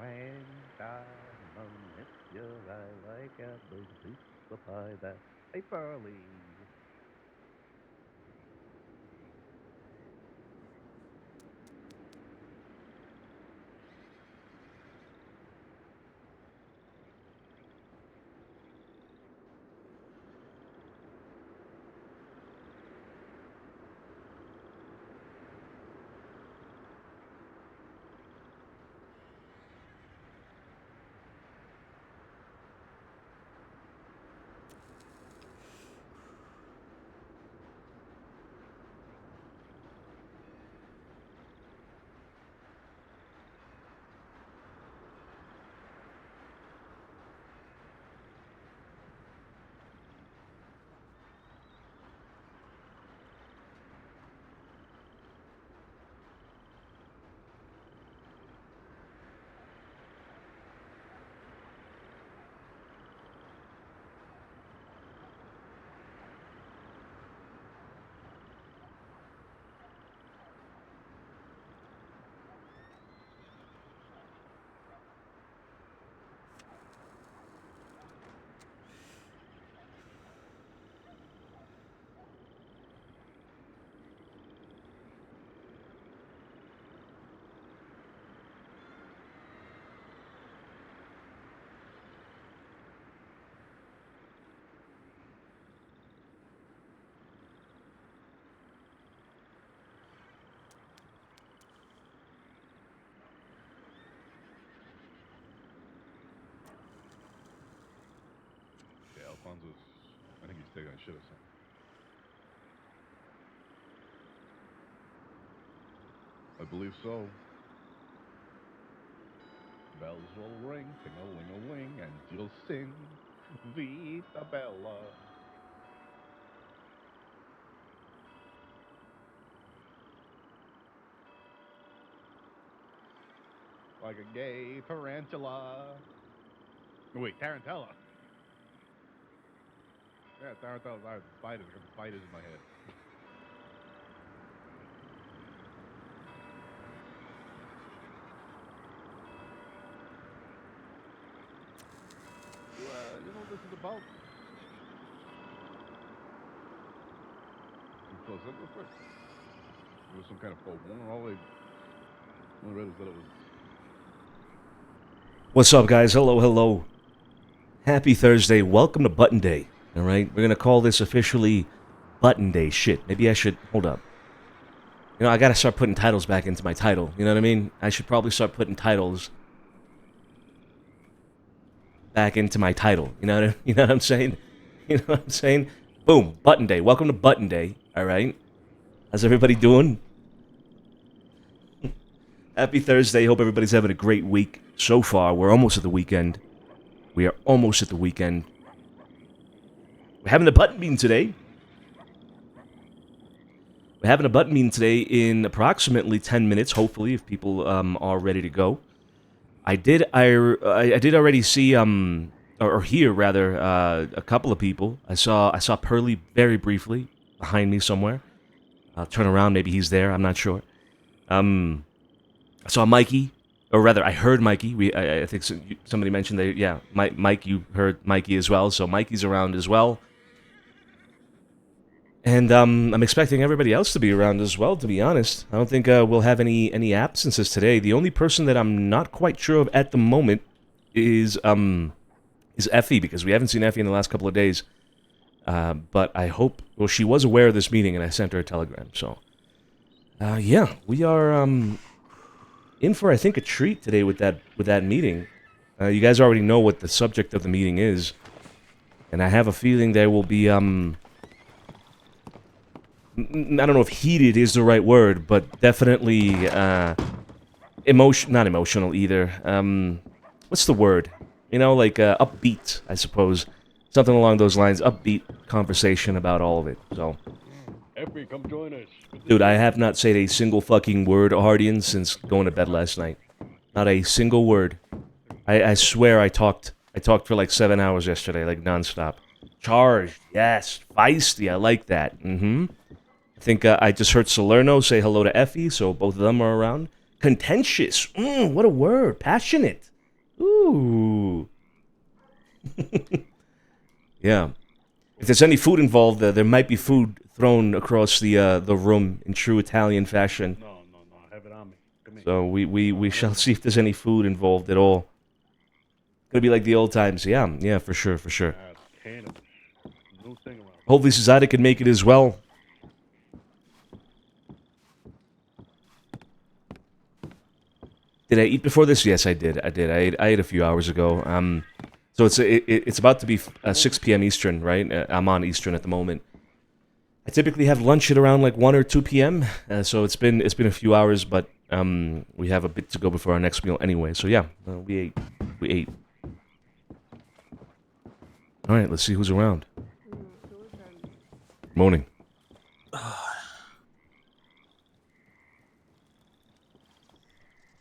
When diamond hits your eye like a big piece of pie that paperly. Yeah, Alfonso's. I think he's taking a shit or something. I believe so. Bells will ring, ting-a-ling-a-ling, and you'll sing Vita Bella. Like a gay tarantula. Wait, tarantella. Yeah, tarantella. Spiders. I got spiders in my head. You know what this is about? So let's go first. It was some kind of folk. All I read is that it was. What's up, guys? Hello, hello. Happy Thursday. Welcome to Button Day. All right, we're gonna call this officially Button Day. Shit, maybe I should hold up. You know, I gotta start putting titles back into my title. You know what I mean? I should probably start putting titles back into my title. You know what I'm saying? You know what I'm saying? Boom, Button Day. Welcome to Button Day. All right. How's everybody doing? Happy Thursday. Hope everybody's having a great week so far. We're almost at the weekend. We are almost at the weekend. We're having a button meeting today. We're having a button meeting today in approximately 10 minutes, hopefully, if people are ready to go. I did already see or hear rather a couple of people. I saw Pearly very briefly behind me somewhere. I'll turn around, maybe he's there. I'm not sure. I saw Mikey, or rather, I heard Mikey. I think somebody mentioned that. Yeah, Mike, you heard Mikey as well. So Mikey's around as well. And I'm expecting everybody else to be around as well, to be honest. I don't think we'll have any absences today. The only person that I'm not quite sure of at the moment is Effie, because we haven't seen Effie in the last couple of days. But I hope... Well, she was aware of this meeting, and I sent her a telegram, so... yeah, we are in for, I think, a treat today with that meeting. You guys already know what the subject of the meeting is. And I have a feeling there will be... I don't know if heated is the right word, but definitely not emotional either. What's the word? You know, like upbeat, I suppose. Something along those lines. Upbeat conversation about all of it. So, Effie, come join us. dude, I have not said a single fucking word, Hardian, since going to bed last night. Not a single word. I swear I talked for like 7 hours yesterday, like nonstop. Charged, yes. Feisty, I like that. I think I just heard Salerno say hello to Effie, so both of them are around. Contentious, what a word. Passionate. Ooh. Yeah. If there's any food involved, there might be food thrown across the room in true Italian fashion. No, I have it on me. Come here. So we shall see if there's any food involved at all. Gonna be like the old times. Yeah, for sure. Cannabis. New thing around. Hopefully Cesare can make it as well. Did I eat before this? Yes, I did. I ate a few hours ago. So it's about to be 6 p.m. Eastern, right? I'm on Eastern at the moment. I typically have lunch at around like 1 or 2 p.m. So it's been a few hours, but we have a bit to go before our next meal anyway. So yeah, we ate. All right, let's see who's around. Morning.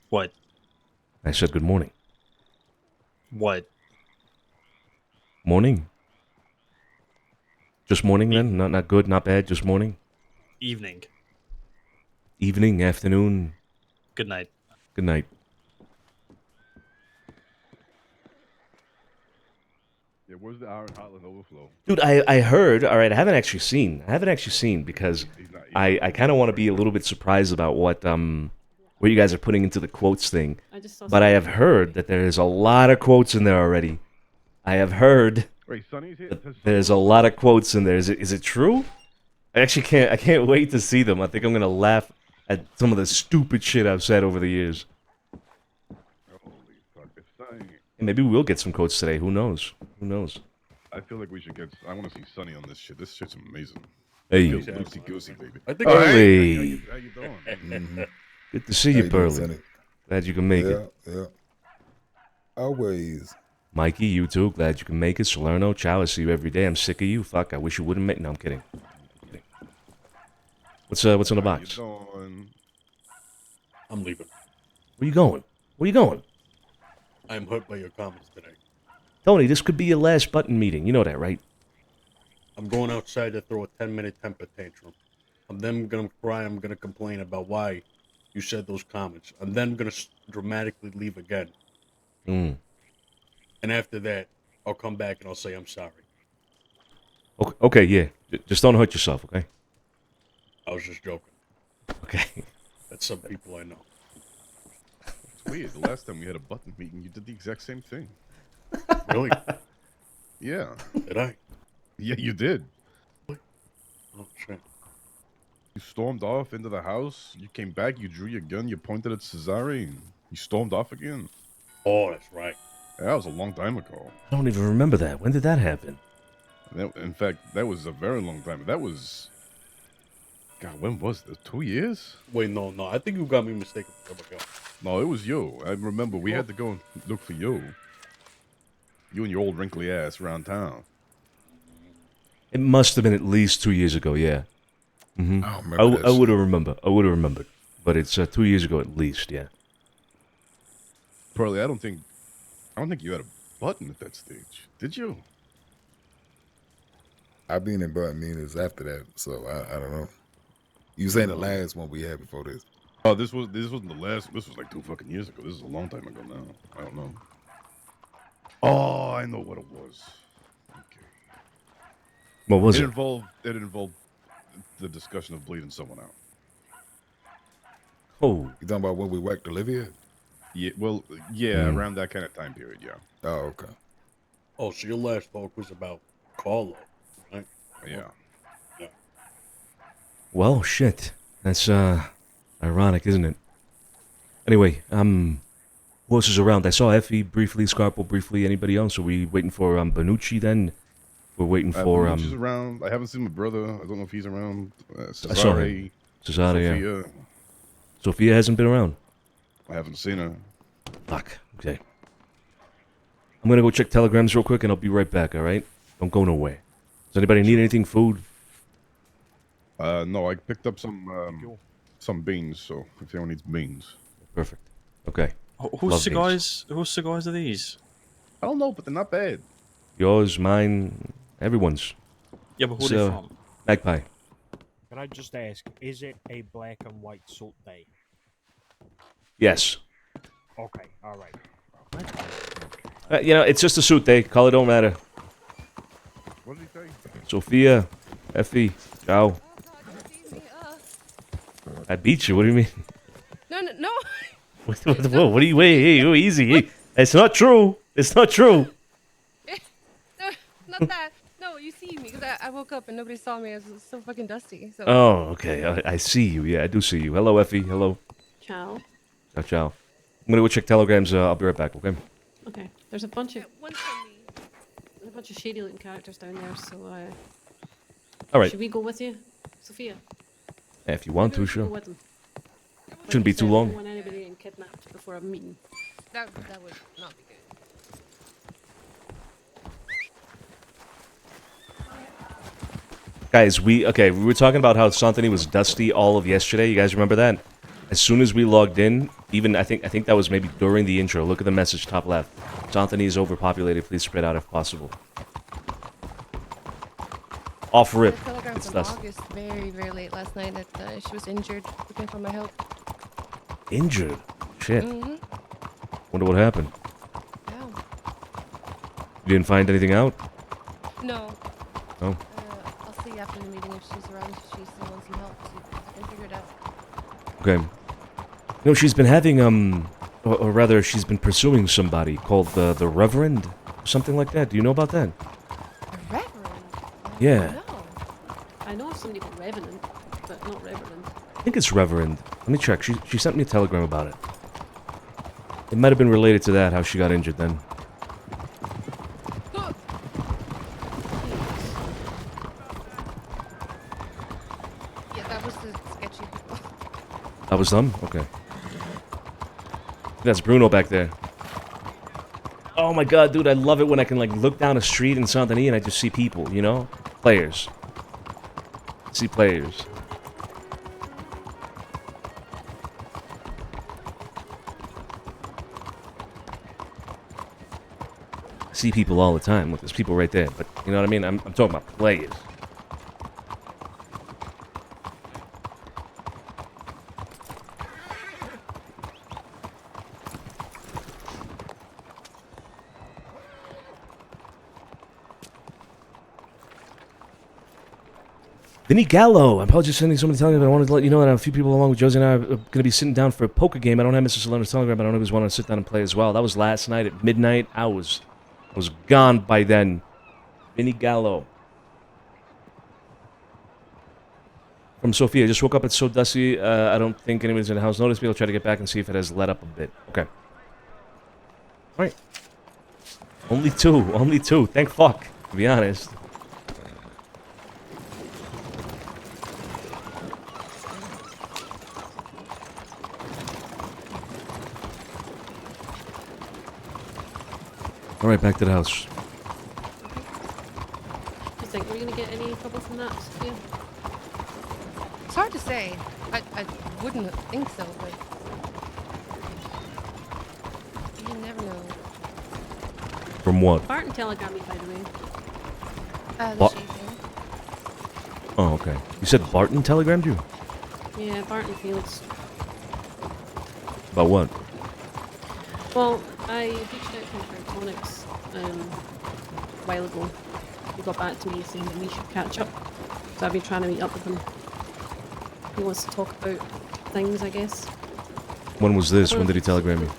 What? I said good morning. What? Morning. Just morning then? Not good, not bad, just morning? Evening. Evening, afternoon, Good night. good night. Yeah, where's the Iron Hotline overflow? Dude, I heard, alright, I haven't actually seen because He's not. I kind of want to be a little bit surprised about what you guys are putting into the quotes thing. But I have heard that there is a lot of quotes in there already. I have heard Wait, Sonny's here. that there's a lot of quotes in there. Is it true? I can't wait to see them. I think I'm gonna laugh at some of the stupid shit I've said over the years. Holy fuck! If Sonny, And maybe we'll get some quotes today. Who knows? I feel like we should get. I want to see Sonny on this shit. This shit's amazing. Hey, Feels loosey goosey, baby. I think Burley. How you doing? Mhm. Good to see How you, you doing, Burley. Sonny? Glad you can make it. Yeah. Always. Mikey, you too. Glad you can make it. Salerno, ciao. I see you every day. I'm sick of you. Fuck, I wish you wouldn't make. No, I'm kidding. What's in the box? How you doing? I'm leaving. Where you going? I am hurt by your comments today. Tony, this could be your last button meeting. You know that, right? I'm going outside to throw a 10-minute temper tantrum. I'm then gonna cry. I'm gonna complain about why you said those comments. I'm then gonna dramatically leave again. Mm. And after that, I'll come back and I'll say I'm sorry. Okay, yeah. Just don't hurt yourself, okay? I was just joking. Okay. That's some people I know. It's weird. The last time we had a button meeting, you did the exact same thing. Really? Yeah. Did I? Yeah, you did. Oh shit. You stormed off into the house. You came back. You drew your gun. You pointed at Cesare. And you stormed off again. Oh, that's right. That was a long time ago. I don't even remember that. When did that happen? In fact, that was a very long time. That was... God, when was this? 2 years? Wait, no. I think you got me mistaken for somebody else. No, it was you. I remember we had to go and look for you. You and your old wrinkly ass around town. It must have been at least 2 years ago, yeah. Mm-hmm. I don't remember that I would shit. have remembered. But it's 2 years ago at least, yeah. Pearly, I don't think you had a button at that stage. Did you? I've been in button meetings after that, so I don't know. You saying the last one we had before this? Oh, this wasn't the last. This was like 2 fucking years ago. This is a long time ago now. I don't know. Oh, I know what it was. Okay. What was It it? involved the discussion of bleeding someone out. Oh, You talking about when we whacked Olivia? Yeah, well, yeah, around that kind of time period, yeah. Oh, okay. Oh, so your last talk was about Carlo, right? Yeah. well, shit. That's ironic, isn't it? Anyway, who else is around? I saw Effie briefly, Scarpo briefly. Anybody else? Are we waiting for Benucci then? We're waiting for She's around. I haven't seen my brother. I don't know if he's around. I saw Cesare, him. Cesare, yeah. Sophia. Sophia hasn't been around. I haven't seen her. Fuck. Okay. I'm gonna go check telegrams real quick, and I'll be right back. All right? Don't go nowhere. Does anybody need anything? Food? No, I picked up some beans. So if anyone needs beans, Perfect. Okay. Whose Love cigars? Whose cigars are these? I don't know, but they're not bad. Yours, mine, everyone's. Yeah, but who are So- they from? Magpie. Can I just ask, is it a black and white salt day? Yes. Okay, alright. You know, it's just a suit day. Color don't matter. What did he say? Sophia, Effie, ciao. I beat you. What do you mean? No. What do you? Wait, hey, easy. Hey, it's not true. It's not true. No, not that. No, you see me because I woke up and nobody saw me. I was so fucking dusty. So. Oh, okay. I see you. Yeah, I do see you. Hello, Effie. Hello. Ciao. Ciao, ciao. I'm gonna go check telegrams. I'll be right back. Okay. Okay. There's a bunch of One for me. shady looking characters down there. So All right. should we go with you, Sophia? If you want Maybe we to, should go sure. with them. Shouldn't be too I don't long. want anybody getting kidnapped before a meeting. That would not be good. Guys, we were talking about how Santini was dusty all of yesterday. You guys remember that? As soon as we logged in, even I think that was maybe during the intro. Look at the message top left. Santini is overpopulated. Please spread out if possible. Off rip. The telegram It's from dust. August very late last night that she was injured, looking for my help. Injured. Shit. Mm-hmm. Wonder what happened. Yeah. You didn't find anything out? No. Oh. I'll see after the meeting if she's around. If she still wants some help. See if I can figure it out. Okay. No, she's been having or rather, she's been pursuing somebody called the Reverend, or something like that. Do you know about that? A reverend? Yeah. No. I know of somebody called Revenant, but not Reverend. I think it's Reverend. Let me check. She sent me a telegram about it. It might have been related to that, how she got injured then. Yeah, that was the sketchy people. That was them? Okay. That's Bruno back there. Oh my god, dude, I love it when I can, like, look down a street in Saint-Denis and I just see people, you know? Players. See players. I see people all the time. Look, there's people right there. But, you know what I mean? I'm talking about players. Vinny Gallo. I apologize for sending so many telegrams, but I wanted to let you know that a few people along with Josie and I are going to be sitting down for a poker game. I don't have Mr. Salerno's telegram, but I don't know if he's wanting to sit down and play as well. That was last night at midnight. I was gone by then. Vinny Gallo. From Sophia. Just woke up. It's so dusty. I don't think anybody's in the house. Notice me. I'll try to get back and see if it has let up a bit. Okay. All right. Only two. Only two. Thank fuck, to be honest. All right, back to the house. Do you think we're gonna get any trouble from that, Sophia? It's hard to say. I wouldn't think so, but you never know. From what? Barton telegrammed me, by the way. The What? shaving. Oh, okay. You said Barton telegrammed you? Yeah, Barton Fields. About what? Well, I reached out to him for Tonics a while ago. He got back to me saying that we should catch up. So I've been trying to meet up with him. He wants to talk about things, I guess. When was this? When did he telegram you?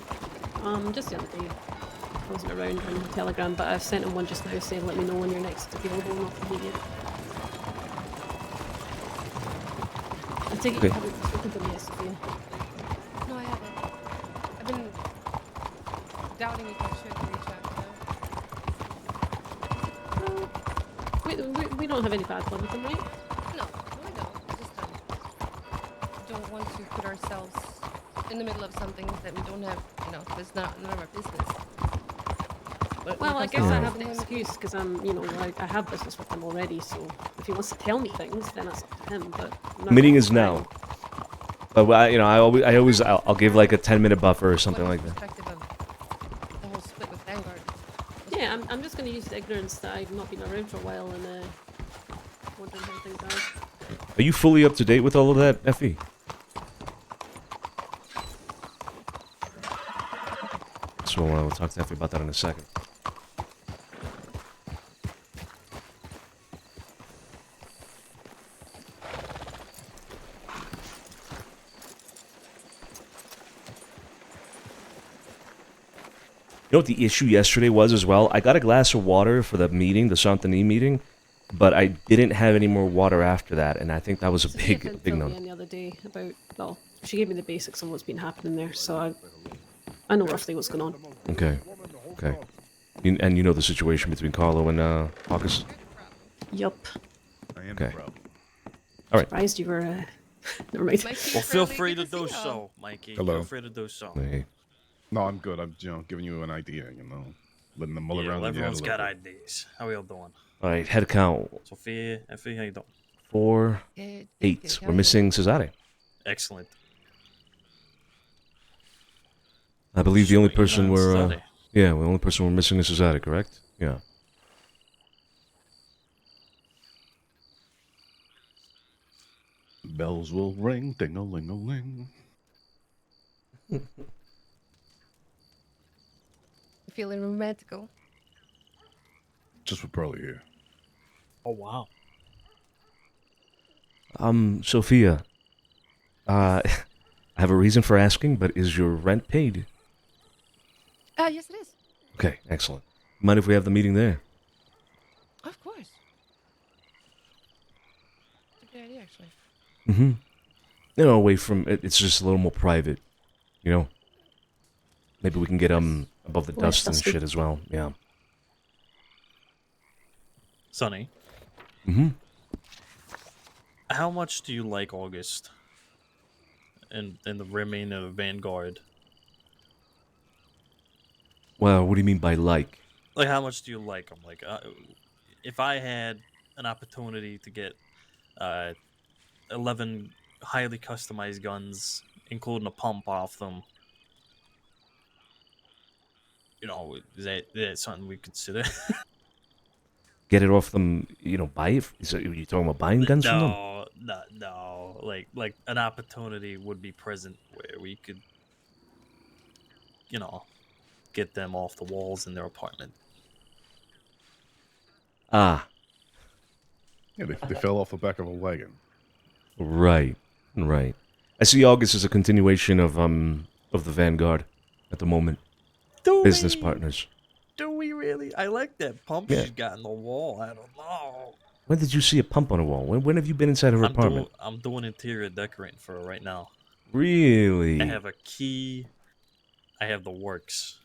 Just the other day. I wasn't around when he telegram, but I've sent him one just now saying let me know when you're next available and off the meet. I take it Okay. you haven't spoken to him yet, Sophia. No, I haven't. I've been doubting if I should reach out. We don't have any bad blood with him, right? No, we don't. I just don't want to put ourselves in the middle of something that we don't have, that's none of our business. But Well, I when it guess comes to I have an him, excuse because I'm, I have business with him already. So if he wants to tell me things, then that's up to him. But I'm Meeting not is now. But I'll give like a 10-minute buffer or something what like that. perspective of the whole split with Vanguard. Yeah, I'm just going to use the ignorance that I've not been around for a while and wondering how things are. Are you fully up to date with all of that, Effie? So we'll talk to Effie about that in a second. You know what the issue yesterday was as well? I got a glass of water for the meeting, the Santini meeting, but I didn't have any more water after that, and I think that was a Sophia big filled no. me in the other day about, well, she gave me the basics of what's been happening there, so I know roughly what's going on. Okay. Okay. And you know the situation between Carlo and August? Yup. I am Okay. the problem. All right. Surprised you were, never mind. Mikey, Well, feel really free good to do see you. so, Mikey. Hello. Feel free to do so. Hey. No, I'm good. I'm giving you an idea. Letting them mull Yeah, around. well, in your head everyone's a got little bit. ideas. How we all doing? All right, head count. Sophia, Effie, how you doing? 4, Good, 8. good, We're good. missing Cesare. Excellent. I believe the only Just waiting person on we're... Saturday. yeah, the only person we're missing is Cesare, correct? Yeah. Bells will ring, ding-a-ling-a-ling. Feeling romantical. Just for Pearly here. Oh wow. Sophia. I have a reason for asking, but is your rent paid? Yes, it is. Okay, excellent. Mind if we have the meeting there? Of course. It's a good idea, actually. Mm-hmm. You know, away from... it's just a little more private, you know? Maybe we can get, above the Less dust and dusty. shit as well, yeah. Sonny, Mm-hmm. how much do you like August? And the remainder of Vanguard? Well, what do you mean by like? Like, how much do you like them? Like, if I had an opportunity to get 11 highly customized guns, including a pump off them, is that something we consider? Get it off them, buy it? Are you talking about buying guns from them? No. Like an opportunity would be present where we could, get them off the walls in their apartment. Ah, Yeah, they fell off the back of a wagon. right. I see August as a continuation of the Vanguard at the moment. Business partners. Do we really? I like that pump Yeah. she's got in the wall. I don't know. When did you see a pump on a wall? When have you been inside her apartment? I'm doing interior decorating for her right now. Really? I have a key. I have the works.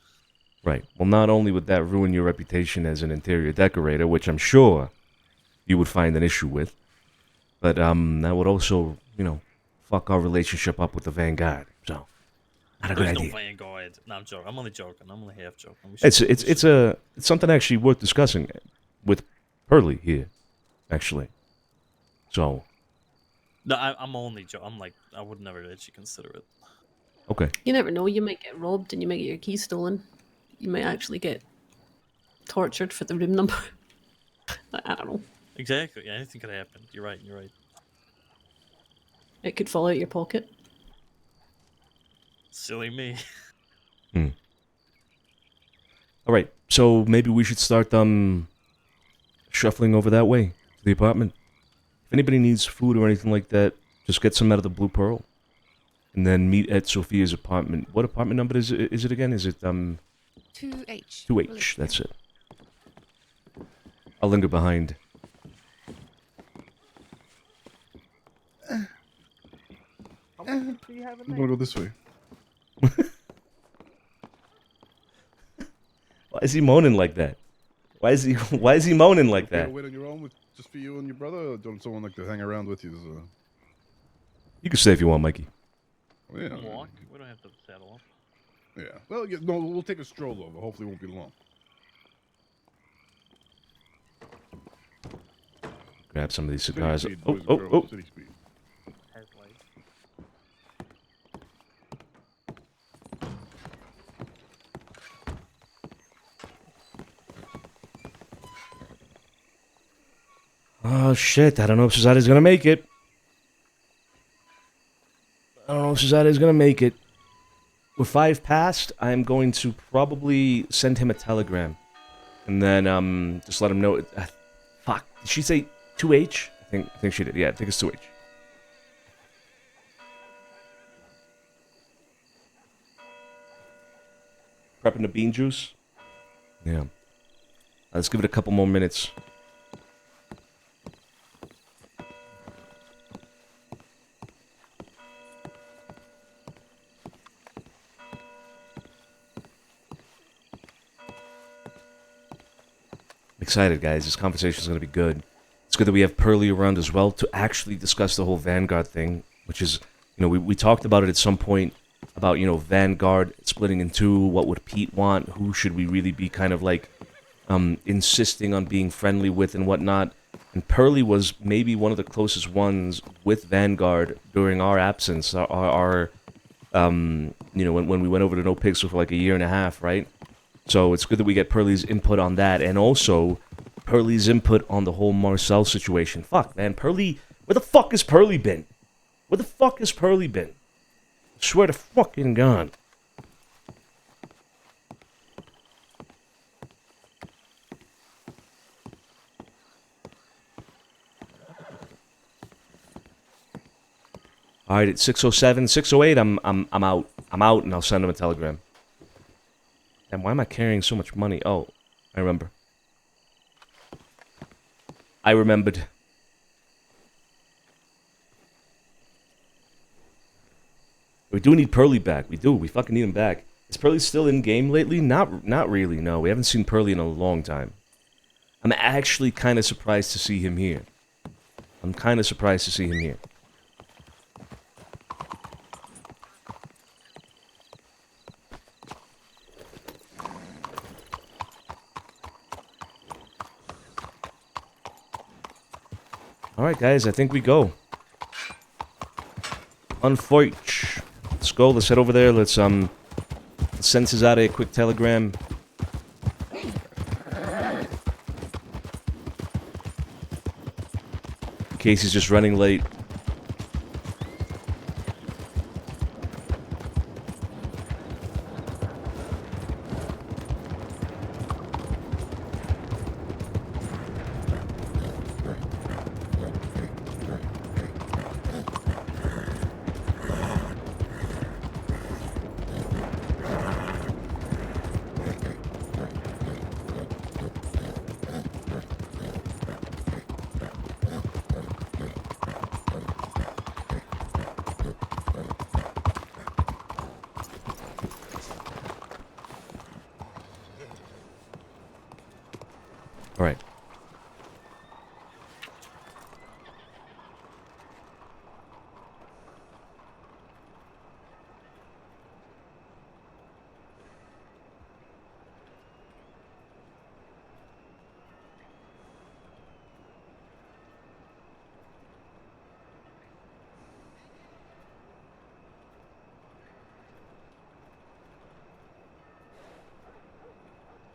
Right. Well, not only would that ruin your reputation as an interior decorator, which I'm sure you would find an issue with, but that would also, fuck our relationship up with the Vanguard. So, not a good There's no idea. Vanguard. No, I'm joking. I'm only joking. I'm only half joking. It's something actually worth discussing with Pearly here, actually. So, No, I'm only joking. I'm like, I would never actually consider it. okay. You never know, you might get robbed and you might get your keys stolen. You might actually get tortured for the room number. I don't know. Exactly. Yeah, anything could happen. You're right. It could fall out your pocket. Silly me. All right. So maybe we should start shuffling over that way to the apartment. If anybody needs food or anything like that, just get some out of the Blue Pearl, and then meet at Sophia's apartment. What apartment number is it again? Is it 2H. 2H? That's it. I'll linger behind. I'm gonna go this way. Why is he moaning like that? Why is he moaning like Okay to that? wait on your own just for you and your brother, or don't someone like to hang around with you? You can stay if you want, Mikey. Yeah. Walk. We don't have to saddle up. Yeah. Well, no, we'll take a stroll over. Hopefully, it won't be long. Grab some of these City cigars. speed, Oh, boys and oh, girls, oh. City speed. Oh, shit. I don't know if Cesare's gonna make it. with 5 past, I'm going to probably send him a telegram. And then just let him know. Fuck. Did she say 2H? I think she did. Yeah, I think it's 2H. Prepping the bean juice? Yeah. Let's give it a couple more minutes. I'm excited, guys. This conversation is going to be good. It's good that we have Pearly around as well to actually discuss the whole Vanguard thing, which is, you know, we talked about it at some point about, you know, Vanguard splitting in two. What would Pete want? Who should we really be kind of like insisting on being friendly with and whatnot? And Pearly was maybe one of the closest ones with Vanguard during our absence, our you know, when we went over to NoPixel for like a year and a half, right? So it's good that we get Pearly's input on that, and also Pearly's input on the whole Marcel situation. Fuck, man, Pearly, where the fuck has Pearly been? Where the fuck has Pearly been? I swear to fucking God. All right, it's 6:07, 6:08. I'm out. I'm out, and I'll send him a telegram. And why am I carrying so much money? Oh, I remember. I remembered. We do need Pearly back. We do. We fucking need him back. Is Pearly still in game lately? Not really. No, we haven't seen Pearly in a long time. I'm actually kind of surprised to see him here. I'm kind of surprised to see him here. Alright guys, I think we go. Unforch. Let's go, let's head over there, let's send Cesare a quick telegram. In case he's just running late. Alright.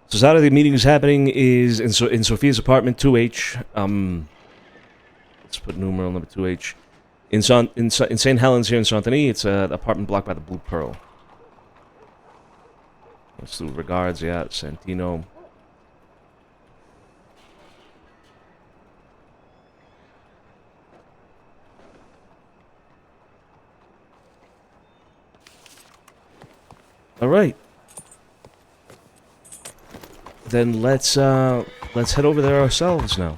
So Saturday the meeting is happening is in Sophia's apartment, 2H. Let's put numeral number 2H. In St. Helens here in Santini, it's an apartment block by the Blue Pearl. Let's do regards, yeah, Santino. All right. Then let's head over there ourselves now.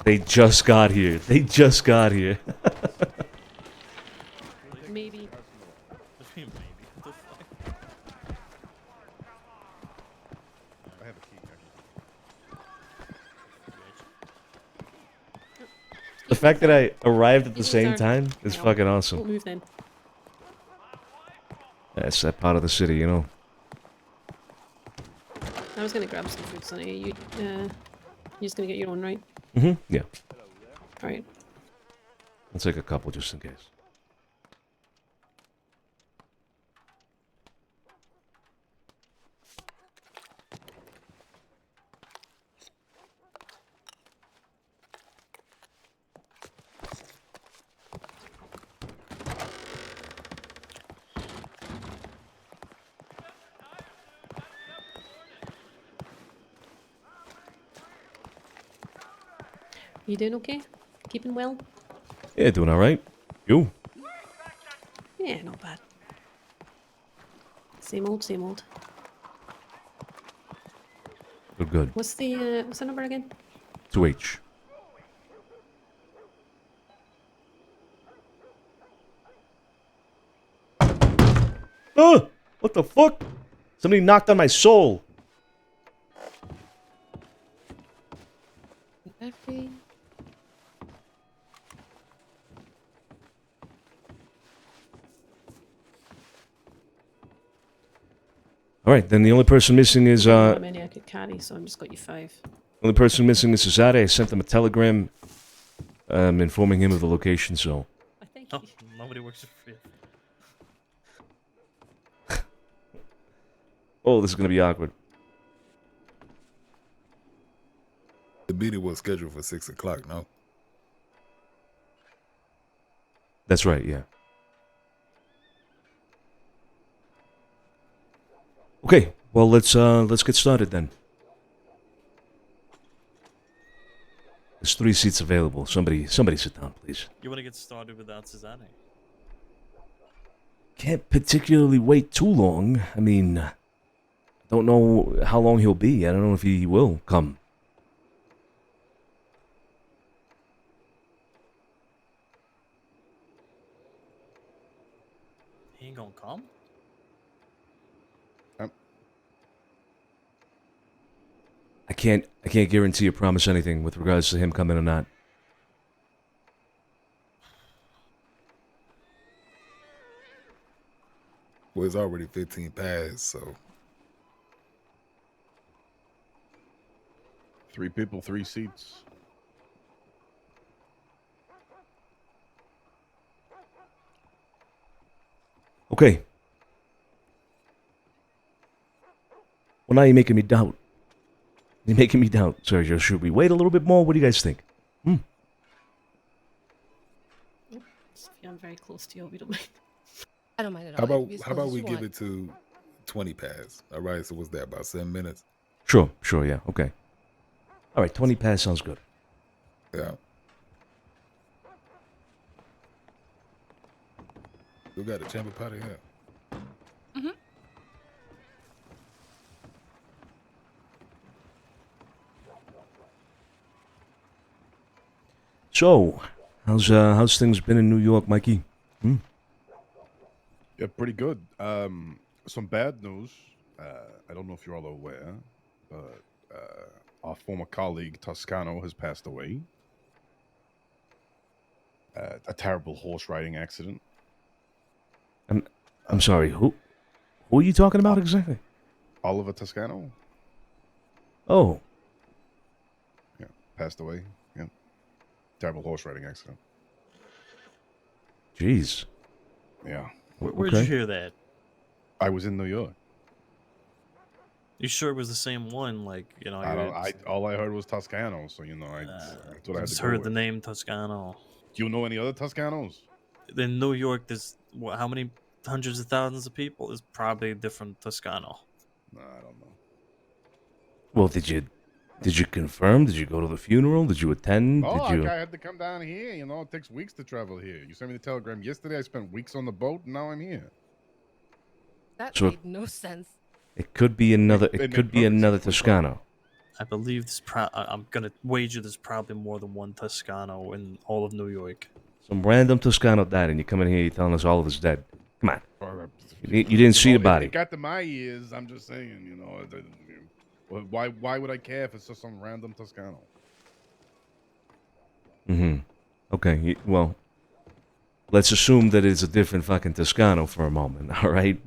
They just got here. They just got here. Maybe. Maybe. What the fuck? I have a key. The fact that I arrived at the These same are- time is No, fucking Don't awesome. move then. That's that part of the city, you know. I was gonna grab some food, Sonny. You're just gonna get your own, right? Yeah. Alright. I'll take a couple just in case. You doing okay? Keeping well? Yeah, doing all right. You? Yeah, not bad. Same old, same old. Good, good. What's the number again? 2H. What the fuck? Somebody knocked on my soul. Effie. All right, then the only person missing is Not many I could carry, so I've just got you 5. only person missing is Cesare. I sent him a telegram, informing him of the location. So I think. Oh, nobody works for you. oh, this is gonna be awkward. The meeting was scheduled for 6 o'clock. No. That's right. Yeah. Okay. Well, let's get started then. There's 3 seats available. Somebody sit down, please. You want to get started without Cesare? Can't particularly wait too long. I mean, don't know how long he'll be. I don't know if he will come. He ain't gonna come? I can't guarantee or promise anything with regards to him coming or not. Well, it's already 15 past, so 3 people, 3 seats. Okay. Well, now you're making me doubt. You're making me doubt, Sergio. Should we wait a little bit more? What do you guys think? Sophia, I'm very close to you. We don't mind. I don't mind at how all. about Be as how close about as we you give want. it to 20 past? All right, so what's that, about 7 minutes? Sure, yeah, okay. All right, 20 past sounds good. Yeah. You got a chamber potty here. So, how's things been in New York, Mikey? Yeah, pretty good. Some bad news. I don't know if you're all aware, but our former colleague Toscano has passed away. A terrible horse riding accident. I'm sorry, who are you talking about exactly? Oliver Toscano. Oh, Yeah, passed away. Yeah, terrible horse riding accident. jeez. Yeah, Where'd Okay. you hear that? I was in New York. You sure it was the same one? Like, you know, I don't. All I heard was Toscano, so that's what I had just to go heard the with. name Toscano. Do you know any other Toscanos? In New York, there's how many hundreds of thousands of people? There's probably a different Toscano. No, I don't know. Well, did you confirm? Did you go to the funeral? Did you attend? Oh, Did you? I had to come down here. It takes weeks to travel here. You sent me the telegram yesterday. I spent weeks on the boat, and now I'm here. That So- made no sense. It could be another. It It made could be perfect another sense. Toscano. I believe I'm gonna wager there's probably more than one Toscano in all of New York. Some random Toscano died, and you come in here, you're telling us all of us dead. Come on. Or, You didn't see the it body. got to my ears. I'm just saying, why would I care if it's just some random Toscano? Okay. Well, let's assume that it's a different fucking Toscano for a moment. All right.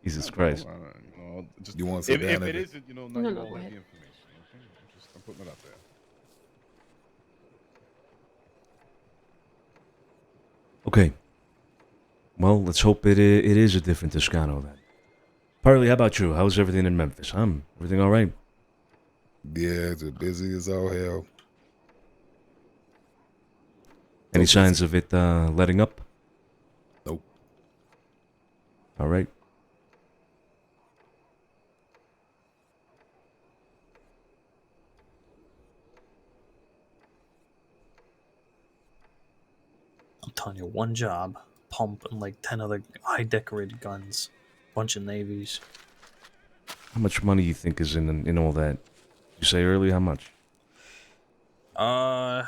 Jesus I Christ. don't know, you know, just, You want to sit if down it at the- isn't, you know, now No, you no, all go have ahead. the information. Okay, I'm putting it out there. Okay. Well, let's hope it is a different Toscano then. Partly, how about you? How's everything in Memphis? Everything all right? Yeah, just busy as all hell. Any So signs busy. of it letting up? Nope. All right. I'm telling you, one job, pump, and like 10 other high decorated guns, bunch of navies. How much money you think is in all that? You say earlier how much? Uh,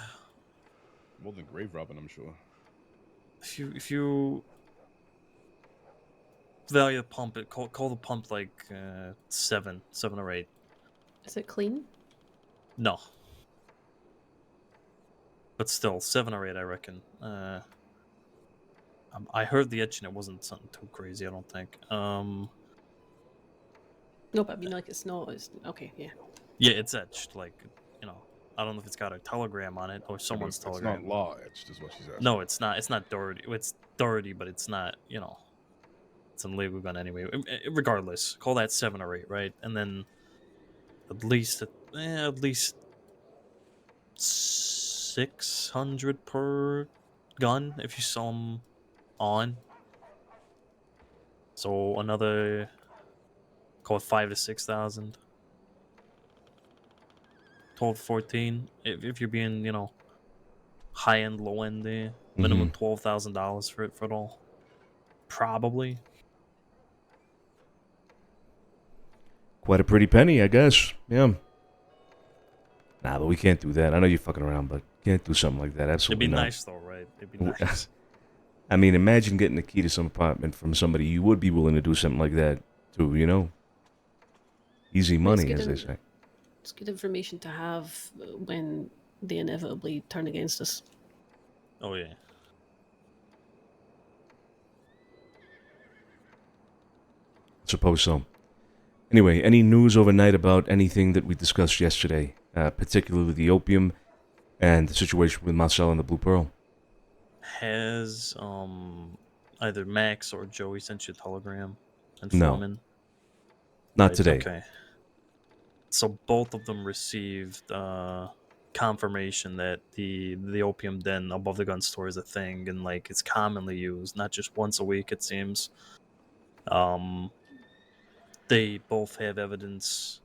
More than grave robbing, I'm sure. if you value the pump, call the pump like 7 or 8. Is it clean? No, but still 7 or 8, I reckon. I heard the etching. It wasn't something too crazy, I don't think. No, but I mean, like, it's not. It's okay. Yeah. Yeah, it's etched. Like, you know, I don't know if it's got a telegram on it or someone's It's telegram. not law etched, is what she's asking. No, it's not. It's not dirty. It's dirty, but it's not. You know, it's an illegal gun anyway. Regardless, call that 7 or 8, right? And then at least 600 per gun if you sell them on. So another, call it 5 to 6,000. 12 to 14 if you're being, you know, high end, low end there. Minimum $12,000 for it all. Probably. Quite a pretty penny, I guess. Yeah. Nah, but we can't do that. I know you're fucking around, but can't do something like that. It'd Absolutely be not. nice though, right? It'd be nice. I mean, imagine getting the key to some apartment from somebody you would be willing to do something like that to, you know? Easy money, good as they in- say. It's good information to have when they inevitably turn against us. Oh yeah. Suppose so. Anyway, any news overnight about anything that we discussed yesterday, particularly the opium and the situation with Marcel and the Blue Pearl? Has either Max or Joey sent you a telegram No. informing? Not Right, today. Okay. So both of them received confirmation that the opium den above the gun store is a thing and like it's commonly used, not just once a week it seems. They both have evidence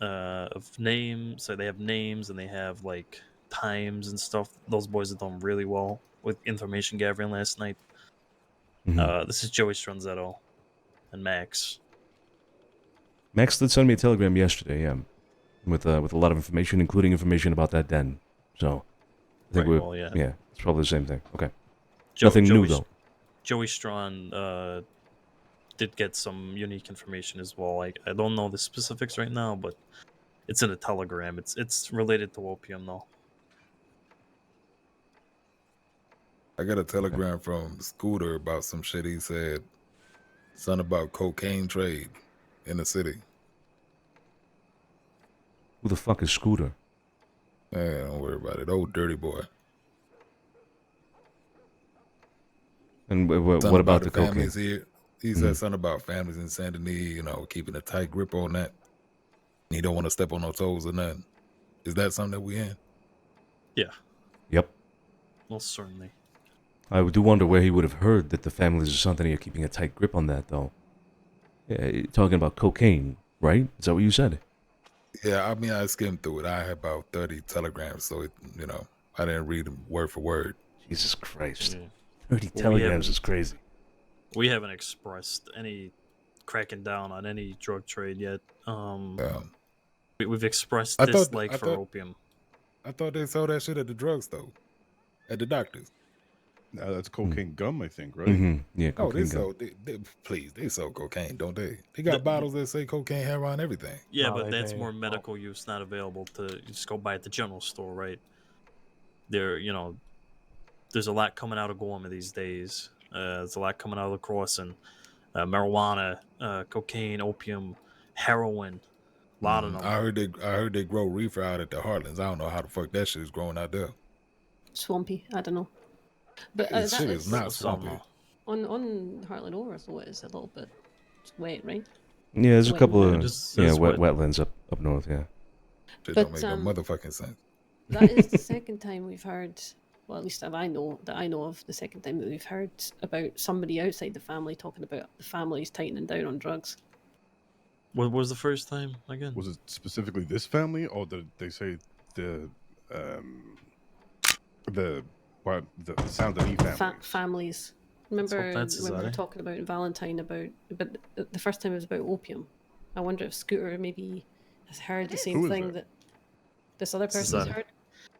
of names, so they have names and they have like times and stuff. Those boys have done really well with information gathering last night. This is Joey Stronzetto and Max. Max did send me a telegram yesterday, yeah, with a lot of information, including information about that den. So, I think Right, well, yeah. it's probably the same thing. Okay. Nothing new, though. Joey Strawn did get some unique information as well. I don't know the specifics right now, but it's in a telegram. It's related to opium, though. I got a telegram from Scooter about some shit he said. Something about cocaine trade in the city. Who the fuck is Scooter? Man, don't worry about it. Old dirty boy. And what Something about the cocaine? families here? He said something about families in Saint Denis, you know, keeping a tight grip on that. He don't want to step on no toes or nothing. Is that something that we in? Yeah. Yep. Most certainly. I do wonder where he would have heard that the families of Santini are keeping a tight grip on that, though. Yeah, you're talking about cocaine, right? Is that what you said? Yeah, I mean, I skimmed through it. I had about 30 telegrams, so, you know, I didn't read them word for word. Jesus Christ. Yeah. 30 telegrams is crazy. We haven't expressed any cracking down on any drug trade yet. We've expressed dislike for opium. I thought they sold that shit at the drugstore, at the doctor's. That's cocaine gum, I think, right? Yeah, Oh, cocaine they gum. sold, they sell cocaine, don't they? They got bottles that say cocaine, heroin, everything. Yeah, but that's more medical use, not available to just go buy at the general store, right? There, you know, there's a lot coming out of Gorman these days. There's a lot coming out of La Crosse, and marijuana, cocaine, opium, heroin. A lot of them. I heard they grow reefer out at the Heartlands. I don't know how the fuck that shit is growing out there. Swampy. I don't know. But This that shit is is not Some, swampy. on Heartland Over, though it is a little bit wet, right? Yeah, there's a Wet couple and of Just- yeah just wet, wet. wetlands up north. Yeah. Shit But, don't make no motherfucking sense. That is the second time we've heard, well, at least that I know of, the second time that we've heard about somebody outside the family talking about the family's tightening down on drugs. What was the first time again? Was it specifically this family, or did they say the Sound of E family? Families. Remember that's when we were Cesare. talking about Valentine but the first time it was about opium. I wonder if Scooter maybe has heard the same Who is thing that? that this other person's Cesare. heard.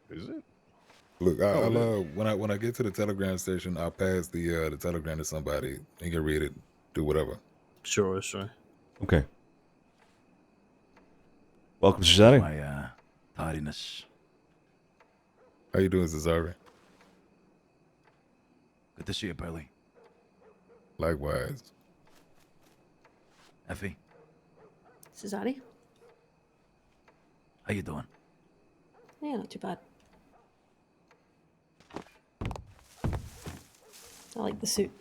Is it? Look, Oh, I'll when I get to the Telegram station, I'll pass the Telegram to somebody. They can read it, do whatever. Sure. Okay. Welcome, Cesare. My tardiness. How you doing, Cesare? Good to see you, Burley. Likewise. Effie, Cesare? how you doing? Yeah, not too bad. I like the suit.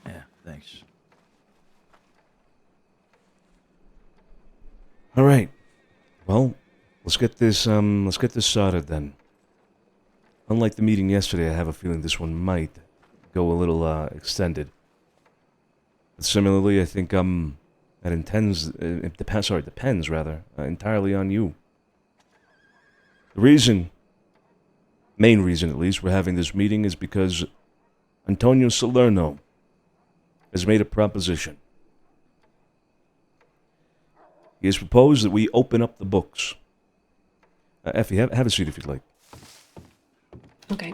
Yeah, thanks. All right. Well, let's get this started then. Unlike the meeting yesterday, I have a feeling this one might go a little extended. But similarly, I think it depends rather entirely on you. The main reason at least, we're having this meeting is because Antonio Salerno has made a proposition. He has proposed that we open up the books. Effie, have a seat if you'd like. Okay.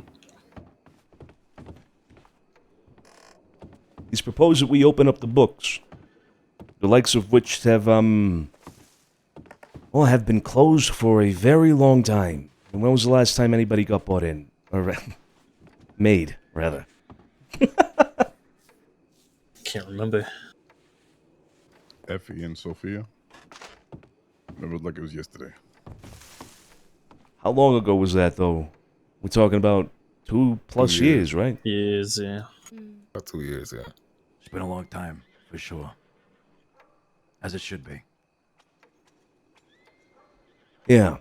He's proposed that we open up the books, the likes of which have been closed for a very long time. And when was the last time anybody got bought in? Or made, rather. Can't remember. Effie and Sophia. Remember, like it was yesterday. How long ago was that, though? We're talking about 2+ 2 years, right? Years, yeah. About 2 years, yeah. It's been a long time, for sure. As it should be. Yeah.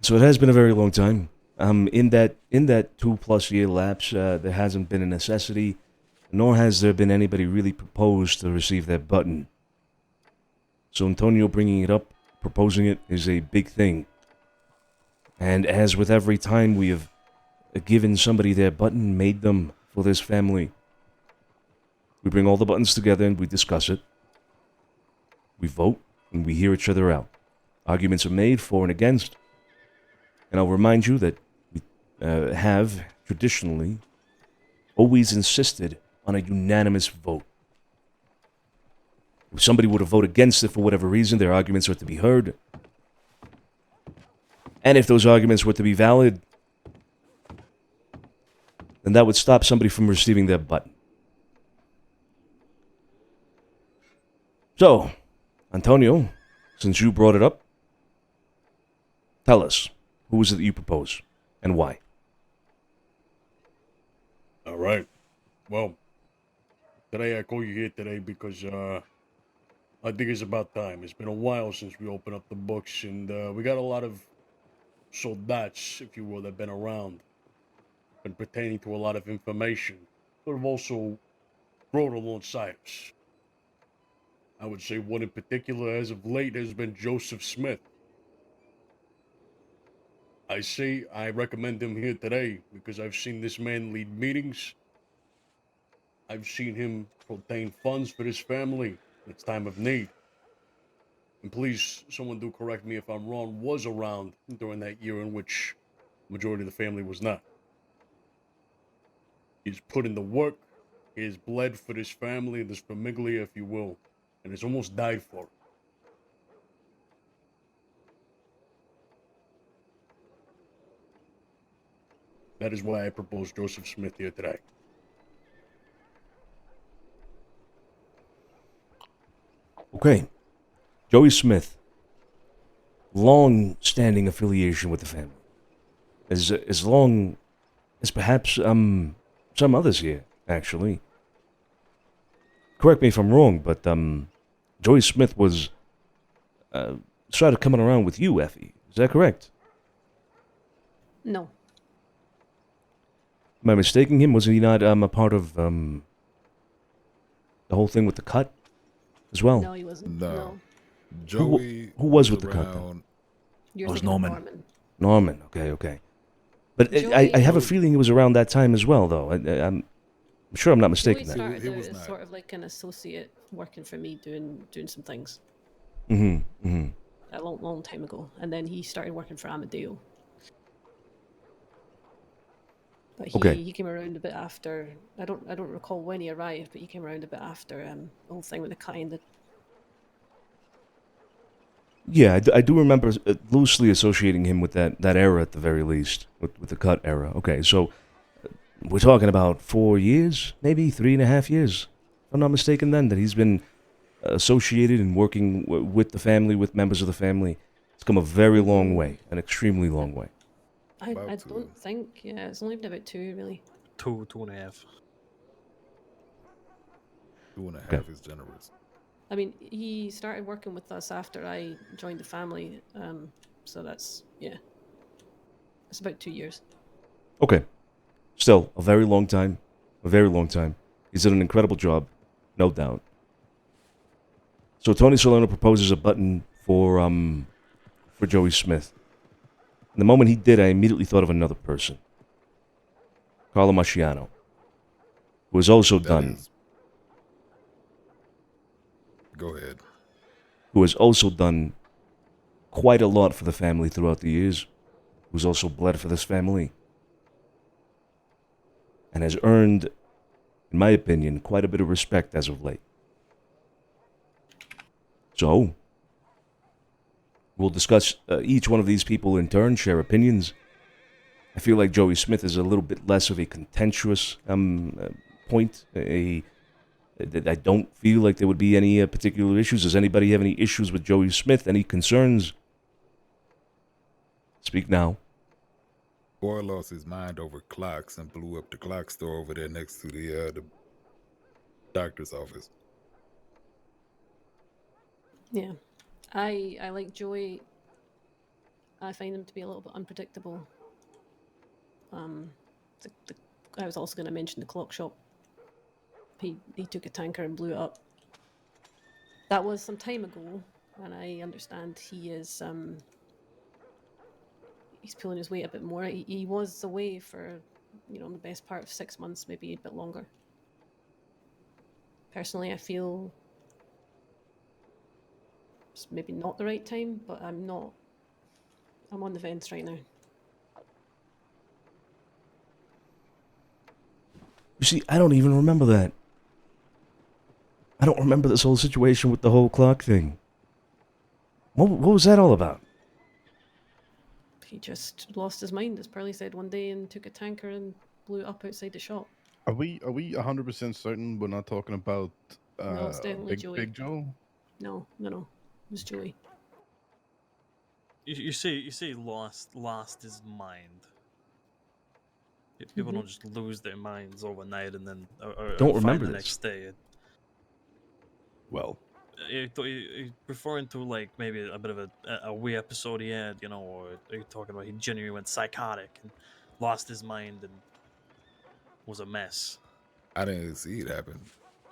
So it has been a very long time. In that 2+ year lapse, there hasn't been a necessity, nor has there been anybody really proposed to receive that button. So Antonio bringing it up, proposing it, is a big thing. And as with every time we have given somebody their button, made them for this family, we bring all the buttons together and we discuss it. We vote and we hear each other out. Arguments are made for and against. And I'll remind you that we have traditionally always insisted on a unanimous vote. If somebody were to vote against it for whatever reason, their arguments are to be heard. And if those arguments were to be valid, then that would stop somebody from receiving their button. So, Antonio, since you brought it up, tell us, who is it that you propose, and why? All right. Well, today I call you here today because I think it's about time. It's been a while since we opened up the books, and we got a lot of soldats, if you will, that have been around, been pertaining to a lot of information, but have also grown alongside us. I would say one in particular, as of late, has been Joseph Smith. I recommend him here today because I've seen this man lead meetings. I've seen him obtain funds for his family in its time of need. And please, someone do correct me if I'm wrong, was around during that year in which the majority of the family was not. He's put in the work, he has bled for this family, this famiglia, if you will, and has almost died for it. That is why I propose Joseph Smith here today. Okay. Joey Smith. Long-standing affiliation with the family. As long as perhaps, some others here, actually. Correct me if I'm wrong, but, Joey Smith was, started coming around with you, Effie. Is that correct? No. Am I mistaking him? Was he not, a part of, the whole thing with the cut as well? No, he wasn't. No. No. Joey who was with the cut, then? around. You're was thinking of Norman. Norman, okay. But Joey- I have a feeling it was around that time as well, though. I'm sure I'm not mistaken. Joey started He out was as not. sort of like an associate working for me doing some things a long time ago, and then he started working for Amadeo. But Okay. he came around a bit after. I don't recall when he arrived, but he came around a bit after the whole thing with the cutting. Yeah, I do remember loosely associating him with that era at the very least, with the cut era. Okay, so we're talking about 4 years, maybe 3.5 years, if I'm not mistaken then, that he's been associated and working with the family, with members of the family. It's come a very long way, an extremely long way. I About two. don't think. Yeah, it's only been about 2 really. 2.5. 2.5 is generous. I mean, he started working with us after I joined the family, so that's it's about 2 years. Okay, still a very long time, He's done an incredible job, no doubt. So Tony Salerno proposes a button for Joey Smith. And the moment he did, I immediately thought of another person, Carlo Masciano, who has also That done is- Go ahead. who has also done quite a lot for the family throughout the years, who's also bled for this family, and has earned, in my opinion, quite a bit of respect as of late. So, we'll discuss each one of these people in turn, share opinions. I feel like Joey Smith is a little bit less of a contentious point. I don't feel like there would be any particular issues. Does anybody have any issues with Joey Smith? Any concerns? Speak now. Boy lost his mind over clocks and blew up the clock store over there next to the doctor's office. Yeah, I like Joey. I find him to be a little bit unpredictable. I was also going to mention the clock shop. He took a tanker and blew it up. That was some time ago, and I understand he is he's pulling his weight a bit more. He was away for the best part of 6 months, maybe a bit longer. Personally, I feel it's maybe not the right time, but I'm on the fence right now. You see, I don't even remember that. I don't remember this whole situation with the whole clock thing. What was that all about? He just lost his mind, as Pearlie said one day, and took a tanker and blew it up outside the shop. Are we 100% certain we're not talking about No, it's definitely Joey. Big Joe? No, it was Joey. You say he lost his mind. People don't just lose their minds overnight and then or Don't fine remember the this. next day. Well, You're referring to like maybe a bit of a weird episode he had, or are you talking about he genuinely went psychotic and lost his mind and was a mess? I didn't see it happen.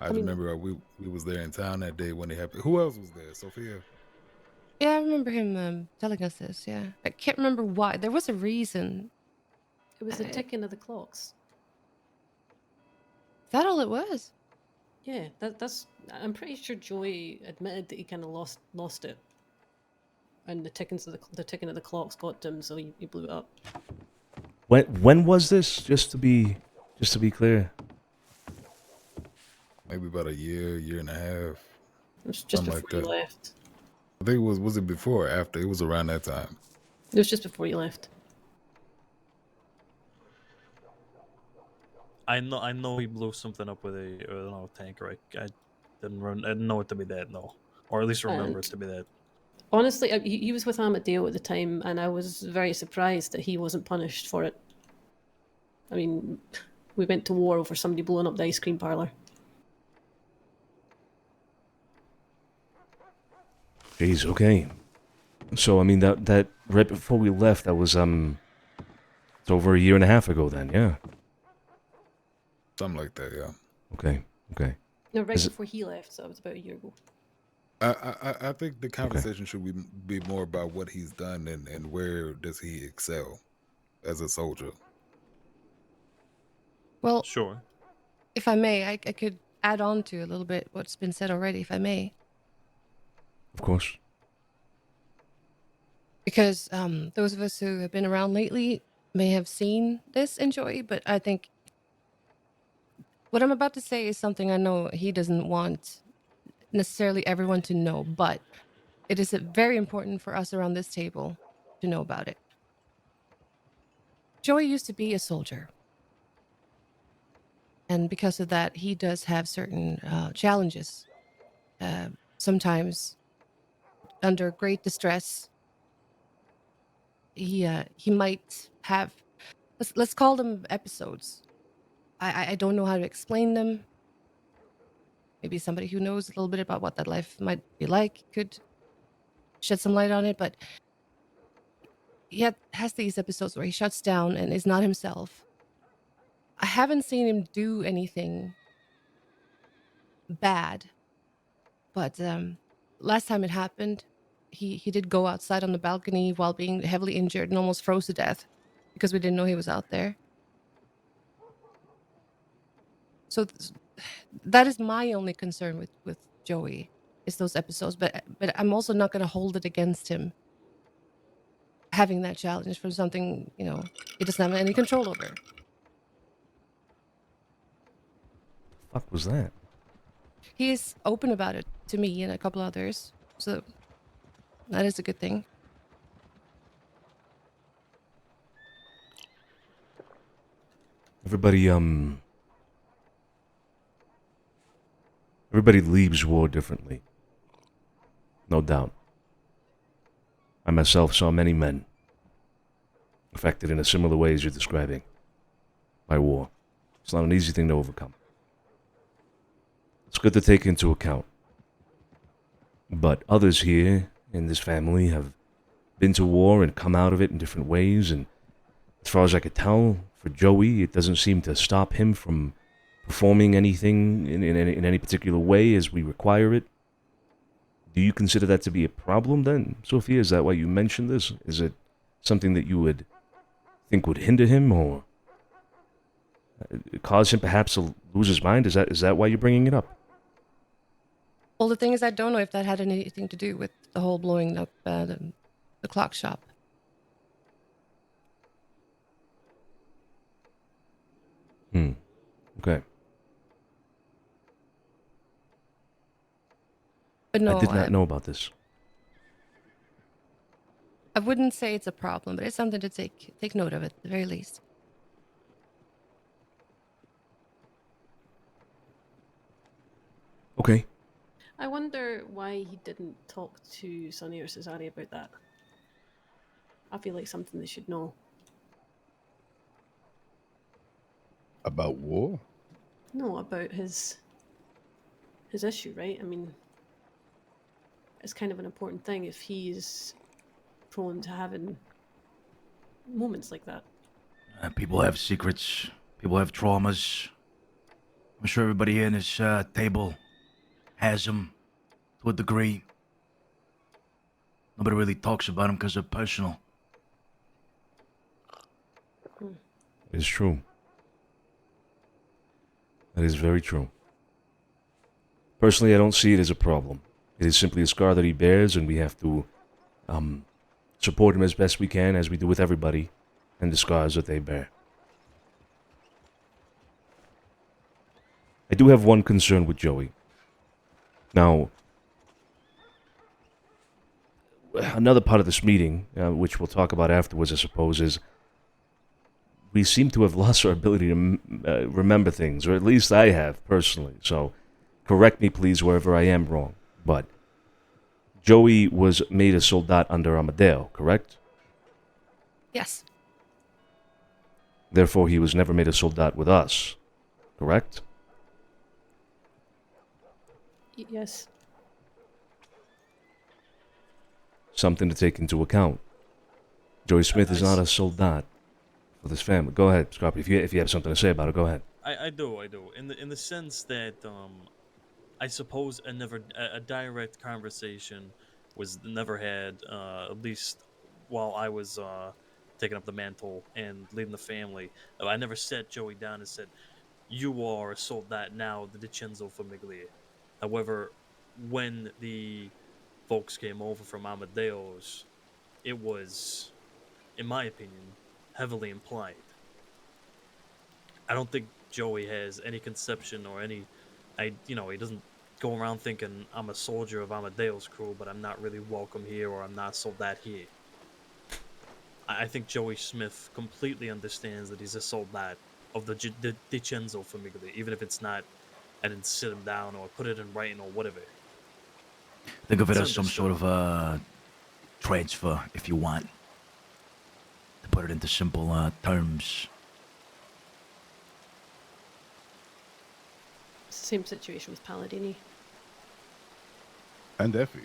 I mean- remember we was there in town that day when it happened. Who else was there? Sophia? Yeah, I remember him telling us this. Yeah, I can't remember why. There was a reason. It was the ticking of the clocks. Is that all it was? Yeah, that's. I'm pretty sure Joey admitted that he kind of lost it, and the ticking of the clocks got to him, so he blew it up. When was this? Just to be clear. Maybe about a year and a half. It was just Something before like you that. left. I think was it before or after? It was around that time. It was just before you left. I know he blew something up with a tanker. I didn't know it to be that. No. or at least remember And- it to be that. Honestly, he was with Amadeo at the time, and I was very surprised that he wasn't punished for it. I mean, we went to war over somebody blowing up the ice cream parlor. Jeez, okay. So, I mean, that right before we left, that was, it's over a year and a half ago then, yeah. Something like that, yeah. Okay, okay. No, right Is it- before he left, so that was about a year ago. I think the conversation should be more about what he's done and where does he excel as a soldier. Well, Sure. if I may, I could add on to a little bit what's been said already, if I may. Of course. Because those of us who have been around lately may have seen this in Joey, but I think what I'm about to say is something I know he doesn't want necessarily everyone to know, but it is very important for us around this table to know about it. Joey used to be a soldier. And because of that, he does have certain challenges. Sometimes, under great distress, he might have, let's call them episodes. I don't know how to explain them. Maybe somebody who knows a little bit about what that life might be like could shed some light on it. But he has these episodes where he shuts down and is not himself. I haven't seen him do anything bad, but last time it happened, he did go outside on the balcony while being heavily injured and almost froze to death because we didn't know he was out there. So that is my only concern with Joey, is those episodes. But I'm also not going to hold it against him having that challenge for something, he doesn't have any control over. Fuck was that? He is open about it to me and a couple others, so that is a good thing. Everybody leaves war differently. No doubt. I myself saw many men affected in a similar way as you're describing by war. It's not an easy thing to overcome. It's good to take into account. But others here in this family have been to war and come out of it in different ways, and as far as I could tell, for Joey, it doesn't seem to stop him from performing anything in any particular way as we require it. Do you consider that to be a problem then, Sophia? Is that why you mentioned this? Is it something that you would think would hinder him or cause him perhaps to lose his mind? Is that why you're bringing it up? Well, the thing is, I don't know if that had anything to do with the whole blowing up the clock shop. Okay. But no, I did not know about this. I wouldn't say it's a problem, but it's something to take note of at the very least. Okay. I wonder why he didn't talk to Sonny or Cesare about that. I feel like something they should know. About war? No, about his issue, right? I mean, it's kind of an important thing if he's prone to having moments like that. People have secrets. People have traumas. I'm sure everybody here in this table has them to a degree. Nobody really talks about them because they're personal. It's true. That is very true. Personally, I don't see it as a problem. It is simply a scar that he bears, and we have to support him as best we can, as we do with everybody, and the scars that they bear. I do have one concern with Joey. Now, another part of this meeting, which we'll talk about afterwards, I suppose, is we seem to have lost our ability to remember things, or at least I have, personally. So, correct me, please, wherever I am wrong. But Joey was made a soldat under Amadeo, correct? Yes. Therefore, he was never made a soldat with us, correct? Yes. Something to take into account. Joey Smith is not a soldat for this family. Go ahead, Scarpy. If you have something to say about it, go ahead. I do. In the sense that I suppose a direct conversation was never had, at least while I was taking up the mantle and leading the family. I never sat Joey down and said, "You are a soldat now, the DiCenzo Famiglia." However, when the folks came over from Amadeo's, it was, in my opinion, heavily implied. I don't think Joey has any conception or any, he doesn't go around thinking I'm a soldier of Amadeo's crew, but I'm not really welcome here or I'm not soldat here. I think Joey Smith completely understands that he's a soldat of the DiCenzo Famiglia, even if it's not, I didn't sit him down or put it in writing or whatever. Think of it It's as some sort of transfer, if you want. To put it into simple terms. It's the same situation with Palladini. And Effie.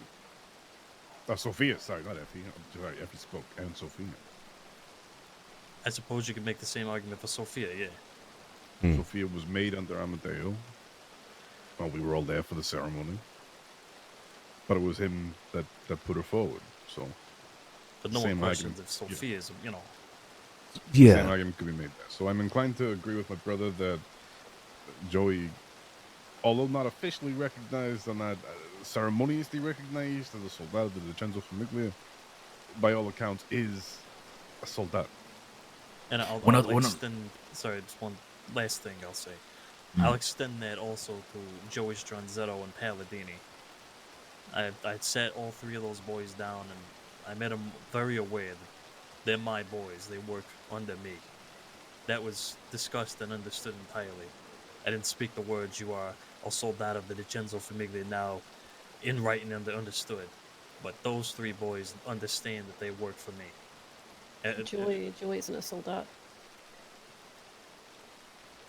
Sophia, sorry, not Effie. Sorry, Effie spoke, and Sophia. I suppose you could make the same argument for Sophia, yeah. Sophia was made under Amadeo. Well, we were all there for the ceremony. But it was him that put her forward, so... But no one questions if Sophia is, Yeah. Same argument could be made there. So I'm inclined to agree with my brother that Joey, although not officially recognized or not ceremoniously recognized as a soldat of the DiCenzo Famiglia, by all accounts is a soldat. And I'll extend... Sorry, just one last thing I'll say. I'll extend that also to Joey Stranzetto and Palladini. I sat all three of those boys down, and I made them very aware that they're my boys. They work under me. That was discussed and understood entirely. I didn't speak the words, "You are a soldat of the DiCenzo Famiglia now," in writing and understood. But those three boys understand that they work for me. Joey isn't a soldat.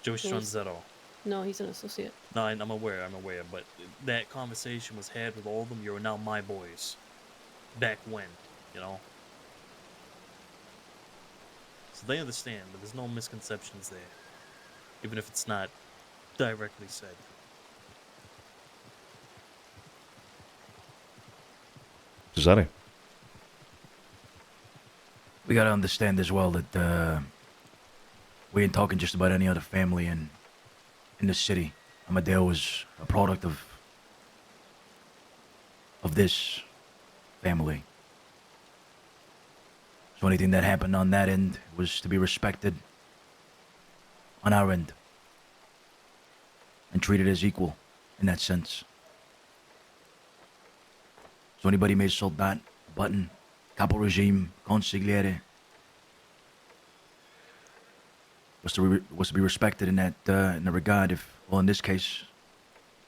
Joey Stranzetto. No, he's an associate. No, I'm aware, but that conversation was had with all of them. You're now my boys. Back when, So they understand, but there's no misconceptions there. Even if it's not directly said. Cesare? We gotta understand as well that we ain't talking just about any other family in the city. Amadeo is a product of this family. So anything that happened on that end was to be respected on our end and treated as equal in that sense. So anybody made soldat, button, capo regime, consigliere was to be respected in that regard. In this case,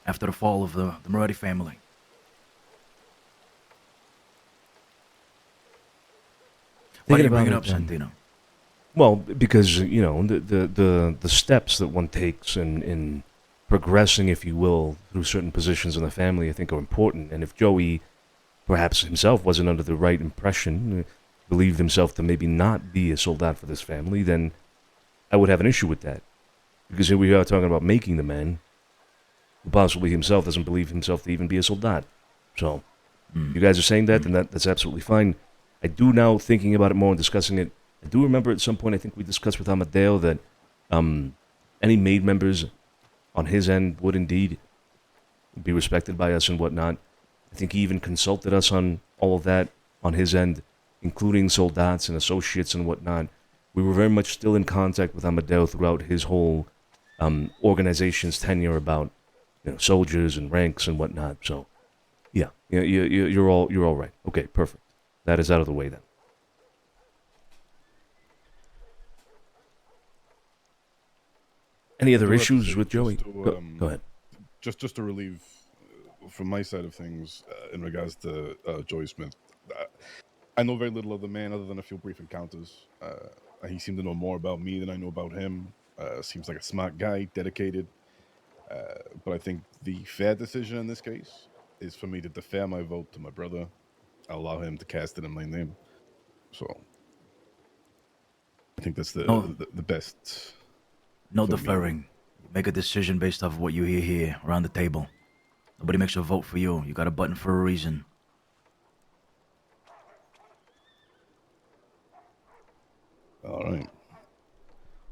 after the fall of the Moretti family. Why do you bring it up, Santino? Well, because the steps that one takes in progressing, if you will, through certain positions in the family, I think are important. And if Joey, perhaps himself, wasn't under the right impression, believed himself to maybe not be a soldat for this family, then I would have an issue with that. Because here we are talking about making the man, who possibly himself doesn't believe himself to even be a soldat. So, you guys are saying that, then that's absolutely fine. I do now, thinking about it more and discussing it, I do remember at some point, I think we discussed with Amadeo that any maid members on his end would indeed be respected by us and whatnot. I think he even consulted us on all of that on his end, including soldats and associates and whatnot. We were very much still in contact with Amadeo throughout his whole organization's tenure about soldiers and ranks and whatnot. So, yeah, you're all right. Okay, perfect. That is out of the way then. Any other issues with Joey? Go ahead. Just to relieve from my side of things, in regards to Joey Smith, I know very little of the man other than a few brief encounters. He seemed to know more about me than I know about him. Seems like a smart guy, dedicated. But I think the fair decision in this case is for me to defer my vote to my brother, allow him to cast it in my name. So I think that's No, the best. no for me. deferring. Make a decision based off what you hear here around the table. Nobody makes a vote for you. You got a button for a reason. All right.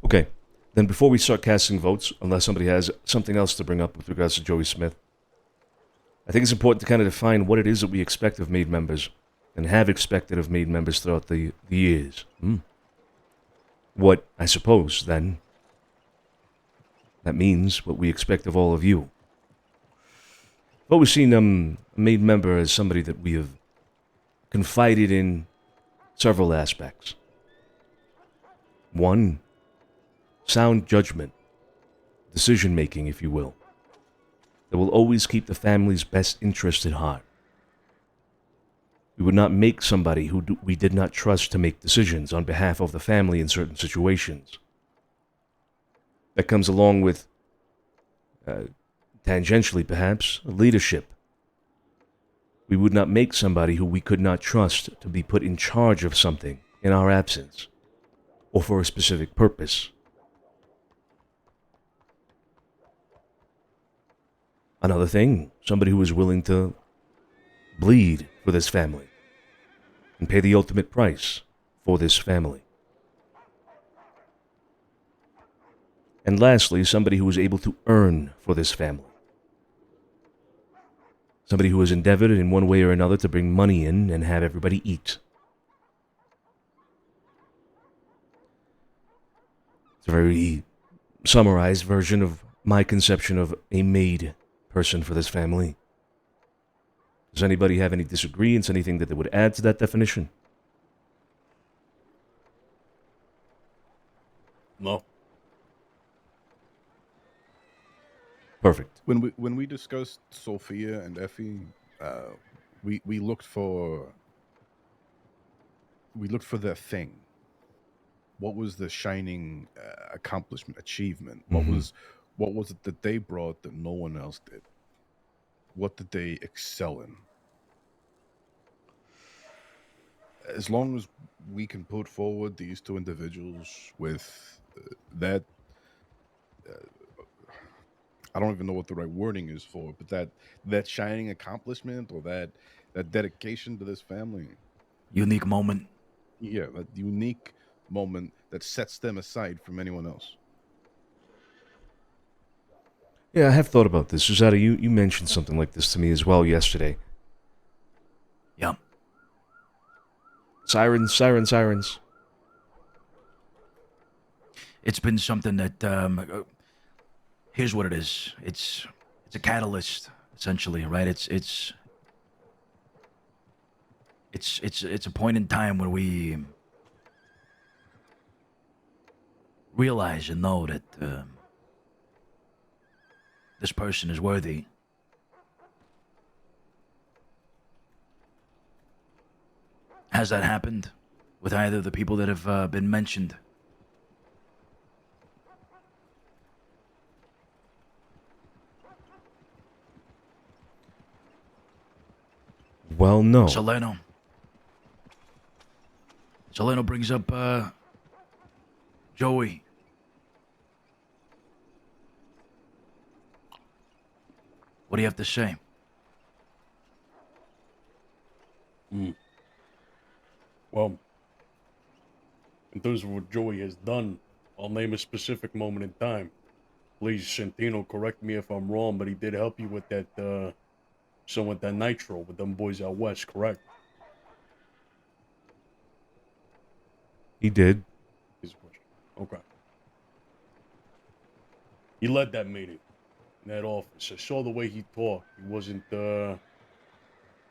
Okay. Then before we start casting votes, unless somebody has something else to bring up with regards to Joey Smith, I think it's important to kind of define what it is that we expect of made members and have expected of made members throughout the years. What, I suppose, then, that means what we expect of all of you. I've always seen a made member as somebody that we have confided in several aspects. One, sound judgment, decision-making, if you will, that will always keep the family's best interest at heart. We would not make somebody who we did not trust to make decisions on behalf of the family in certain situations. That comes along with, tangentially perhaps, leadership. We would not make somebody who we could not trust to be put in charge of something in our absence, or for a specific purpose. Another thing, somebody who is willing to bleed for this family and pay the ultimate price for this family. And lastly, somebody who is able to earn for this family. Somebody who has endeavored in one way or another to bring money in and have everybody eat. It's a very summarized version of my conception of a made person for this family. Does anybody have any disagreements, anything that they would add to that definition? No. Perfect. When we discussed Sophia and Effie, we looked for their thing. What was the shining accomplishment, achievement? What was it that they brought that no one else did? What did they excel in? As long as we can put forward these two individuals with that, I don't even know what the right wording is for, but that shining accomplishment or that dedication to this family. Unique moment. Yeah, that unique moment that sets them aside from anyone else. Yeah, I have thought about this. Susanna, you mentioned something like this to me as well yesterday. Yeah. Sirens, sirens, sirens. It's been something that here's what it is. It's a catalyst, essentially, right? It's a point in time where we realize and know that this person is worthy. Has that happened with either of the people that have been mentioned? Well, no. Soleno brings up Joey. What do you have to say? Well, in terms of what Joey has done, I'll name a specific moment in time. Please, Santino, correct me if I'm wrong, but he did help you with that, with that nitro with them boys out west, correct? He did. Okay. He led that meeting in that office. I saw the way he talked. He wasn't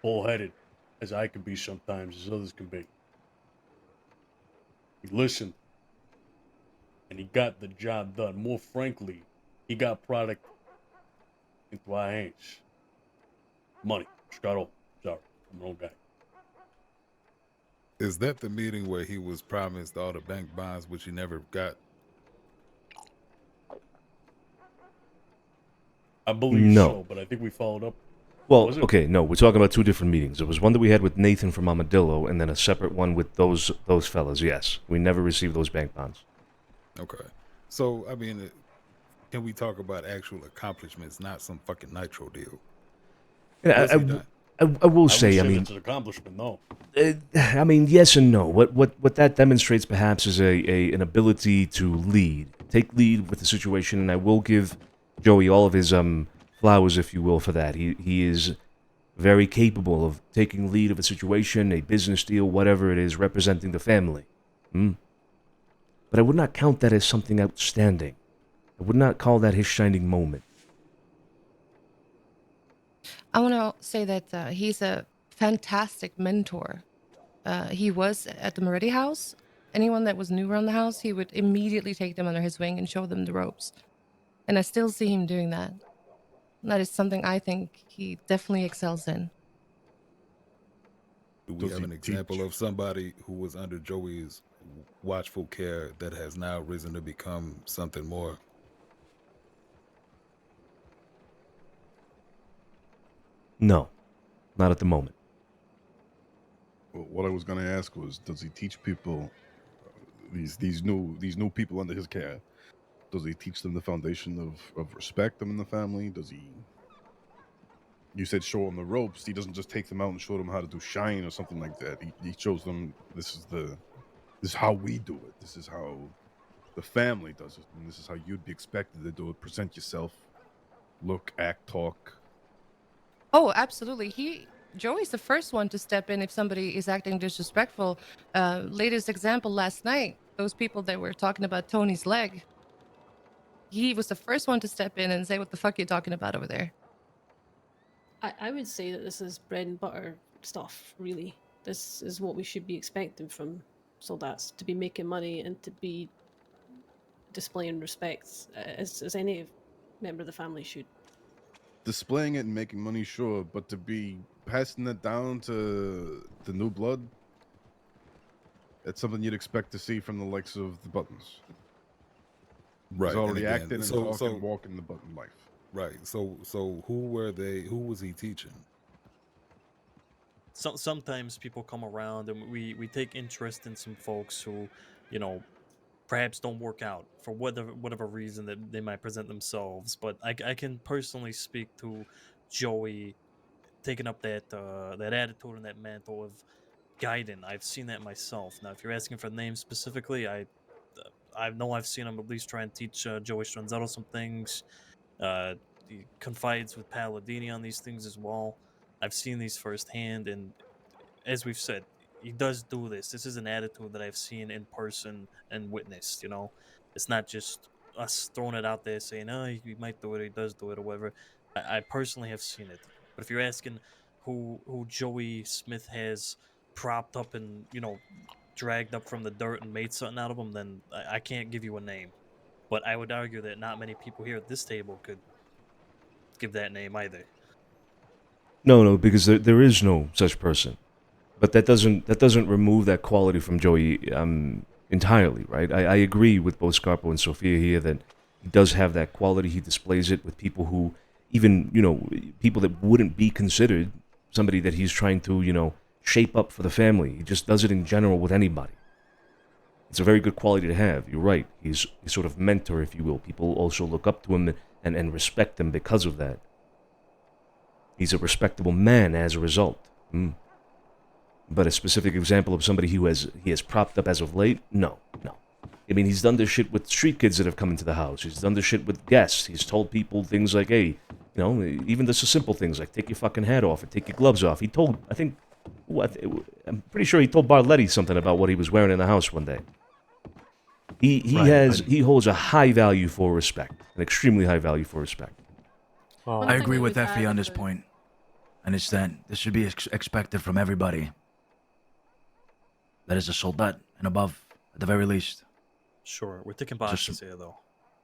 bullheaded, as I can be sometimes, as others can be. He listened, and he got the job done. More frankly, he got product into our hands. Money. Scott, sorry. I'm an old guy. Is that the meeting where he was promised all the bank bonds, which he never got? I believe No. so, but I think we followed up. Well, Was it? okay, no, we're talking about two different meetings. There was one that we had with Nathan from Armadillo, and then a separate one with those fellas. Yes, we never received those bank bonds. Okay. So, I mean, can we talk about actual accomplishments, not some fucking nitro deal? Yeah, What's he done? I will I say, would I say mean, that's an accomplishment, no. I mean, yes and no. What that demonstrates perhaps is an ability to lead, take lead with the situation, and I will give Joey all of his flowers, if you will, for that. He is very capable of taking lead of a situation, a business deal, whatever it is, representing the family. But I would not count that as something outstanding. I would not call that his shining moment. I want to say that he's a fantastic mentor. He was at the Moretti house. Anyone that was new around the house, he would immediately take them under his wing and show them the ropes. And I still see him doing that. That is something I think he definitely excels in. Do we Does have he an example teach? of somebody who was under Joey's watchful care that has now risen to become something more? No, not at the moment. Well, what I was going to ask was, does he teach people these new people under his care? Does he teach them the foundation of respect them in the family? Does he? You said show them the ropes. He doesn't just take them out and show them how to do shine or something like that. He shows them this is how we do it. This is how the family does it, and this is how you'd be expected to do it. Present yourself, look, act, talk. Oh, absolutely. Joey's the first one to step in if somebody is acting disrespectful. Latest example last night, those people that were talking about Tony's leg. He was the first one to step in and say, "What the fuck are you talking about over there?" I would say that this is bread and butter stuff, really. This is what we should be expecting from soldats, to be making money and to be displaying respect as any member of the family should. Displaying it and making money, sure, but to be passing that down to the new blood, that's something you'd expect to see from the likes of the Buttons. Right. He's and already again, acting and so- talking, so- walking the Button life. Right. So who were they? Who was he teaching? Sometimes people come around and we take interest in some folks who, you know, perhaps don't work out for whatever reason that they might present themselves. But I can personally speak to Joey taking up that attitude and that mantle of guiding. I've seen that myself. Now, if you're asking for names specifically, I know I've seen him at least try and teach Joey Stranzetto some things. He confides with Palladini on these things as well. I've seen these firsthand, and as we've said, he does do this. This is an attitude that I've seen in person and witnessed. You know, it's not just us throwing it out there saying, "Oh, he might do it, he does do it, or whatever." I personally have seen it. But if you're asking who Joey Smith has propped up and dragged up from the dirt and made something out of him, then I can't give you a name. But I would argue that not many people here at this table could give that name either. No, because there is no such person. But that doesn't remove that quality from Joey entirely, right? I agree with both Scarpo and Sophia here that he does have that quality. He displays it with people who, even people that wouldn't be considered somebody that he's trying to shape up for the family. He just does it in general with anybody. It's a very good quality to have. You're right. He's sort of mentor, if you will. People also look up to him and respect him because of that. He's a respectable man as a result. But a specific example of somebody he has propped up as of late? No. I mean, he's done this shit with street kids that have come into the house. He's done this shit with guests. He's told people things like, hey, even just the simple things like take your fucking hat off or take your gloves off. He told, I'm pretty sure he told Barletti something about what he was wearing in the house one day. He holds a high value for respect, an extremely high value for respect. Well, One I thing agree I with would Effie add on this about- point, and it's that this should be expected from everybody. That is a soldat and above, at the very least. Sure, we're ticking boxes here, though.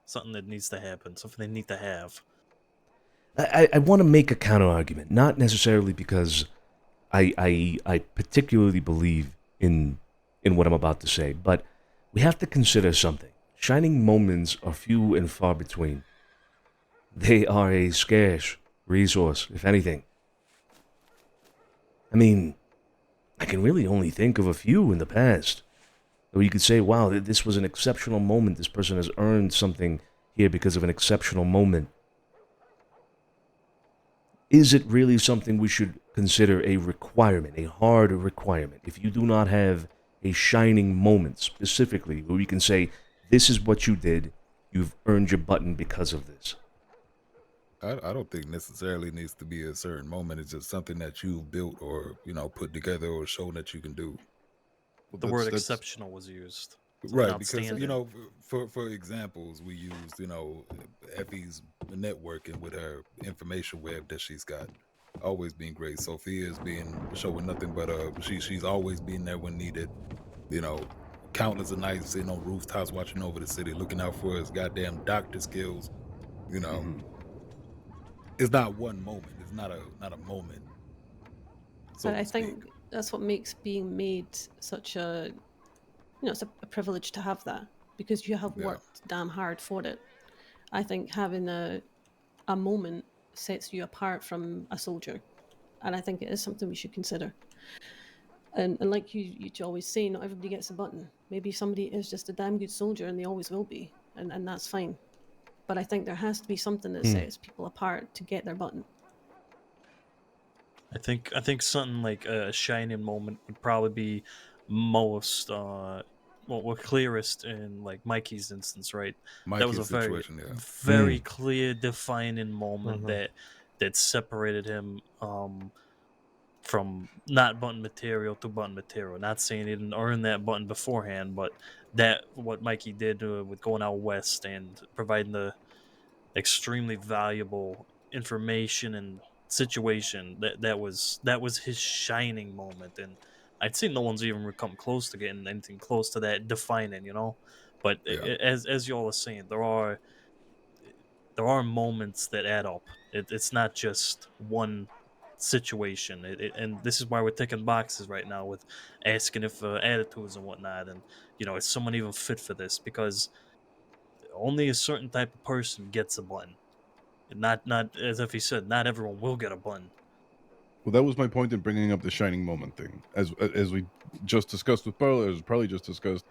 Something that needs to happen, something they need to have. I want to make a counter argument, not necessarily because I particularly believe in what I'm about to say, but we have to consider something. Shining moments are few and far between. They are a scarce resource, if anything. I mean, I can really only think of a few in the past. Where you could say, wow, this was an exceptional moment. This person has earned something here because of an exceptional moment. Is it really something we should consider a requirement, a hard requirement? If you do not have a shining moment specifically, where we can say, this is what you did, you've earned your button because of this. I don't think necessarily needs to be a certain moment. It's just something that you've built or, put together or shown that you can do. The word exceptional was used. So Right, because outstanding. for examples, we used Effie's networking with her information web that she's got, always being great. Sophia's being showing nothing but she's always been there when needed. Countless of nights sitting on rooftops watching over the city, looking out for his goddamn doctor skills. It's not one moment. It's not a moment. So But I think that's what makes being made such a, it's a privilege to have that, because you have worked damn hard for it. I think having a moment sets you apart from a soldier, and I think it is something we should consider. And like you always say, not everybody gets a button. Maybe somebody is just a damn good soldier, and they always will be, and that's fine. But I think there has to be something that sets people apart to get their button. I think something like a shining moment would probably be most clearest in like Mikey's instance, right? That was a very clear defining moment that separated him from not button material to button material. Not saying he didn't earn that button beforehand, but that what Mikey did with going out west and providing the extremely valuable information and situation that was his shining moment. And I'd say no one's even come close to getting anything close to that defining, but as y'all are saying, there are moments that add up. It's not just one situation. And this is why we're ticking boxes right now with asking if attitudes and whatnot, and is someone even fit for this, because only a certain type of person gets a button. Not as if he said, not everyone will get a button. Well, that was my point in bringing up the shining moment thing. As we just discussed with Pearl, as probably just discussed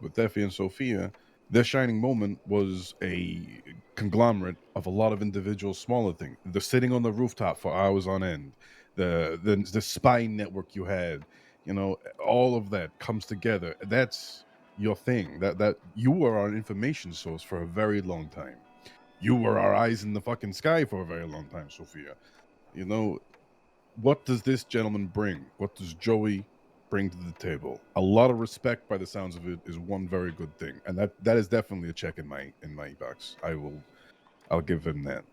with Effie and Sophia, their shining moment was a conglomerate of a lot of individual smaller things. The sitting on the rooftop for hours on end, the spy network you had, all of that comes together. That's your thing. That you were our information source for a very long time. You were our eyes in the fucking sky for a very long time, Sophia. What does this gentleman bring? What does Joey bring to the table? A lot of respect, by the sounds of it, is one very good thing, and that is definitely a check in my box. I'll give him that.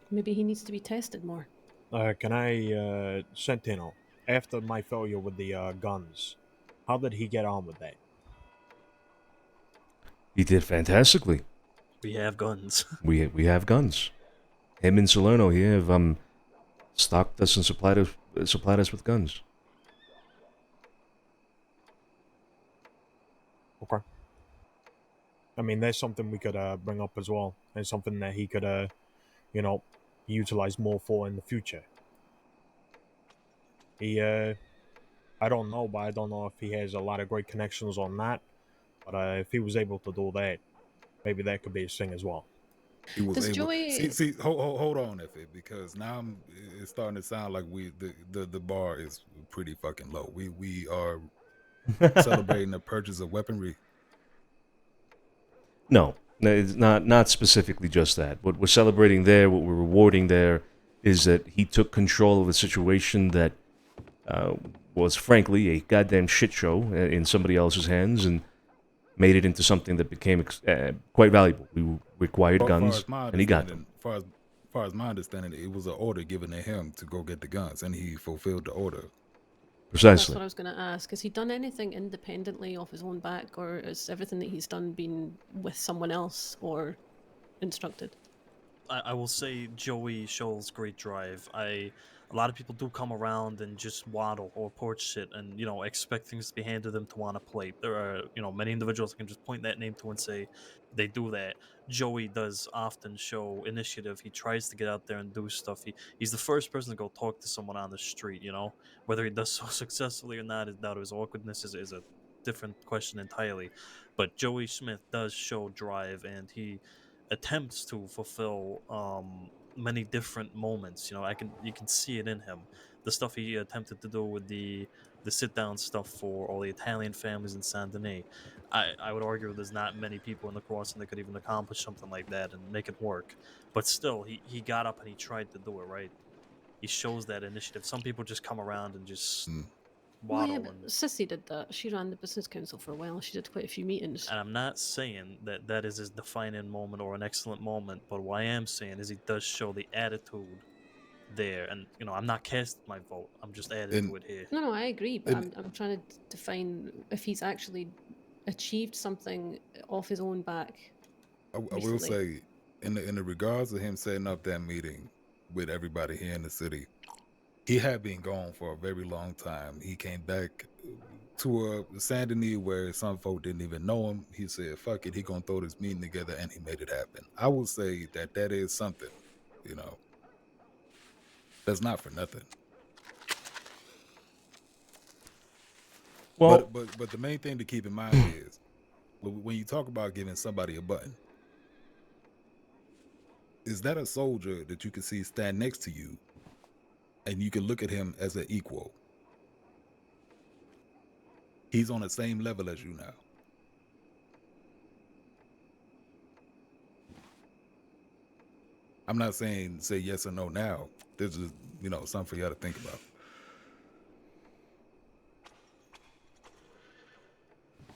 Maybe he needs to be tested more. Can I, Santino, after my failure with the guns, how did he get on with that? He did fantastically. We have guns. we have guns. Him and Salerno here have stocked us and supplied us with guns. Okay. I mean, there's something we could bring up as well. There's something that he could, utilize more for in the future. He, I don't know, but I don't know if he has a lot of great connections on that. But if he was able to do that, maybe that could be his thing as well. He was able. See, hold on, Effie, because now it's starting to sound like the bar is pretty fucking low. We are celebrating the purchase of weaponry. No, it's not specifically just that. What we're celebrating there, what we're rewarding there, is that he took control of a situation that was frankly a goddamn shit show in somebody else's hands, and made it into something that became quite valuable. We required guns, and he got them. Far as my understanding, it was an order given to him to go get the guns, and he fulfilled the order. Precisely. That's what I was going to ask. Has he done anything independently off his own back, or is everything that he's done been with someone else or instructed? I will say Joey shows great drive. A lot of people do come around and just waddle or porch sit and expect things to be handed to them to want a plate. There are many individuals that can just point that name to and say they do that. Joey does often show initiative. He tries to get out there and do stuff. He's the first person to go talk to someone on the street. Whether he does so successfully or not, doubt his awkwardness is a different question entirely. But Joey Smith does show drive, and he attempts to fulfill many different moments. You can see it in him. The stuff he attempted to do with the sit down stuff for all the Italian families in Saint Denis. I would argue there's not many people in the crossing that could even accomplish something like that and make it work. But still, he got up and he tried to do it, right? He shows that initiative. Some people just come around and just Well, yeah, waddle. but Sissy did that. She ran the business council for a while. She did quite a few meetings. And I'm not saying that that is his defining moment or an excellent moment, but what I am saying is he does show the attitude there. And, I'm not casting my vote. I'm just adding to it here. No, I agree, but I'm trying to define if he's actually achieved something off his own back. I will say, in the regards of him setting up that meeting with everybody here in the city, he had been gone for a very long time. He came back to a Saint Denis where some folk didn't even know him. He said, fuck it, he gonna throw this meeting together, and he made it happen. I would say that is something, that's not for nothing. Well, but the main thing to keep in mind is when you talk about giving somebody a button, is that a soldier that you can see stand next to you and you can look at him as an equal? He's on the same level as you now. I'm not saying say yes or no now. This is, something for y'all to think about.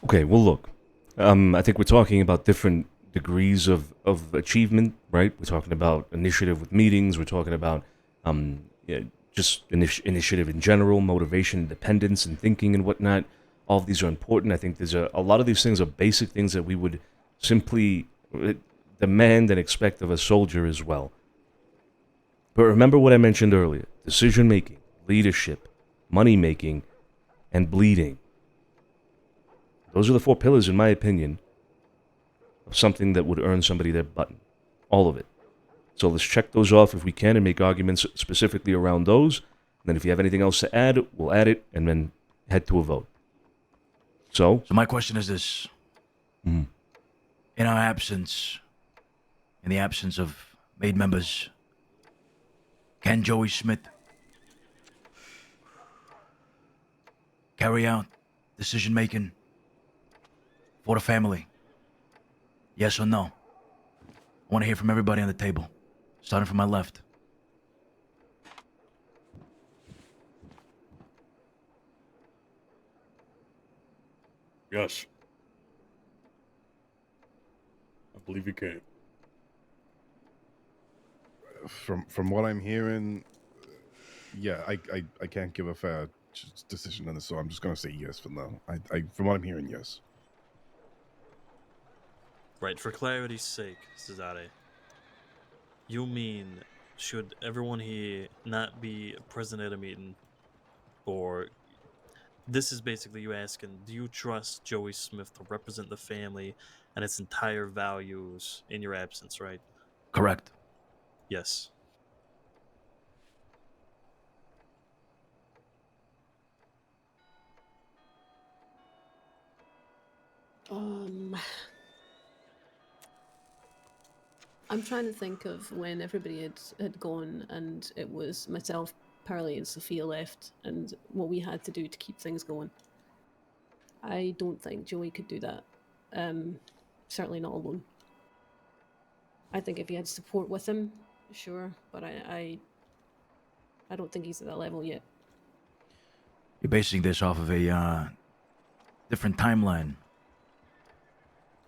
Okay, well, look. I think we're talking about different degrees of achievement, right? We're talking about initiative with meetings. We're talking about just initiative in general, motivation, independence, and thinking and whatnot. All of these are important. I think there's a lot of these things are basic things that we would simply demand and expect of a soldier as well. But remember what I mentioned earlier. Decision-making, leadership, money-making, and bleeding. Those are the 4 pillars, in my opinion, of something that would earn somebody their button. All of it. So let's check those off if we can and make arguments specifically around those. And then if you have anything else to add, we'll add it and then head to a vote. So my question is this. Mhm. In our absence, in the absence of maid members, can Joey Smith carry out decision-making for the family? Yes or no? I want to hear from everybody on the table, starting from my left. Yes. I believe you can. From what I'm hearing, yeah, I can't give a fair decision on this, so I'm just gonna say yes for now. I from what I'm hearing, yes. Right, for clarity's sake, Cesare, you mean should everyone here not be present at a meeting? Or this is basically you asking, do you trust Joey Smith to represent the family and its entire values in your absence, right? Correct. Yes. I'm trying to think of when everybody had gone and it was myself, Pearlie, and Sophia left, and what we had to do to keep things going. I don't think Joey could do that. Certainly not alone. I think if he had support with him, sure, but I don't think he's at that level yet. You're basing this off of a different timeline.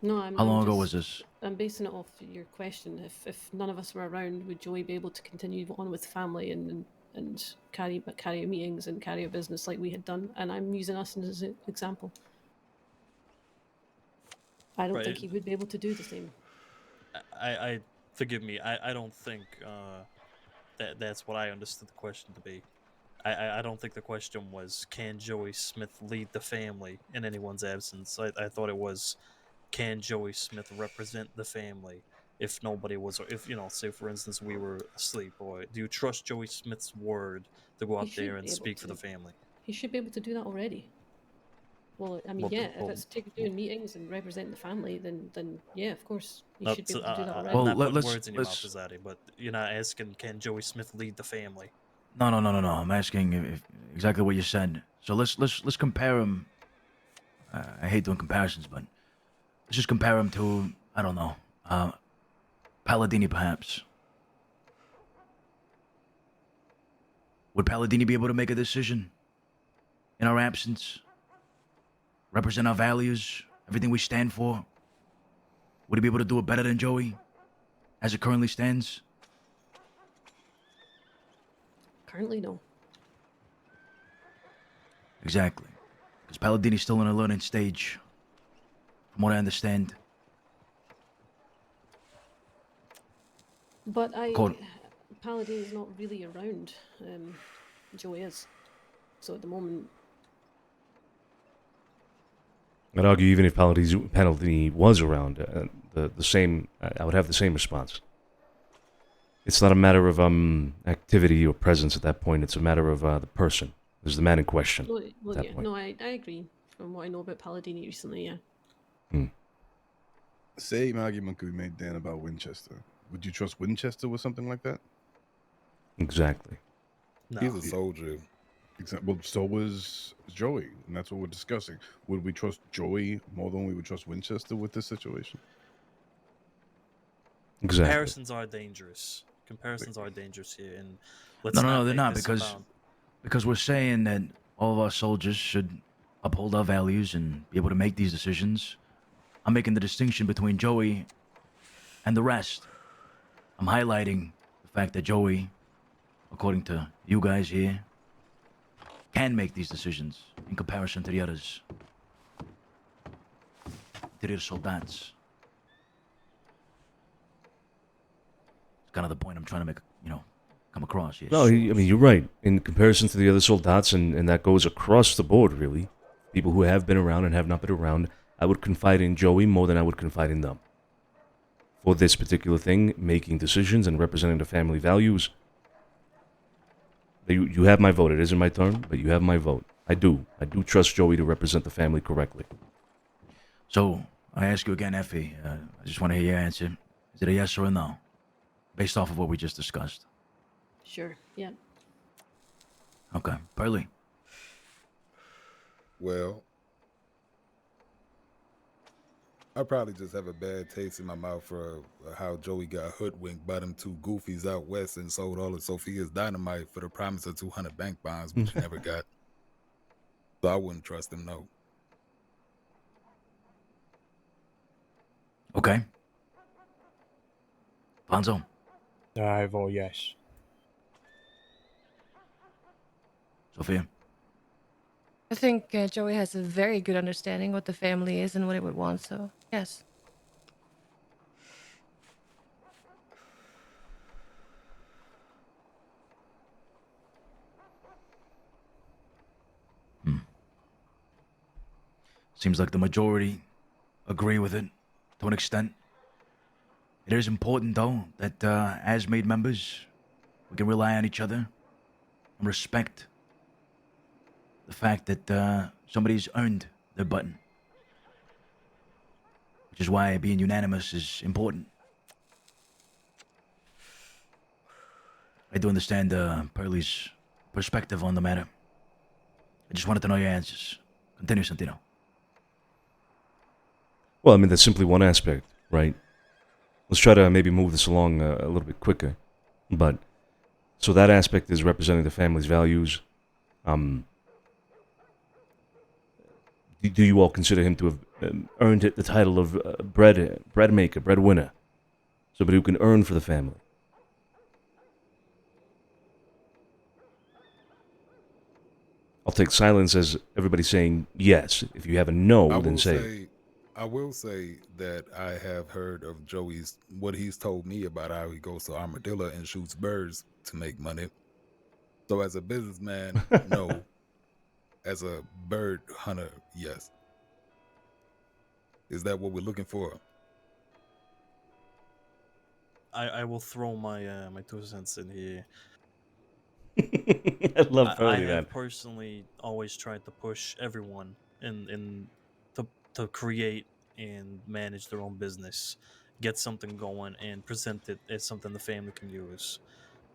No, How long ago was this? I'm basing it off your question. If none of us were around, would Joey be able to continue on with family and carry meetings and carry a business like we had done? And I'm using us as an example. I don't think he would be able to do the same. I forgive me. I don't think that's what I understood the question to be. I don't think the question was, can Joey Smith lead the family in anyone's absence? I thought it was, can Joey Smith represent the family if nobody was, if, say for instance we were asleep, or do you trust Joey Smith's word to go He out there should and be able speak for the to. family? He should be able to do that already. Well, I mean, Well, yeah, if well, it's doing meetings and representing the family, then yeah, of course, he not, should be able to do that already. I'm Well, not putting let's words in your mouth, let's. Azadi, but you're not asking, can Joey Smith lead the family? No. I'm asking if exactly what you said. So let's compare him. I hate doing comparisons, but let's just compare him to, I don't know, Palladini perhaps. Would Palladini be able to make a decision in our absence? Represent our values, everything we stand for? Would he be able to do it better than Joey, as it currently stands? Currently, no. Exactly. Because Palladini's still in a learning stage, from what I understand. But Accord- Paladin is not really around. Joey is. So at the moment, I'd argue even if Palladini was around, the same, I would have the same response. It's not a matter of activity or presence at that point. It's a matter of the person. There's the man in question. well, that yeah, point. no, I agree. From what I know about Palladini recently, yeah. Same argument could be made, Dan, about Winchester. Would you trust Winchester with something like that? Exactly. No. He's a soldier. Well, so was Joey, and that's what we're discussing. Would we trust Joey more than we would trust Winchester with this situation? Exactly. Comparisons are dangerous. Comparisons are dangerous here, and let's No, they're make not, this because about- because we're saying that all of our soldiers should uphold our values and be able to make these decisions. I'm making the distinction between Joey and the rest. I'm highlighting the fact that Joey, according to you guys here, can make these decisions in comparison to the others. To the soldats. It's kind of the point I'm trying to make, come across here. No, I mean, you're right. In comparison to the other soldats, and that goes across the board, really. People who have been around and have not been around, I would confide in Joey more than I would confide in them. For this particular thing, making decisions and representing the family values. You have my vote. It isn't my turn, but you have my vote. I do trust Joey to represent the family correctly. So, I ask you again, Effie. I just want to hear your answer. Is it a yes or a no? Based off of what we just discussed. Sure, yeah. Okay. Pearly. Well, I probably just have a bad taste in my mouth for how Joey got hoodwinked by them two goofies out west and sold all of Sophia's dynamite for the promise of 200 bank bonds, which he never got. So I wouldn't trust him, no. Okay. Bonzo. I vote yes. Sophia. I think Joey has a very good understanding what the family is and what it would want, so yes. Seems like the majority agree with it to an extent. It is important, though, that as made members, we can rely on each other and respect the fact that somebody's earned their button. Which is why being unanimous is important. I do understand Pearlie's perspective on the matter. I just wanted to know your answers. Continue, Santino. Well, I mean, that's simply one aspect, right? Let's try to maybe move this along a little bit quicker. But, so that aspect is representing the family's values. Do you all consider him to have earned the title of bread maker, breadwinner? Somebody who can earn for the family? I'll take silence as everybody saying yes. If you have a no, I then will say it. I will say that I have heard of Joey's what he's told me about how he goes to Armadillo and shoots birds to make money. So as a businessman, no. As a bird hunter, yes. Is that what we're looking for? I will throw my my 2 cents in here. I love I Pearly, man. have personally always tried to push everyone in to create and manage their own business, get something going, and present it as something the family can use.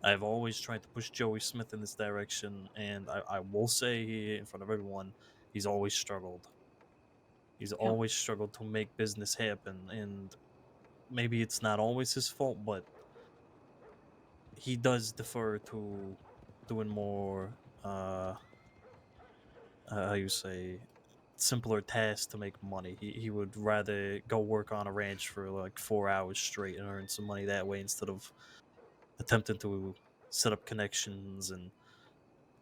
I've always tried to push Joey Smith in this direction, and I will say here in front of everyone, he's always struggled. He's Yep. always struggled to make business happen, and maybe it's not always his fault, but he does defer to doing more how you say, simpler tasks to make money. He would rather go work on a ranch for like 4 hours straight and earn some money that way instead of attempting to set up connections and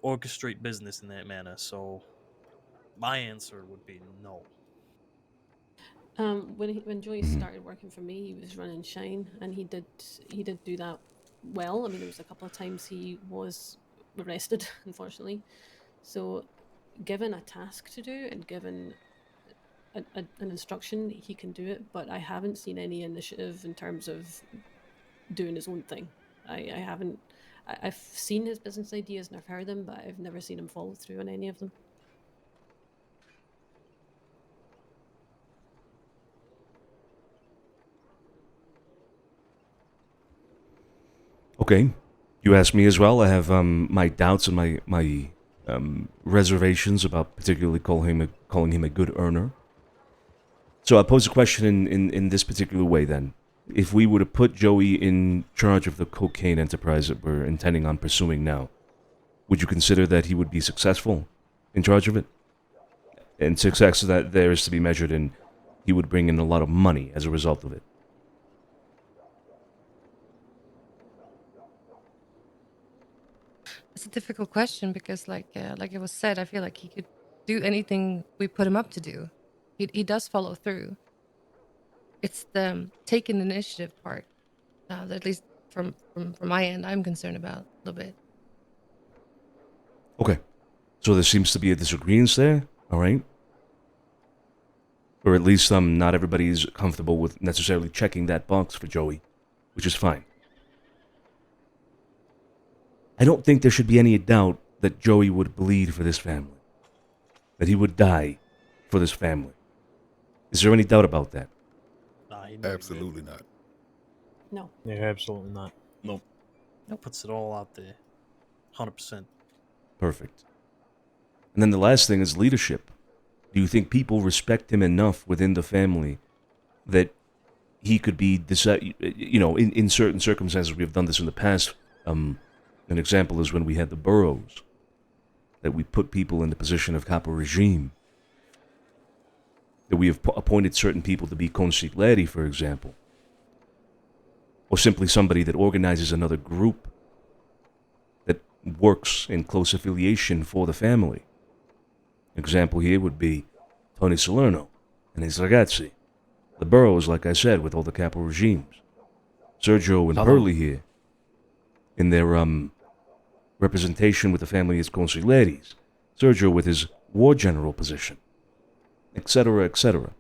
orchestrate business in that manner. So my answer would be no. When Joey Mhm. started working for me, he was running Shine, and he did do that well. I mean, there was a couple of times he was arrested, unfortunately. So, given a task to do and given an instruction, he can do it. But I haven't seen any initiative in terms of doing his own thing. I haven't. I've seen his business ideas and I've heard them, but I've never seen him follow through on any of them. Okay, you asked me as well. I have my doubts and my reservations about particularly calling him a good earner. So I pose a question in this particular way then. If we were to put Joey in charge of the cocaine enterprise that we're intending on pursuing now, would you consider that he would be successful in charge of it? And success that there is to be measured in he would bring in a lot of money as a result of it. It's a difficult question because, like it was said, I feel like he could do anything we put him up to do. He does follow through. It's the taking initiative part, that at least from my end, I'm concerned about a little bit. Okay, so there seems to be a disagreement there. All right, or at least not everybody's comfortable with necessarily checking that box for Joey, which is fine. I don't think there should be any doubt that Joey would bleed for this family, that he would die for this family. Is there any doubt about that? Nah, he knows Absolutely not. No. Yeah, absolutely not. Nope. Nope. Puts it all out there. 100%. Perfect. And then the last thing is leadership. Do you think people respect him enough within the family that he could be, in certain circumstances, we have done this in the past. An example is when we had the boroughs, that we put people in the position of capo regime, that we have appointed certain people to be consiglieri, for example, or simply somebody that organizes another group that works in close affiliation for the family. Example here would be Tony Salerno and his ragazzi. The boroughs, like I said, with all the capo regimes. Sergio and Hurley here, in their representation with the family as consiglieris. Sergio with his war general position, etc., etc.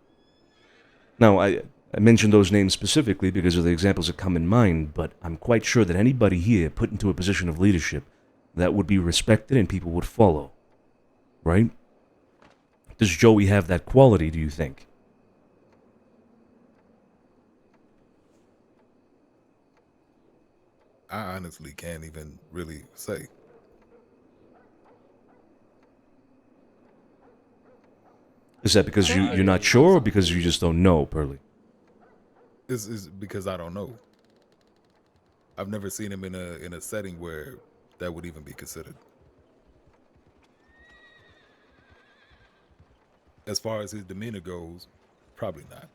Now, I mention those names specifically because of the examples that come in mind, but I'm quite sure that anybody here put into a position of leadership that would be respected and people would follow. Right? Does Joey have that quality, do you think? I honestly can't even really say. Is that because Yeah, you're not sure or because you just don't know, Pearly? It's because I don't know. I've never seen him in a setting where that would even be considered. As far as his demeanor goes, probably not.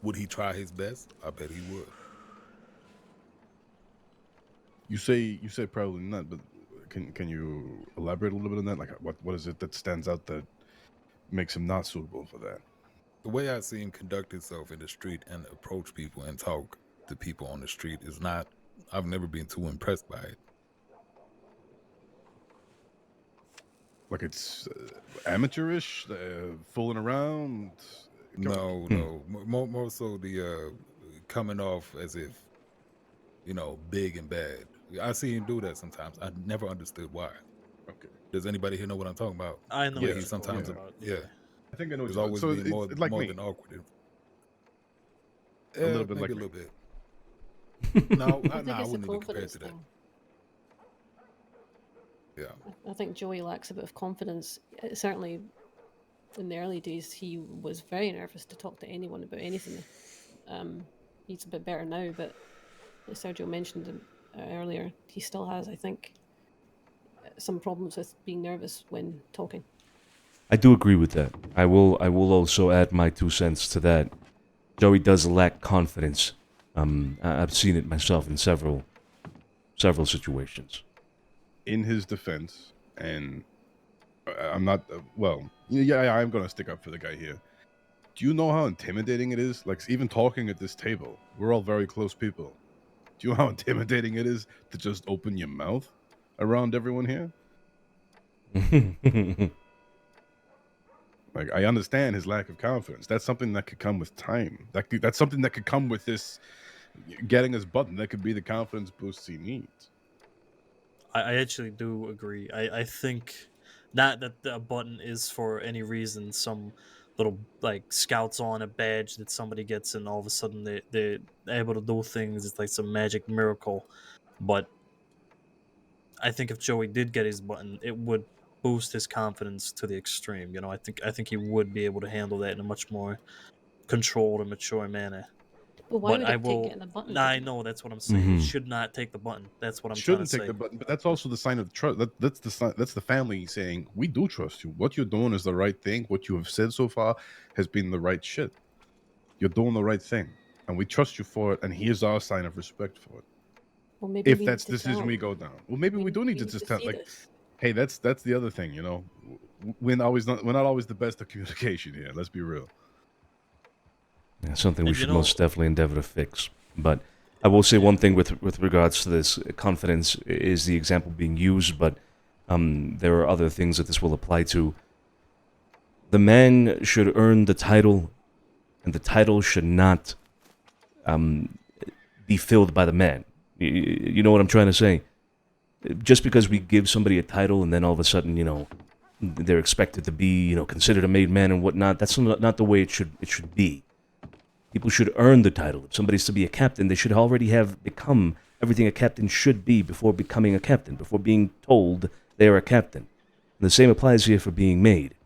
Would he try his best? I bet he would. You say probably not, but can you elaborate a little bit on that? Like, what is it that stands out that makes him not suitable for that? The way I see him conduct himself in the street and approach people and talk to people on the street is not. I've never been too impressed by it. Like it's amateurish, fooling around. No, no. More so the coming off as if, big and bad. I see him do that sometimes. I never understood why. Okay. Does anybody here know what I'm talking about? I know. Yeah, what he you're sometimes. talking about, Yeah. I think I know. There's What always so been more, it's like more me. than awkward. A little bit maybe like a me. little bit. No, I think I it's a wouldn't even compare it confidence to that. thing. Yeah. I think Joey lacks a bit of confidence. Certainly, in the early days, he was very nervous to talk to anyone about anything. He's a bit better now, but as Sergio mentioned earlier, he still has, I think, some problems with being nervous when talking. I do agree with that. I will also add my 2 cents to that. Joey does lack confidence. I've seen it myself in several situations. In his defense, and I'm not. Yeah, I'm gonna stick up for the guy here. Do you know how intimidating it is? Like even talking at this table, we're all very close people. Do you know how intimidating it is to just open your mouth around everyone here? Like I understand his lack of confidence. That's something that could come with time. That's something that could come with this getting his button. That could be the confidence boost he needs. I actually do agree. I think not that the button is for any reason some little like scouts on a badge that somebody gets and all of a sudden they're able to do things. It's like some magic miracle. But I think if Joey did get his button, it would boost his confidence to the extreme. I think he would be able to handle that in a much more controlled and mature manner. But why would I it take will. getting a button? Nah, to I do know that's what I'm saying. He Mhm. should not take the button. That's what I'm trying to Shouldn't take say. the button, but that's also the sign of trust. That's the sign. That's the family saying we do trust you. What you're doing is the right thing. What you have said so far has been the right shit. You're doing the right thing, and we trust you for it. And here's our sign of respect for it. Well, maybe If we that's need the to tell decision we him. go down, well, maybe we do need to need just to tell. see Like, this. hey, that's the other thing. We're not always the best at communication here. Let's be real. Yeah, something we And should most definitely endeavor to fix. But I will say one thing with regards to this. Confidence is the example being used, but there are other things that this will apply to. The man should earn the title, and the title should not be filled by the man. You know what I'm trying to say? Just because we give somebody a title and then all of a sudden, they're expected to be, considered a made man and whatnot, that's not the way it should be. People should earn the title. If somebody's to be a captain, they should already have become everything a captain should be before becoming a captain, before being told they are a captain. And the same applies here for being made.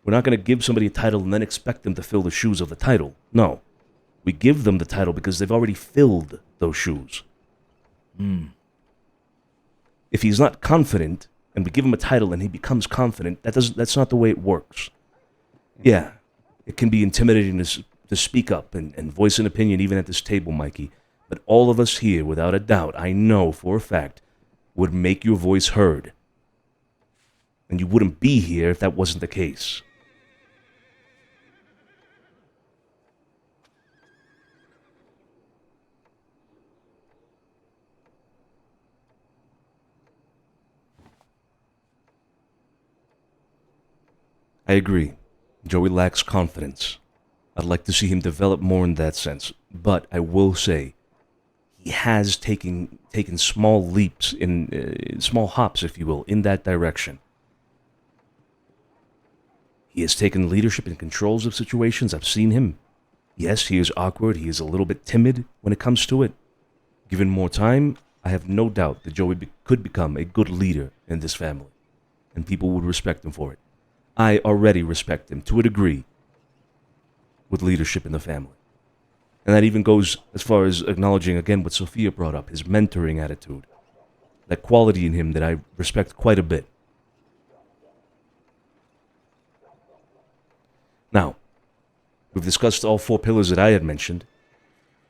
We're not going to give somebody a title and then expect them to fill the shoes of the title. No. We give them the title because they've already filled those shoes. If he's not confident, and we give him a title and he becomes confident, that's not the way it works. Yeah, it can be intimidating to speak up and voice an opinion even at this table, Mikey. But all of us here, without a doubt, I know for a fact, would make your voice heard. And you wouldn't be here if that wasn't the case. I agree. Joey lacks confidence. I'd like to see him develop more in that sense. But I will say, he has taken small leaps, in small hops, if you will, in that direction. He has taken leadership and controls of situations. I've seen him. Yes, he is awkward. He is a little bit timid when it comes to it. Given more time, I have no doubt that Joey could become a good leader in this family. And people would respect him for it. I already respect him to a degree with leadership in the family. And that even goes as far as acknowledging, again, what Sophia brought up, his mentoring attitude. That quality in him that I respect quite a bit. Now, we've discussed all 4 pillars that I had mentioned.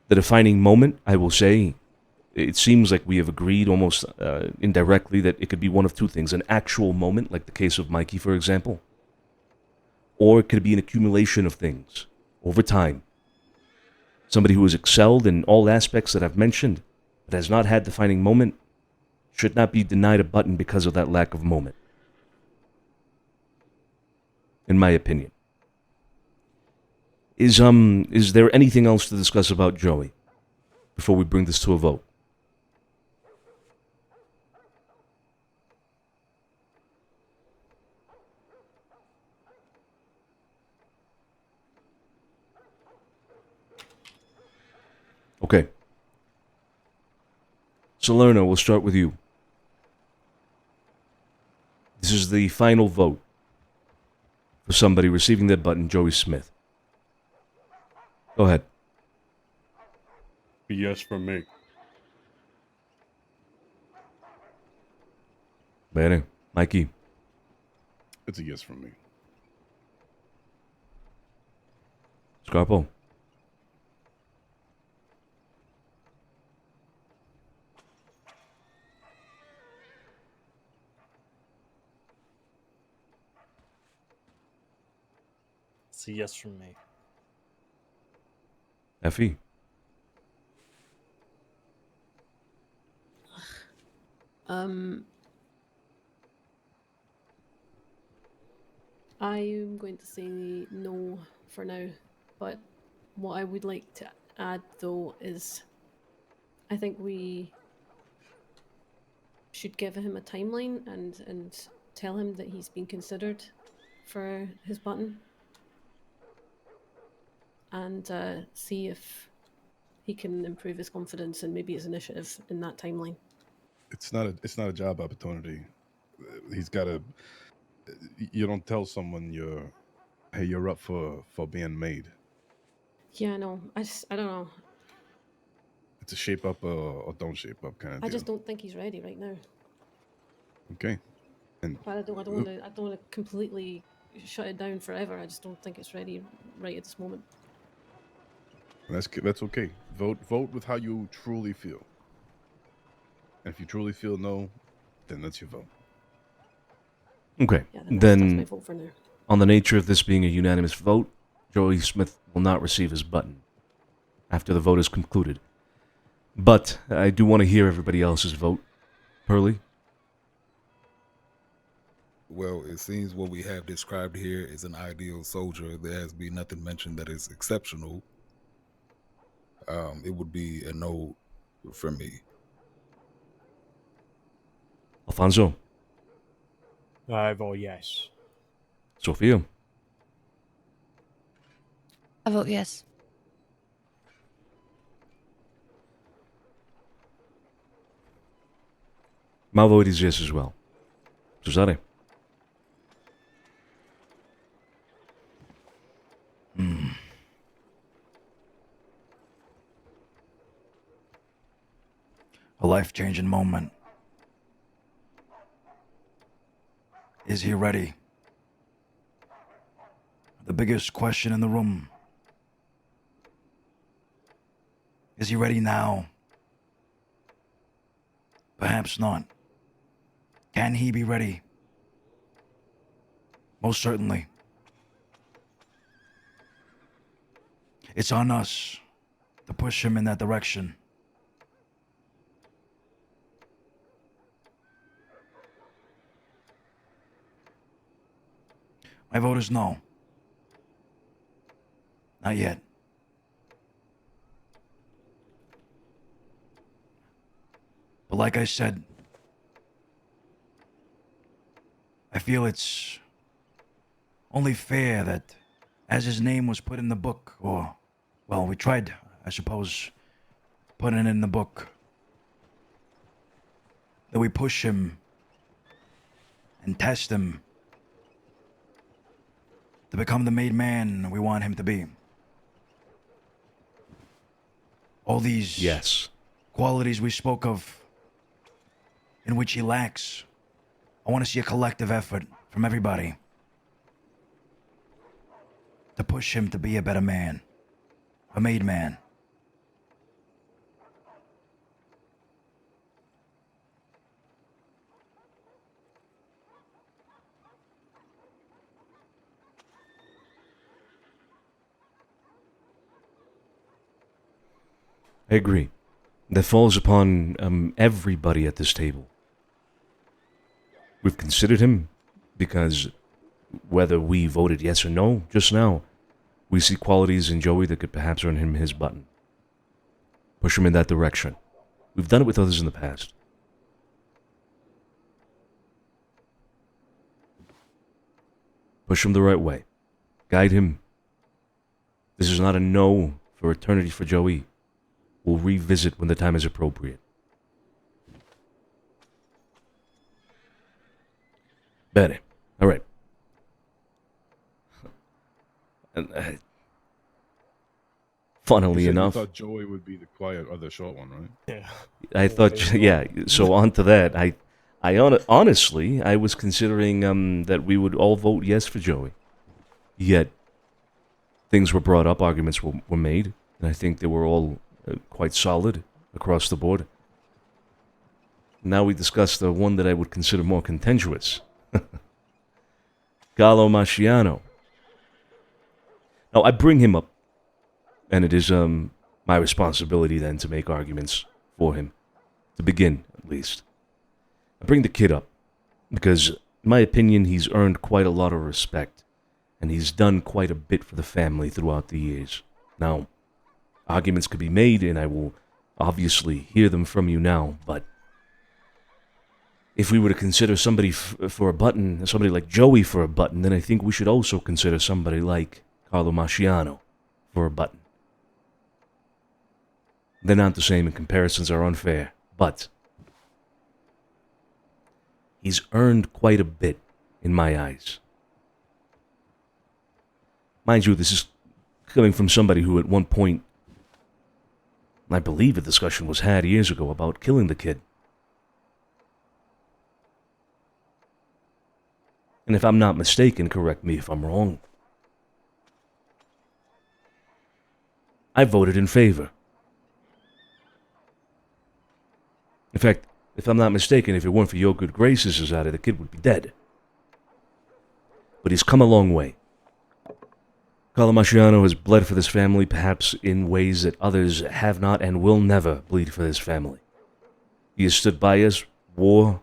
The defining moment, I will say, it seems like we have agreed almost indirectly that it could be one of 2 things. An actual moment, like the case of Mikey, for example. or could it be an accumulation of things over time? Somebody who has excelled in all aspects that I've mentioned, but has not had the defining moment, should not be denied a button because of that lack of moment. In my opinion. Is there anything else to discuss about Joey before we bring this to a vote? Okay. Salerno, we'll start with you. This is the final vote for somebody receiving that button, Joey Smith. Go ahead. Yes for me. Bene. Mikey. It's a yes from me. Scarpo. It's a yes from me. Effie. I'm going to say no for now, but what I would like to add though is I think we should give him a timeline and tell him that he's been considered for his button and see if he can improve his confidence and maybe his initiative in that timeline. It's not a job opportunity. He's got to. You don't tell someone you're up for being made. Yeah, no, I don't know. It's a shape up or don't shape up kind of deal. I just don't think he's ready right now. Okay. And But I don't want to completely shut it down forever. I just don't think it's ready right at this moment. that's okay. Vote with how you truly feel. And if you truly feel no, then that's your vote. Okay. Yeah, that's then my vote for now. on the nature of this being a unanimous vote, Joey Smith will not receive his button after the vote is concluded. But I do want to hear everybody else's vote. Pearly? Well, it seems what we have described here is an ideal soldier. There has been nothing mentioned that is exceptional. It would be a no for me. Alfonso? I vote yes. Sophia? I vote yes. My vote is yes as well. Cesare? A life-changing moment. Is he ready? The biggest question in the room. Is he ready now? Perhaps not. Can he be ready? Most certainly. It's on us to push him in that direction. My vote is no. Not yet. But like I said, I feel it's only fair that as his name was put in the book, or, well, we tried, I suppose, putting it in the book, that we push him and test him to become the made man we want him to be. All these Yes. qualities we spoke of, in which he lacks, I want to see a collective effort from everybody to push him to be a better man, a made man. I agree. That falls upon everybody at this table. We've considered him because whether we voted yes or no just now, we see qualities in Joey that could perhaps earn him his button. Push him in that direction. We've done it with others in the past. Push him the right way. Guide him. This is not a no for eternity for Joey. We'll revisit when the time is appropriate. Bene. All right. And, funnily enough, you thought Joey would be the quiet or the short one, right? Yeah. I thought, yeah. So on to that. Honestly, I was considering that we would all vote yes for Joey. Yet, things were brought up, arguments were made, and I think they were all quite solid across the board. Now we discuss the one that I would consider more contentious. Gallo Masciano. Now, I bring him up, and it is my responsibility then to make arguments for him, to begin, at least. I bring the kid up because, in my opinion, he's earned quite a lot of respect, and he's done quite a bit for the family throughout the years. Now, arguments could be made, and I will obviously hear them from you now, but if we were to consider somebody for a button, somebody like Joey for a button, then I think we should also consider somebody like Carlo Masciano for a button. They're not the same, and comparisons are unfair, but he's earned quite a bit in my eyes. Mind you, this is coming from somebody who at one point, I believe a discussion was had years ago about killing the kid. And if I'm not mistaken, correct me if I'm wrong, I voted in favor. In fact, if I'm not mistaken, if it weren't for your good graces, Zada, the kid would be dead. But he's come a long way. Carlo Masciano has bled for this family, perhaps in ways that others have not and will never bleed for this family. He has stood by us, war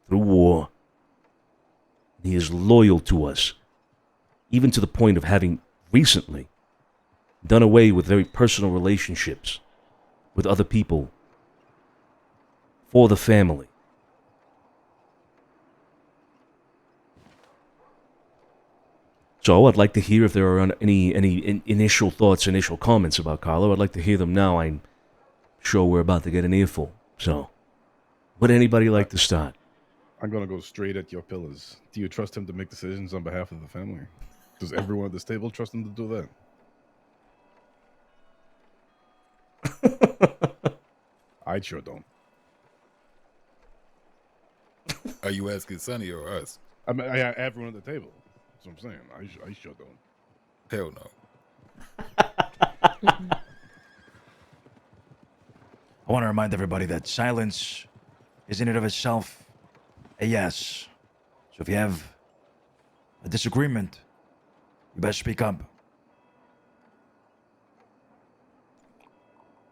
through war. He is loyal to us, even to the point of having recently done away with very personal relationships with other people for the family. So I'd like to hear if there are any initial thoughts, initial comments about Carlo. I'd like to hear them now. I'm sure we're about to get an earful. So, would anybody like to start? I'm going to go straight at your pillars. Do you trust him to make decisions on behalf of the family? Does everyone at this table trust him to do that? I sure don't. Are you asking Sonny or us? I mean, everyone at the table. That's what I'm saying. I sure don't. Hell no. I want to remind everybody that silence is in and of itself a yes. So if you have a disagreement, you better speak up.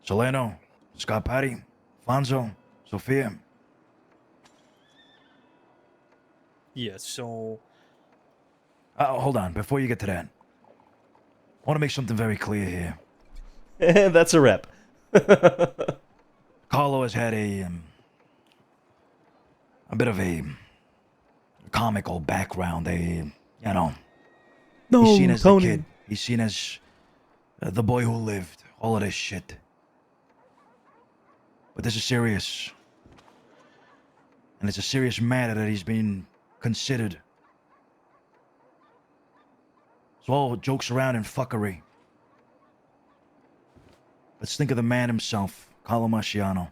Solano, Scott Patty, Fonzo, Sophia. Yeah, so Hold on, before you get to that, I want to make something very clear here. That's a rep. Carlo has had a bit of a comical background. No, he's seen as Tony. the kid. He's seen as the boy who lived. All of this shit. But this is serious. And it's a serious matter that he's being considered. So all jokes around and fuckery. Let's think of the man himself, Carlo Masciano.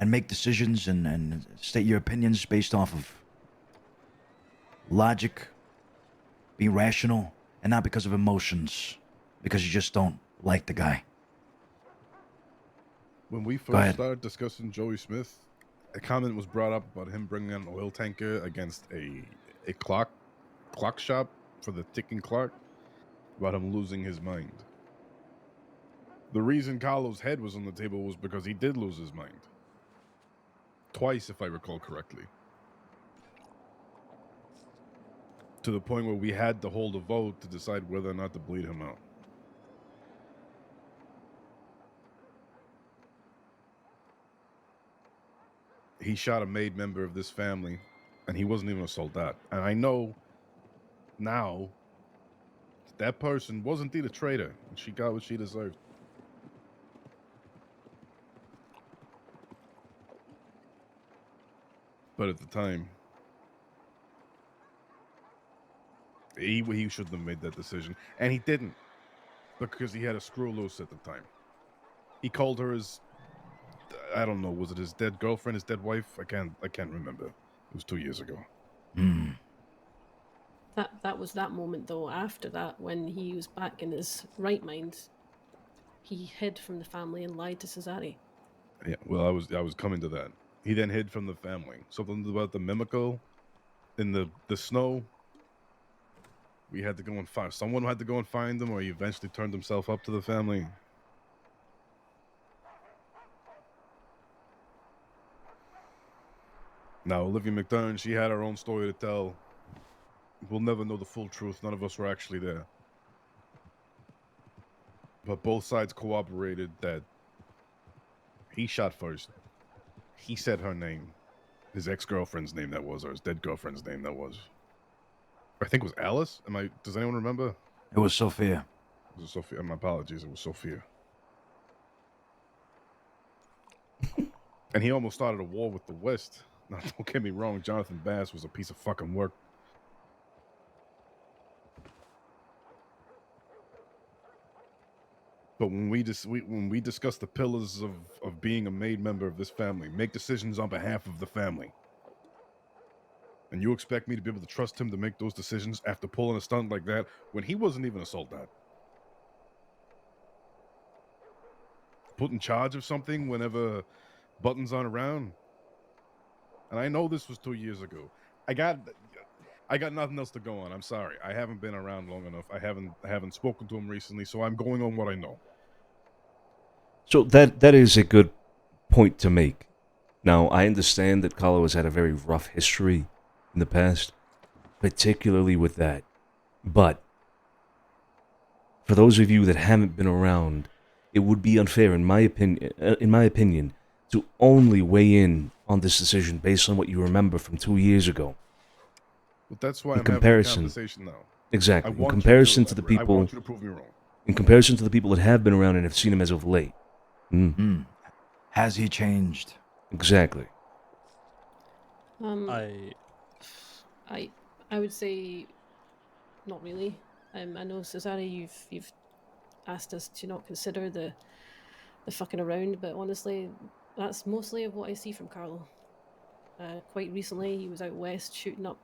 And make decisions and state your opinions based off of logic, be rational, and not because of emotions, because you just don't like the guy. When we Go ahead. first started discussing Joey Smith, a comment was brought up about him bringing an oil tanker against a clock shop for the ticking clock. about him losing his mind. The reason Carlo's head was on the table was because he did lose his mind. Twice, if I recall correctly. To the point where we had to hold a vote to decide whether or not to bleed him out. He shot a made member of this family, and he wasn't even a soldat. And I know now that person was indeed a traitor, and she got what she deserved. But at the time, he shouldn't have made that decision, and he didn't, because he had a screw loose at the time. He called her his, I don't know, was it his dead girlfriend, his dead wife? I can't remember. It was 2 years ago. That was that moment though. After that, when he was back in his right mind, he hid from the family and lied to Cesare. Yeah, well, I was coming to that. He then hid from the family. Something about the Mimico in the snow. We had to go and find someone. Had to go and find him, or he eventually turned himself up to the family. Now, Olivia McDermott, she had her own story to tell. We'll never know the full truth. None of us were actually there. But both sides corroborated that he shot first. He said her name. His ex-girlfriend's name that was, or his dead girlfriend's name that was. I think it was Alice. Does anyone remember? It was Sophia. It was Sophia. My apologies. It was Sophia. And he almost started a war with the West. Now, don't get me wrong. Jonathan Bass was a piece of fucking work. But when we discuss the pillars of being a made member of this family, make decisions on behalf of the family, and you expect me to be able to trust him to make those decisions after pulling a stunt like that when he wasn't even a soldat? Put in charge of something whenever Buttons aren't around? And I know this was 2 years ago. I got nothing else to go on. I'm sorry. I haven't been around long enough. I haven't spoken to him recently, so I'm going on what I know. So that is a good point to make. Now, I understand that Carlo has had a very rough history in the past, particularly with that. But for those of you that haven't been around, it would be unfair, in my opinion, to only weigh in on this decision based on what you remember from 2 years ago. Well, that's why In I'm comparison, having a conversation now. Exactly. In comparison to the people, I want you to prove me wrong. In comparison to the people that have been around and have seen him as of late. Has he changed? Exactly. I would say not really. I know, Cesare, you've asked us to not consider the fucking around, but honestly, that's mostly of what I see from Carlo. Quite recently, he was out west shooting up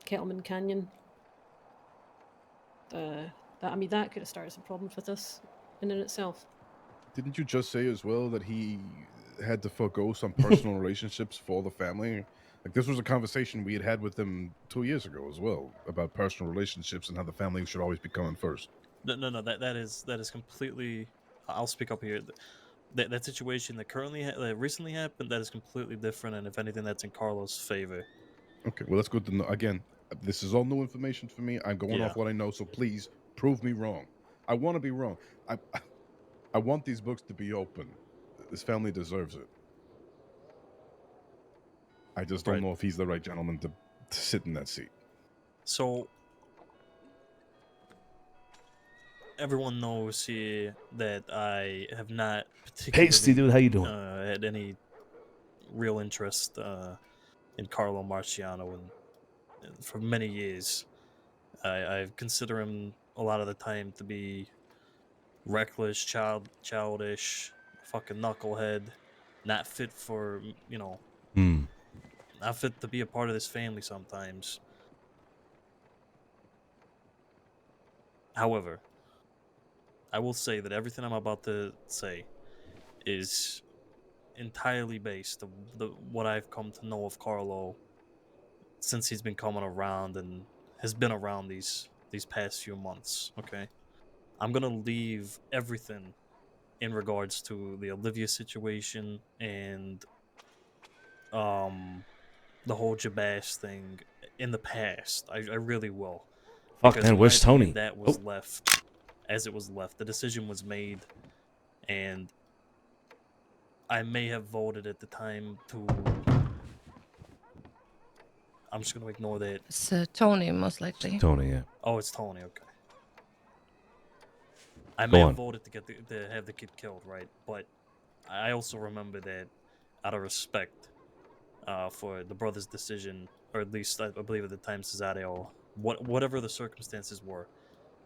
Kettleman Canyon. That could have started some problems with us in and itself. Didn't you just say as well that he had to forgo some personal relationships for the family? Like, this was a conversation we had with him 2 years ago as well, about personal relationships and how the family should always be coming first. No. That is completely. I'll speak up here. That situation that recently happened, that is completely different, and if anything, that's in Carlos' favor. Okay, well, that's good to know. Again, this is all new information for me. I'm going off what I know, so please prove me wrong. I want to be wrong. I want these books to be open. This family deserves it. I just don't know if he's the right gentleman to sit in that seat. So, everyone knows here that I have not particularly Pasty, dude, how you doing? Had any real interest in Carlo Marciano, and for many years, I consider him a lot of the time to be reckless, childish, fucking knucklehead, not fit for not fit to be a part of this family sometimes. However, I will say that everything I'm about to say is entirely based on what I've come to know of Carlo since he's been coming around and has been around these these past few months. Okay, I'm gonna leave everything in regards to the Olivia situation and the whole Jabaz thing in the past. I really will. Fuck, Because man, in my where's opinion, Tony? that was left as it was left. The decision was made, and I may have voted at the time to. I'm just gonna ignore that. It's Tony, most likely. Tony, yeah. Oh, it's Tony. Okay. I Go may have on. voted to have the kid killed, right? But I also remember that, out of respect, for the brother's decision, or at least I believe at the time Cesario, whatever the circumstances were,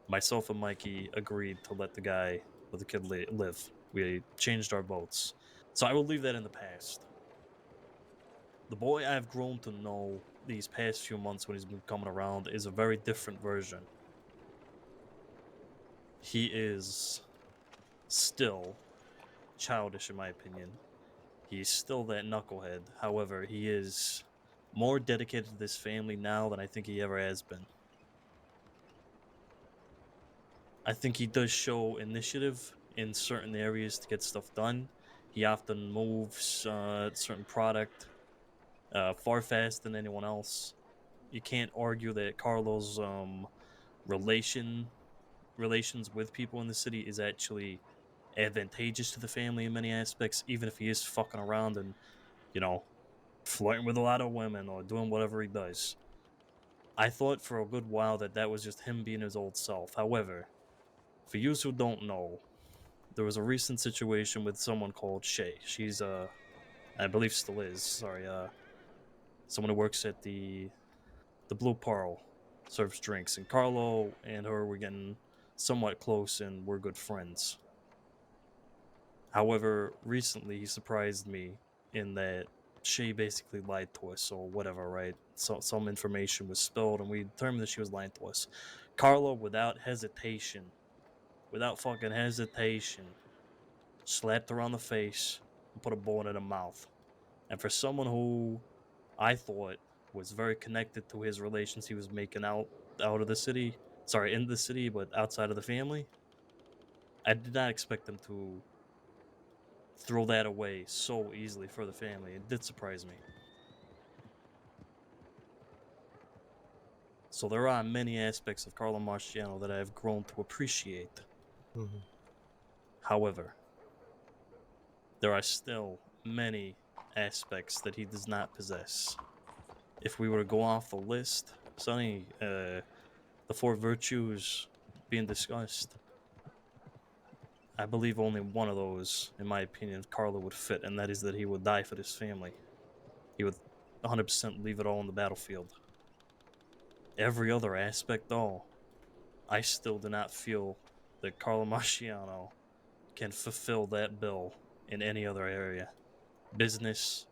myself and Mikey agreed to let the kid live. We changed our votes, so I will leave that in the past. The boy I've grown to know these past few months when he's been coming around is a very different version. He is still childish, in my opinion. He's still that knucklehead. However, he is more dedicated to this family now than I think he ever has been. I think he does show initiative in certain areas to get stuff done. He often moves certain product far faster than anyone else. You can't argue that Carlo's relations with people in the city is actually advantageous to the family in many aspects, even if he is fucking around and, you know, flirting with a lot of women or doing whatever he does. I thought for a good while that was just him being his old self. However, for you who don't know, there was a recent situation with someone called Shay. She's I believe still is. Sorry, someone who works at the Blue Pearl, serves drinks, and Carlo and her were getting somewhat close and we're good friends. However, recently he surprised me in that she basically lied to us or whatever, right? So some information was spilled and we determined that she was lying to us. Carlo, without fucking hesitation, slapped her on the face and put a bullet in her mouth. And for someone who I thought was very connected to his relations he was making out of the city, sorry, in the city, but outside of the family, I did not expect him to throw that away so easily for the family. It did surprise me. So there are many aspects of Carlo Marciano that I have grown to appreciate. Mhm. However, there are still many aspects that he does not possess. If we were to go off the list, Sonny, the 4 virtues being discussed, I believe only one of those, in my opinion, Carlo would fit, and that is that he would die for his family. He would 100% leave it all on the battlefield. Every other aspect, though, I still do not feel that Carlo Marciano can fulfill that bill in any other area. Business,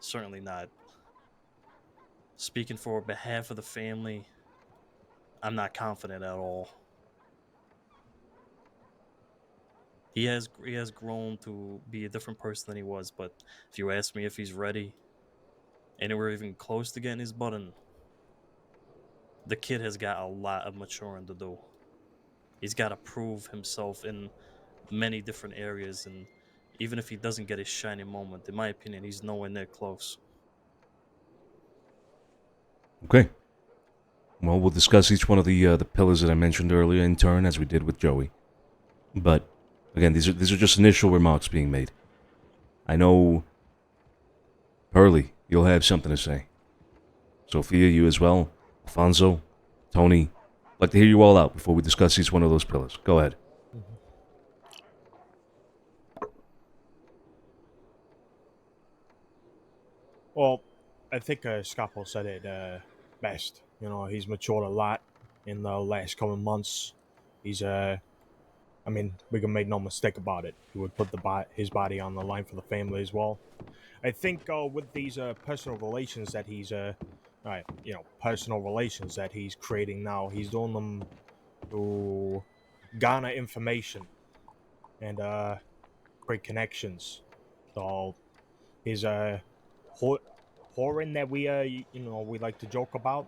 certainly not. Speaking for behalf of the family, I'm not confident at all. He has grown to be a different person than he was, but if you ask me if he's ready, anywhere even close to getting his button, the kid has got a lot of maturing to do. He's got to prove himself in many different areas, and even if he doesn't get his shining moment, in my opinion, he's nowhere near close. Okay. Well, we'll discuss each one of the pillars that I mentioned earlier in turn, as we did with Joey. But again, these are just initial remarks being made. I know, Hurley, you'll have something to say. Sophia, you as well. Alfonso, Tony, I'd like to hear you all out before we discuss each one of those pillars. Go ahead. Well, I think Scapo said it best. You know, he's matured a lot in the last couple of months. He's I mean, we can make no mistake about it. He would put his body on the line for the family as well. I think with these personal relations that he's personal relations that he's creating now, he's doing them to garner information and create connections. So his whoring that we we like to joke about.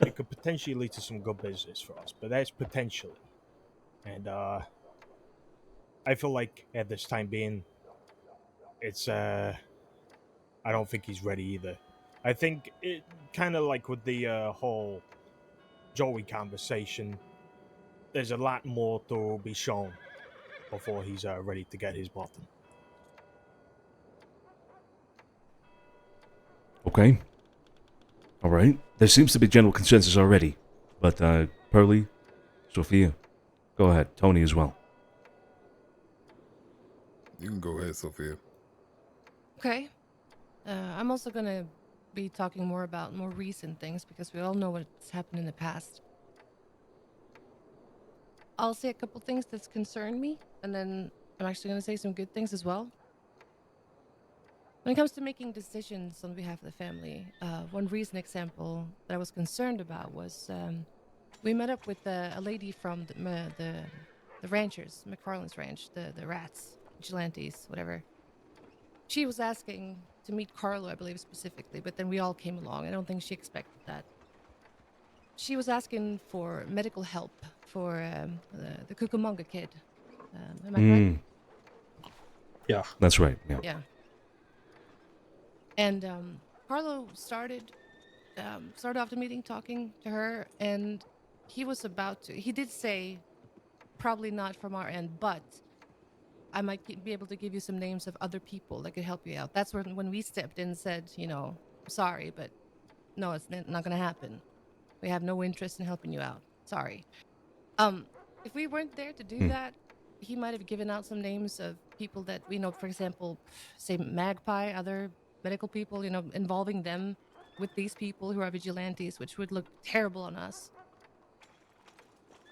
it could potentially lead to some good business for us, but that's potentially. And I feel like at this time being, it's I don't think he's ready either. I think it kind of like with the whole Joey conversation, there's a lot more to be shown before he's ready to get his button. Okay. All right. There seems to be general consensus already. But, Pearlie, Sophia, go ahead. Tony as well. You can go ahead, Sophia. Okay. I'm also gonna be talking more about more recent things because we all know what's happened in the past. I'll say a couple things that's concerned me, and then I'm actually gonna say some good things as well. When it comes to making decisions on behalf of the family, one recent example that I was concerned about was we met up with a lady from the ranchers, McFarland's ranch, the rats, vigilantes, whatever. She was asking to meet Carlo, I believe specifically, but then we all came along. I don't think she expected that. She was asking for medical help for the Cucamonga kid. Am I correct? Yeah. That's right. Yeah. Yeah. And Carlo started off the meeting talking to her, and he was about to. He did say, probably not from our end, but I might be able to give you some names of other people that could help you out. That's when we stepped in and said, sorry, but no, it's not going to happen. We have no interest in helping you out. Sorry. If we weren't there to do that, he might have given out some names of people that we know, for example, say Magpie, other medical people, involving them with these people who are vigilantes, which would look terrible on us.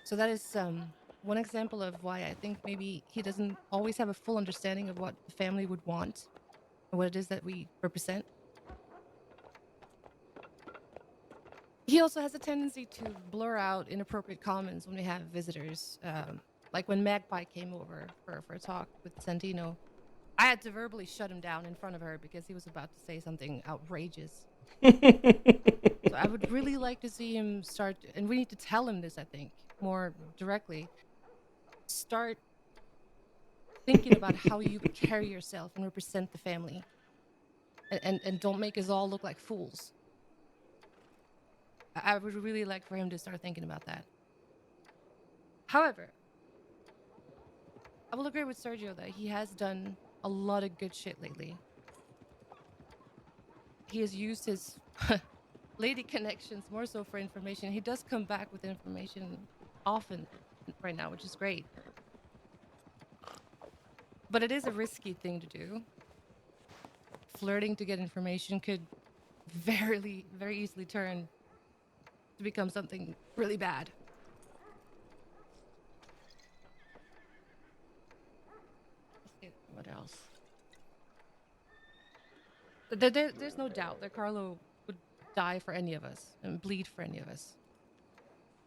So that is one example of why I think maybe he doesn't always have a full understanding of what the family would want and what it is that we represent. He also has a tendency to blur out inappropriate comments when we have visitors. Like when Magpie came over for a talk with Santino, I had to verbally shut him down in front of her because he was about to say something outrageous. So I would really like to see him start, and we need to tell him this, I think, more directly. Start thinking about how you carry yourself and represent the family. And don't make us all look like fools. I would really like for him to start thinking about that. However, I will agree with Sergio that he has done a lot of good shit lately. He has used his lady connections more so for information. He does come back with information often right now, which is great. But it is a risky thing to do. Flirting to get information could very easily turn to become something really bad. What else? There's no doubt that Carlo would die for any of us and bleed for any of us.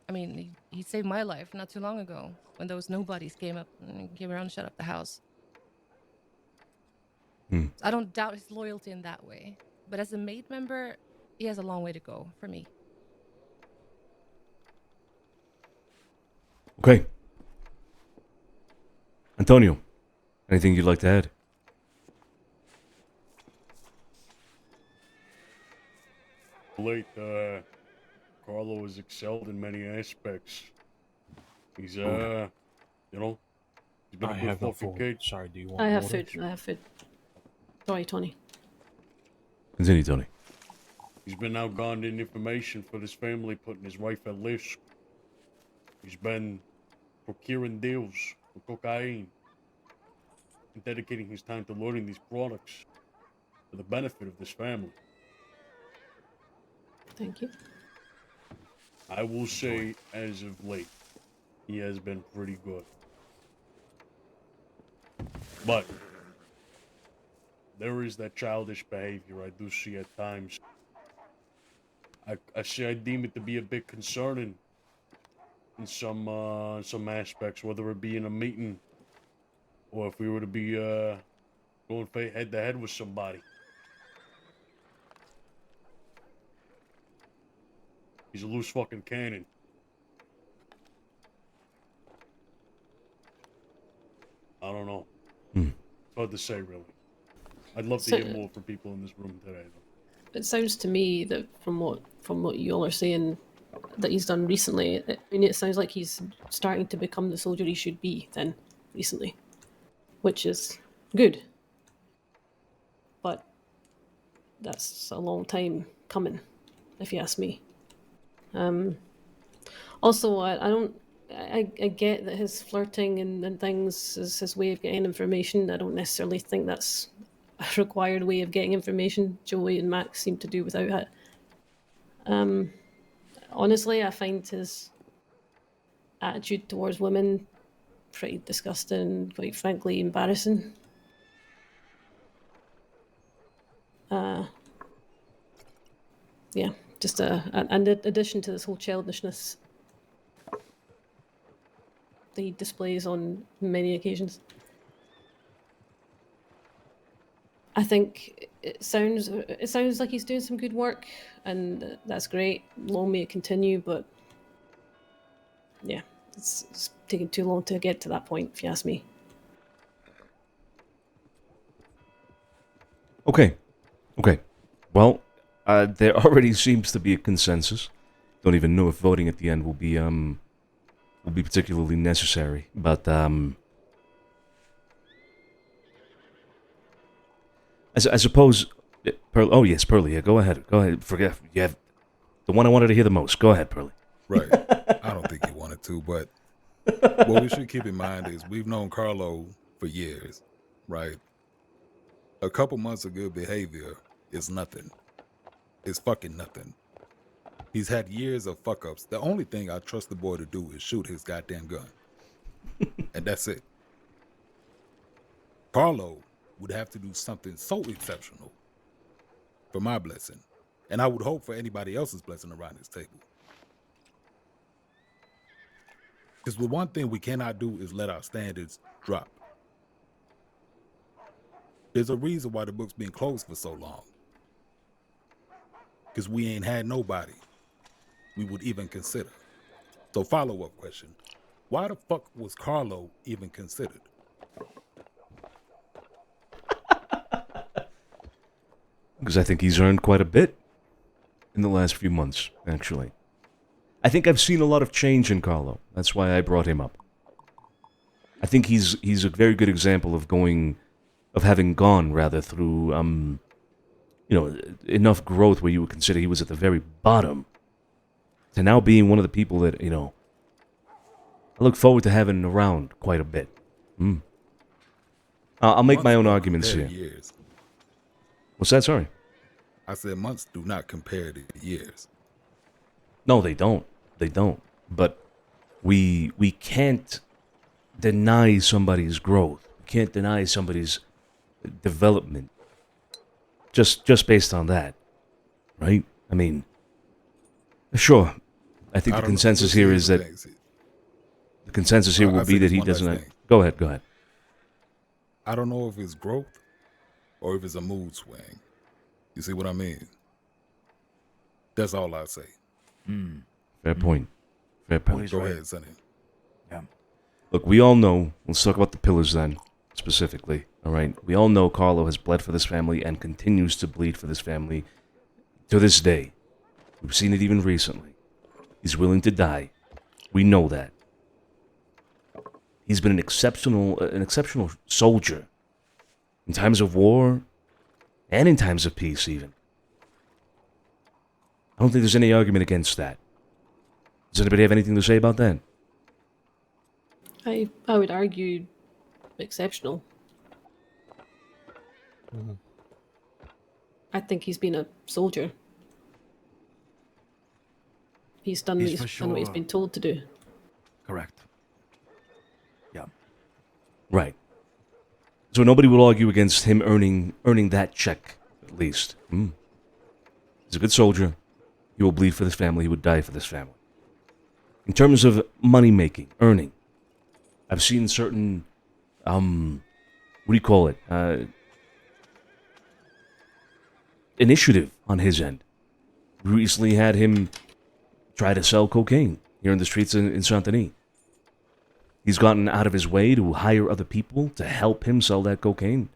I mean, he saved my life not too long ago when those nobodies came up and came around and shut up the house. I don't doubt his loyalty in that way. But as a maid member, he has a long way to go for me. Okay. Antonio, anything you'd like to add? Late, Carlo has excelled in many aspects. He's, he's been I a have good no fucking food. kid. Sorry, do you want I have water? food. I have food. Sorry, Tony. Continue, Tony. He's been outgunned in information for this family, putting his wife at risk. He's been procuring deals for cocaine and dedicating his time to learning these products for the benefit of this family. Thank you. I will say, as of late, he has been pretty good. But there is that childish behavior I do see at times. I deem it to be a bit concerning in some aspects, whether it be in a meeting or if we were to be going head to head with somebody. He's a loose fucking cannon. I don't know. Hmm. It's hard to say, really. I'd love to So- hear more from people in this room today, though. It sounds to me that from what you all are saying that he's done recently, it sounds like he's starting to become the soldier he should be then recently, which is good. But that's a long time coming, if you ask me. Also, I get that his flirting and things is his way of getting information. I don't necessarily think that's a required way of getting information. Joey and Max seem to do without it. Honestly, I find his attitude towards women pretty disgusting and, quite frankly, embarrassing. Yeah, just an addition to this whole childishness that he displays on many occasions. I think it sounds like he's doing some good work, and that's great. Long may it continue, but yeah, it's taking too long to get to that point, if you ask me. Okay. Well, there already seems to be a consensus. Don't even know if voting at the end will be particularly necessary, but I suppose. Oh yes, Pearly. Yeah, go ahead. Forget you have the one I wanted to hear the most. Go ahead, Pearly. Right. I don't think he wanted to, but what we should keep in mind is we've known Carlo for years, right? A couple months of good behavior is nothing. It's fucking nothing. He's had years of fuck-ups. The only thing I trust the boy to do is shoot his goddamn gun. And that's it. Carlo would have to do something so exceptional for my blessing. And I would hope for anybody else's blessing around this table. Because the one thing we cannot do is let our standards drop. There's a reason why the book's been closed for so long. Because we ain't had nobody we would even consider. So follow-up question. Why the fuck was Carlo even considered? Because I think he's earned quite a bit in the last few months, actually. I think I've seen a lot of change in Carlo. That's why I brought him up. I think he's a very good example of having gone rather through enough growth where you would consider he was at the very bottom to now being one of the people that, I look forward to having around quite a bit. I'll make my own arguments here. Years. What's that? Sorry. I said months do not compare to years. No, they don't. But we can't deny somebody's growth. We can't deny somebody's development just based on that, right? I mean, sure. I think the consensus here is that the consensus here will be that he doesn't. Go ahead. I don't know if it's growth or if it's a mood swing. You see what I mean? That's all I say. Fair point. Go ahead, Sonny. Yeah. Look, we all know. Let's talk about the pillars then, specifically. All right. We all know Carlo has bled for this family and continues to bleed for this family to this day. We've seen it even recently. He's willing to die. We know that. He's been an exceptional soldier in times of war and in times of peace, even. I don't think there's any argument against that. Does anybody have anything to say about that? I would argue exceptional. Mm-hmm. I think he's been a soldier. He's done what he's been told to do. Correct. Yeah. Right. So nobody will argue against him earning that check, at least. He's a good soldier. He will bleed for this family. He would die for this family. In terms of money making, earning, I've seen certain, what do you call it? Initiative on his end. We recently had him try to sell cocaine here in the streets in Saint-Denis. He's gotten out of his way to hire other people to help him sell that cocaine.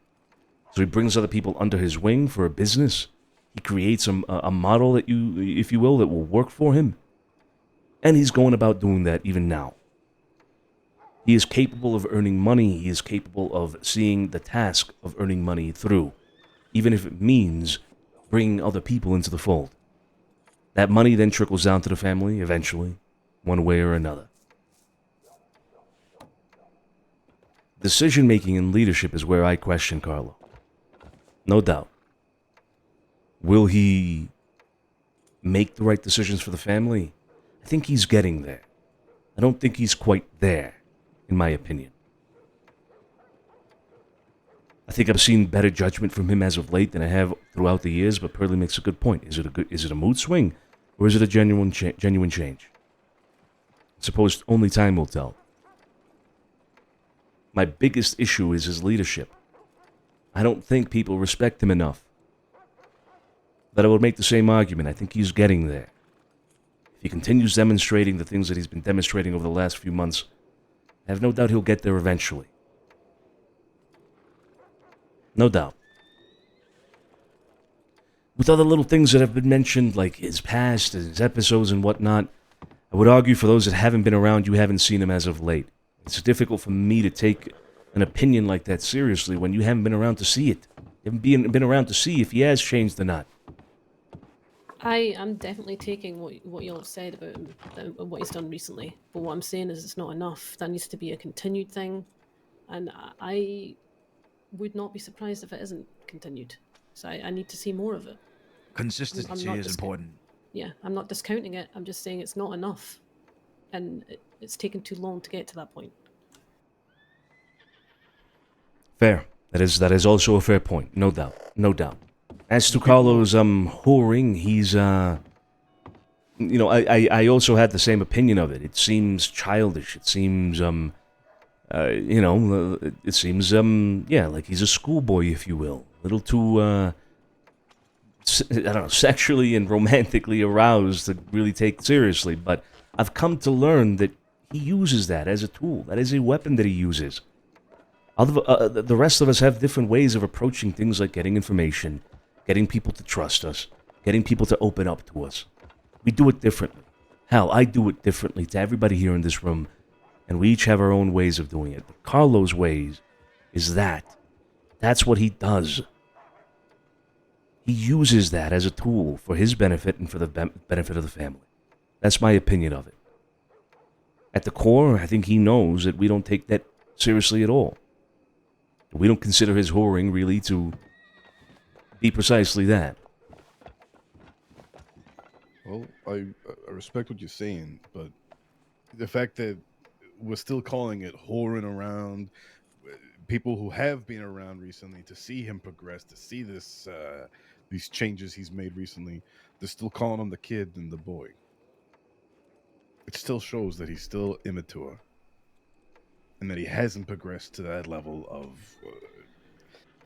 So he brings other people under his wing for a business. He creates a model that if you will, that will work for him. And he's going about doing that even now. He is capable of earning money. He is capable of seeing the task of earning money through, even if it means bringing other people into the fold. That money then trickles down to the family eventually, one way or another. Decision-making and leadership is where I question Carlo. No doubt. Will he make the right decisions for the family? I think he's getting there. I don't think he's quite there, in my opinion. I think I've seen better judgment from him as of late than I have throughout the years, but Pearlie makes a good point. Is it a mood swing, or is it a genuine change? I suppose only time will tell. My biggest issue is his leadership. I don't think people respect him enough. But I would make the same argument. I think he's getting there. If he continues demonstrating the things that he's been demonstrating over the last few months, I have no doubt he'll get there eventually. No doubt. With other little things that have been mentioned, like his past, his episodes and whatnot, I would argue for those that haven't been around, you haven't seen him as of late. It's difficult for me to take an opinion like that seriously when you haven't been around to see it. You haven't been around to see if he has changed or not. I am definitely taking what you all have said about him, what he's done recently. But what I'm saying is it's not enough. That needs to be a continued thing. And I would not be surprised if it isn't continued. So I need to see more of it. Consistency is important. Yeah, I'm not discounting it. I'm just saying it's not enough. And it's taken too long to get to that point. Fair. That is also a fair point. No doubt. No doubt. As to Carlo's whoring, he's I also had the same opinion of it. It seems childish. It seems it seems like he's a schoolboy, if you will. A little too sexually and romantically aroused to really take seriously, but I've come to learn that he uses that as a tool. That is a weapon that he uses. The rest of us have different ways of approaching things like getting information, getting people to trust us, getting people to open up to us. We do it differently. Hell, I do it differently to everybody here in this room, and we each have our own ways of doing it. But Carlo's ways is that. That's what he does. He uses that as a tool for his benefit and for the benefit of the family. That's my opinion of it. At the core, I think he knows that we don't take that seriously at all. We don't consider his whoring really to be precisely that. Well, I respect what you're saying, but the fact that we're still calling it whoring around, people who have been around recently, to see him progress, to see this these changes he's made recently, they're still calling him the kid and the boy. It still shows that he's still immature and that he hasn't progressed to that level of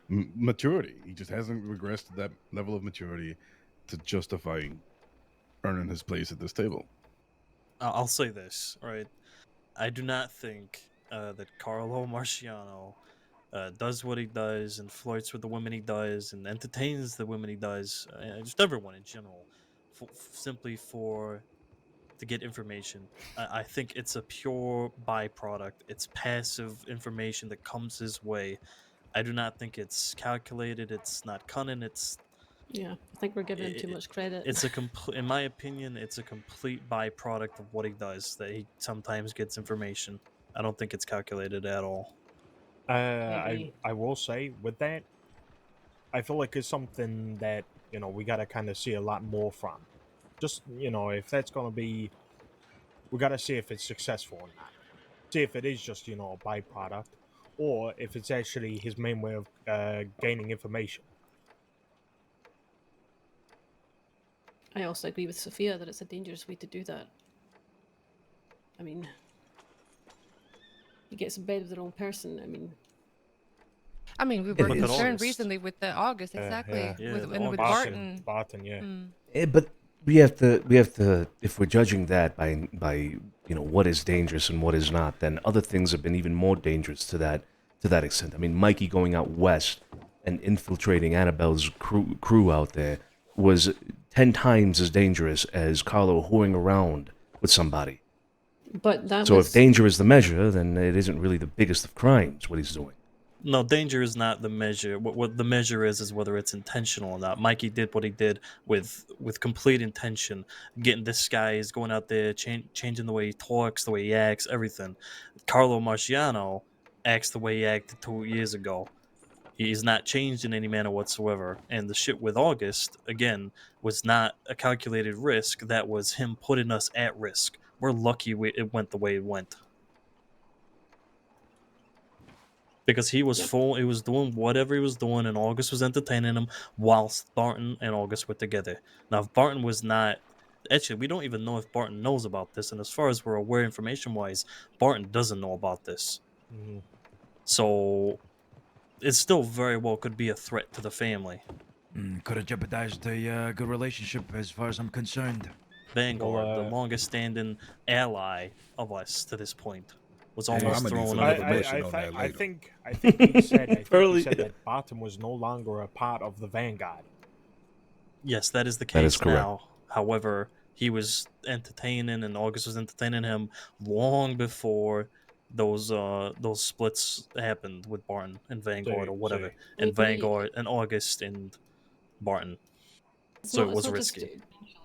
maturity. He just hasn't regressed to that level of maturity to justify earning his place at this table. I'll say this, right? I do not think that Carlo Marciano does what he does and flirts with the women he does and entertains the women he does, just everyone in general, simply to get information. I think it's a pure byproduct. It's passive information that comes his way. I do not think it's calculated. It's not cunning. Yeah, I think we're giving him too much credit. It's in my opinion, it's a complete byproduct of what he does, that he sometimes gets information. I don't think it's calculated at all. I will say with that, I feel like it's something that, we got to kind of see a lot more from. Just, if that's going to be, we got to see if it's successful or not. See if it is just, a byproduct, or if it's actually his main way of gaining information. I also agree with Sophia that it's a dangerous way to do that. I mean, he gets in bed with the wrong person. we were concerned recently with the August, exactly. Yeah. With Barton, Barton. Barton, yeah. But we have to if we're judging that by what is dangerous and what is not, then other things have been even more dangerous to that extent. I mean, Mikey going out west and infiltrating Annabelle's crew out there was 10 times as dangerous as Carlo whoring around with somebody. But that So was if danger is the measure, then it isn't really the biggest of crimes what he's doing. No, danger is not the measure. What the measure is whether it's intentional or not. Mikey did what he did with complete intention. Getting this guy is going out there, changing the way he talks, the way he acts, everything. Carlo Marciano acts the way he acted 2 years ago. He's not changed in any manner whatsoever. And the shit with August, again, was not a calculated risk. That was him putting us at risk. We're lucky it went the way it went. Because he was he was doing whatever he was doing, and August was entertaining him whilst Barton and August were together. Now, if Barton was not, actually, we don't even know if Barton knows about this, and as far as we're aware, information-wise, Barton doesn't know about this. Mhm. So, it still very well could be a threat to the family. Could have jeopardized a good relationship as far as I'm concerned. Vanguard, the longest-standing ally of us to this point, was I'ma almost need thrown some under the information bus. on that I later. think he said Early- that Barton was no longer a part of the Vanguard. Yes, that is the case That is correct. now. However, he was entertaining, and August was entertaining him long before those splits happened with Barton and Vanguard or whatever, and Vanguard and August and Barton. So it was not risky. just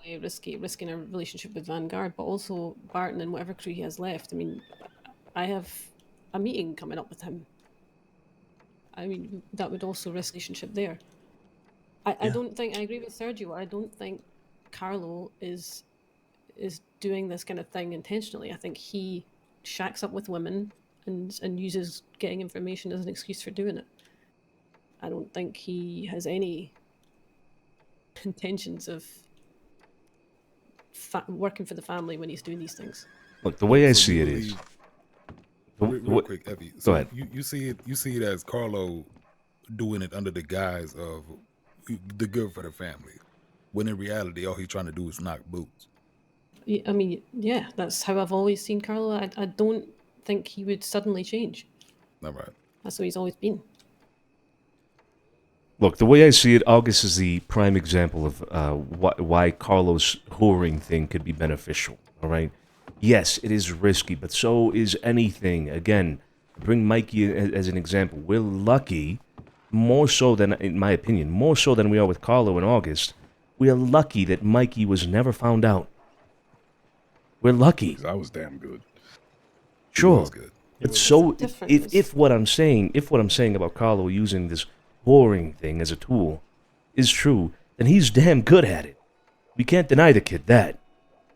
potentially risking a relationship with Vanguard, but also Barton and whatever crew he has left. I mean, I have a meeting coming up with him. I mean, that would also risk relationship there. I don't think I agree with Sergio. I don't think Carlo is doing this kind of thing intentionally. I think he shacks up with women and uses getting information as an excuse for doing it. I don't think he has any intentions of working for the family when he's doing these things. Look, the way I So see you it is. believe- real quick, Effie. Go So ahead. you see it as Carlo doing it under the guise of the good for the family, when in reality all he's trying to do is knock boots. I mean, yeah, that's how I've always seen Carlo. I don't think he would suddenly change. All right. That's how he's always been. Look, the way I see it, August is the prime example of why Carlos' whoring thing could be beneficial, all right? Yes, it is risky, but so is anything. Again, bring Mikey as an example. We're lucky, more so than, in my opinion, more so than we are with Carlo in August. We are lucky that Mikey was never found out. We're lucky. I was damn good. Sure. was good. But so different. if what I'm saying about Carlo using this whoring thing as a tool is true, then he's damn good at it. We can't deny the kid that.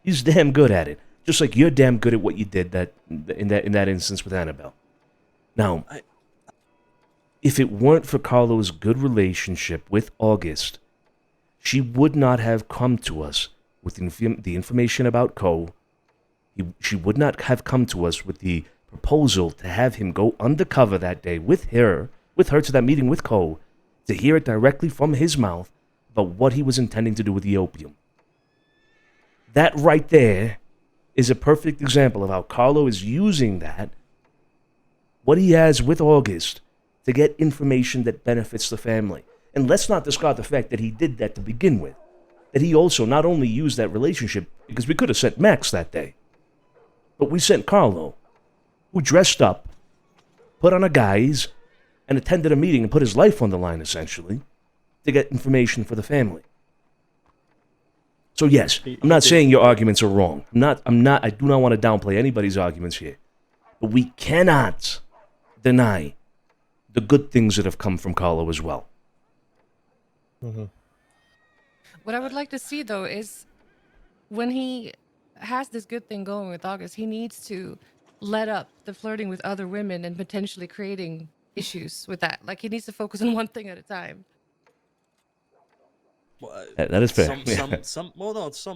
He's damn good at it. Just like you're damn good at what you did in that instance with Annabelle. Now, if it weren't for Carlo's good relationship with August, she would not have come to us with the information about Cole. She would not have come to us with the proposal to have him go undercover that day with her to that meeting with Cole, to hear it directly from his mouth about what he was intending to do with the opium. That right there is a perfect example of how Carlo is using what he has with August, to get information that benefits the family. And let's not discard the fact that he did that to begin with. That he also not only used that relationship, because we could have sent Max that day, but we sent Carlo, who dressed up, put on a guise, and attended a meeting and put his life on the line, essentially, to get information for the family. So yes, I'm not saying your arguments are wrong. I do not want to downplay anybody's arguments here. But we cannot deny the good things that have come from Carlo as well. Mm-hmm. What I would like to see, though, is when he has this good thing going with August, he needs to let up the flirting with other women and potentially creating issues with that. Like, he needs to focus on one thing at a time. Well, That is fair. Some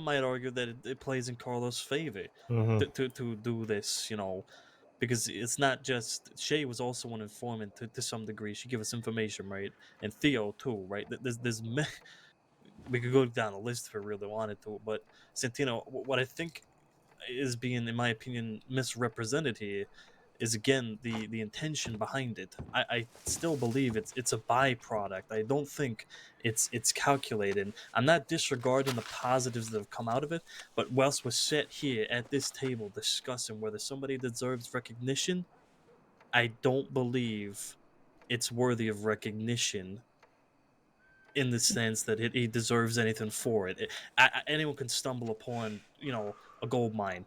might argue that it plays in Carlos' favor to do this, because it's not just Shay was also an informant to some degree. She gave us information, right? And Theo too, right? we could go down the list if we really wanted to. But Santino, what I think is being, in my opinion, misrepresented here is again the intention behind it. I still believe it's a byproduct. I don't think it's calculated. I'm not disregarding the positives that have come out of it, but whilst we're sat here at this table discussing whether somebody deserves recognition, I don't believe it's worthy of recognition in the sense that he deserves anything for it. Anyone can stumble upon, a gold mine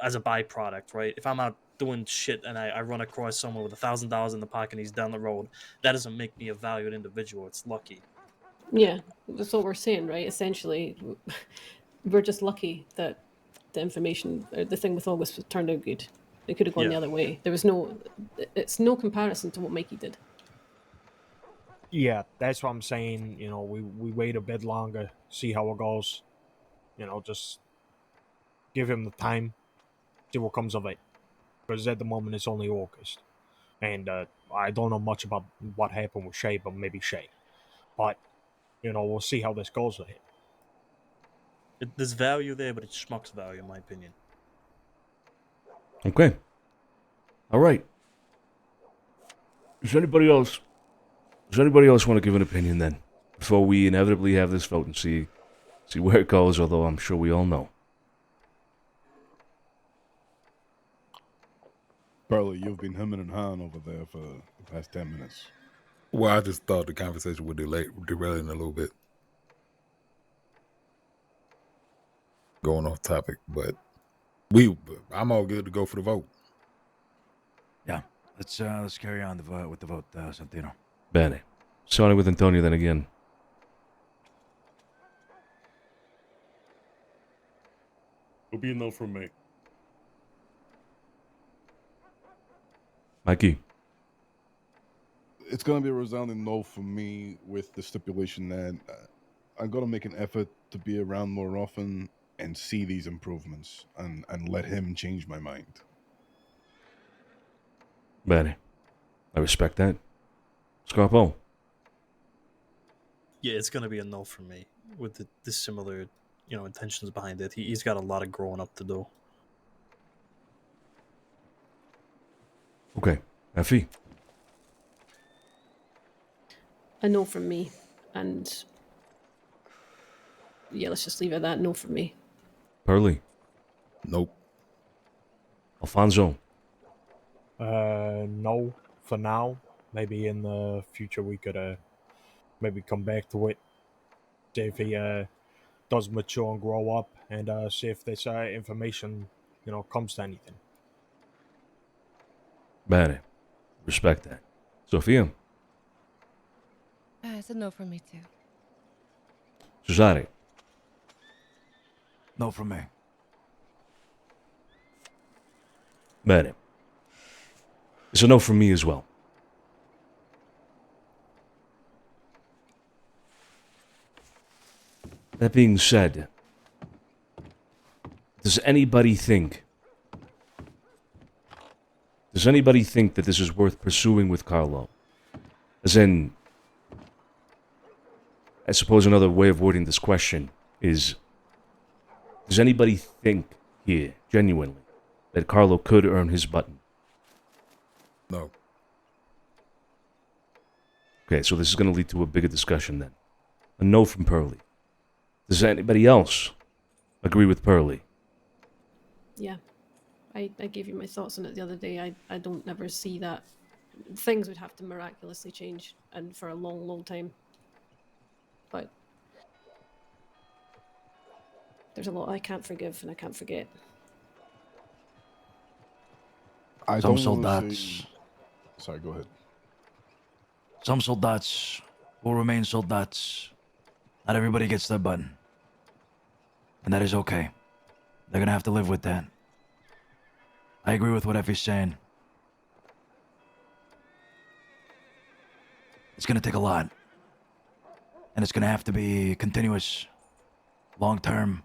as a byproduct, right? If I'm out doing shit and I run across someone with $1,000 in the pocket and he's down the road, that doesn't make me a valued individual. It's lucky. Yeah, that's what we're saying, right? Essentially, we're just lucky that the information, or the thing with August turned out good. It could have gone the Yeah. other way. It's no comparison to what Mikey did. Yeah, that's what I'm saying. We wait a bit longer, see how it goes. Just give him the time, see what comes of it. Because at the moment it's only August, and I don't know much about what happened with Shay, but maybe Shay. But we'll see how this goes with it. There's value there, but it's schmuck's value, in my opinion. Okay. All right. Does anybody else want to give an opinion then? Before we inevitably have this vote and see where it goes, although I'm sure we all know. Burley, you've been hemming and hawing over there for the past 10 minutes. Well, I just thought the conversation would derail in a little bit. Going off topic, but I'm all good to go for the vote. Yeah, let's carry on with the vote, Santino. Bene. Sonny with Antonio then again. It'll be a no from me. Mikey. It's going to be a resounding no for me, with the stipulation that I'm going to make an effort to be around more often and see these improvements and let him change my mind. Bene. I respect that. Scarpo. Yeah, it's going to be a no for me with the similar, intentions behind it. He's got a lot of growing up to do. Okay. Effie. A no from me, and yeah, let's just leave it at that. No from me. Pearly. Nope. Alfonso. No, for now. Maybe in the future we could maybe come back to it. See if he does mature and grow up, and see if this information, comes to anything. Bene. Respect that. Sophia. It's a no for me too. Cesare. No from me. Bene. It's a no from me as well. That being said, does anybody think that this is worth pursuing with Carlo? As in, I suppose another way of wording this question is, does anybody think here, genuinely, that Carlo could earn his button? No. Okay, so this is going to lead to a bigger discussion then. A no from Pearly. Does anybody else agree with Pearly? Yeah, I gave you my thoughts on it the other day. I don't ever see that. Things would have to miraculously change, and for a long, long time. But there's a lot I can't forgive and I can't forget. I Some don't wanna soldats, say... Sorry, go ahead. some soldats will remain soldats. Not everybody gets their button, and that is okay. They're gonna have to live with that. I agree with what Effie's saying. It's gonna take a lot, and it's gonna have to be continuous, long term.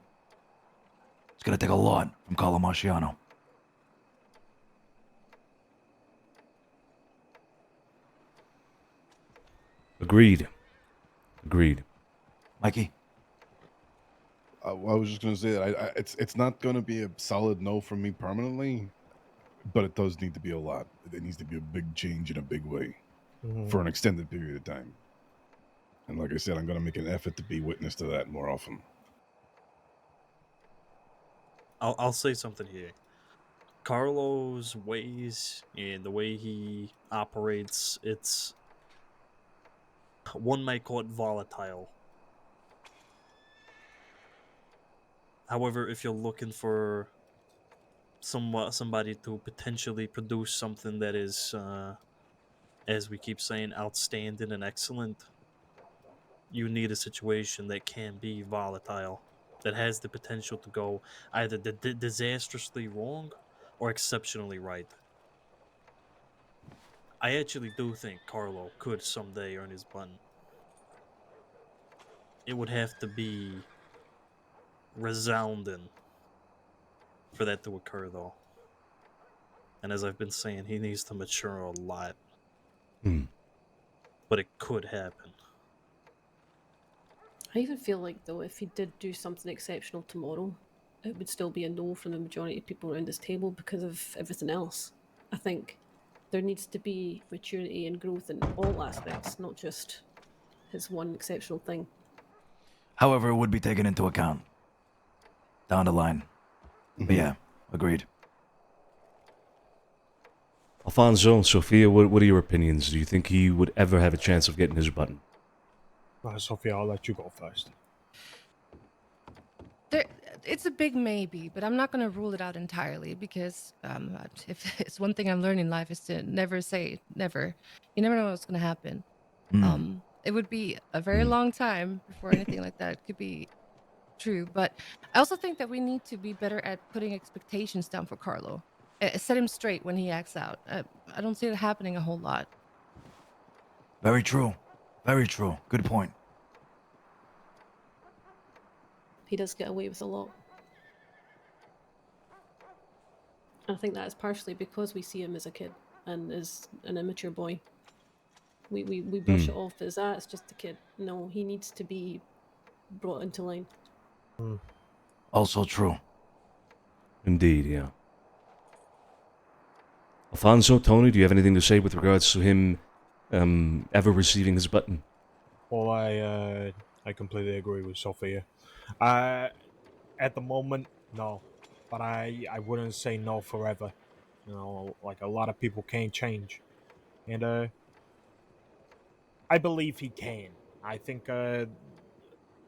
It's gonna take a lot from Carlo Marciano. Agreed. Agreed. Mikey? I was just gonna say that it's not gonna be a solid no from me permanently, but it does need to be a lot. It needs to be a big change in a big way for an extended period of time. And like I said, I'm gonna make an effort to be witness to that more often. I'll say something here. Carlo's ways and the way he operates, it's one might call it volatile. However, if you're looking for somebody to potentially produce something that is, as we keep saying, outstanding and excellent, you need a situation that can be volatile, that has the potential to go either disastrously wrong or exceptionally right. I actually do think Carlo could someday earn his button. It would have to be resounding for that to occur, though. And as I've been saying, he needs to mature a lot. But it could happen. I even feel like, though, if he did do something exceptional tomorrow, it would still be a no from the majority of people around this table because of everything else. I think there needs to be maturity and growth in all aspects, not just his one exceptional thing. However, it would be taken into account down the line. But yeah, agreed. Alfonso, Sophia, what are your opinions? Do you think he would ever have a chance of getting his button? Sophia, I'll let you go first. It's a big maybe, but I'm not going to rule it out entirely because if it's one thing I've learned in life is to never say never. You never know what's going to happen. It would be a very long time before anything like that could be true. But I also think that we need to be better at putting expectations down for Carlo. Set him straight when he acts out. I don't see it happening a whole lot. Very true. Very true. Good point. He does get away with a lot. I think that is partially because we see him as a kid and as an immature boy. We brush it off as, it's just a kid. No, he needs to be brought into line. Also true. Indeed, yeah. Alfonso, Tony, do you have anything to say with regards to him ever receiving his button? Well, I completely agree with Sophia. At the moment, no. But I wouldn't say no forever. You know, like a lot of people can't change. And I believe he can. I think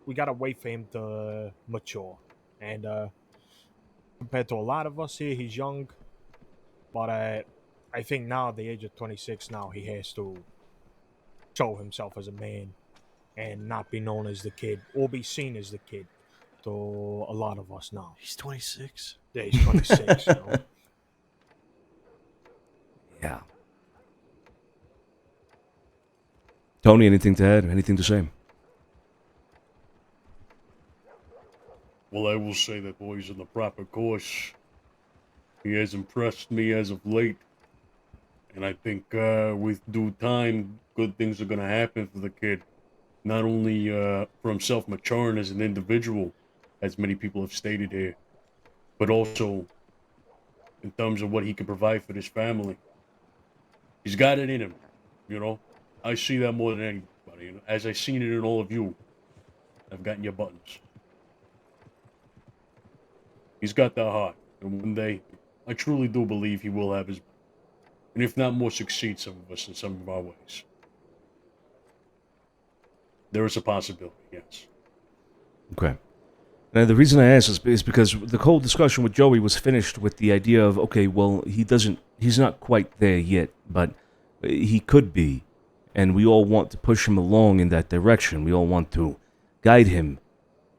we gotta wait for him to mature. And compared to a lot of us here, he's young. But I think now, at the age of 26, now he has to show himself as a man and not be known as the kid or be seen as the kid to a lot of us now. He's 26. Yeah, he's 26. You know? Yeah. Tony, anything to add? Anything to say? Well, I will say that boy's in the proper course. He has impressed me as of late. And I think with due time, good things are going to happen for the kid. Not only for himself maturing as an individual, as many people have stated here, but also in terms of what he can provide for this family. He's got it in him, you know. I see that more than anybody. You know? As I've seen it in all of you, I've gotten your buttons. He's got that heart. And one day, I truly do believe he will have his, and if not more, succeed some of us in some of our ways. There is a possibility, yes. Okay. Now, the reason I ask is because the whole discussion with Joey was finished with the idea of, okay, well, he's not quite there yet, but he could be. And we all want to push him along in that direction. We all want to guide him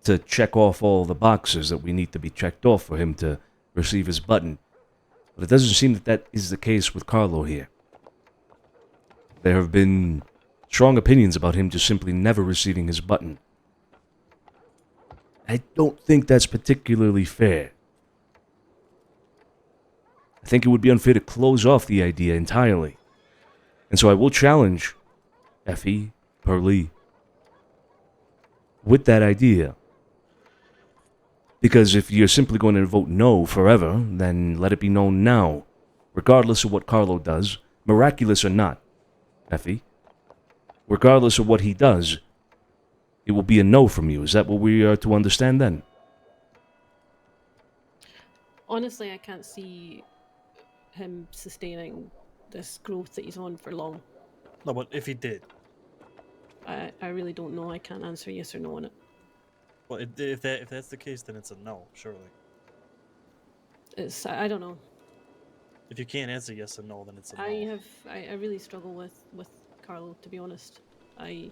to check off all the boxes that we need to be checked off for him to receive his button. But it doesn't seem that that is the case with Carlo here. There have been strong opinions about him just simply never receiving his button. I don't think that's particularly fair. I think it would be unfair to close off the idea entirely. And so I will challenge Effie, Pearlie, with that idea. Because if you're simply going to vote no forever, then let it be known now, regardless of what Carlo does, miraculous or not, Effie, regardless of what he does, it will be a no from you. Is that what we are to understand then? Honestly, I can't see him sustaining this growth that he's on for long. No, but if he did, I really don't know. I can't answer yes or no on it. well, if that's the case, then it's a no, surely. I don't know. If you can't answer yes or no, then it's a no. I really struggle with Carlo, to be honest. I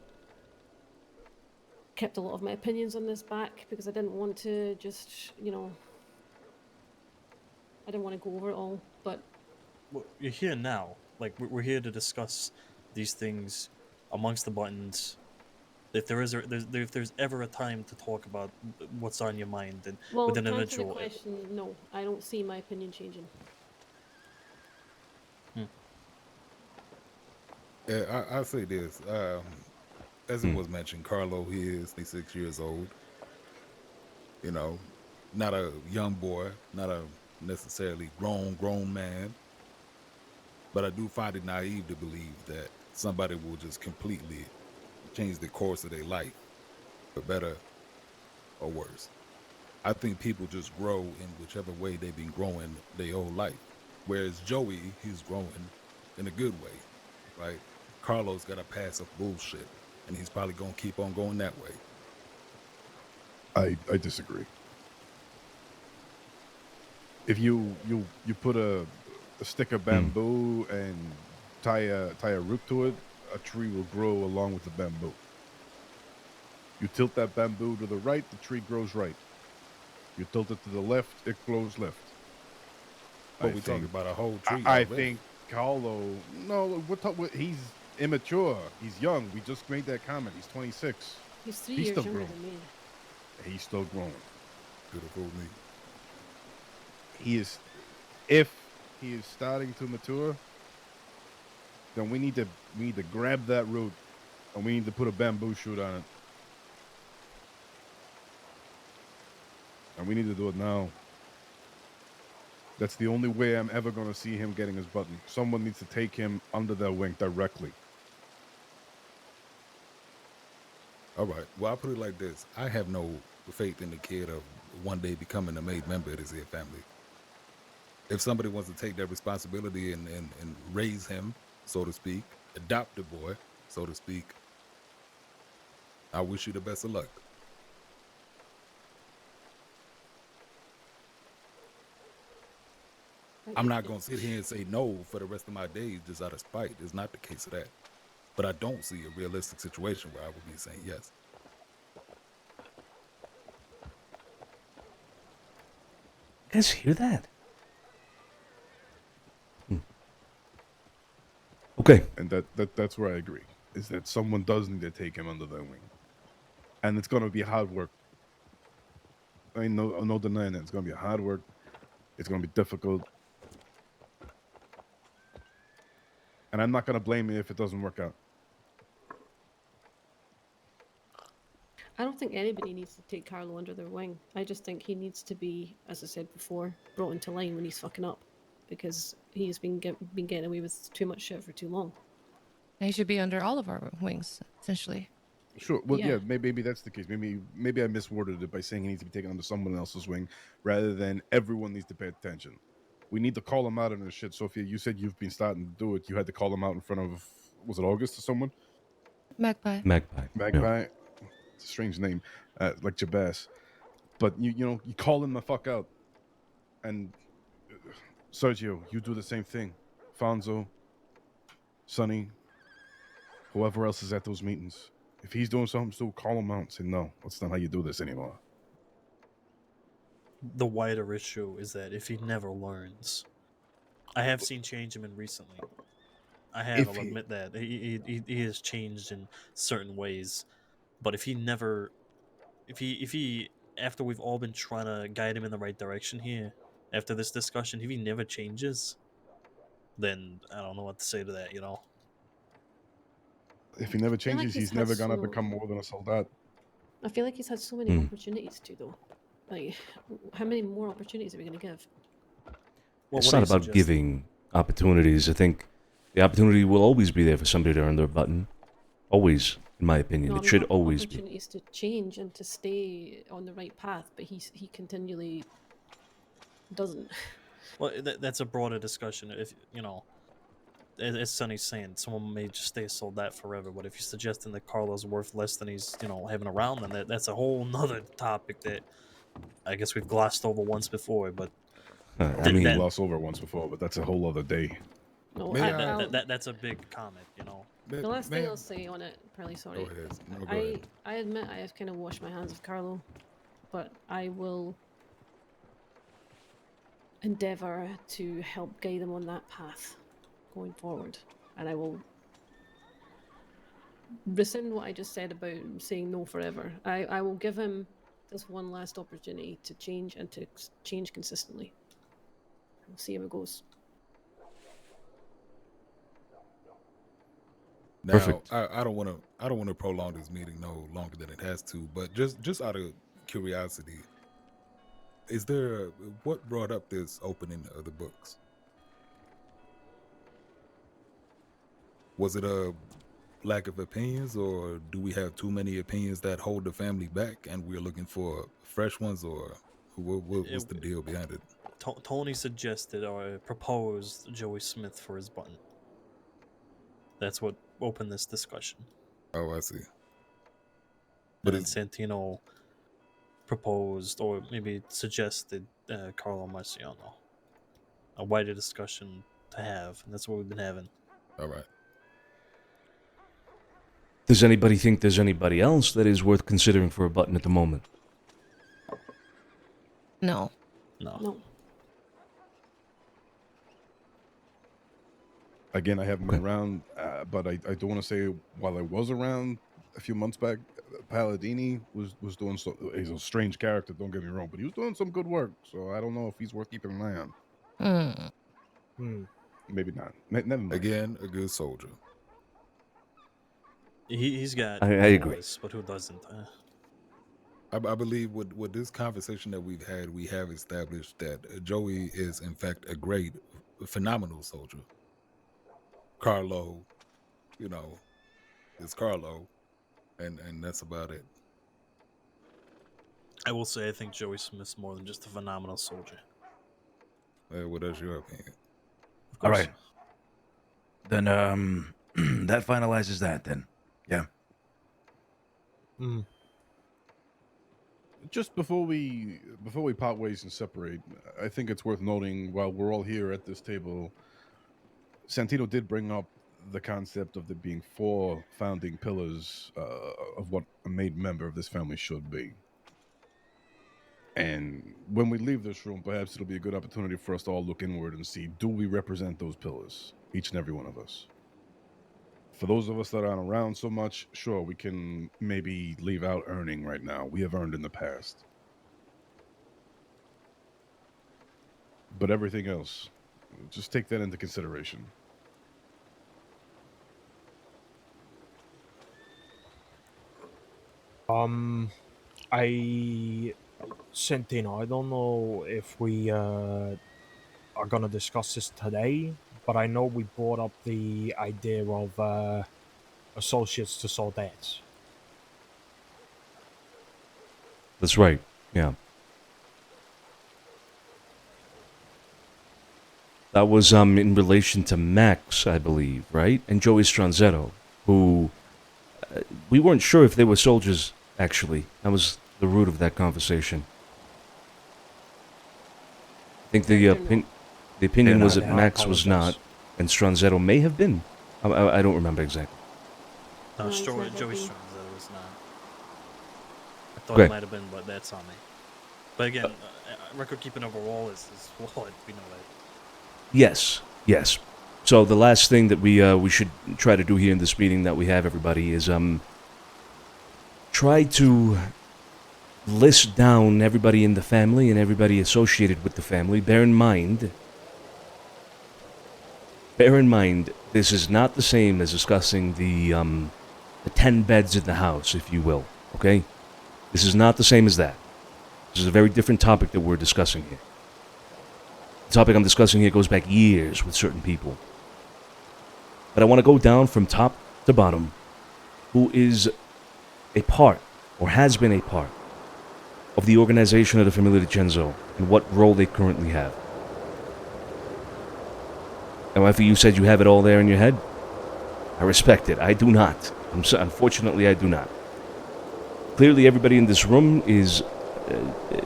kept a lot of my opinions on this back because I didn't want to just, I didn't want to go over it all, but Well, you're here now. Like, we're here to discuss these things amongst the buttons. If there's ever a time to talk about what's on your mind, then well, with an to answer the individual, question, no, I don't see my opinion changing. Yeah, I'll say this. As it was mentioned, Carlo, he is 26 years old. You know, not a young boy, not a necessarily grown man. But I do find it naive to believe that somebody will just completely change the course of their life, for better or worse. I think people just grow in whichever way they've been growing their whole life. Whereas Joey, he's growing in a good way, right? Carlo's got a past of bullshit, and he's probably going to keep on going that way. I disagree. If you put a stick of bamboo and tie a root to it, a tree will grow along with the bamboo. You tilt that bamboo to the right, the tree grows right. You tilt it to the left, it grows left. But we're talking about a whole tree. I think Carlo. No, he's immature. He's young. We just made that comment. He's 26. He's 3 years younger than me. He's still growing. Beautiful me. He is. If he is starting to mature, then we need to grab that root, and we need to put a bamboo shoot on it, and we need to do it now. That's the only way I'm ever going to see him getting his button. Someone needs to take him under their wing directly. All right. Well, I'll put it like this. I have no faith in the kid of one day becoming a made member of this here family. If somebody wants to take that responsibility and raise him, so to speak, adopt the boy, so to speak, I wish you the best of luck. I'm not going to sit here and say no for the rest of my days just out of spite. It's not the case of that. But I don't see a realistic situation where I would be saying yes. You guys hear that? Okay. And that's where I agree, is that someone does need to take him under their wing. And it's going to be hard work. I ain't no denying that. It's going to be hard work. It's going to be difficult. And I'm not going to blame you if it doesn't work out. I don't think anybody needs to take Carlo under their wing. I just think he needs to be, as I said before, brought into line when he's fucking up, because he's been getting away with too much shit for too long. He should be under all of our wings, essentially. Sure. Well, yeah, maybe that's the case. Maybe I misworded it by saying he needs to be taken under someone else's wing rather than everyone needs to pay attention. We need to call him out on this shit. Sophia, you said you've been starting to do it. You had to call him out in front of, was it August or someone? Magpie. Yeah. It's a strange name, like Jabaz. But you call him the fuck out. And Sergio, you do the same thing. Fonzo, Sonny, whoever else is at those meetings. If he's doing something, still call him out and say, no, that's not how you do this anymore. The wider issue is that if he never learns, I have seen change him in recently. I have, I'll admit that. He has changed in certain ways. But if he after we've all been trying to guide him in the right direction here, after this discussion, if he never changes, then I don't know what to say to that, If he never changes, he's never going to become more than a soldat. I feel like he's had so many opportunities to, though. Like, how many more opportunities are we going to give? Well, It's what are not you about suggesting? giving opportunities. I think the opportunity will always be there for somebody to earn their button. Always, in my opinion. No, I It mean, should always be. opportunities to change and to stay on the right path, but he continually doesn't. Well, that's a broader discussion. If you know, as Sonny's saying, someone may just stay sold that forever. But if you're suggesting that Carlo's worth less than he's having around, then that's a whole nother topic that I guess we've glossed over once before. But I We mean, glossed over once before, but that's a whole other day. No, May I- that's a big comment. May- the last may thing I- I'll say on it, Pearly, sorry. Go ahead. is No, go ahead. I admit I have kind of washed my hands of Carlo, but I will endeavour to help guide him on that path going forward. And I will rescind what I just said about saying no forever. I will give him this one last opportunity to change and to change consistently. We'll see how it goes. Now, Perfect. I don't want to prolong this meeting no longer than it has to, but just out of curiosity, is there what brought up this opening of the books? Was it a lack of opinions, or do we have too many opinions that hold the family back, and we're looking for fresh ones, or what's the deal behind it? Tony suggested or proposed Joey Smith for his button. That's what opened this discussion. Oh, I see. But then Santino proposed, or maybe suggested, Carlo Marciano. A wider discussion to have, and that's what we've been having. All right. does anybody think there's anybody else that is worth considering for a button at the moment? No. No. Again, I haven't been around, but I do want to say, while I was around a few months back, Palladini was doing so. He's a strange character, don't get me wrong, but he was doing some good work. So I don't know if he's worth keeping an eye on. Maybe not. Never mind. Again, a good soldier. He's got. I agree. Voice, but who doesn't? I believe with this conversation that we've had, we have established that Joey is in fact a great, phenomenal soldier. Carlo, is Carlo, and that's about it. I will say I think Joey Smith's more than just a phenomenal soldier. What is your opinion? All right. Then that finalizes that then. Yeah. Just before we part ways and separate, I think it's worth noting, while we're all here at this table, Santino did bring up the concept of there being 4 founding pillars of what a made member of this family should be. And when we leave this room, perhaps it'll be a good opportunity for us to all look inward and see, do we represent those pillars, each and every one of us? For those of us that aren't around so much, sure, we can maybe leave out earning right now. We have earned in the past. But everything else, just take that into consideration. Santino, I don't know if we are gonna discuss this today, but I know we brought up the idea of associates to soldates. That's right. Yeah. That was in relation to Max, I believe, right? And Joey Stranzetto, who we weren't sure if they were soldiers. Actually, that was the root of that conversation. I think the opinion was that Max was not, and Stranzetto may have been. I don't remember exactly. No, he's Joey never been. Stranzetto was not. I thought Okay. it might have been, but that's on me. But again, record keeping overall is flawed. We know that. Yes, yes. So the last thing that we should try to do here in this meeting that we have, everybody, is try to list down everybody in the family and everybody associated with the family. Bear in mind, this is not the same as discussing the 10 beds in the house, if you will, okay? This is not the same as that. This is a very different topic that we're discussing here. The topic I'm discussing here goes back years with certain people. But I want to go down from top to bottom. Who is a part, or has been a part, of the organization of the Family DiCenzo, and what role they currently have. Now, after you said you have it all there in your head, I respect it. I do not. Unfortunately, I do not. Clearly, everybody in this room is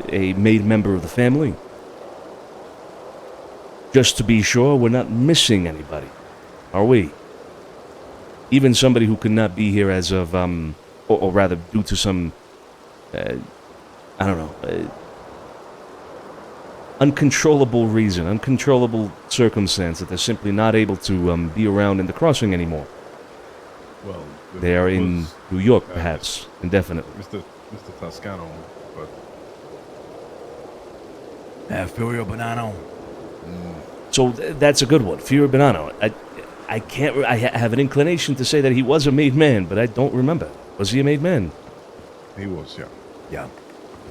a made member of the family. Just to be sure, we're not missing anybody, are we? Even somebody who could not be here as of, or rather, due to some, I don't know, uncontrollable reason, uncontrollable circumstance that they're simply not able to be around in the crossing anymore. Well, They are in New York, perhaps, indefinitely. Mr. Toscano, but Furio Bonanno. So that's a good one. Fury Bonanno. I can't. I have an inclination to say that he was a made man, but I don't remember. Was he a made man? he was, yeah. Yeah,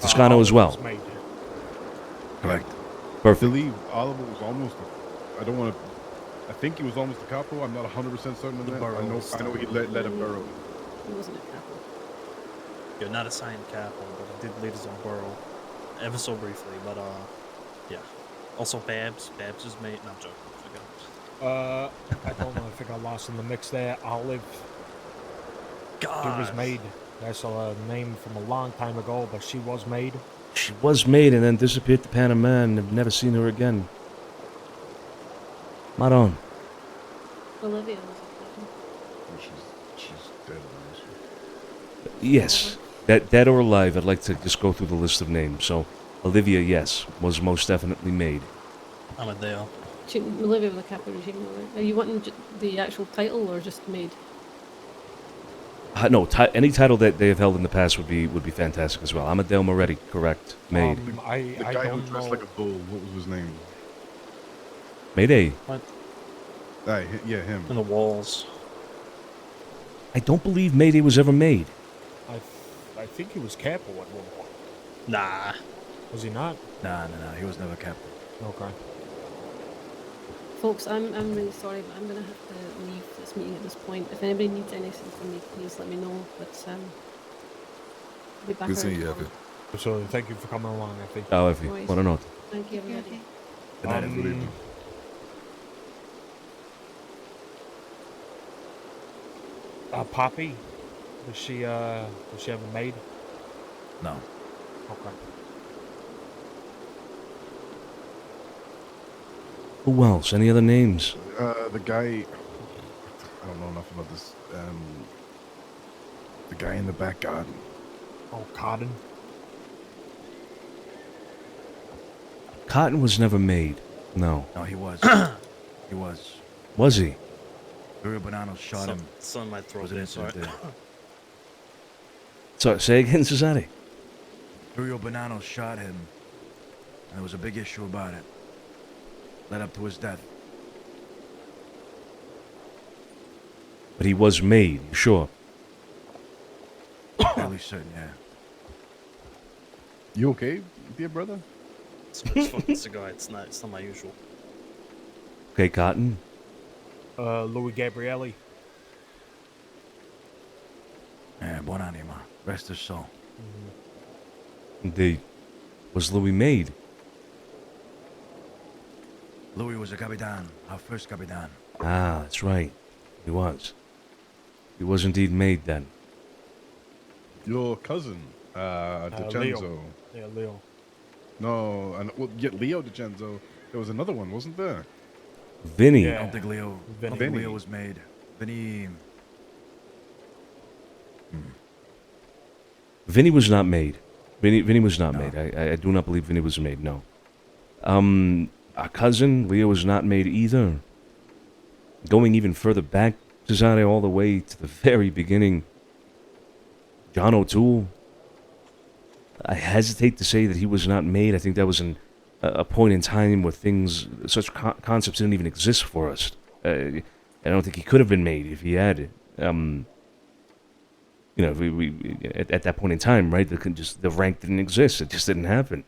Toscano as well. Was made. correct. I Perfect. believe Oliver was almost. I don't want to. I think he was almost a capo. I'm not 100% certain of that. I know he let him burrow. He wasn't a capo. You're not assigned capo, but I did lead his own burrow, ever so briefly. But yeah. Also Babs. Babs is mate. No, I'm joking. I don't know. I think I lost in the mix there. Olive. God. She was made. That's a name from a long time ago, but she was made. She was made and then disappeared to Panama, and I've never seen her again. Not on. Olivia was a capo. She's dead. Yes. Dead or alive, I'd like to just go through the list of names. So, Olivia, yes, was most definitely made. Amadeo. Olivia was a capo regime. Are you wanting the actual title or just made? No, any title that they have held in the past would be fantastic as well. Amadeo Moretti, correct. Made. The I guy who don't dressed know. like a bull. What was his name? Mayday. Yeah, him. In the walls. I don't believe Mayday was ever made. I think he was capo at one point. Nah. Was he not? Nah, he was never captain. Okay. Folks, I'm really sorry, but I'm gonna have to leave this meeting at this point. If anybody needs anything from me, please let me know. But I'll be back. Good seeing around you, tomorrow. Effie. So thank you for coming along, Effie. Ciao, Effie. Noise. Buonanotte. Thank you, everybody. Good night, everybody. Poppy, was she ever made? No. Okay. Who else? Any other names? The guy. I don't know enough about this. The guy in the back garden. Oh, Cotton. Cotton was never made. No. No, he was. He was. Was he? Furio Bonanno shot him. Son might throw Was an this, right? incident there. So, say again, Cesare. Furio Bonanno shot him, and there was a big issue about it. Led up to his death. But he was made, you sure? Fairly certain, yeah. You okay, dear brother? It's fucking cigar. It's not my usual. Okay, Cotton. Louis Gabrielli. Yeah, buon anima. Rest his soul. Indeed. Was Louis made? Louis was a capitan, our first capitan. Ah, that's right. He was. He was indeed made then. Your cousin, DiCenzo. Leo. Yeah, Leo. No, and well, yeah, Leo DiCenzo. There was another one, wasn't there? Vinny. I Yeah. don't think Leo. I don't Vinny. think Leo was made. Vinny. Vinny was not made. Vinny was not No. made. I do not believe Vinny was made, no. Our cousin, Leo, was not made either. Going even further back, Cesare, all the way to the very beginning, John O'Toole. I hesitate to say that he was not made. I think that was a point in time where such concepts didn't even exist for us. I don't think he could have been made if he had. You know, we at that point in time, right? The rank didn't exist. It just didn't happen.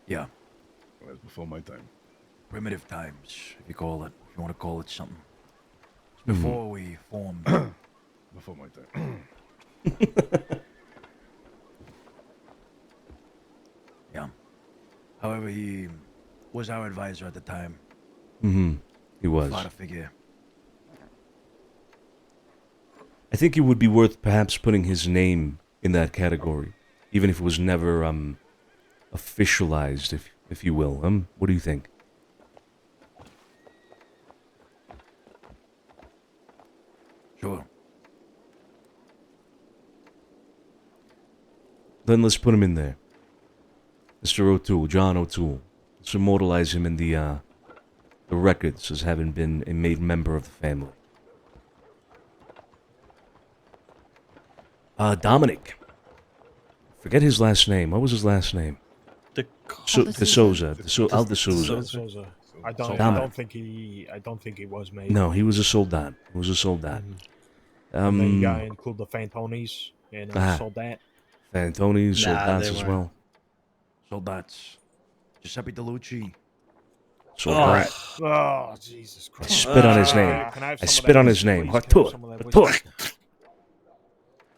Yeah, Well, that's before my time. primitive times, if you call it, if you want to call it something. It's Mhm. before we formed. Before my time. Yeah. However, he was our advisor at the time. Mm-hmm. He was. Father figure. I think it would be worth perhaps putting his name in that category, even if it was never officialized, if you will. What do you think? Sure. Then let's put him in there. Mr. O'Toole, John O'Toole. Let's immortalize him in the records as having been a made member of the family. Dominic. Forget his last name. What was his last name? De Souza. Al De Souza. Souza. I Soldat. don't think he was made. No, he was a soldat. He was a soldat. And then you gotta include the Fantonis and Soldat. Fantonis, soldats as well. Soldats. Giuseppe DeLucci. Soldat. Oh, Jesus Christ. I spit on his name. Can I have I some of spit that on his whiskey, name. please? What Can I have to some of that it? What whiskey? to it?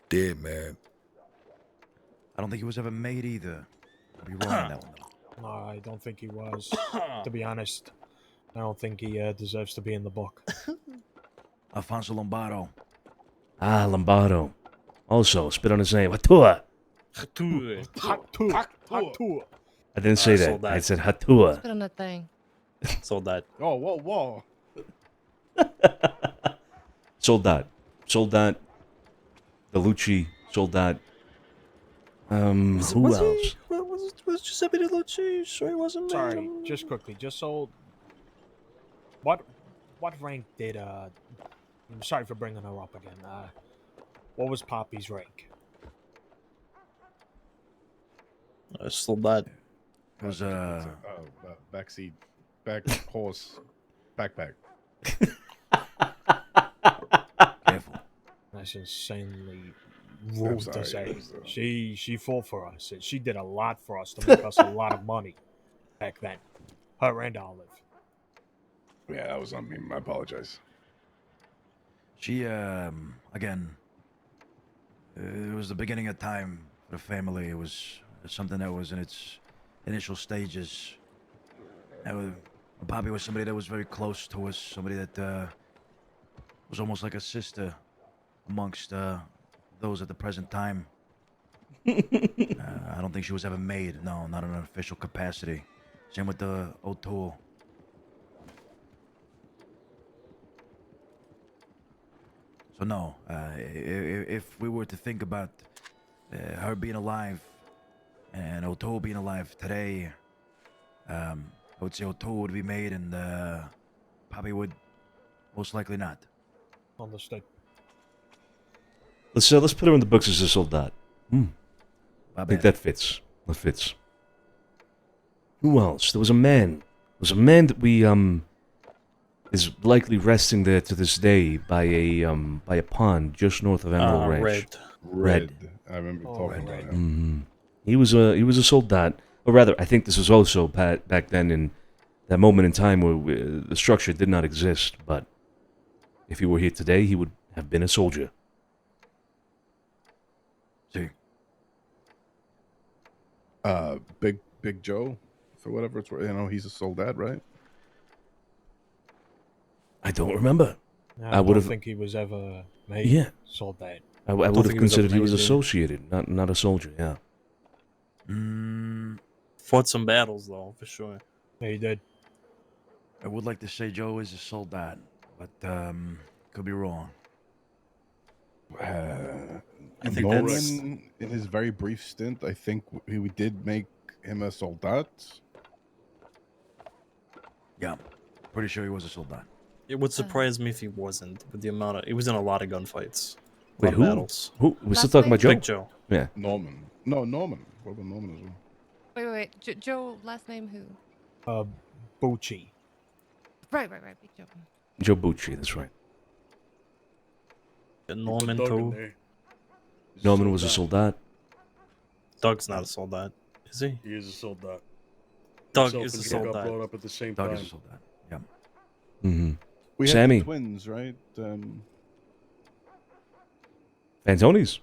Dead man. I don't think he was ever made either. I'll be wrong on that one, though. No, I don't think he was. To be honest, I don't think he deserves to be in the book. Alfonso Lombardo. Lombardo. Also, spit on his name. Hatua. Hatua. I didn't say that. Soldat. I said Hatua. Spit on that thing. Soldat. Oh, whoa. Soldat. Soldat. DeLucci. Soldat. Who else? Was Giuseppe DeLucci? Sure, he wasn't. Sorry, just quickly, just so. What rank did I'm sorry for bringing her up again. What was Poppy's rank? Soldat. It was, Backseat. Back horse. Backpack. Careful. That's insanely rude to say. She fought for us. And she did a lot for us to make us a lot of money back then. Her and Olive. Yeah, that was on me. I apologize. She, again, it was the beginning of time for the family. It was something that was in its initial stages. Bobby was somebody that was very close to us, somebody that was almost like a sister amongst those at the present time. I don't think she was ever made, no, not in an official capacity. Same with the O'Toole. So no, if we were to think about her being alive and O'Toole being alive today, I would say O'Toole would be made and Poppy would most likely not. Understood. Let's put him in the books as a soldat. I think bad. that fits. That fits. Who else? There was a man. There was a man that we is likely resting there to this day by a pond just north of Emerald Ranch. Red. I remember talking about him. Mm-hmm. He was a soldat, or rather, I think this was also back then in that moment in time where the structure did not exist. But if he were here today, he would have been a soldier. See, Big Joe, for whatever it's worth. He's a soldat, right? I don't remember. I don't think he was ever made. Yeah. Soldat. I would have considered he was associated, not a soldier. Yeah. Fought some battles though, for sure. Yeah, he did. I would like to say Joe is a soldat, but could be wrong. I think that's Nolan, in his very brief stint, I think we did make him a soldat. Yeah, pretty sure he was a soldat. It would surprise me if he wasn't, with the amount of he was in a lot of gunfights. Wait, lot of battles. Who? We're still Last talking name? about Joe? Big Joe. Yeah. Norman. No, Norman. What about Norman as well? Wait. Joe, last name who? Bucci. Right. Big Joe. Joe Bucci, that's right. Norman Doug in too. there. He's Norman was a soldat. soldat. Doug's not a soldat, is he? He is a soldat. Doug Himself is a and Joe got soldat. brought up at the same Doug time. is a soldat. Yeah. Mm-hmm. We Sammy. had the twins, right? Fantonis.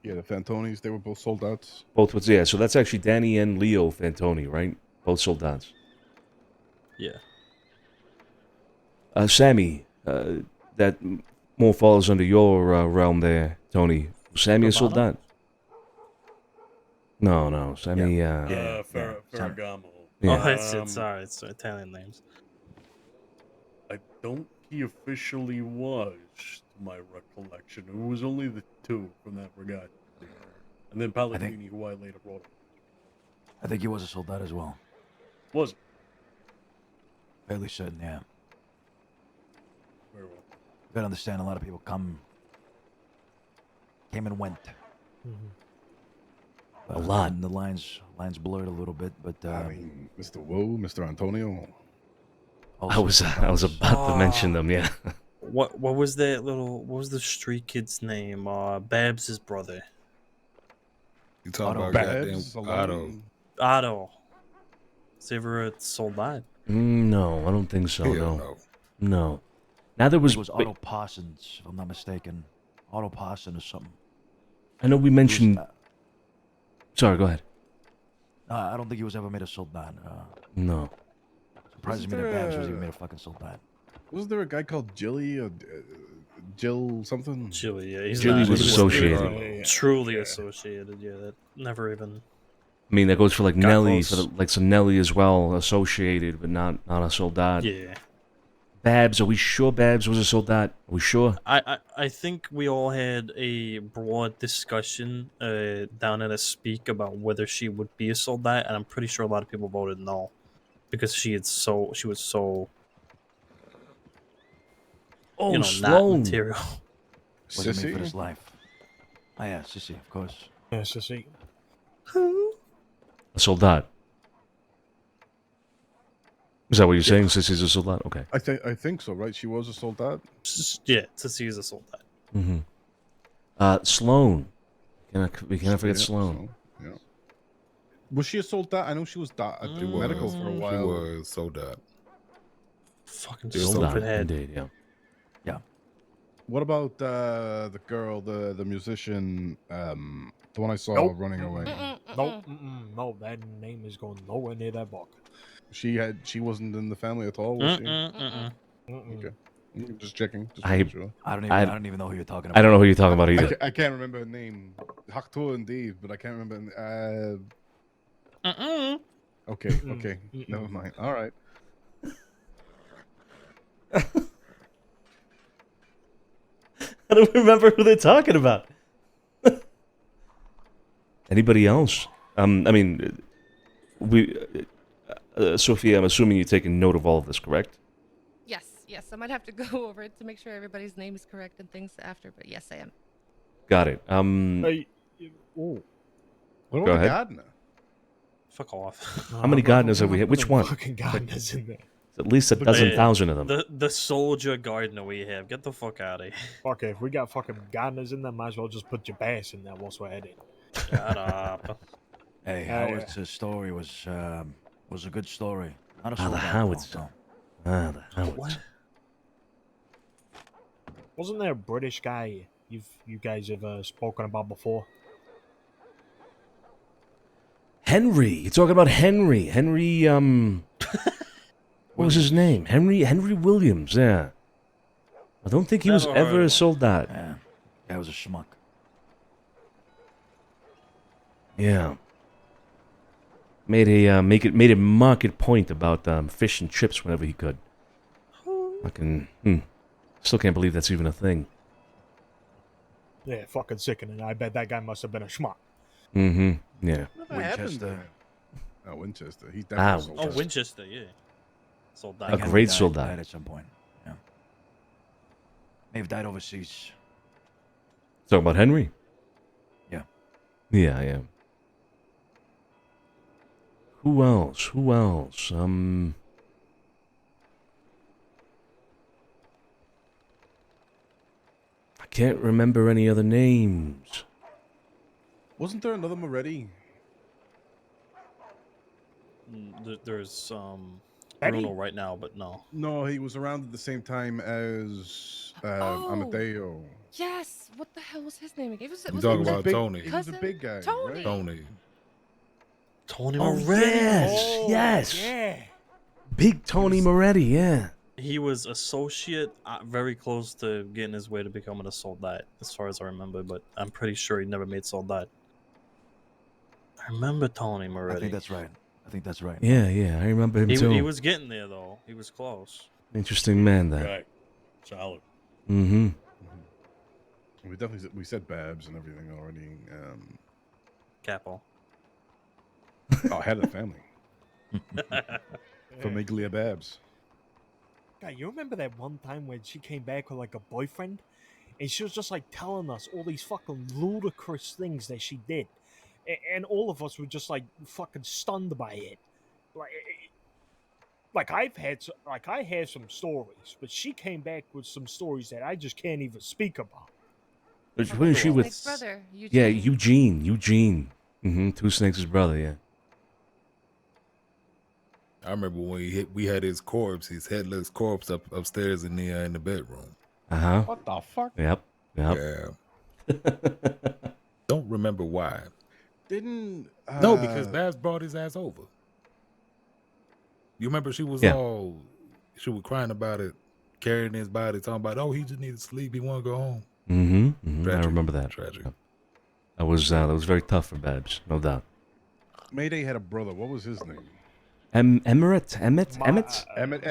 Yeah, the Fantonis. They were both soldats. Both was yeah. So that's actually Danny and Leo Fantoni, right? Both soldats. Yeah. Sammy, that more falls under your realm there, Tony. Was Sammy a Bravado? soldat? No. Sammy. Ferragamo. Yeah. Oh, it's sorry, it's Italian names. I don't think he officially was, to my recollection. It was only the two from that regard. And then Palladini, who I later brought up. I think he was a soldat as well. Was it? Fairly certain, yeah. Very well. You gotta understand, a lot of people came and went. A lot. And the lines blurred a little bit, but I mean, Mr. Wu, Mr. Antonio. I was about to mention them. Yeah. What was the street kid's name? Babs' brother. You talking Otto. about goddamn Babs, Otto? Otto. Is he ever a soldat? No, I don't think so. Hell No. Now there was. it was Otto Parsons, if I'm not mistaken. Otto Parsons or something. I know we mentioned. Sorry, go ahead. I don't think he was ever made a soldat. No. Surprises me that Babs was even made a fucking soldat. Wasn't there a guy called Jilly or Jill something? Chili, yeah. He's Jilly not- was he associated. Truly associated, yeah. That never even. I mean, that goes for like Got Nelly, close. like some Nelly as well, associated, but not a soldat. Yeah. Babs, are we sure Babs was a soldat? Are we sure? I think we all had a broad discussion down at a speak about whether she would be a soldat, and I'm pretty sure a lot of people voted no, because she was so Oh, not Sloan. material. Wasn't made for Sissy? this life. Oh yeah, Sissy, of course. Yeah, Sissy. A soldat. Is that what you're saying? Sissy's a soldat? Okay. I think so, right? She was a soldat. Yeah, to see as a soldat. Mm-hmm. Sloan. We cannot forget Yeah, Sloan. so, yeah. Was she a soldat? I know she was medical for a She while. was soldat. Fucking Yeah, stupid Soldat, head. indeed, yeah. What about the girl, the musician, the one I saw Nope. running away? No, that name is going nowhere near that book. She wasn't in the family at all, was she? Mm-mm. Okay, just checking. Just I- making sure. I don't even know who you're talking about. I don't know who you're talking about either. I can't remember her name. Hakto indeed, but I can't remember. Okay, never mind. All right. I don't remember who they're talking about. Anybody else? I mean, Sophia, I'm assuming you're taking note of all of this, correct? Yes. I might have to go over it to make sure everybody's name is correct and things after, but yes, I am. Got it. Hey, ooh. What Go about the ahead. gardener? Fuck off. How many gardeners have we had? Which one? Fucking gardeners in there. At least a dozen thousand of them. The soldier gardener we have. Get the fuck out of here. Okay, if we got fucking gardeners in there, might as well just put your bass in there whilst we're at it. Shut up. Hey, Howard's story was a good story. Not a Ah, the soldat, Howards. though, Ah, the Howards. What? Wasn't there a British guy you guys have spoken about before? Henry. You're talking about Henry. Henry, what was his name? Henry Williams, yeah. I don't think he was Never heard ever of a him. soldat. Yeah, that was a schmuck. Yeah. Made a market point about fish and chips whenever he could. Fucking still can't believe that's even a thing. Yeah, fucking sickening. I bet that guy must have been a schmuck. Mm-hmm. Yeah. Whatever happened to Winchester. him? Oh, Winchester. He's Ah, definitely a Oh, soldat. Winchester, yeah. Soldat. A Henry great died soldat. at some point. Yeah. May have died overseas. Talking about Henry? Yeah. Yeah. Who else? I can't remember any other names. Wasn't there another Moretti? There's Betty? Bruno right now, but no. No, he was around at the same time as Oh. Amadeo. Yes. What the hell was his name again? You Was talking it about big, Tony? He was a Cousin? big guy, Tony. right? Tony. Tony Oh, Moretti. yes. Yes. Yeah. Big Tony Moretti, yeah. He was associate, very close to getting his way to becoming a soldat, as far as I remember. But I'm pretty sure he never made soldat. I remember Tony Moretti. I think that's right. I think that's right. Yeah, yeah, I remember him too. He was getting there though. He was close. Interesting man, that. Right. Solid. Mm-hmm. We said Babs and everything already. Capo. Head of the family. Famiglia Babs. God, you remember that one time when she came back with like a boyfriend, and she was just like telling us all these fucking ludicrous things that she did, and all of us were just like fucking stunned by it. Like I have some stories, but she came back with some stories that I just can't even speak about. What is she with? Snake's brother, Eugene. Yeah, Eugene. Mm-hmm. Two Snakes' brother, yeah. I remember when we had his corpse, his headless corpse upstairs in the bedroom. Uh-huh. What the fuck? Yep. Yeah. Don't remember why. Didn't No, because Babs brought his ass over. You remember she was crying about it, carrying his body, talking about, oh, he just needed sleep, he want to go home. Mm-hmm. I Tragic. remember that. Tragic. That was very tough for Babs, no doubt. Mayday had a brother. What was his name? Emmett? Emmett.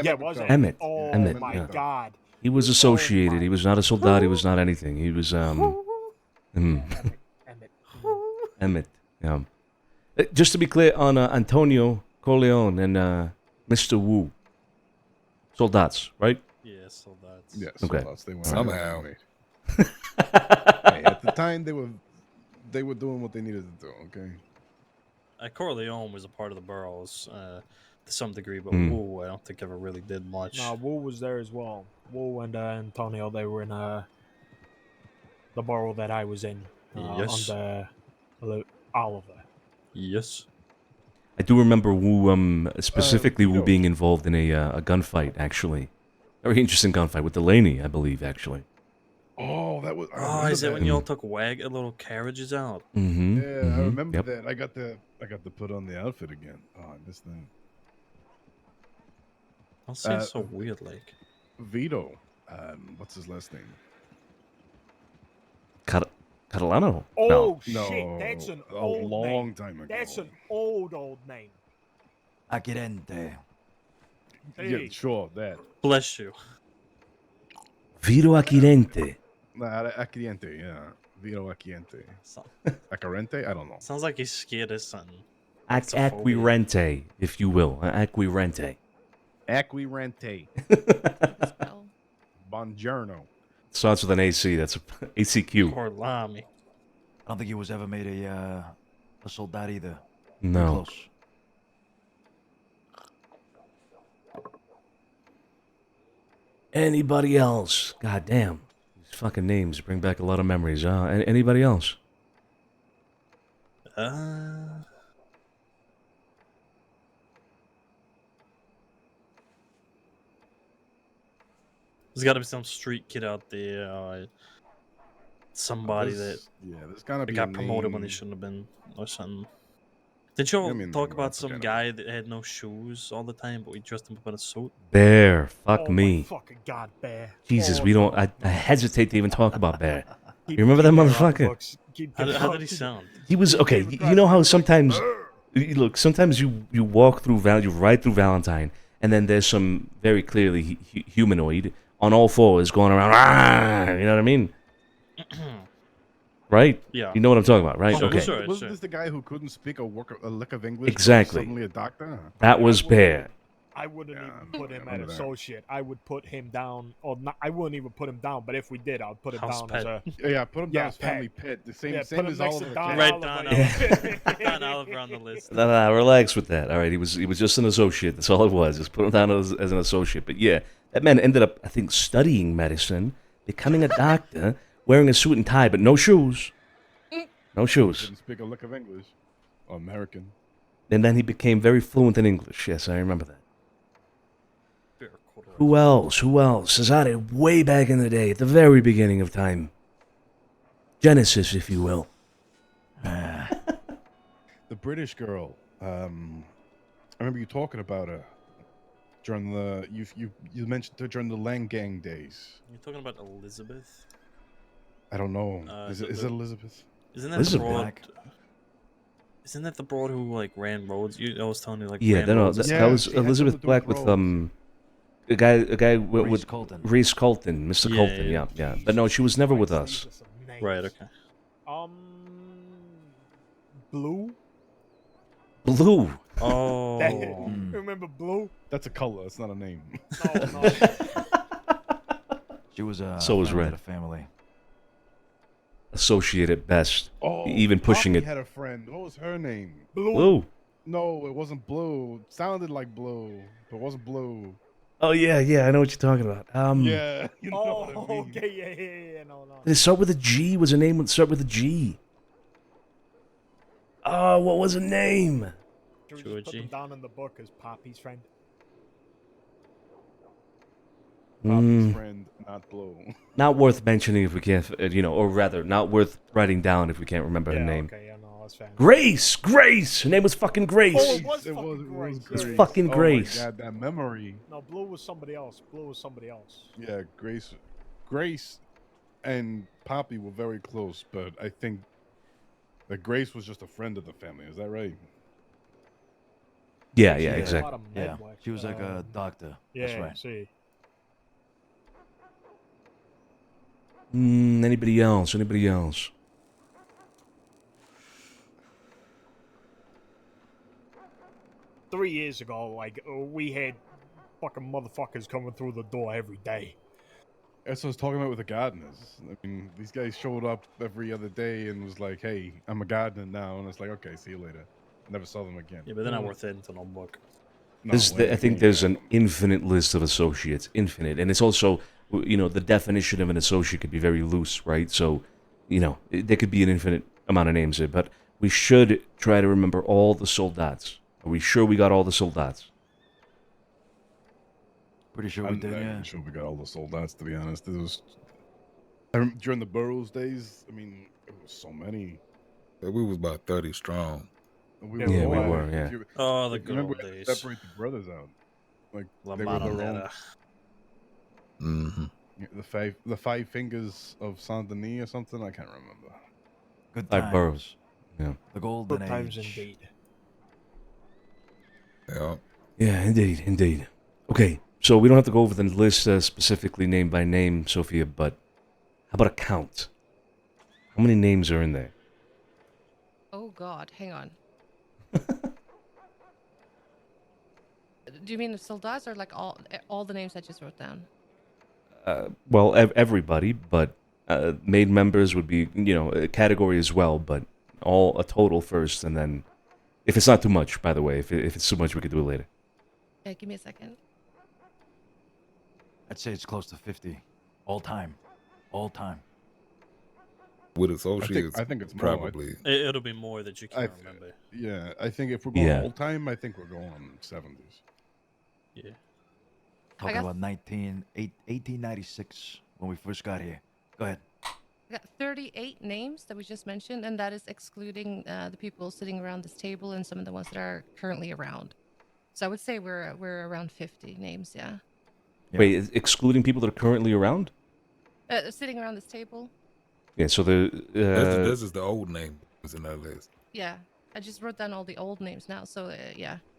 Yeah, was it? Emmett. Oh Emmett, my yeah. God. He was associated. He was not a soldat. He was not anything. He was Emmett. Emmett. Yeah. Just to be clear on Antonio Corleone and Mr. Wu. Soldats, right? Yeah, soldats. Yes. Okay. They were Somehow. Hey, at the time, they were doing what they needed to do. Okay. Corleone was a part of the boroughs to some degree, but Hmm. Wu, I don't think ever really did much. No, Wu was there as well. Wu and Antonio, they were in the borough that I was in. Yes. Under Oliver. Yes. I do remember Wu, specifically Wu being involved in a gunfight, actually. Very interesting gunfight with Delaney, I believe, actually. Oh, that was. Oh, is that when y'all took little carriages out? Mm-hmm. Yeah, I remember Yep. that. I got to put on the outfit again. Oh, this thing. I'll say so weird, like. Vito. What's his last name? Catalano? Oh, No, shit. That's an a old long name. time ago. That's an old name. Accidente. Yeah, sure, that. Bless you. Vito Accidente. Accidente, yeah. Vito Accidente. Accidente? I don't know. Sounds like he's scared of something. Acquirente, if you will. Acquirente. Acquirente. Spell. Buongiorno. Starts with an AC. That's ACQ. Or Lamy. I don't think he was ever made a soldat either. No. Pretty close. Anybody else? God damn. These fucking names bring back a lot of memories. Anybody else? There's got to be some street kid out there. Somebody that there's gotta be got a promoted when name. they shouldn't have been, or something. Did you all I mean, talk I about some forget. guy that had no shoes all the time, but we dressed him up in a suit? Bear. Fuck Oh, me. my fucking God, Bear. Jesus, Oh, we don't. no. I hesitate to even talk about Bear. Keep- You remember that keep Bear off the motherfucker? books. Keep How Bear did he off- sound? He was okay. You know how sometimes, look, sometimes you walk through you ride through Valentine, and then there's some very clearly humanoid on all fours going around. "Rah!" You know what I mean? Right? Yeah. You know what I'm talking about, right? Sure, Okay. sure. Wasn't this the guy who couldn't speak a lick of English? but was Exactly. Suddenly a doctor? That was Bear. I wouldn't Yeah, even put him I at remember that. associate. I would put him down, or not, I wouldn't even put him down. But if we did, I'd put him House down pet. as a Yeah, put him down Yeah, as family pet. The same, yeah. same Put him as next Oliver. to Don King. Right, Oliver. Don Oliver on the list. No, relax with that. All right, he was just an associate. That's all it was. Just put him down as an associate. But yeah, that man ended up, I think, studying medicine, becoming a doctor, wearing a suit and tie, but no shoes. No shoes. Didn't speak a lick of English. Or American. And then he became very fluent in English. Yes, I remember that. Who else? Who else? Cesare, way back in the day, at the very beginning of time. Genesis, if you will. The British girl. I remember you talking about her during the you mentioned her during the Lang Gang days. You're talking about Elizabeth? I don't know. Is so it Elizabeth? Isn't that Elizabeth. the broad? Isn't that the broad who like ran roads? I was telling you like Yeah, ran no, roads. that was she had Elizabeth something to do Black with with roads. a guy with Reese Colton. Reese Colton, Mr. Yeah, Colton, yeah. yeah. But no, she was never with us. Jesus, some names. Right. Okay. Blue. Blue. Oh. Remember Blue? That's a color. It's not a name. No. She was a So was friend of Red. the family. Associate at best. Oh, Even pushing Poppy it. had a friend. What was her name? Blue. No, it wasn't Blue. It sounded like Blue, but it wasn't Blue. Oh yeah, I know what you're talking about. Yeah, you know Oh, what I mean. okay, yeah. No. Did it start with a G? Was her name would start with a G? Oh, what was her name? Should we just put Georgie. them down in the book as Poppy's friend? Poppy's friend, not Blue. Not worth mentioning if we can't, or rather, not worth writing down if we can't remember her name. Okay, yeah, no, that's fair. Grace! Her name was fucking Grace. Oh, it was It fucking was Grace. It's Grace. fucking Oh Grace. my God, that memory. No, Blue was somebody else. Yeah, Grace and Poppy were very close, but I think that Grace was just a friend of the family. Is that right? Yeah, She did a exactly. lot of Yeah, med work, she was like a doctor. Yeah, That's right. see. Anybody else? 3 years ago, like, we had fucking motherfuckers coming through the door every day. That's what I was talking about with the gardeners. I mean, these guys showed up every other day and was like, "Hey, I'm a gardener now," and it's like, "Okay, see you later." Never saw them again. Yeah, but they're not worth it into no book. No, I think there's an infinite list of associates, infinite, and it's also, the definition of an associate could be very loose, right? So, there could be an infinite amount of names there, but we should try to remember all the soldats. Are we sure we got all the soldats? Pretty sure we I'm did, not yeah. even sure we got all the soldats, to be honest. During the Burroughs days, I mean, it was so many. We was about 30 strong. We Yeah, we all- were, if yeah. you- Oh, the if you good remember, old we had to days. separate the brothers out. Like La they were their own. Maronera. Mm-hmm. Yeah, the five fingers of Saint Denis or something. I can't remember. Good Five times. boroughs. Yeah. The golden Good age. times indeed. Yeah. Yeah, indeed. Okay, so we don't have to go over the list specifically name by name, Sophia, but how about a count? How many names are in there? Oh God, hang on. Do you mean the soldats or like all the names I just wrote down? Well, everybody, but made members would be, a category as well, but all a total first, and then, if it's not too much, by the way, if it's too much, we could do it later. Yeah, give me a second. I'd say it's close to 50. All time. With associates, I think it's more. probably. It'll be more that you can't I- remember. Yeah, I think if we're going Yeah. all time, I think we're going 70s. Yeah. Talking got- about 1896 when we first got here. Go ahead. I got 38 names that we just mentioned, and that is excluding the people sitting around this table and some of the ones that are currently around. So I would say we're around 50 names, yeah. Yeah. Wait, excluding people that are currently around? Sitting around this table. Yeah, so This is the old name was in that list. Yeah, I just wrote down all the old names now, so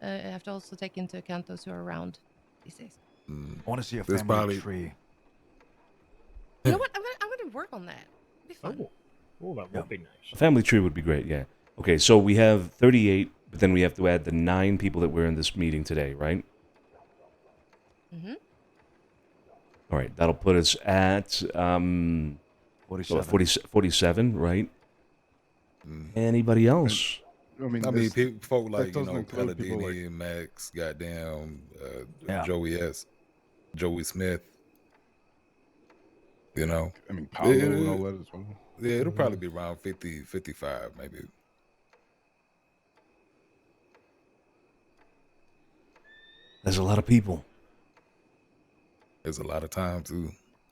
I have to also take into account those who are around these days. Mm. I want to see a There's family probably- tree. You know what? I'm gonna work on that. It'll be fun. Oh, that would be nice. a family tree would be great, yeah. Okay, so we have 38, but then we have to add the 9 people that were in this meeting today, right? Mm-hmm. All right, that'll put us at 47. 47, right? Mm. Anybody else? I mean, I mean, this- folk like doesn't include people Palladini, Max, goddamn, Yeah. Joey Smith. You know, I mean, Paolo and all that as well. yeah, it'll probably be around 50, 55, maybe. There's a lot of people. There's a lot of time too.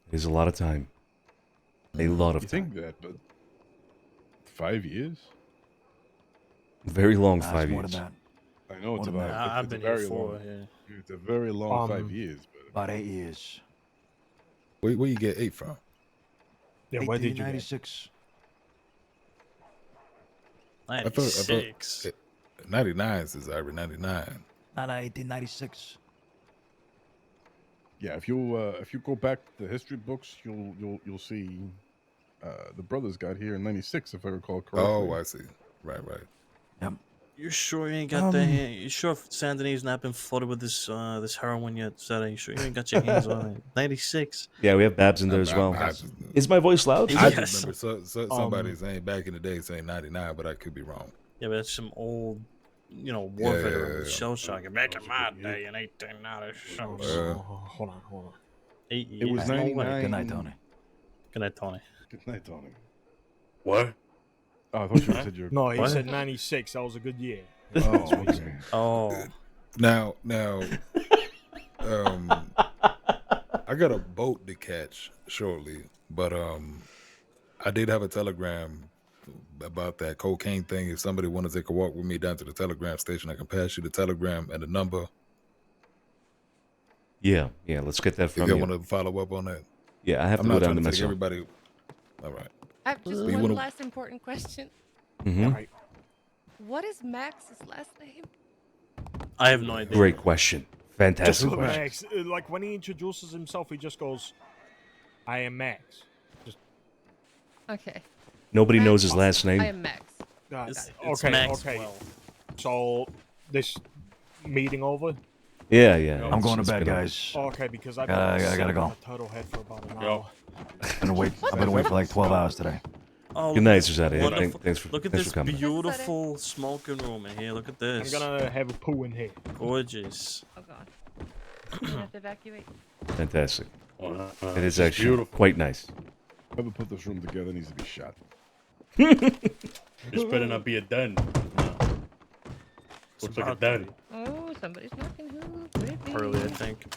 There's a lot of time. A lot of You time. think that, but 5 years? Very long Nah, it's 5 more years. than that. I know it's More than about. that. I've It's a been here very before. long. Yeah. It's a very long 5 years. But About 8 years. Where you get 8 from? Yeah, where did you get? 1896. I thought 96. 99 is Ira 99. Not 1896. yeah, if you go back to the history books, you'll see the brothers got here in '96, if I recall correctly. Oh, I see. Right. Yep. You sure you ain't got the hand? You sure Santini's not been flooded with this this heroin yet? Said you sure you ain't got your hands on it? 96. Yeah, we have Babs in there as well. Is my voice loud? I Yes. just remember somebody saying back in the day saying 99, but I could be wrong. Yeah, but that's some old, war veteran with Yeah. shell shock. Back in my day in 1896. Hold on. 8 It was years. No way. 99. Good night, Tony. Good night, Tony. Good night, Tony. What? Oh, I thought you said you're. No, he What? said 96. That was a good year. Oh, okay. Oh, Now, I got a boat to catch shortly, but I did have a telegram about that cocaine thing. If somebody wanted to take a walk with me down to the telegram station, I can pass you the telegram and the number. Yeah, let's get that If from you you. want to follow up on that, Yeah, I have I'm to go not down trying to to take myself. everybody. All right. I have just You one wanna- last important question. Mhm. All right. What is Max's last name? I have no idea. Great question. Fantastic Just question. Max. Like when he introduces himself, he just goes, "I am Max." Okay. Nobody Max. knows his last I name. am Max. It's Okay. Maxwell. So this meeting over? Yeah. I'm it's- going to it's bed, been a- guys. Okay, because I've I been gotta go. a turtle head for about an Yo. hour. I've been awake for like 12 hours today. Oh, Good look night, at this Susanna. Yeah, wonderful- thanks for Look at thanks this for coming. beautiful smoking room in here. Look at I'm this. gonna have a poo in here. Gorgeous. Oh god. I'm gonna have to evacuate. Fantastic. It is It's actually beautiful. quite nice. Whoever put this room together needs to be shot. This better not be a den. Looks like a about to den. Oh, somebody's knocking. Who could it be? Pearly, I think.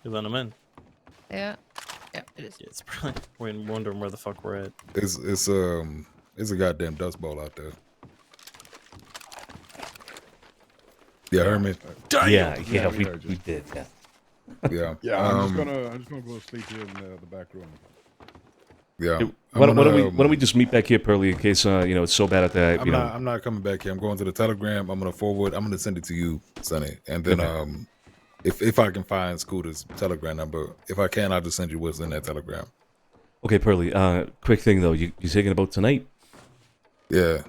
You let him in. Yeah. Yeah, it is. Yeah, it's probably. We're wondering where the fuck we're at. It's a goddamn dust bowl out there. Yeah, heard me. Yeah, we we heard you. did. Yeah. Yeah. Yeah, I'm just gonna go sleep here in the back room. Yeah. Why don't we just meet back here, Pearly, in case it's so bad out there. I'm not coming back here. I'm going to the telegram. I'm gonna send it to you, Sonny, and then if I can find Scooter's telegram number, if I can, I'll just send you what's in that telegram. Okay, Pearly. Quick thing though, you taking a boat tonight? Yeah.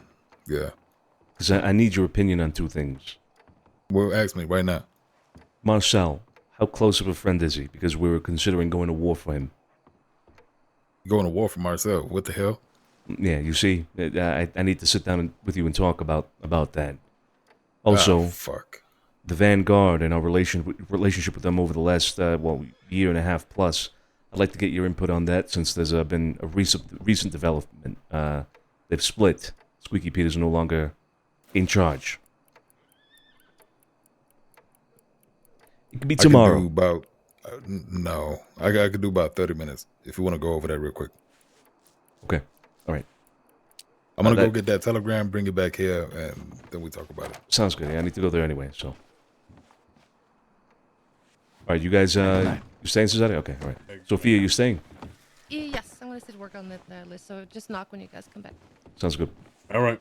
Because I need your opinion on two things. Well, ask me right now. Marcel, how close of a friend is he? Because we were considering going to war for him. Going to war for Marcel. What the hell? Yeah, you see, I need to sit down with you and talk about that. Also, fuck. The Vanguard and our relationship with them over the last year and a half plus. I'd like to get your input on that since there's been a recent development. They've split. Squeaky Pete is no longer in charge. It could be tomorrow. I can do about no. I could do about 30 minutes if you want to go over that real quick. Okay. All right. I'm gonna go get that telegram, bring it back here, and then we talk about it. Sounds good. Yeah, I need to go there anyway. So. All right, you guys. You staying, Susanna? Okay. All right. Sophia, you staying? Yes, I'm gonna sit work on that list. So just knock when you guys come back. Sounds good. All right.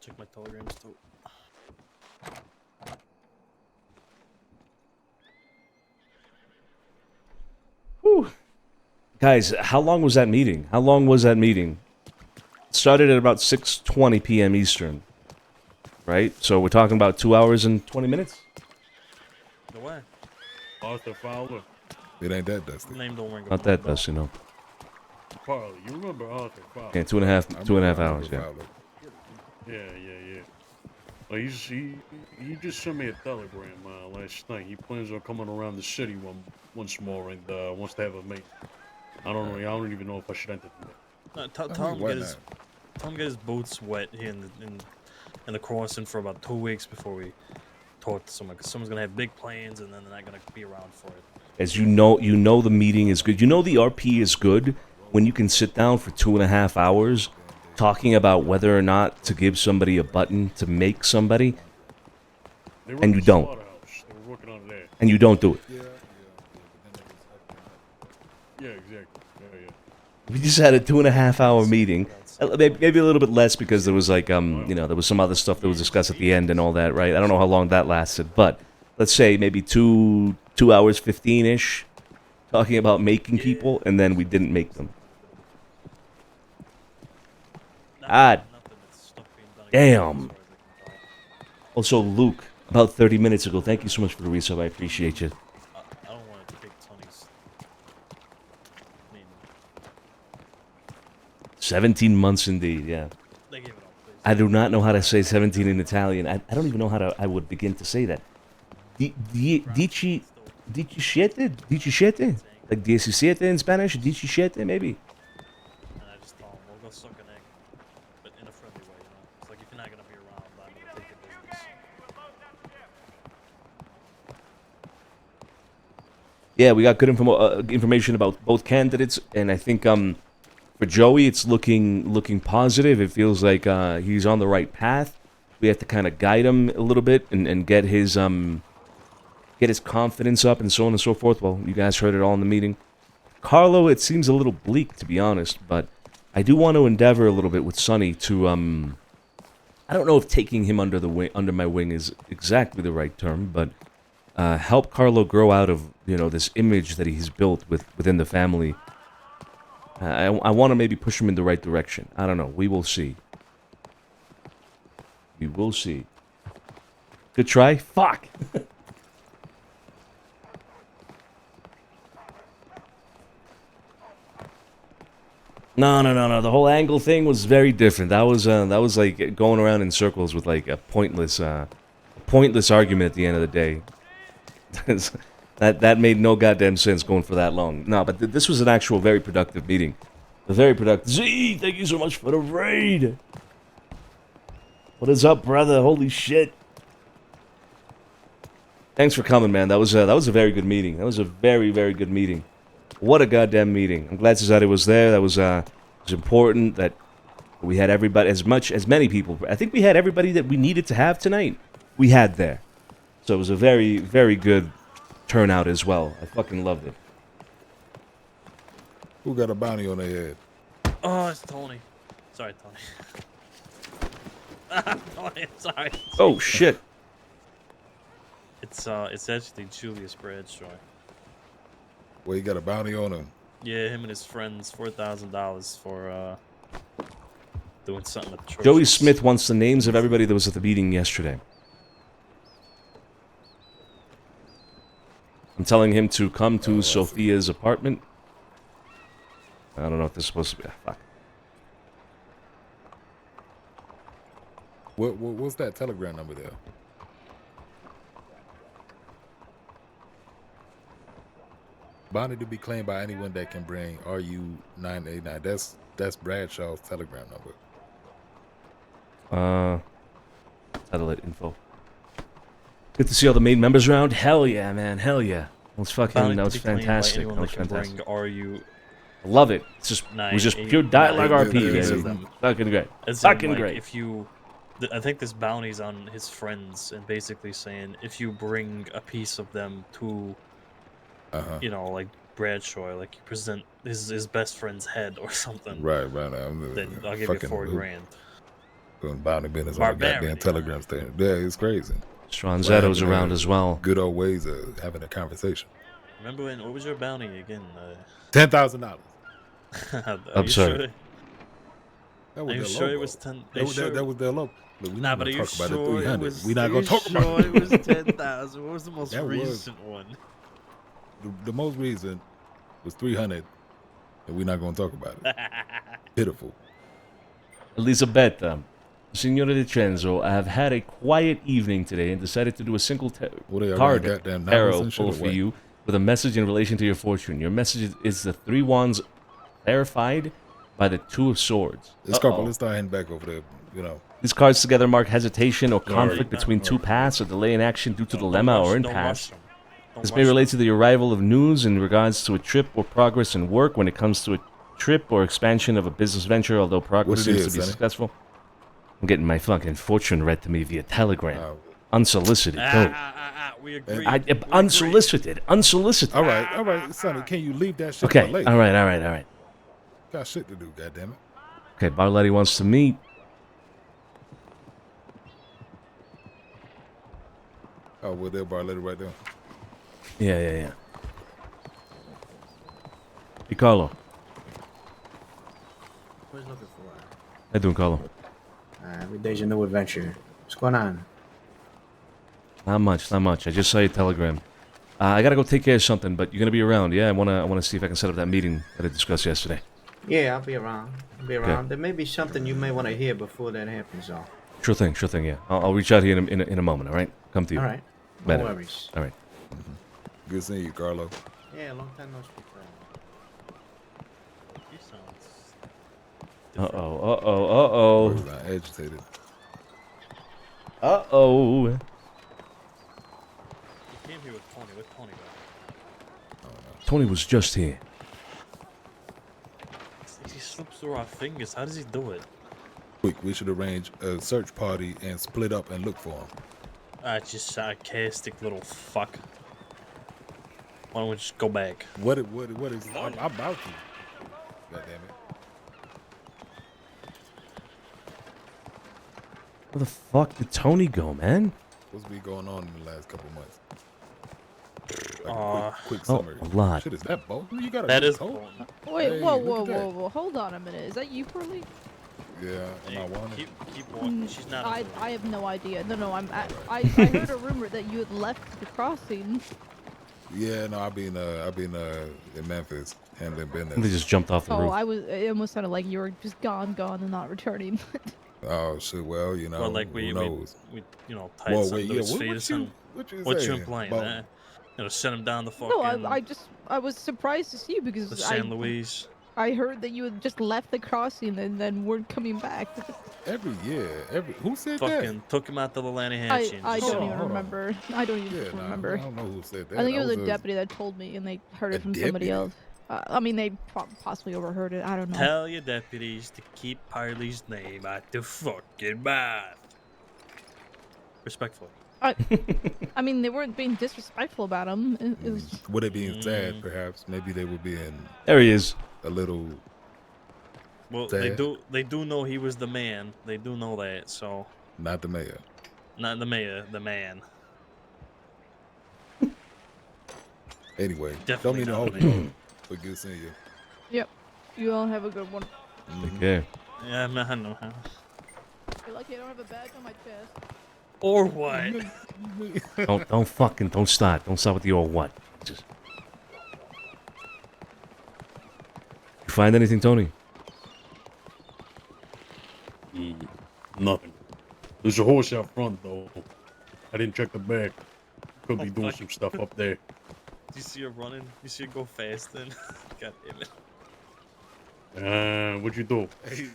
Check my telegrams too. Whew. Guys, how long was that meeting? It started at about 6:20 p.m. Eastern. Right? So we're talking about 2 hours and 20 minutes? No way. Arthur Fowler. It ain't that dusty. Name don't ring a Not bell. that dust, Carly, you remember Arthur Fowler? Yeah, two and a half hours, yeah. Yeah. He just sent me a telegram last night. He plans on coming around the city once more and wants to have a meeting. I don't even know if I should entertain it. Tell him get his boots wet here in the crossing for about 2 weeks before we talk to someone, because someone's gonna have big plans and then they're not gonna be around for it. As you know the meeting is good. You know the RP is good when you can sit down for 2.5 hours talking about whether or not to give somebody a button to make somebody, and you don't. They were working on that. And you don't do it. Yeah, exactly. Yeah. We just had a 2.5 hour meeting. Maybe a little bit less because there was like there was some other stuff that was discussed at the end and all that, right? I don't know how long that lasted, but let's say maybe 2 hours 15-ish talking about making people, and then we didn't make them. God damn. Also, Luke, about 30 minutes ago, thank you so much for the resub. I appreciate you. I don't want to take Sonny's. 17 months indeed, yeah. They gave it up, please. I do not know how to say 17 in Italian. I don't even know how I would begin to say that. Dici siete? Like 17 in Spanish? Dici siete, maybe? And I just told him, we'll go suck an egg. But in a friendly way, you know? It's like, if you're not going to be around, I'm going to take your business. Yeah, we got good information about both candidates, and I think for Joey, it's looking positive. It feels like he's on the right path. We have to kind of guide him a little bit and get his confidence up and so on and so forth. Well, you guys heard it all in the meeting. Carlo, it seems a little bleak, to be honest, but I do want to endeavor a little bit with Sonny to I don't know if taking him under my wing is exactly the right term, but help Carlo grow out of this image that he's built within the family. I want to maybe push him in the right direction. I don't know. We will see. We will see. Good try. Fuck. No. The whole angle thing was very different. That was like going around in circles with like a pointless argument at the end of the day. That made no goddamn sense going for that long. No, but this was an actual very productive meeting. A very productive. Z, thank you so much for the raid. What is up, brother? Holy shit. Thanks for coming, man. That was a very good meeting. That was a very, very good meeting. What a goddamn meeting. I'm glad Cesare was there. That was important that we had everybody, as many people. I think we had everybody that we needed to have tonight. We had there. So it was a very, very good turnout as well. I fucking loved it. Who got a bounty on their head? Oh, it's Tony. Sorry, Tony. Tony, sorry. Oh, shit. It's actually Julius Bradshaw. Well, he got a bounty on him. Yeah, him and his friends, $4,000 for doing something atrocious. Joey Smith wants the names of everybody that was at the meeting yesterday. I'm telling him to come to Sophia's apartment. I don't know if this is supposed to be. Fuck. What's that telegram number there? Bounty to be claimed by anyone that can bring RU989. That's Bradshaw's telegram number. Satellite info. Good to see all the main members around. Hell yeah, man. Hell yeah. That was fantastic. That was fantastic. I love it. It was just pure dialogue RP, baby. Fucking great. Fucking great. I think this bounty's on his friends, and basically saying if you bring a piece of them to, like Bradshaw, like you present his best friend's head or something. Right. Then I'll give you $4,000. Doing bounty business on the goddamn telegram stand. Yeah, it's crazy. Stronzetto's around as well. Good old ways of having a conversation. Remember what was your bounty again? $10,000. I'm sorry. That was are you sure it was 10? That was their logo. Look, Nah, but are you sure it was? We're not gonna talk about it. Was 10,000? What was the most recent one? The most recent was 300, and we're not gonna talk about it. Pitiful. Elizabeth. Signore DiCenzo, I have had a quiet evening today and decided to do a single What are y'all card got goddamn tarot novels and shit pull or for what? you with a message in relation to your fortune. Your message is the 3 wands clarified by the 2 of swords. It's couple. Let's start heading back over there. You know, These cards together mark hesitation or Sorry. conflict between 2 paths, a delay in action due to dilemma or impasse. Don't This rush may relate them. to the arrival of news in regards to a trip or progress in work when it comes to a trip or expansion of a business venture, although progress What it seems is, to be Sonny? successful. I'm getting my fucking fortune read to me via telegram. Unsolicited. We agree. Unsolicited. Unsolicited. all right, Sonny. Can you leave that shit Okay. for later? All right. Got shit to do. Goddamn it. Okay, Barletti wants to meet. Oh, well, they'll bar later right there. Yeah. Hey, Carlo. Who's looking for? How you doing, Carlo? Every day's a new adventure. What's going on? Not much. I just saw your telegram. I gotta go take care of something, but you're gonna be around, yeah? I wanna see if I can set up that meeting that I discussed yesterday. Yeah, I'll be around. There may be something you may want to hear before that happens, though. Sure thing, yeah. I'll reach out here in a moment, all right? Come to you. All right. No Better. worries. All right. Good seeing you, Carlo. Yeah, long time no speak. He sounds Uh-oh. He's not agitated. Uh-oh. He came here with Tony. Where's Tony go? Tony was just here. He slips through our fingers. How does he do it? Quick, we should arrange a search party and split up and look for him. Just sarcastic little fuck. Why don't we just go back? What is? I'm about to. God damn it. Where the fuck did Tony go, man? What's been going on in the last couple months? Aw. Like a quick Oh, summary. a lot. Shit, is that both? You got a That good is coat? Wait, Hey, whoa, look at that. hold on a minute. Is that you, Pearly? Yeah, am I one? Keep walking. She's not. I have no idea. No, I heard a rumor that you had left the crossing. Yeah, no, I've been in Memphis handling They business. just jumped off the roof. It almost sounded like you were just gone and not returning. Oh shit, well, you know, Well, like who we knows? tied Whoa, something wait, to yeah, his what face you- and what you what you saying implying? about- Send him down the fucking. No, I was surprised to see you because the San Luis. I heard that you had just left the crossing and then weren't coming back. Every who said Fucking took him out to the Lanahatchee. I and don't just- even hold on. remember. I don't even that? Yeah, remember. I don't know who said that. I think it was That a deputy that told me, and they heard A it from somebody deputy? else. I mean, they possibly overheard it. I don't know. Tell your deputies to keep Parley's name out the fucking mouth. Respectfully. I mean, they weren't being disrespectful about him. It was. Would it being sad, perhaps? Maybe they were being There he is. a little. Well, Sad. they do know he was the man. They do know that. So Not the mayor. not the mayor, the man. Anyway, Definitely don't mean not to hold the you, but good seeing you. Yep. You all have a good one. Take care. Yeah, I know. You're lucky I don't have a badge on my chest. Or what? Don't start. Don't start with the or what. Just. You find anything, Tony? Nothing. There's a horse out front, though. I didn't check the back. Could be doing fuck. some stuff up there. Do you see her running? You see her go fast then? God damn it. What'd you do?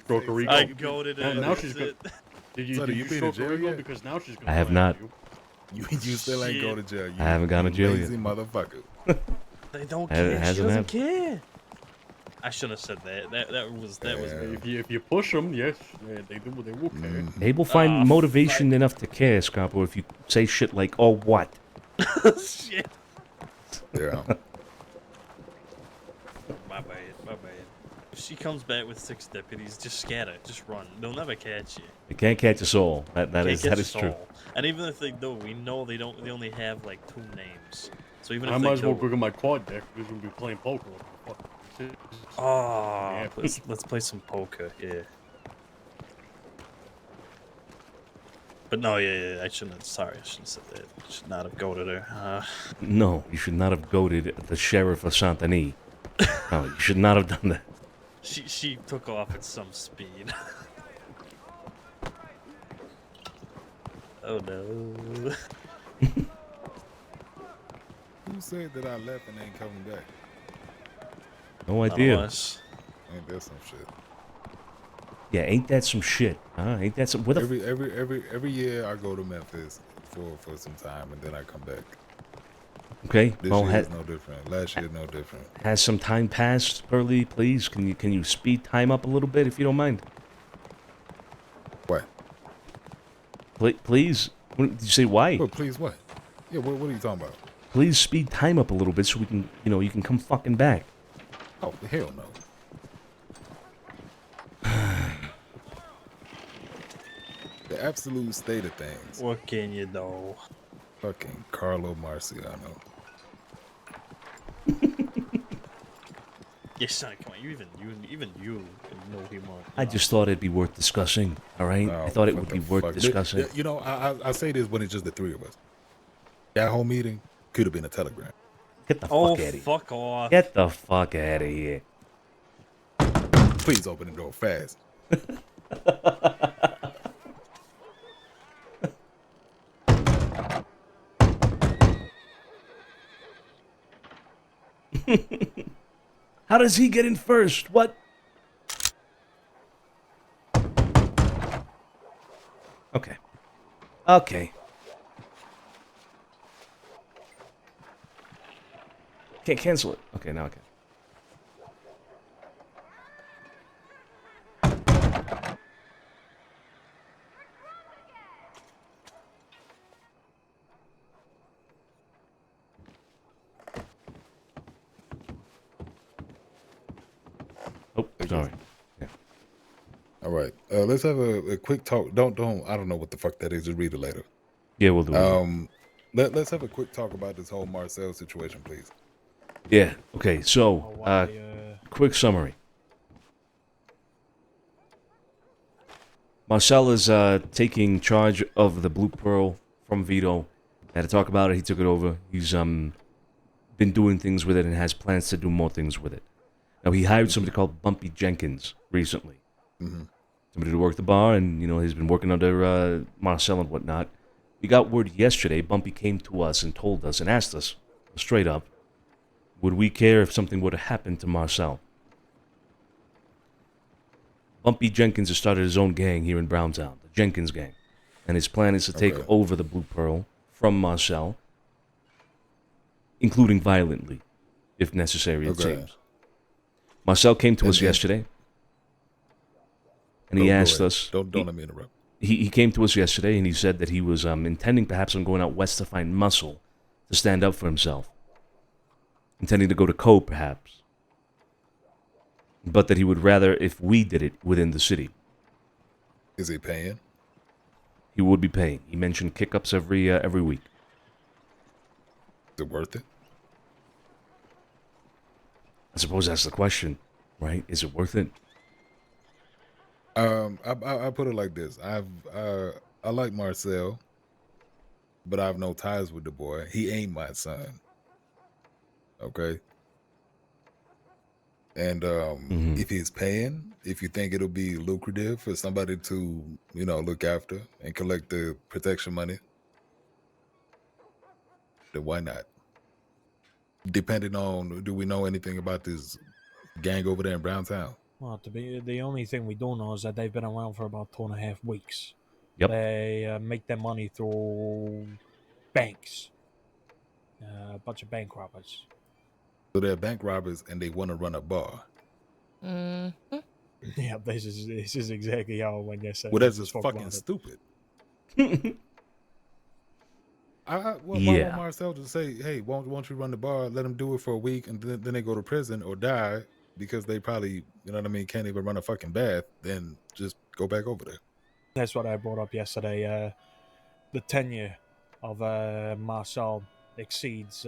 Stroke her ego? I goaded her. And now that's she's it. Did you, Sonny, did you you been in stroke her jail ego? yet? Because now she's gonna I have go not. after you. You still ain't Shit. go to jail. I haven't gone to jail yet. Lazy motherfucker. They don't It care. She hasn't doesn't happened. care. I shouldn't have said that. That was If you push them, yes, they do. They will care. They will find Ah, motivation enough to care, Scarpo, if you say shit like, oh, what? Shit. Yeah. My bad. If she comes back with 6 deputies, just scatter. Just run. They'll never catch you. You can't catch us all. That Can't is catch true. us all. And even if they do, we know they don't. They only have like 2 names. So even if I they might as well do, go get my card deck because we'll be playing poker. oh, let's play some poker. Yeah. But no, yeah, I shouldn't. Sorry, I shouldn't have said that. I should not have goaded her. No, you should not have goaded the sheriff of Santini. No, you should not have done that. She took off at some speed. Oh no. Who said that I left and ain't coming back? No None idea. of us. Ain't that some shit? Yeah, ain't that some shit? Huh? Ain't that some? What the? Every year I go to Memphis for some time and then I come back. Okay. This Well, year is no different. Last year no different. has some time passed, Burley? Please, can you speed time up a little bit if you don't mind? What? Please. Did you say why? Oh, please what? Yeah, what are you talking about? Please speed time up a little bit so we can, you can come fucking back. Oh, hell no. The absolute state of things. What can you do? Fucking Carlo Marciano. Yeah, Sonny, come on. Even you know him. I just thought it'd be worth discussing. All right, I thought it would be worth discussing. You know, I say this when it's just the three of us. That whole meeting could have been a telegram. Get the fuck out of here. Fuck off. Get the fuck out of here. Please open the door fast. How does he get in first? What? Okay. Okay. Can't cancel it. Okay, now I can. Oh, sorry. Yeah. All right. Let's have a quick talk. Don't. I don't know what the fuck that is. Just read it later. Yeah, we'll do it. Let's have a quick talk about this whole Marcel situation, please. Yeah. Okay. So, quick summary. Marcel is taking charge of the Blue Pearl from Vito. Had to talk about it. He took it over. He's been doing things with it and has plans to do more things with it. Now, he hired somebody called Bumpy Jenkins recently. Mm-hmm. Somebody to work the bar, and, he's been working under Marcel and whatnot. We got word yesterday. Bumpy came to us and told us and asked us, straight up, would we care if something were to happen to Marcel? Bumpy Jenkins has started his own gang here in Browntown, the Jenkins Gang. And his plan is to take over the Blue Pearl from Marcel, including violently, if necessary, it seems. Marcel came to us yesterday, and he asked us... Don't let me interrupt. He came to us yesterday, and he said that he was intending perhaps on going out west to find muscle, to stand up for himself. Intending to go to Co, perhaps. But that he would rather if we did it within the city. Is he paying? He would be paying. He mentioned kick-ups every week. Is it worth it? I suppose that's the question, right? Is it worth it? I put it like this. I like Marcel, but I have no ties with the boy. He ain't my son. Okay. And if he's paying, if you think it'll be lucrative for somebody to, look after and collect the protection money, then why not? Depending on, do we know anything about this gang over there in Browntown? Well, the only thing we do know is that they've been around for about 2.5 weeks. Yep. They make their money through banks. A bunch of bank robbers. So they're bank robbers and they want to run a bar. Mm-hmm. Yeah, this is exactly how when you say. Well, that's just fucking stupid. Why won't Marcel just say, "Hey, won't you run the bar? Let them do it for a week, and then they go to prison or die because they probably, can't even run a fucking bath. Then just go back over there." That's what I brought up yesterday. The tenure of Marcel exceeds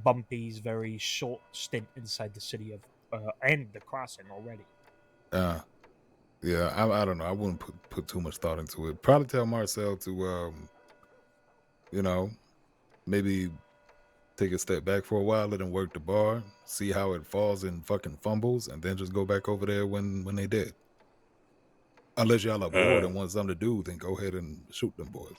Bumpy's very short stint inside the city of and the crossing already. Yeah, I don't know. I wouldn't put too much thought into it. Probably tell Marcel to maybe take a step back for a while, let him work the bar, see how it falls and fucking fumbles, and then just go back over there when they did. Unless y'all are bored Uh, and want something to do, then go ahead and shoot them boys.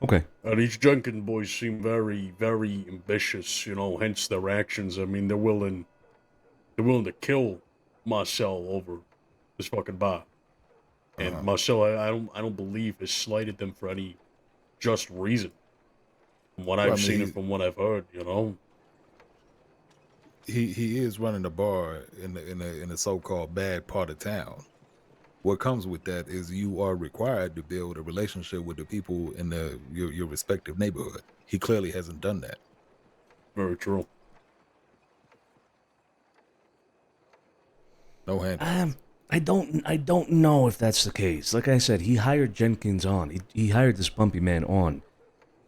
Okay. These Junkin boys seem very, very ambitious, hence their actions. I mean, they're willing to kill Marcel over this fucking bar. And Marcel, I don't believe has slighted them for any just reason. From what I've seen and from what I've heard, He is running a bar in the so-called bad part of town. What comes with that is you are required to build a relationship with the people in your respective neighborhood. He clearly hasn't done that. Very true. No hand. I don't know if that's the case. Like I said, he hired Jenkins on. He hired this bumpy man on,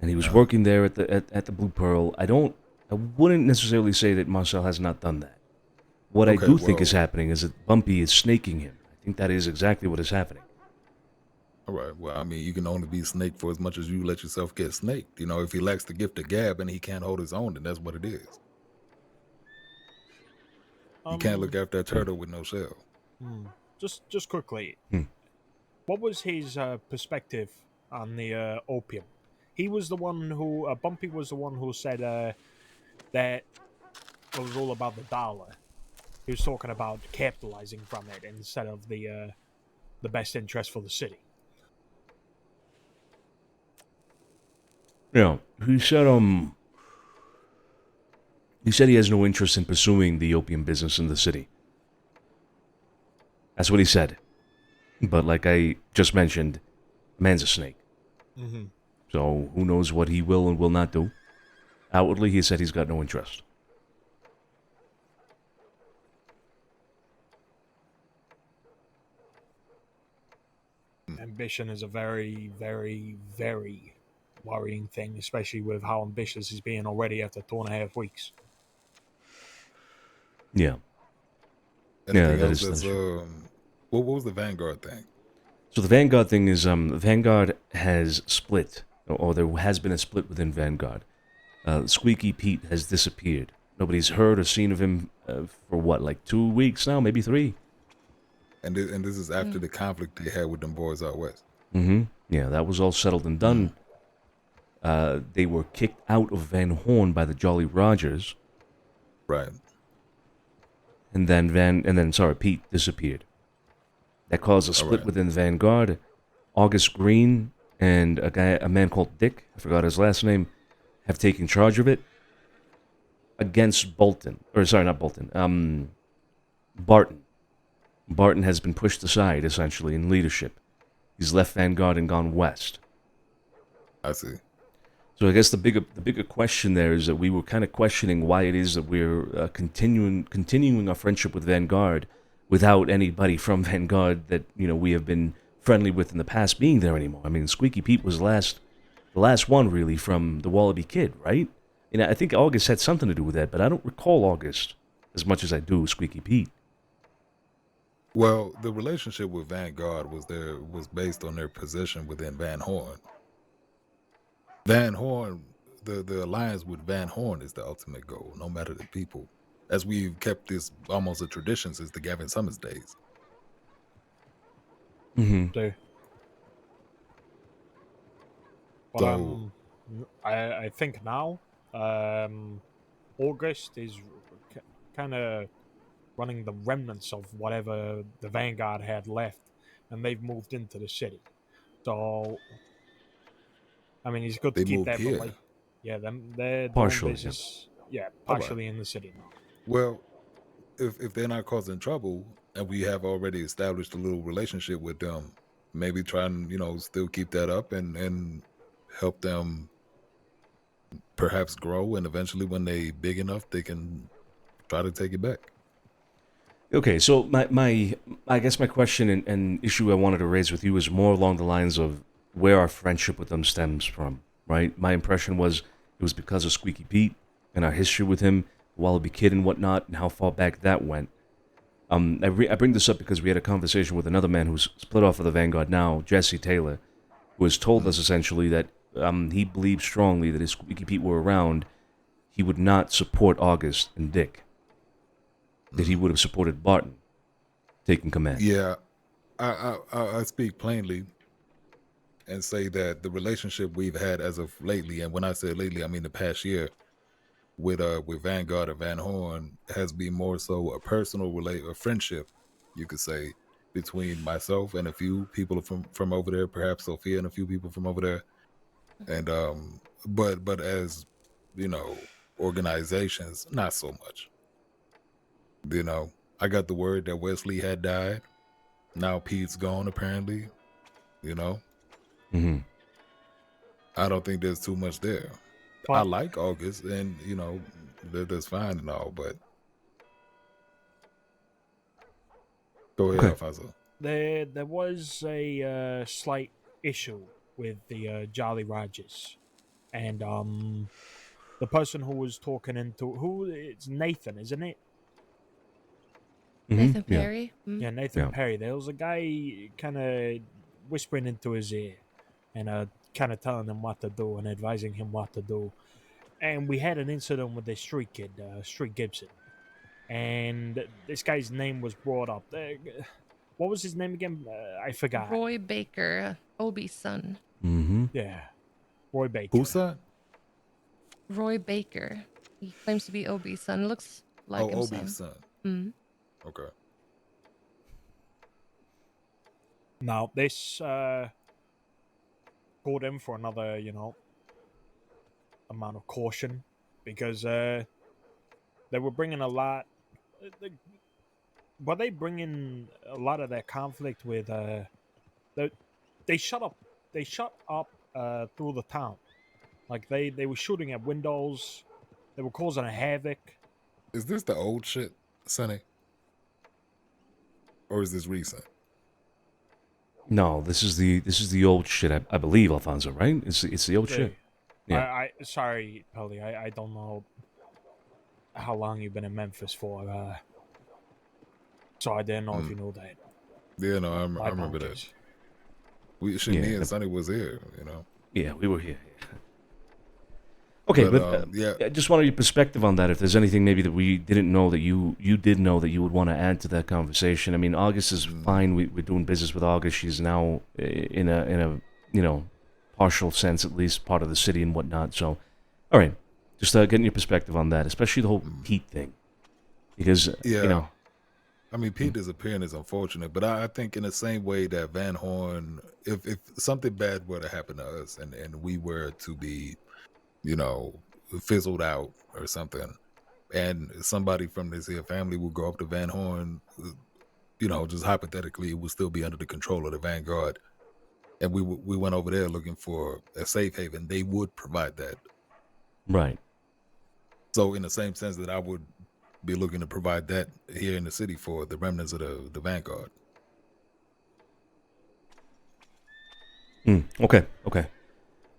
and he was working there at the Blue Pearl. I wouldn't necessarily say that Marcel has not done that. What I do think is happening is that Bumpy is snaking him. I think that is exactly what is happening. All right. Well, I mean, you can only be snaked for as much as you let yourself get snaked. If he lacks the gift of gab and he can't hold his own, then that's what it is. You can't look after a turtle with no shell. Just quickly, what was his perspective on the opium? He was the one who Bumpy was the one who said that it was all about the dollar. He was talking about capitalizing from it instead of the best interest for the city. Yeah, he said he has no interest in pursuing the opium business in the city. That's what he said. But like I just mentioned, man's a snake. Mm-hmm. So who knows what he will and will not do. Outwardly, he said he's got no interest. Ambition is a very, very, very worrying thing, especially with how ambitious he's being already after 2.5 weeks. Yeah. Anything else that's what was the Vanguard thing? So the Vanguard thing is Vanguard has split, or there has been a split within Vanguard. Squeaky Pete has disappeared. Nobody's heard or seen of him for what, like 2 weeks now, maybe 3. And this is after the conflict they had with them boys out west. Mm-hmm. Yeah, that was all settled and done. They were kicked out of Van Horn by the Jolly Rogers. Right. And then Pete disappeared. That caused a split within the Vanguard. August Green and a man called Dick, I forgot his last name, have taken charge of it against Bolton. Or sorry, not Bolton. Barton. Barton has been pushed aside, essentially, in leadership. He's left Vanguard and gone west. I see. So I guess the bigger question there is that we were kind of questioning why it is that we're continuing our friendship with Vanguard without anybody from Vanguard that we have been friendly with in the past being there anymore. I mean, Squeaky Pete was the last one really from the Wallaby Kid, right? And I think August had something to do with that, but I don't recall August as much as I do Squeaky Pete. Well, the relationship with Vanguard was based on their position within Van Horn. Van Horn, the alliance with Van Horn is the ultimate goal, no matter the people. As we've kept this almost a tradition since the Gavin Summers days. Mm-hmm. So, I think now August is kind of running the remnants of whatever the Vanguard had left, and they've moved into the city. So, I mean, he's good to keep that. Here. But they're doing partially, business. Yeah, partially in the city now. Well, if they're not causing trouble, and we have already established a little relationship with them, maybe try and still keep that up and help them perhaps grow, and eventually when they big enough, they can try to take it back. Okay, so I guess my question and issue I wanted to raise with you is more along the lines of where our friendship with them stems from, right? My impression was it was because of Squeaky Pete and our history with him, Wallaby Kid and whatnot, and how far back that went. I bring this up because we had a conversation with another man who's split off of the Vanguard now, Jesse Taylor, who has told us essentially that he believes strongly that if Squeaky Pete were around, he would not support August and Dick. That he would have supported Barton. taking command. Yeah, I speak plainly and say that the relationship we've had as of lately, and when I say lately, I mean the past year, with Vanguard and Van Horn, has been more so a personal a friendship, you could say, between myself and a few people from over there, perhaps Sophia and a few people from over there, and but as you know, organizations, not so much. You know, I got the word that Wesley had died. Now Pete's gone, apparently. You know, Mm-hmm. I don't think there's too much there. I But like August, and you know, that's fine and all, but go ahead, Okay. Alfonso. there was a slight issue with the Jolly Rogers, and the person who was talking into who it's Nathan, isn't it? Nathan Yeah. Perry. Mm. Yeah, Nathan Yeah. Perry. There was a guy kind of whispering into his ear and kind of telling him what to do and advising him what to do. And we had an incident with this street kid, Street Gibson, and this guy's name was brought up. What was his name again? I forgot. Roy Baker, Obi's son. Mm-hmm. Yeah, Roy Baker. Who's that? Roy Baker. He claims to be Obi's son. Looks like him. Obi's son. Mm. Okay. Now this called him for another, amount of caution because they were bringing a lot. Were they bringing a lot of that conflict with? They shut up. They shut up through the town. Like they were shooting at windows. They were causing a havoc. Is this the old shit, Sonny? Or is this recent? No, this is the old shit. I believe, Alfonso. Right? It's the old shit. Yeah. I sorry, Pelly. I don't know how long you've been in Memphis for. So I didn't know if you knew that. Yeah, no, I My remember that. apologies. Me and Sonny was here, you know. Yeah, we were here. Okay, but yeah, I just wanted your perspective on that. If there's anything maybe that we didn't know that you did know that you would want to add to that conversation. I mean, August is fine. We're doing business with August. She's now in a partial sense, at least, part of the city and whatnot. So, all right, just getting your perspective on that, especially the whole Pete thing, because I mean, Pete disappearing is unfortunate, but I think in the same way that Van Horn, if something bad were to happen to us and we were to be, fizzled out or something, and somebody from this here family would go up to Van Horn, just hypothetically, it would still be under the control of the Vanguard. And we went over there looking for a safe haven. They would provide that. Right. So in the same sense that I would be looking to provide that here in the city for the remnants of the Vanguard. Okay.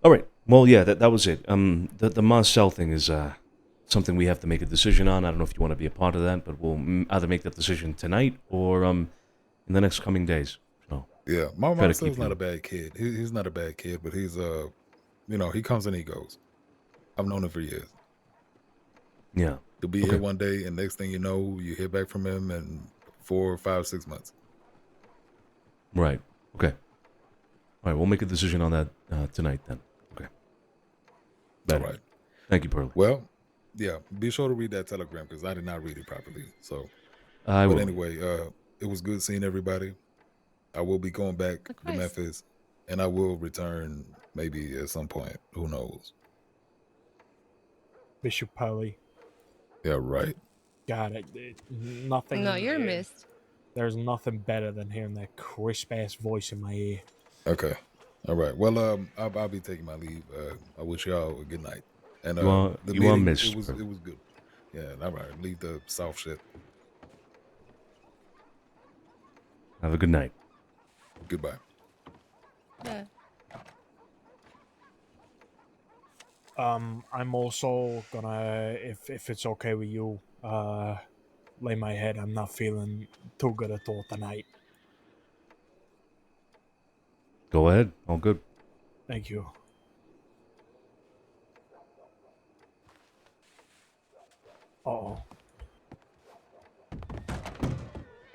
All right. Well, yeah, that was it. The Marcel thing is something we have to make a decision on. I don't know if you want to be a part of that, but we'll either make that decision tonight or in the next coming days. So yeah, my Marcel's not a bad kid. He's not a bad kid, but he's he comes and he goes. I've known him for years. Yeah. He'll be here one day, and next thing you know, you hear back from him in 4, 5, 6 months. Right. Okay. All right, we'll make a decision on that tonight then. Okay. All right. Thank you, Pearl. Well, yeah, be sure to read that telegram because I did not read it properly. So, but anyway, it was good seeing everybody. I will be going back to Memphis, and I will return maybe at some point. Who knows? Bishop Pelly. Yeah, right. Got it. Nothing. No, you're missed. There's nothing better than hearing that crisp ass voice in my ear. Okay. All right. Well, I'll be taking my leave. I wish y'all a good night. And you are missed. It was good. Yeah. All right. Leave the soft shit. Have a good night. Goodbye. Yeah. I'm also gonna, if it's okay with you, lay my head. I'm not feeling too good at all tonight. Go ahead. All good. Thank you.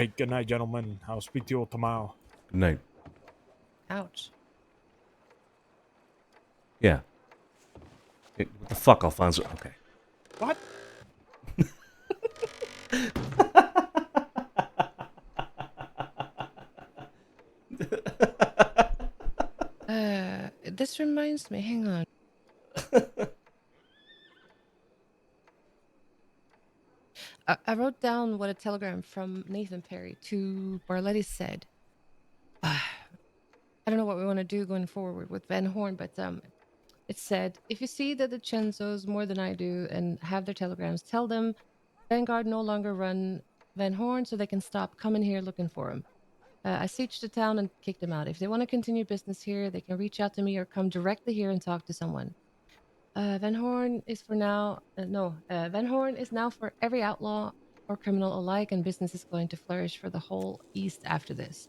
Hey, good night, gentlemen. I'll speak to you all tomorrow. Good night. Ouch. Yeah. Hey, what the fuck, Alfonso? Okay. What? This reminds me. Hang on. I wrote down what a telegram from Nathan Perry to Barletti said. I don't know what we want to do going forward with Van Horn, but it said, if you see that the Cenzos more than I do and have their telegrams, tell them Vanguard no longer run Van Horn so they can stop coming here looking for him. I sieged the town and kicked them out. If they want to continue business here, they can reach out to me or come directly here and talk to someone. Van Horn is for now. Van Horn is now for every outlaw or criminal alike, and business is going to flourish for the whole East after this.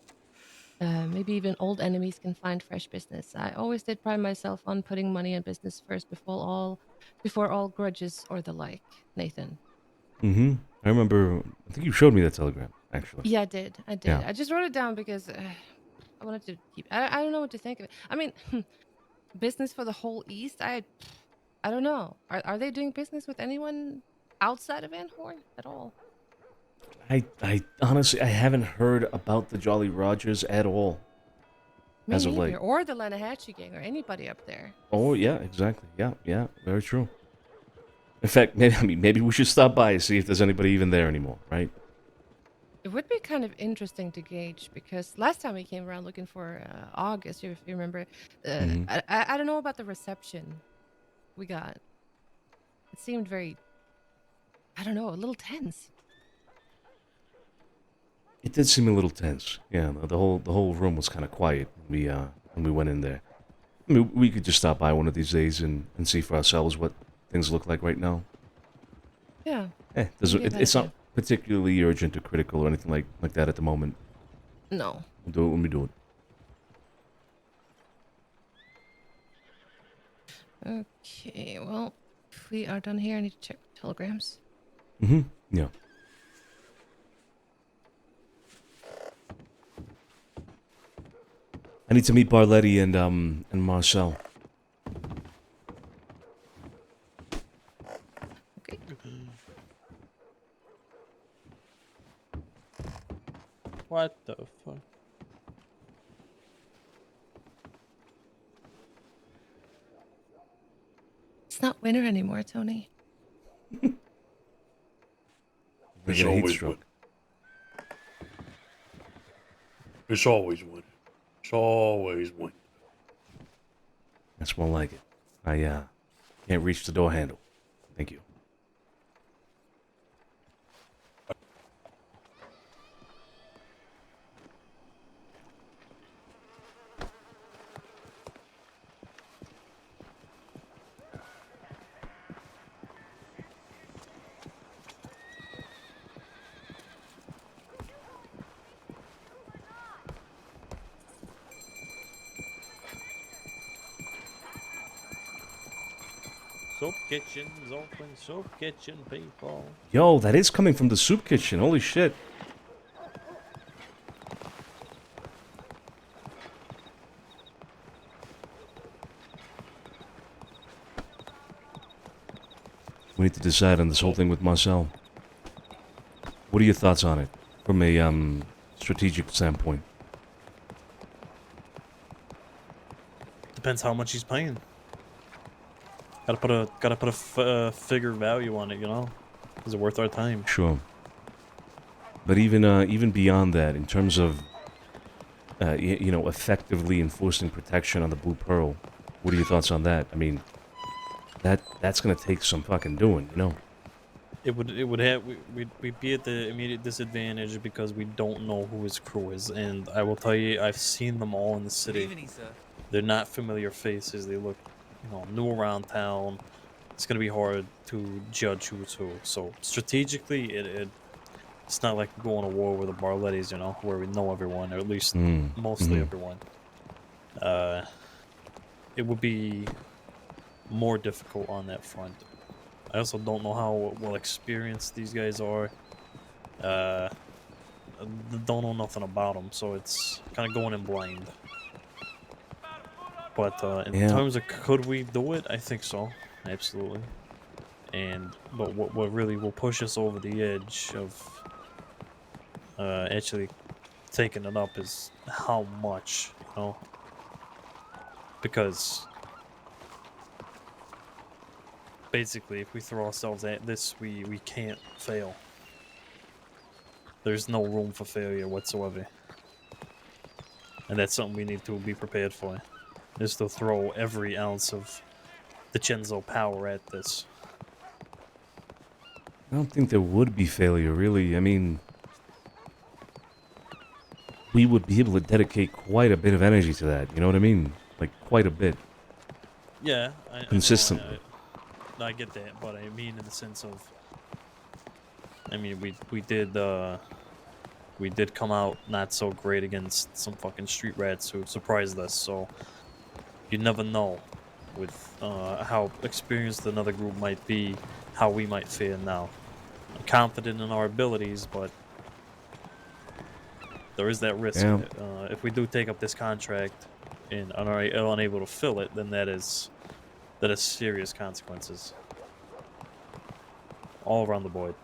Maybe even old enemies can find fresh business. I always did pride myself on putting money and business first before all grudges or the like. Nathan. Mm-hmm. I remember. I think you showed me that telegram, actually. Yeah, I did. Yeah. I just wrote it down because I wanted to keep. I don't know what to think of it. I mean, business for the whole East. I don't know. Are they doing business with anyone outside of Van Horn at all? I honestly, I haven't heard about the Jolly Rogers at all. Me as of neither. late. Or the Lenahatchee gang or anybody up there. Oh yeah, exactly. Yeah, very true. In fact, maybe we should stop by and see if there's anybody even there anymore, right? It would be kind of interesting to gauge because last time we came around looking for August, if you remember, I don't know about the reception we got. It seemed very, I don't know, a little tense. It did seem a little tense. Yeah, the whole room was kind of quiet when we went in there. I mean, we could just stop by one of these days and see for ourselves what things look like right now. Yeah. It's not particularly urgent or critical or anything like that at the moment. No. We'll do it when we do it. Okay, well, if we are done here, I need to check telegrams. Mm-hmm. Yeah. I need to meet Barletti and Marcel. Okay. What the fuck? It's not winter anymore, Tony. It's always winter. It's always winter. It's always winter. That's more like it. I can't reach the door handle. Thank you. Soup kitchen's open. Soup kitchen, people. Yo, that is coming from the soup kitchen. Holy shit. We need to decide on this whole thing with Marcel. What are your thoughts on it from a strategic standpoint? Depends how much he's paying. Gotta put a figure value on it, you know. Is it worth our time? Sure. But even beyond that, in terms of effectively enforcing protection on the Blue Pearl, what are your thoughts on that? I mean, that's gonna take some fucking doing, you know. We'd be at the immediate disadvantage because we don't know who his crew is, and I will tell you, I've seen them all in the city. Good evening, sir. They're not familiar faces. They look, new around town. It's gonna be hard to judge who's who. So strategically, it's not like going to war with the Barlettis, where we know everyone, or at least mostly everyone. It would be more difficult on that front. I also don't know how well experienced these guys are. don't know nothing about them, so it's kind of going in blind. But in Yeah. terms of could we do it, I think so, absolutely. But what really will push us over the edge of actually taking it up is how much, you know, because basically if we throw ourselves at this, we can't fail. There's no room for failure whatsoever. And that's something we need to be prepared for, is to throw every ounce of DiCenzo power at this. I don't think there would be failure, really. I mean, we would be able to dedicate quite a bit of energy to that. You know what I mean? Like, quite a bit. Yeah, Consistently. I get that, but I mean in the sense of, I mean, we did come out not so great against some fucking street rats who surprised us, so you never know with how experienced another group might be, how we might fare now. I'm confident in our abilities, but there is that risk. Yeah. If we do take up this contract and are unable to fill it, then that is serious consequences all around the board.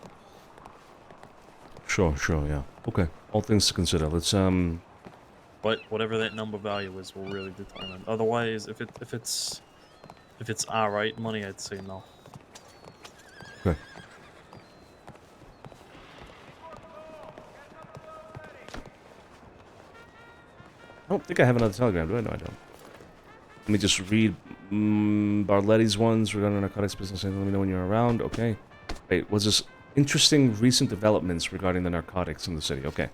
Sure, yeah. Okay. All things to consider. Let's, But whatever that number value is will really determine. Otherwise, if it's alright money, I'd say no. Okay. I don't think I have another telegram, do I? No, I don't. Let me just read Barletti's ones regarding narcotics business. Let me know when you're around. Okay. Wait, was this interesting recent developments regarding the narcotics in the city? Okay.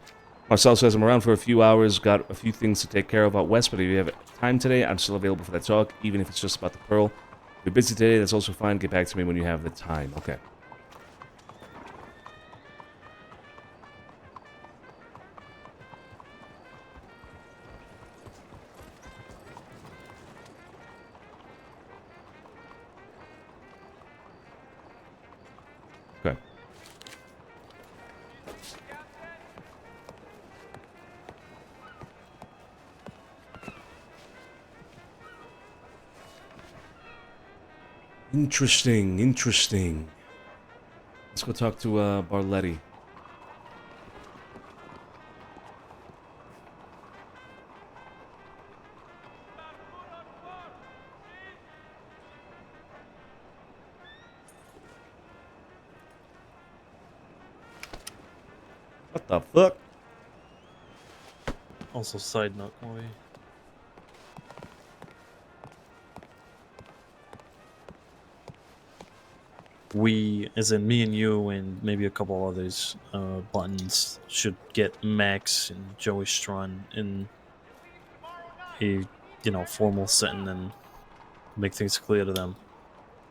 Marcel says, I'm around for a few hours, got a few things to take care of out west, but if you have time today, I'm still available for that talk, even if it's just about the Pearl. If you're busy today, that's also fine. Get back to me when you have the time. Okay. Okay. Interesting. Let's go talk to Barletti. What the fuck? Also, side note, Corey. We, as in me and you and maybe a couple others, buttons should get Max and Joey Strawn in a, formal setting and make things clear to them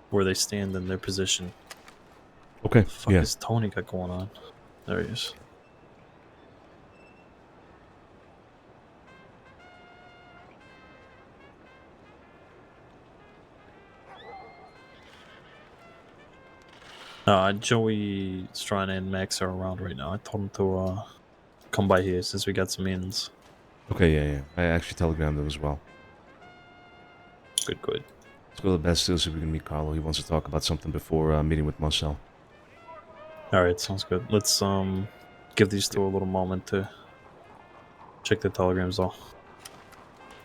where they stand in their position. Okay, What the fuck yeah. is Tony got going on? There he is. Joey Strawn and Max are around right now. I told them to come by here since we got some ins. Okay, yeah. I actually telegrammed them as well. Good. Let's go to the best deal so we can meet Carlo. He wants to talk about something before meeting with Marcel. Alright, sounds good. Let's give these two a little moment to check the telegrams off.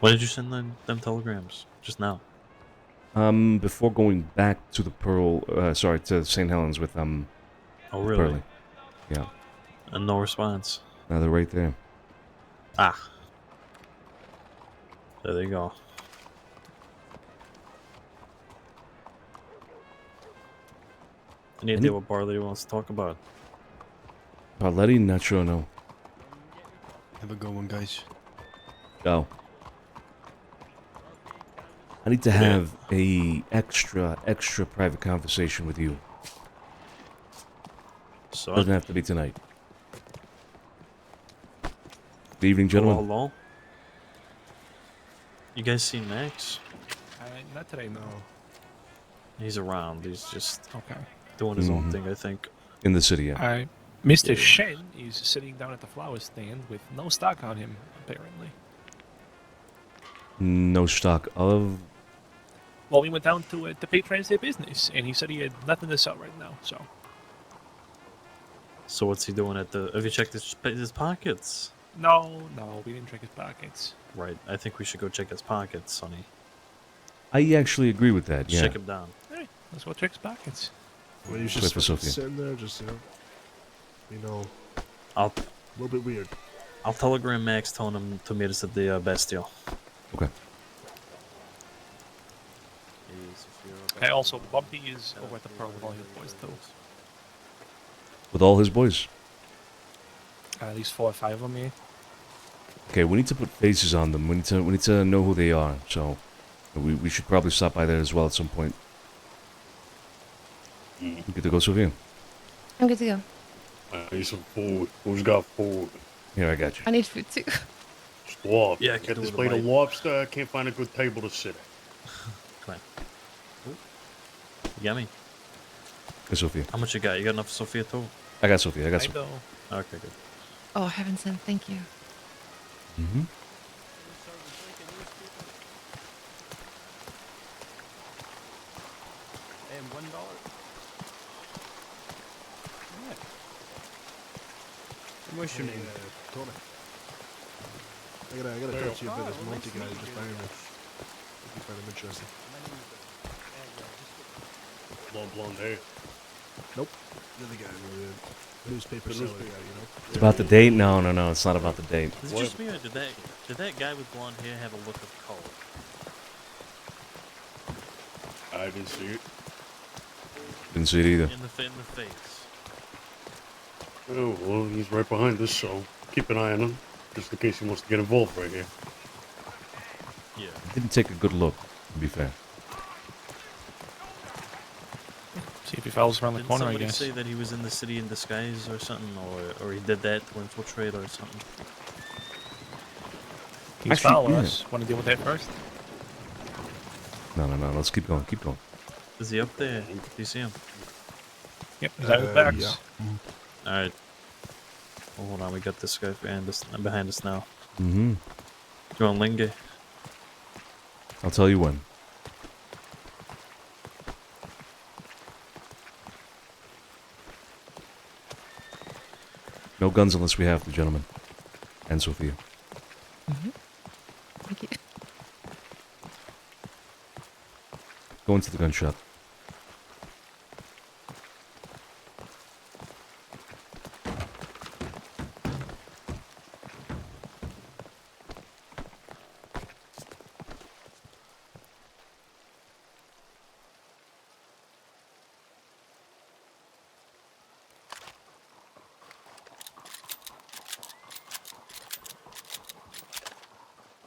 When did you send them telegrams? Just now? Before going back to the Pearl, to St. Helens with, Oh, really? Pearlie. Yeah. And no response. Now they're right there. Ah. There they go. Any idea what Barley wants to talk about? Barletti? Not sure, no. Have a good one, guys. Go. I need to have a extra private conversation with you. So Doesn't have to be tonight. Good evening, gentlemen. Hello? You guys seen Max? Not today, no. He's around. He's just Okay. doing his own thing, I think. In the city, yeah. Alright. Mr. Shen is sitting down at the flower stand with no stock on him, apparently. No stock of. Well, we went down to pay transit business, and he said he had nothing to sell right now, so. So what's he doing at the? Have you checked his pockets? No, we didn't check his pockets. Right. I think we should go check his pockets, Sonny. I actually agree with that. Yeah. Check him down. Hey, let's go check his pockets. Well, he's Wait just for Sophia. sitting there, just a I'll little bit weird. I'll telegram Max telling him to meet us at the Bastille. Okay. Hey, also, Bumpy is over at the Pearl with all his boys, too. With all his boys. At least 4 or 5 of them, yeah. Okay, we need to put faces on them. We need to know who they are. So, we should probably stop by there as well at some point. You good to go, Sophia? I'm good to go. I need some food. Who's got food? Here, I got you. I need food too. Swap. Yeah, I Get can do this with a plate of bite. lobster. I can't find a good table to sit at. Come on. Yummy. Hey, Sophia. How much you got? You got enough for Sophia too? I got Sophia. I got I Sophia. know. Okay, good. Oh, heaven sent, thank you. Mm-hmm. And $1. What's your name? Tony. I gotta talk to you about this Monty guy just hired me. If you find him interesting. Long blonde hair. Nope. The other guy, the newspaper seller guy, you know? It's about the date? No, it's not about the date. Is it just me, or did that guy with blonde hair have a look of color? I didn't see it. Didn't see it either. In the face. Oh, well, he's right behind us, so keep an eye on him, just in case he wants to get involved right here. Yeah. Didn't take a good look, to be fair. See if he follows around the Didn't corner, I somebody guess. say that he was in the city in disguise or something, or he did that to infiltrate or something? He's Actually, following yeah. us. Want to deal with that first? No. Let's keep going. Keep going. Is he up there? Do you see him? Yep, he's at his backs. Yeah. Alright. Well, hold on, we got this guy behind us now. Mm-hmm. Do you want Linge? I'll tell you when. No guns unless we have to, gentlemen. And Sophia. Thank you. Go into the gun shop.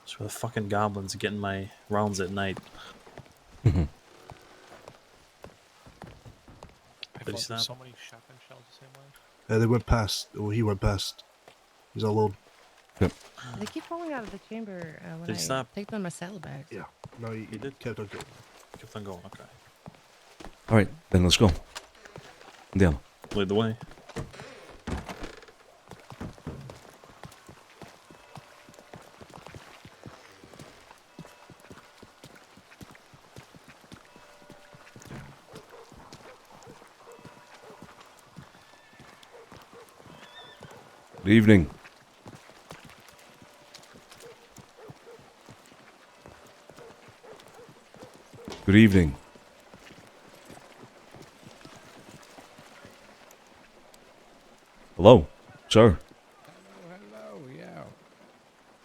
That's where the fucking goblins are getting my rounds at night. I Did he fought stop? so many shotgun shells the same way. They went past, or he went past. He's all alone. They keep falling out of the chamber when Did I he stop? take them in my saddlebags. Yeah. No, he did? kept on going. Kept on going, okay. All right, then let's go. Andiamo. Lead the way. Good evening. Good evening. Hello, sir. Hello, yeah.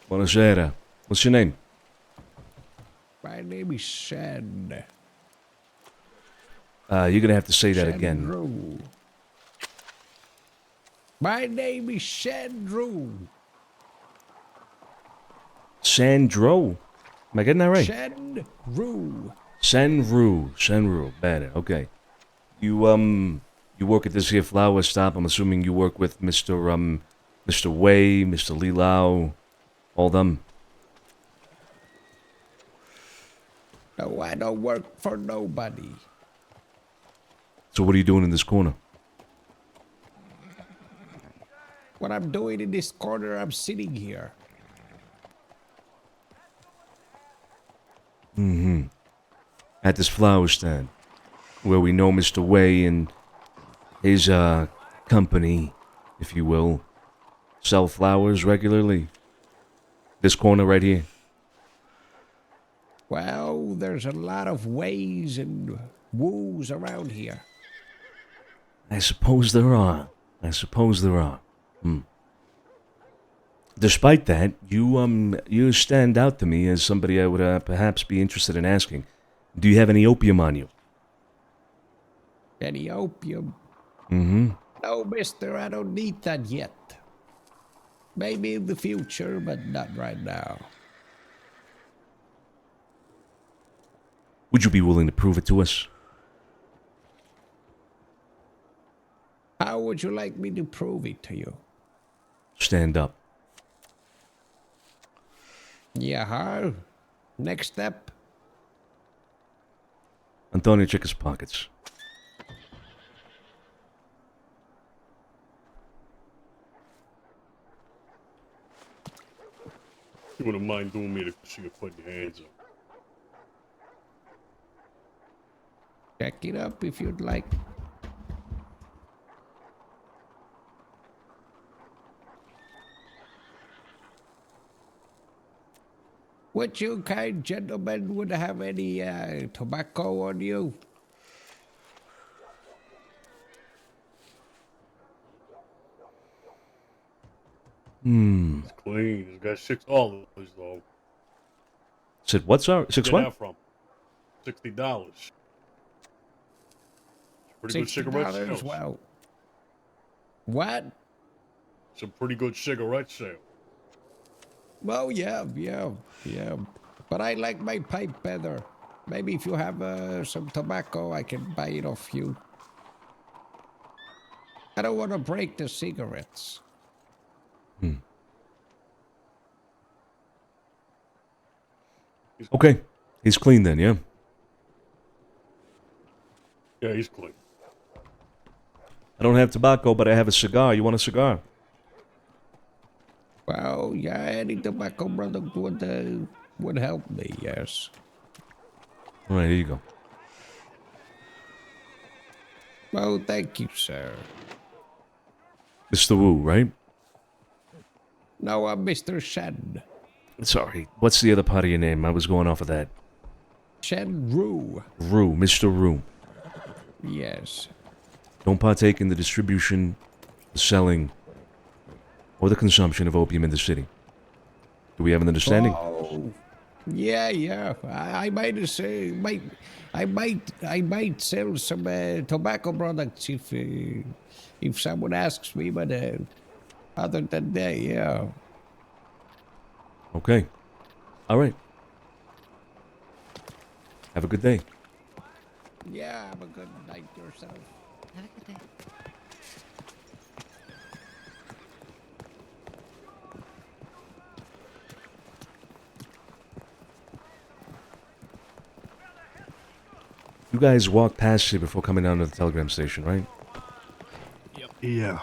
Buonasera. What's your name? My name is Sand. You're gonna have to say that again. Sandro. My name is Sandro. Sandro. Am I getting that right? Sandro. Senru. Better. Okay. You work at this here flower stop. I'm assuming you work with Mr. Wei, Mr. Lilau, all them. No, I don't work for nobody. So what are you doing in this corner? what I'm doing in this corner. I'm sitting here. Mm-hmm. At this flower stand, where we know Mr. Way and his, company, if you will, sell flowers regularly. This corner right here. Well, there's a lot of ways and woos around here. I suppose there are. Hmm. Despite that, you stand out to me as somebody I would perhaps be interested in asking. Do you have any opium on you? Any opium? Mm-hmm. No, mister, I don't need that yet. Maybe in the future, but not right now. Would you be willing to prove it to us? How would you like me to prove it to you? Stand up. Yeah, next step. Antonio, check his pockets. You wouldn't mind doing me to see you put your hands up. Check it up if you'd like. Would you kind gentlemen would have any tobacco on you? Hmm. It's clean. It's got $6 though. Said what, sir? Six Get what? that from $60. Pretty good cigarette sales. Well, what? It's a pretty good cigarette sale. Well, yeah. But I like my pipe better. Maybe if you have some tobacco, I can buy it off you. I don't want to break the cigarettes. Okay. He's clean then, yeah? Yeah, he's clean. I don't have tobacco, but I have a cigar. You want a cigar? Well, yeah, any tobacco product would help me, yes. All right, here you go. Well, thank you, sir. Mr. Wu, right? No, I'm Mr. Shen. Sorry. What's the other part of your name? I was going off of that. Shen Rue. Rue. Mr. Rue. Yes. Don't partake in the distribution, the selling, or the consumption of opium in the city. Do we have an understanding? Oh, yeah. I might say, I might sell some tobacco products if someone asks me. But other than that, yeah. Okay. All right. Have a good day. Yeah, have a good night yourself. Have a good day. You guys walked past here before coming down to the telegram station, right? Yep. Yeah.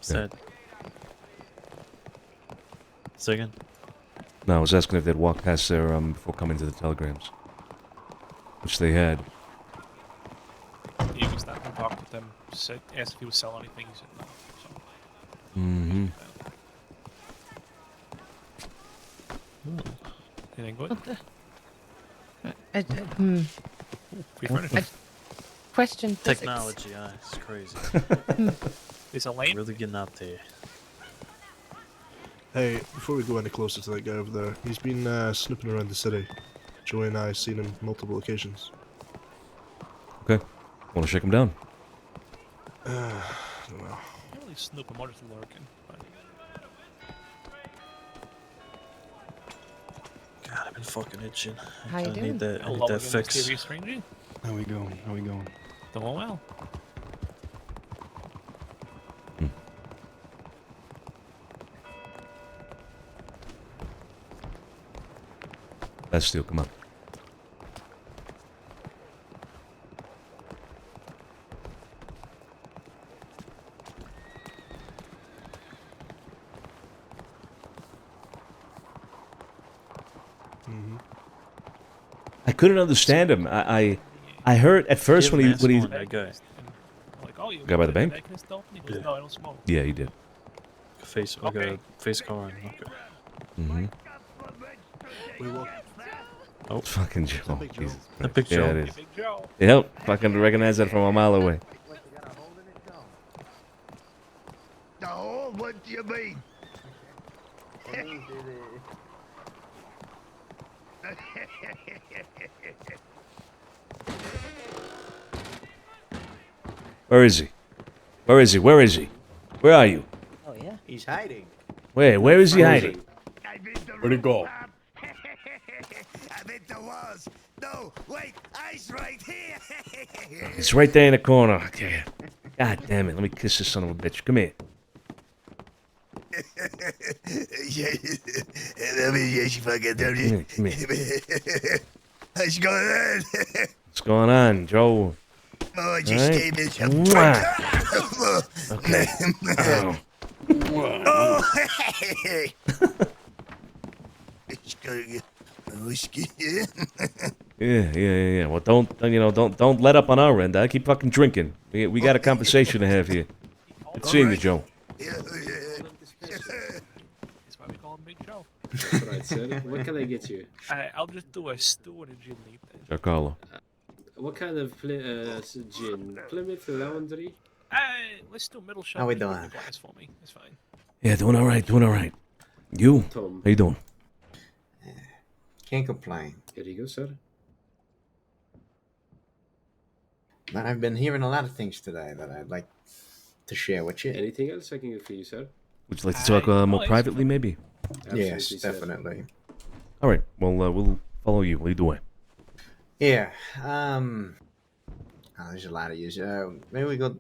Said. Second. No, I was asking if they'd walked past there before coming to the telegrams. Which they had. He was not and talked with them. Said, asked if he would sell anything. He said no. So. Mm-hmm. Anything good? Free furniture. Question physics. Technology, it's crazy. There's a lane. Really getting out there. Hey, before we go any closer to that guy over there, he's been snooping around the city. Joey and I have seen him multiple occasions. Okay. Want to shake him down? I don't know. Can't really snoop him, or just lurking. But... God, I've been fucking itching. How you I doing? need that, I need Hello that again, fix. mysterious stranger. How we going? How we going? Doing well. Let's still come on. I couldn't understand him. I heard at first when he that guy. Like, oh, you Guy by the bank? Kind of stuff? And he goes, no, I don't smoke. Yeah, he did. Face like a face car. Okay. Mm-hmm. We walk. Oh, fucking Joe. Big Joe. Jesus A Christ. big Joe. Yeah, it is. Big Joe. Yep, fucking recognize that from a mile away. The hole? What do you mean? Where is he? Where is he? Where is he? Where are you? Oh yeah. He's hiding. Where is he hiding? Where'd he go? I bet the walls. No, wait, ice right here. It's right there in the corner. Okay. God damn it. Let me kiss this son of a bitch. Come here. Let me get you fucking dirty. Come here. What's going on? What's going on, Joe? Oh, I just Right. came in. Okay. Oh. Oh, hey. It's going whiskey. Yeah. Well, don't let up on our end. I keep fucking drinking. We got a conversation to have here. Good seeing you, Joe. Yeah. That's why we call him Big Joe. That's right, sir. What can I get you? I'll just do a stew and a gin leaf then. Giancarlo. What kind of gin? Plymouth Laundry? Let's do middle shot. How we and a doing? glass for me. It's fine. Yeah, doing all right. You? Tom. How you doing? Can't complain. Here you go, sir. But I've been hearing a lot of things today that I'd like to share with you. Anything else I can do for you, sir? Would you like to talk more privately, maybe? Yes, Absolutely, sir. definitely. All right. Well, we'll follow you. Lead the way. Yeah. There's a lot of use. Maybe we go.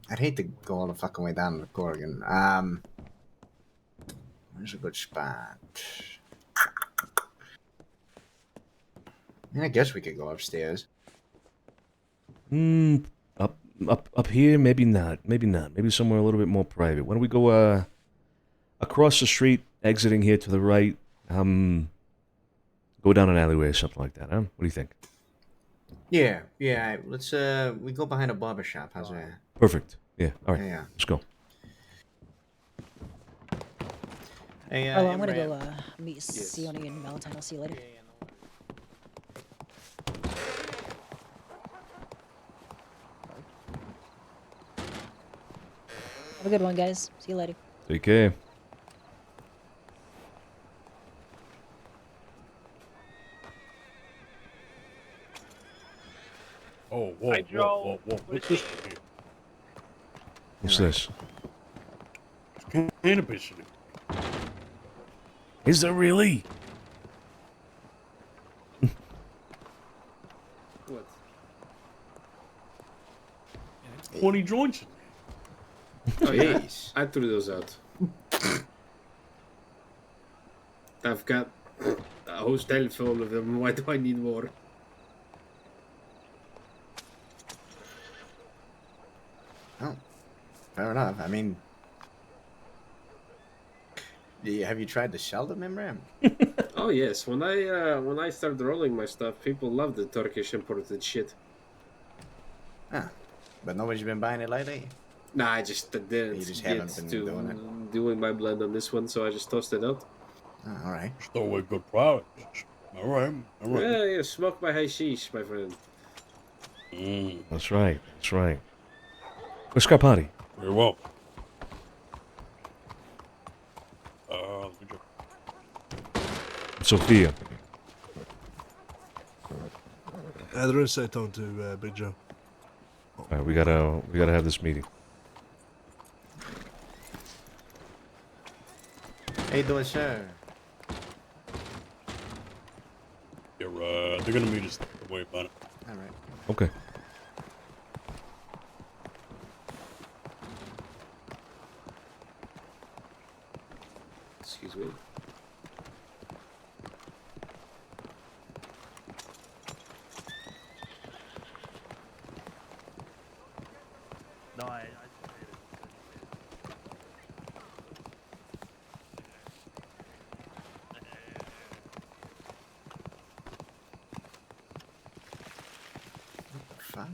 I'd hate to go all the fucking way down to Corrigan. Where's a good spot? I guess we could go upstairs. Up here, maybe not. Maybe somewhere a little bit more private. Why don't we go across the street, exiting here to the right? Go down an alleyway or something like that, huh? What do you think? Yeah. Let's we go behind a barber shop. How's that? Perfect. Yeah. All right. Yeah. Let's go. Hey, I'm gonna go meet Sonny and Valentine. I'll see you later. Have a good one, guys. See you later. Take care. Oh, whoa. What's this one here? What's this? Cannabis in it. Is there really? What? 20 joints in Oh, yeah. I threw those out. I've got a hostel full of them. Why do I need more? Oh, fair enough. I mean, have you tried to sell them, Imran? Oh yes, when I started rolling my stuff, people love the Turkish imported shit. Ah, but nobody's been buying it lately. Nah, I just didn't You just get haven't been to doing it. doing my blend on this one, so I just tossed it out. Oh, all right. Still a good product. All right. Yeah, smoke my hashish, my friend. That's right. Where's Scarpati? Very well. Sophia. There is set on to Big Joe. All right, we gotta have this meeting. How you doing, sir? They're gonna meet us. Don't worry about it. All right. Okay. Excuse me. No, fuck?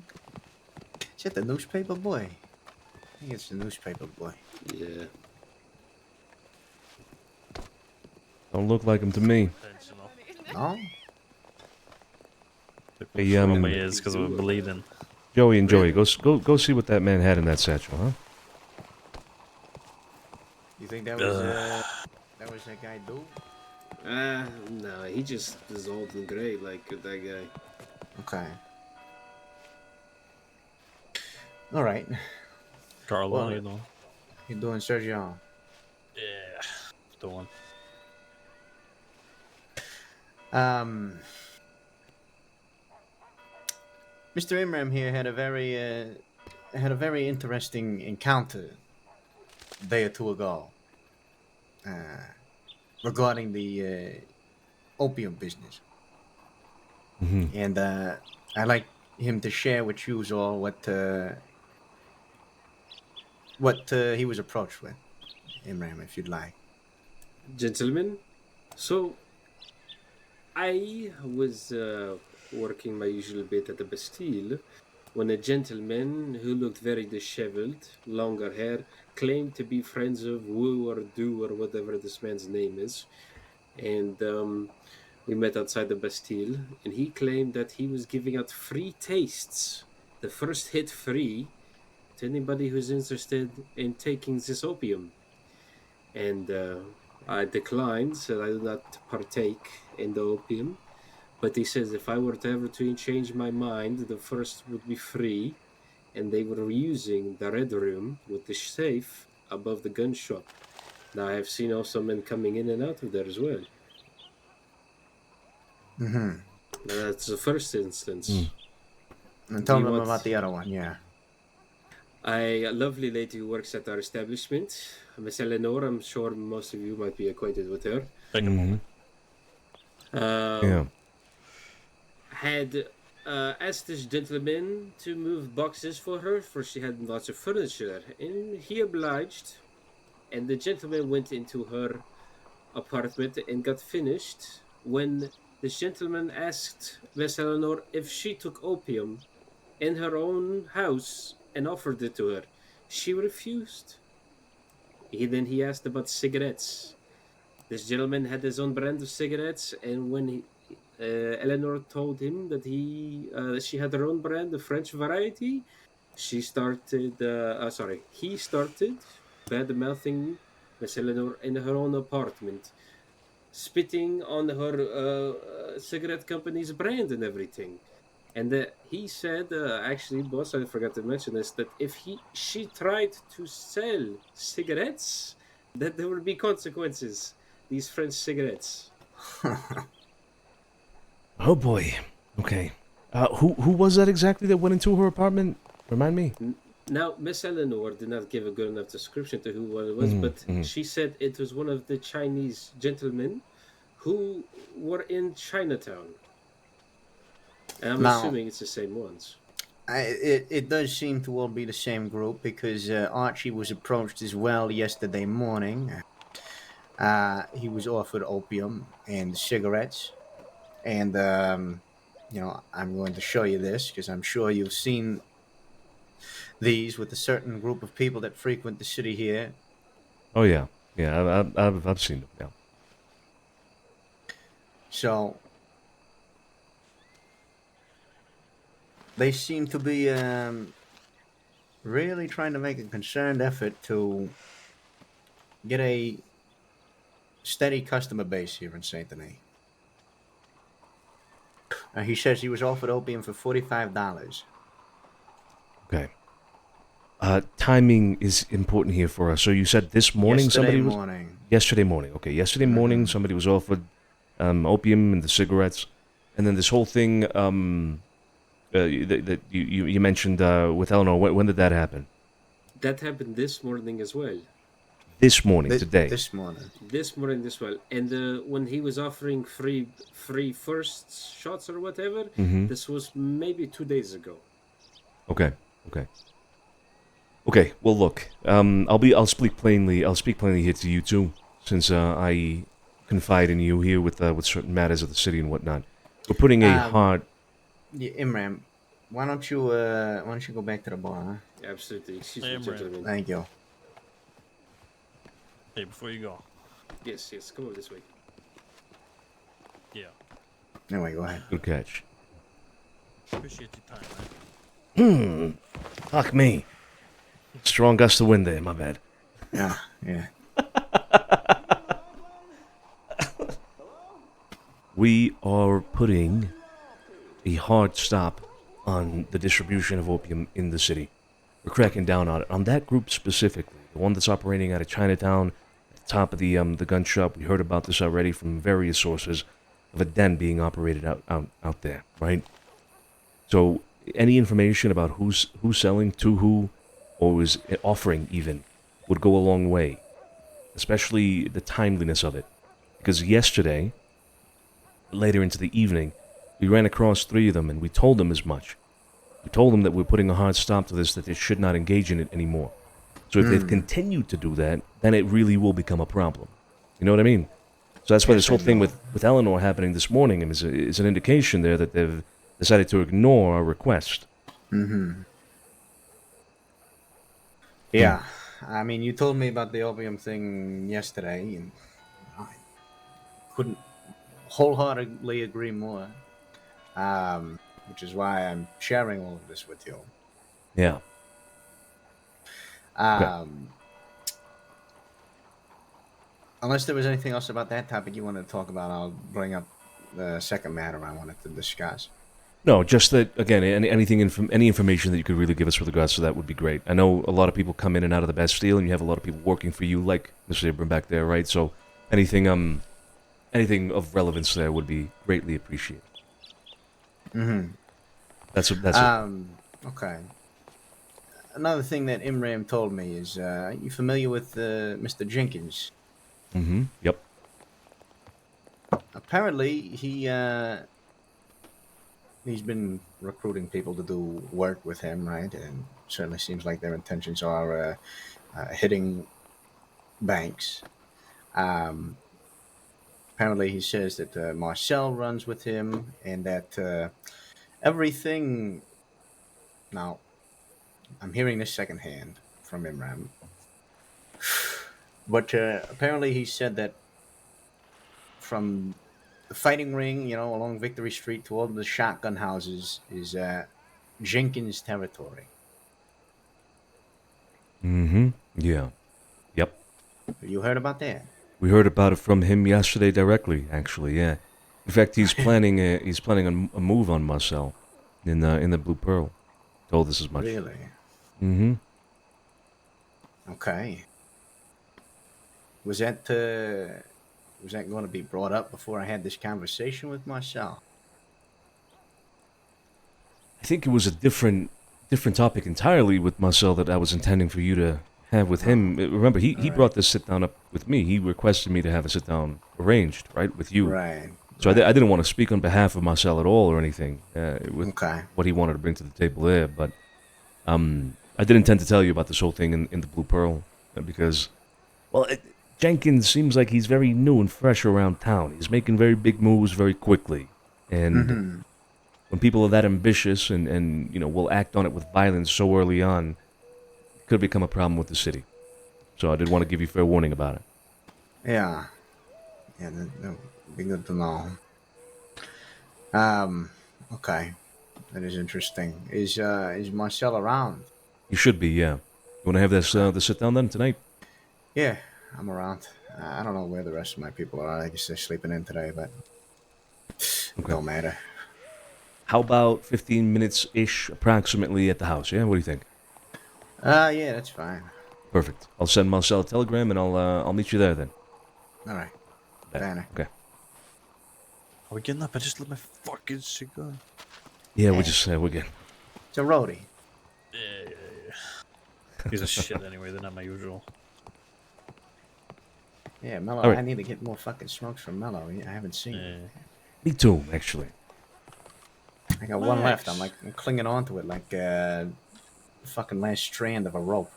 Is that the newspaper boy? I think it's the newspaper boy. Yeah. Don't look like him to me. No? Hey, From my ears because we're bleeding. Joey and Joey, go see what that man had in that satchel, huh? You think that was that guy dude? No, he just is old and gray like that guy. Okay. All right. Carlo, you know. You doing, Sergio? Yeah, doing. Mr. Imram here had a very interesting encounter a day or two ago regarding the opium business, and I'd like him to share with you all what he was approached with, Imram, if you'd like. Gentlemen, so I was working my usual bit at the Bastille when a gentleman who looked very disheveled, longer hair, claimed to be friends of Woo or Do or whatever this man's name is. And we met outside the Bastille, and he claimed that he was giving out free tastes, the first hit free, to anybody who's interested in taking this opium. And I declined, said I do not partake in the opium. But he says if I were to ever to change my mind, the first would be free. And they were using the red room with the safe above the gun shop. Now I have seen also men coming in and out of there as well. Mm-hmm. That's the first instance. And tell them about the other one, yeah. A lovely lady who works at our establishment, Miss Eleanor. I'm sure most of you might be acquainted with her. Yeah. Had asked this gentleman to move boxes for her, for she had lots of furniture, and he obliged. And the gentleman went into her apartment and got finished when this gentleman asked Miss Eleanor if she took opium in her own house and offered it to her. She refused. Then he asked about cigarettes. This gentleman had his own brand of cigarettes, and when Eleanor told him that she had her own brand, the French variety, he started bad-mouthing Miss Eleanor in her own apartment, spitting on her cigarette company's brand and everything. And he said, actually, boss, I forgot to mention this, that if she tried to sell cigarettes, that there would be consequences. These French cigarettes. Oh boy. Okay. Who was that exactly that went into her apartment? Remind me. Now, Miss Eleanor did not give a good enough description to who it was, but she said it was one of the Chinese gentlemen who were in Chinatown. And I'm assuming it's the same ones. It does seem to all be the same group, because Archie was approached as well yesterday morning. He was offered opium and cigarettes. And, I'm going to show you this, because I'm sure you've seen these with a certain group of people that frequent the city here. Oh, yeah. Yeah, I've seen them, yeah. So, they seem to be really trying to make a concerted effort to get a steady customer base here in Saint Denis. He says he was offered opium for $45. Okay. Timing is important here for us. So you said this morning Yesterday morning. Yesterday morning. Okay, yesterday morning somebody was offered opium and the cigarettes, and then this whole thing that you mentioned with Eleanor. When did that happen? That happened this morning as well. This morning, today. This morning. This morning as well. And when he was offering free first shots or whatever, this was maybe 2 days ago. Okay. Well, look. I'll speak plainly. I'll speak plainly here to you too, since I confide in you here with certain matters of the city and whatnot. We're putting a hard. Yeah, Imram, why don't you go back to the bar, huh? Absolutely. Excuse Hey, me, Imran. gentlemen. Thank you. Hey, before you go. Yes, yes. Come over this way. Yeah. Anyway, go ahead. Good catch. Appreciate your time, man. Fuck me. Strong gust of wind there, my bad. Yeah, yeah. We are putting a hard stop on the distribution of opium in the city. We're cracking down on it. On that group specifically, the one that's operating out of Chinatown, at the top of the gun shop. We heard about this already from various sources of a den being operated out there, right? So any information about who's selling to who, or is offering even, would go a long way, especially the timeliness of it. Because yesterday, later into the evening, we ran across 3 of them and we told them as much. We told them that we're putting a hard stop to this, that they should not engage in it anymore. So if they've continued to do that, then it really will become a problem. You know what I mean? So that's why this whole thing with Eleanor happening this morning is an indication there that they've decided to ignore our request. Mm-hmm. Yeah. I mean, you told me about the opium thing yesterday, and I couldn't wholeheartedly agree more. Which is why I'm sharing all of this with you. Yeah. Unless there was anything else about that topic you wanted to talk about, I'll bring up the second matter I wanted to discuss. No, just that, again, any information that you could really give us with regards to that would be great. I know a lot of people come in and out of the Bastille, and you have a lot of people working for you, like Mr. Abram back there, right? So anything of relevance there would be greatly appreciated. Mm-hmm. That's it. Okay. Another thing that Imram told me is, you familiar with Mr. Jenkins? Mm-hmm. Yep. Apparently, he's been recruiting people to do work with him, right? And certainly seems like their intentions are hitting banks. Apparently, he says that Marcel runs with him, and that everything. Now, I'm hearing this secondhand from Imram. But apparently he said that from the fighting ring, along Victory Street to all the shotgun houses is Jenkins' territory. Mm-hmm. Yeah. Yep. You heard about that? We heard about it from him yesterday directly, actually, yeah. In fact, he's planning a move on Marcel in the Blue Pearl. Told us as much. Really? Mm-hmm. Okay. Was that going to be brought up before I had this conversation with Marcel? I think it was a different topic entirely with Marcel that I was intending for you to have with him. Remember, he brought this sit down up with me. He requested me to have a sit down arranged, right, with you. Right. So I didn't want to speak on behalf of Marcel at all or anything with what he wanted to bring to the table there. But I did intend to tell you about this whole thing in the Blue Pearl because, well, Jenkins seems like he's very new and fresh around town. He's making very big moves very quickly. And when people are that ambitious and will act on it with violence so early on, it could become a problem with the city. So I did want to give you fair warning about it. Yeah. Yeah, that would be good to know. Okay. That is interesting. Is Marcel around? You should be, yeah. You want to have this sit down then tonight? Yeah, I'm around. I don't know where the rest of my people are. I guess they're sleeping in today, but it don't matter. How about 15 minutes-ish approximately at the house, yeah? What do you think? Yeah, that's fine. Perfect. I'll send Marcel a telegram and I'll meet you there then. All right. Banner. Okay. Are we getting up? I just lit my fucking cigar. Yeah, we're good. It's a roadie. Yeah. These are shit anyway. They're not my usual. Yeah, Mello. All right. I need to get more fucking smokes from Mello. I haven't seen it. Me too, actually. I got one left. I'm clinging onto it like the fucking last strand of a rope.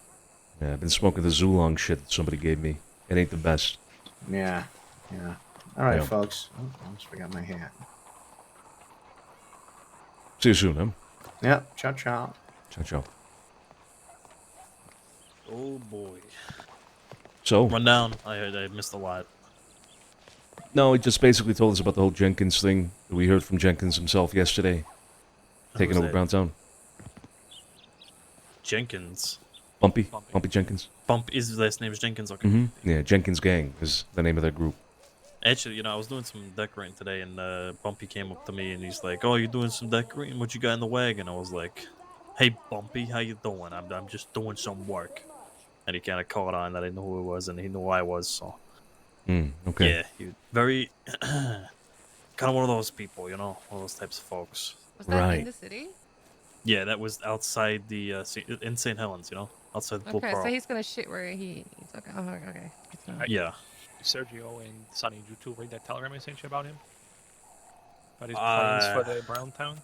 Yeah, I've been smoking the Zulong shit that somebody gave me. It ain't the best. Yeah. All right, Yeah. folks. Oh, I almost forgot my hat. See you soon, huh? Yeah, ciao, ciao. Ciao, ciao. Oh boy. So Run down. I heard I missed a lot. no, he just basically told us about the whole Jenkins thing that we heard from Jenkins himself yesterday, taking Who's over that? Browntown. Jenkins. Bumpy Jenkins. Bump is his last name is Jenkins. Okay. Yeah, Jenkins Gang is the name of that group. Actually, you know, I was doing some decorating today, and Bumpy came up to me, and he's like, "Oh, you doing some decorating? What you got in the wagon?" I was like, "Hey, Bumpy, how you doing? I'm just doing some work." And he kind of caught on that I knew who it was, and he knew who I was. So, Okay. yeah, he very kind of one of those people, you know, one of those types of folks. Was that in the city? Yeah, that was outside the in St. Helens, you know, outside the Okay, Pearl. so he's gonna shit where he's okay. Oh, okay. Good to know. Yeah. Sergio and Sonny, did you two read that telegram I sent you about him? About his plans for the Browntown?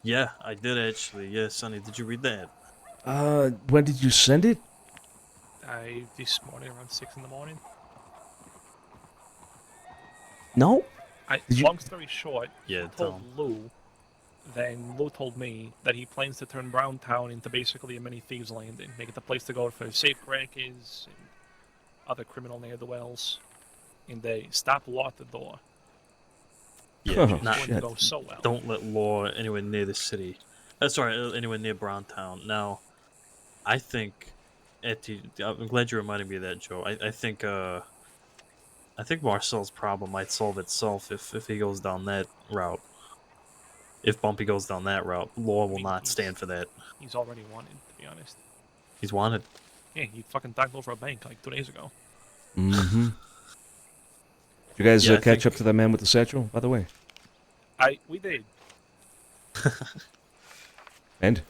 Yeah, I did actually. Yeah, Sonny, did you read that? When did you send it? This morning around 6 in the morning. No. Long story short, Yeah, I told Lou. Then Lou told me that he plans to turn Browntown into basically a mini thieves' landing, make it a place to go for safe crackers and other criminal ne'er-do-wells, and they stop law at the door. Yeah, Which is going to go so well. Don't let law anywhere near the city. Sorry, anywhere near Browntown. Now, I think, I'm glad you reminded me of that, Joe. I think Marcel's problem might solve itself if he goes down that route. If Bumpy goes down that route, law will not stand for that. He's already wanted, to be honest. He's wanted. Yeah, he fucking died over a bank like 2 days ago. Mm-hmm. Did you guys Yeah, I catch think- up to that man with the satchel, by the way? We did. And?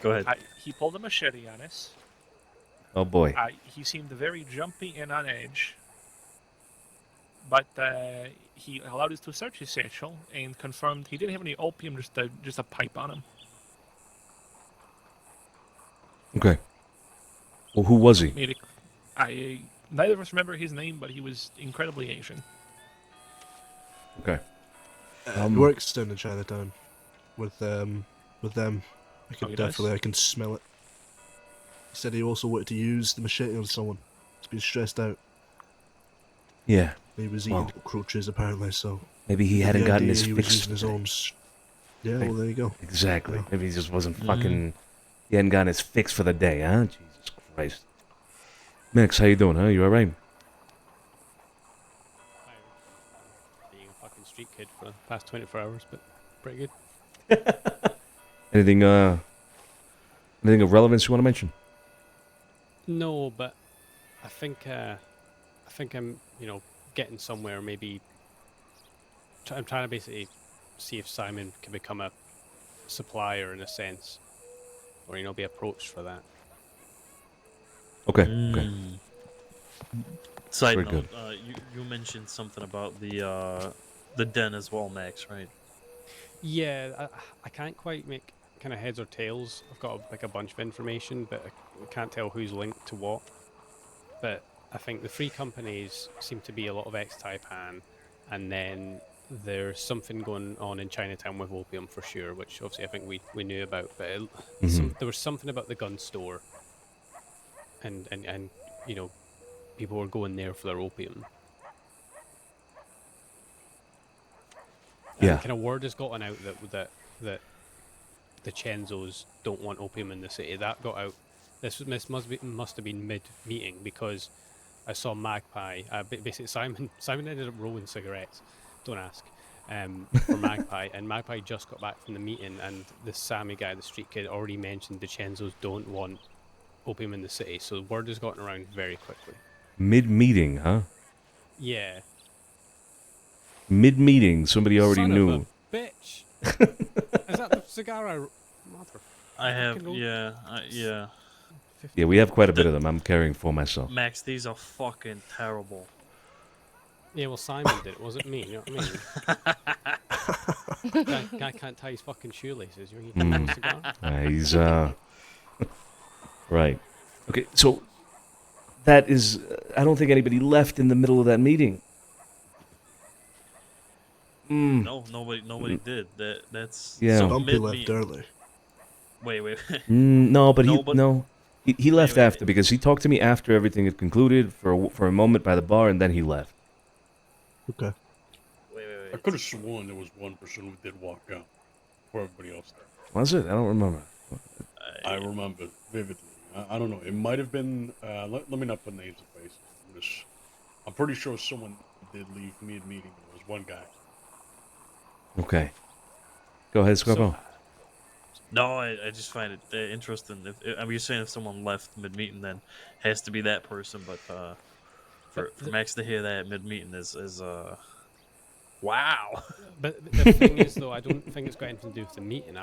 Go ahead. He pulled a machete on us. Oh boy. He seemed very jumpy and on edge. But he allowed us to search his satchel and confirmed he didn't have any opium, just a pipe on him. Okay. Well, who was he? Neither of us remember his name, but he was incredibly Asian. Okay. He works down in Chinatown with them. I can he does? definitely I can smell it. He said he also wanted to use the machete on someone. He's been stressed out. Yeah. He was eating cockroaches apparently, so Maybe he the hadn't gotten idea his he was fix using his today. arms. Yeah, well there you go. Exactly. Yeah. Maybe he just wasn't fucking... He hadn't gotten his fix for the day, huh? Jesus Christ. Max, how you doing, huh? You alright? Being a fucking street kid for the past 24 hours, but pretty good. Anything of relevance you want to mention? No, but I think I'm, getting somewhere. Maybe I'm trying to basically see if Simon can become a supplier in a sense, or be approached for that. Okay. Okay. Side Very note, you mentioned something about the den as well, Max, right? Yeah, I can't quite make kind of heads or tails. I've got a bunch of information, but I can't tell who's linked to what. But I think the three companies seem to be a lot of ex-Taipan, and then there's something going on in Chinatown with opium for sure, which obviously I think we knew about. But there was something about the gun store, and people were going there for their opium. Yeah. Kind of word has gotten out that the Cenzos don't want opium in the city. That got out. This must have been mid-meeting, because I saw Magpie. Basically, Simon ended up rolling cigarettes. Don't ask. For Magpie, and Magpie just got back from the meeting, and the Sammy guy, the street kid, already mentioned the Cenzos don't want opium in the city. So word has gotten around very quickly. Mid-meeting, huh? Yeah. Mid-meeting, somebody already Son knew. of a bitch. Is that the cigar mother? I have, yeah. Yeah, we have quite a bit of them. I'm carrying for myself. Max, these are fucking terrible. Yeah, well, Simon did it. Wasn't me. You know what I mean? Guy can't tie his fucking shoelaces. You can a cigar? He's right. Okay, so that is. I don't think anybody left in the middle of that meeting. No, nobody did. That's Yeah. so Bumpy left mid-meeting. early. Wait. No, but No, but- no. He left wait. after because he talked to me after everything had concluded for a moment by the bar, and then he left. Okay. Wait. I could have sworn there was one person who did walk out for everybody else. Was it? I don't remember. I remember vividly. I don't know. It might have been. Let me not put names and faces. I'm pretty sure someone did leave mid-meeting. There was one guy. Okay. Go ahead, Scorpio. No, I just find it interesting. You're saying if someone left mid-meeting, then it has to be that person. But for Max to hear that mid-meeting is wow. But the thing is, though, I don't think it's got anything to do with the meeting.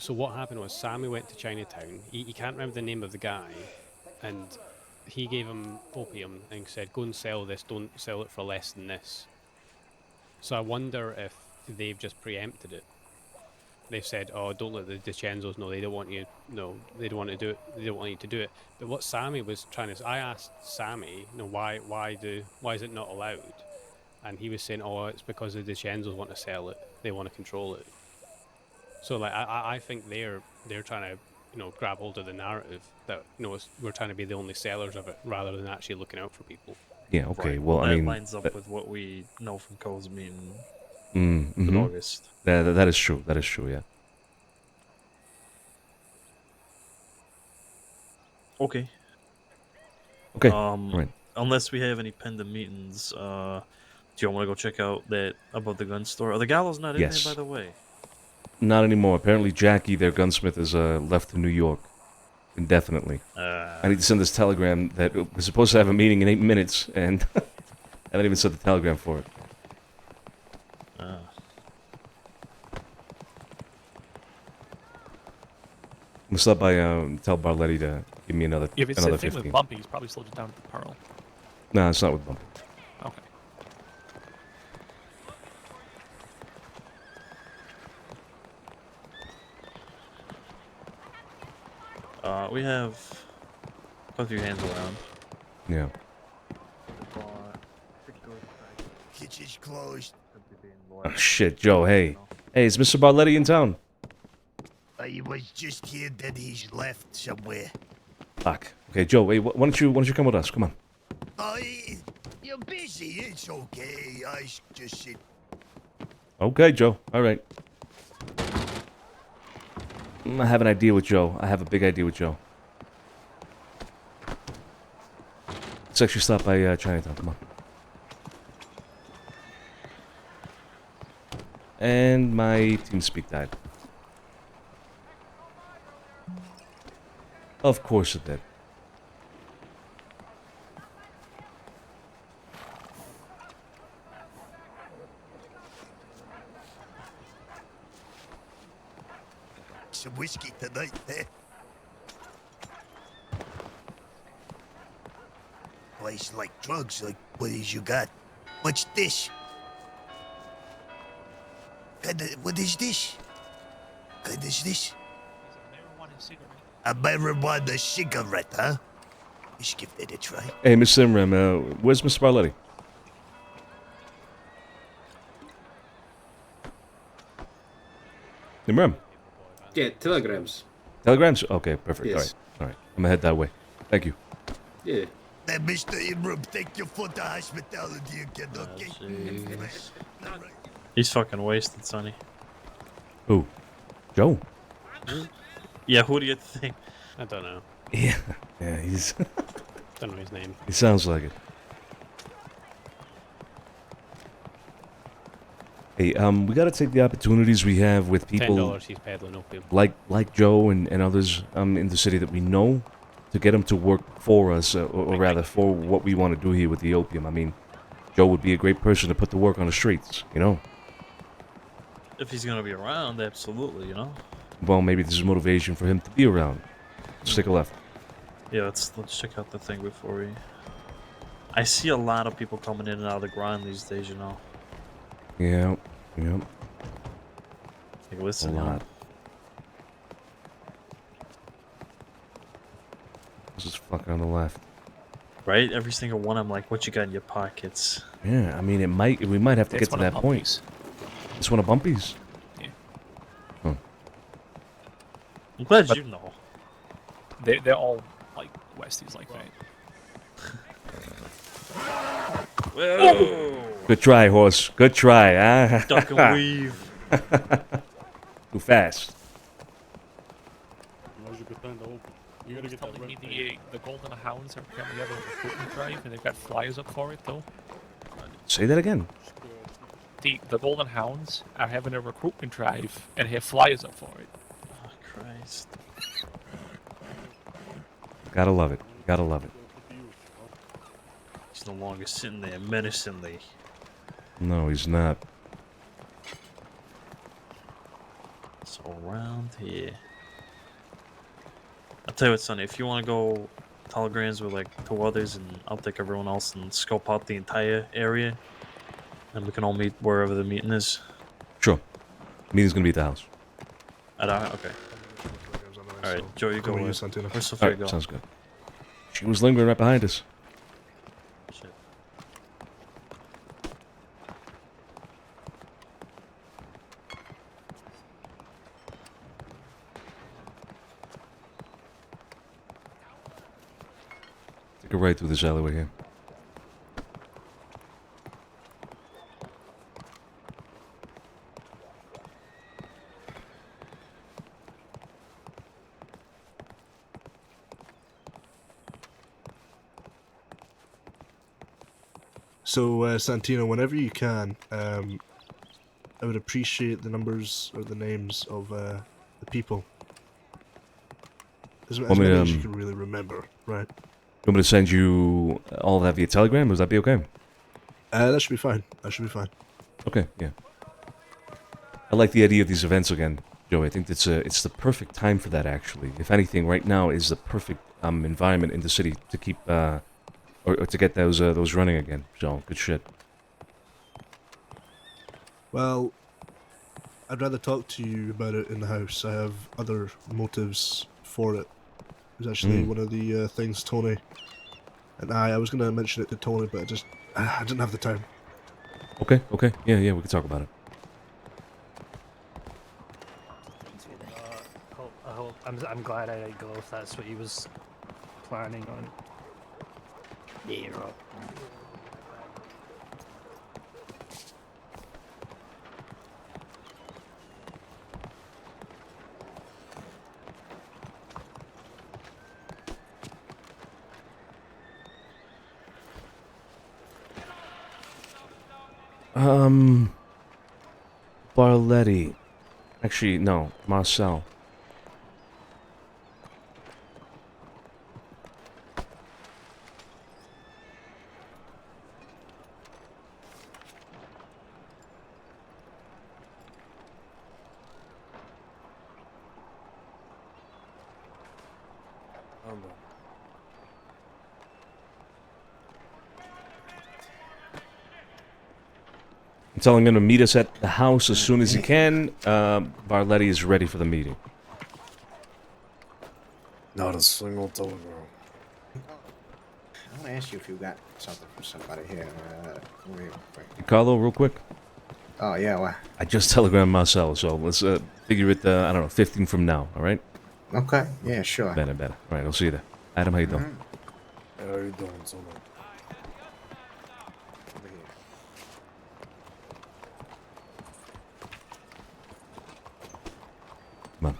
So what happened was Sammy went to Chinatown. He can't remember the name of the guy, and he gave him opium and said, "Go and sell this. Don't sell it for less than this." So I wonder if they've just preempted it. They've said, "Oh, don't let the DiCenzos know. They don't want you. No, they don't want to do it. They don't want you to do it." But what Sammy was trying to, I asked Sammy, why is it not allowed? And he was saying, "Oh, it's because the DiCenzos want to sell it. They want to control it." So, like, I think they're trying to, grab hold of the narrative that we're trying to be the only sellers of it, rather than actually looking out for people. Yeah. Okay. Right. Well, I that mean, lines up with what we know from Cole's meeting mm-hmm. in August. That is true. That is true. Yeah. Okay. Okay. Right. Unless we have any pending meetings, do you want to go check out that about the gun store? Are the gallows not in Yes. there, by the way? Not anymore. Apparently, Jackie, their gunsmith, is left to New York indefinitely. I need to send this telegram that we're supposed to have a meeting in 8 minutes, and I haven't even sent the telegram for it. I'm gonna stop by tell Barletti to give me another If it's another the thing 15. with Bumpy, he's probably slowed it down at the Pearl. No, it's not with Bumpy. Okay. We have quite a few hands around. Yeah. Kitchen's closed. Oh, shit, Joe, hey. Hey, is Mr. Barletti in town? He was just here, then he's left somewhere. Fuck. Okay, Joe, wait, why don't you come with us? Come on. You're busy. It's okay. I just sit. Okay, Joe. All right. I have an idea with Joe. I have a big idea with Joe. Let's actually stop by Chinatown. Come on. And my TeamSpeak died. Of course it did. Some whiskey tonight, eh? Place like drugs, like what is you got? What's this? What is this? What is this? A marijuana cigarette, huh? Let's give that a try. Hey, Miss Simram, where's Mr. Barletti? Simram? Yeah, telegrams. Telegrams? Okay, perfect. Yes. All right. I'm gonna head that way. Thank you. Yeah. Mr. Imram, thank you for the hospitality again, okay? He's fucking wasted, Sonny. Who? Joe? Yeah, who do you think? I don't know. Yeah. Yeah, he's... Don't know his name. He sounds like it. Hey, we gotta take the opportunities we have with people... $10 he's peddling opium. Like Joe and others in the city that we know, to get them to work for us, or rather for what we want to do here with the opium. I mean, Joe would be a great person to put to work on the streets, you know? If he's gonna be around, absolutely, you know? Well, maybe this is motivation for him to be around. Let's take a left. Yeah, let's check out the thing before we... I see a lot of people coming in and out of the grind these days, you know? Yeah, yeah. Like, listen, a you know? lot. This is fucking on the left. Right? Every single one, I'm like, what you got in your pockets? Yeah, I mean, we might have to get to that point. It's one of Bumpy's. Yeah. Huh. glad But you know. they're all like Westies like that. Whoa! Good try, horse. Good try. Ah. Duck and weave. Too fast. Now's a good time to open. You gotta get that Telling me red the Golden Hounds are apparently having a recruitment drive, and they've got flyers up for it though. Say that again. The Golden Hounds are having a recruitment drive and have flyers up for it. Oh Christ! Gotta love it. Gotta love it. He's no longer sitting there menacingly. No, he's not. So around here. I'll tell you what, Sonny, if you want to go telegrams with like 2 others and I'll take everyone else and scope out the entire area, and we can all meet wherever the meeting is. Sure. Meeting's gonna be at the house. Okay. Alright, Joe, you go Come away. with you, Santino. Where's Sophia Alright, go? sounds good. She was lingering right behind us. Shit. Take a right through this alleyway here. So, Santino, whenever you can, I would appreciate the numbers or the names of the people. As Want me many to, as you can really remember, right? You want me to send you all that via Telegram? Would that be okay? That should be fine. That should be fine. Okay, yeah. I like the idea of these events again, Joey. I think it's the perfect time for that, actually. If anything, right now is the perfect environment in the city to keep or to get those running again. So good shit. Well, I'd rather talk to you about it in the house. I have other motives for it. It was actually one of the things Tony and I was going to mention it to Tony, but I didn't have the time. Okay, yeah, we can talk about it. I'm glad I didn't go if that's what he was planning on. Yeah, right. Barletti. Actually, no, Marcel. I'm telling him to meet us at the house as soon as he can. Barletti is ready for the meeting. Not a single telegram. I want to ask you if you got something from somebody here. Real quick. Carlo, real quick. Oh, yeah, what? I just telegrammed Marcel, so let's figure it, I don't know, 15 from now, alright? Okay, yeah, sure. Better. Alright, I'll see you there. Adam, how you doing? How are you doing, Sonny? Over here. Come on.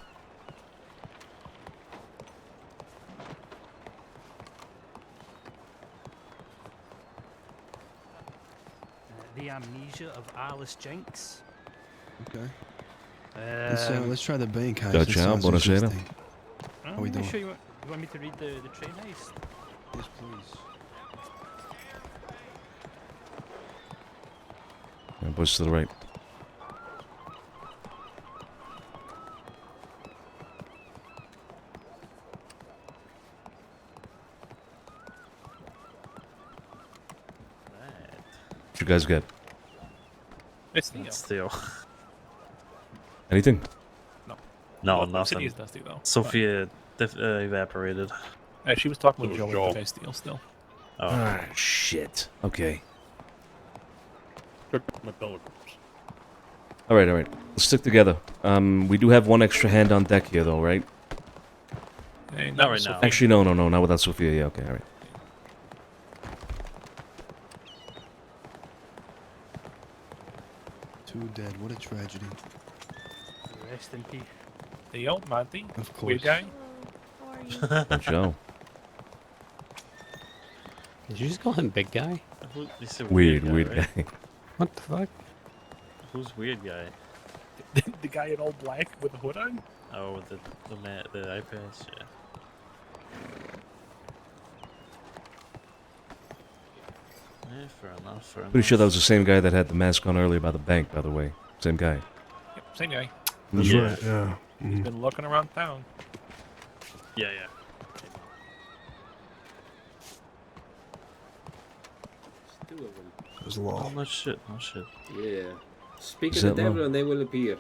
The amnesia of Alice Jenks. Okay. Let's try the bank heist. Ciao, That ciao, sounds buonasera. interesting. How we Are you doing? sure you want me to read the train heist? Yes, please. Push to the right. What you guys get? It's Theo. It's Theo. Anything? No. No, Well, nothing. City is dusty though. Sophia evaporated. She was talking It with was Joey Joel. at the Bastille still. Oh. Ah, shit. Okay. Check my telegrams. Alright. Let's stick together. We do have one extra hand on deck here though, right? Not right now. Sophia. Actually, no, not without Sophia. Yeah, okay, all right. Two dead. What a tragedy. Rest in peace. Theo, Monty, Of course. weird guy. How are you? Oh, Joe. Did you just call him big guy? They said Weird right? guy. What the fuck? Who's weird guy? The guy in all black with the hood on? Oh, with the iPads, yeah. Yeah, fair enough, fair Pretty sure that enough. was the same guy that had the mask on earlier by the bank, by the way. Same guy. Yep, same guy. That's Yeah. right, yeah. He's been looking around town. Yeah, yeah. Two of them. There's a lot. Oh, no shit, no shit. Yeah. Speak Is of the that devil low? and they will appear.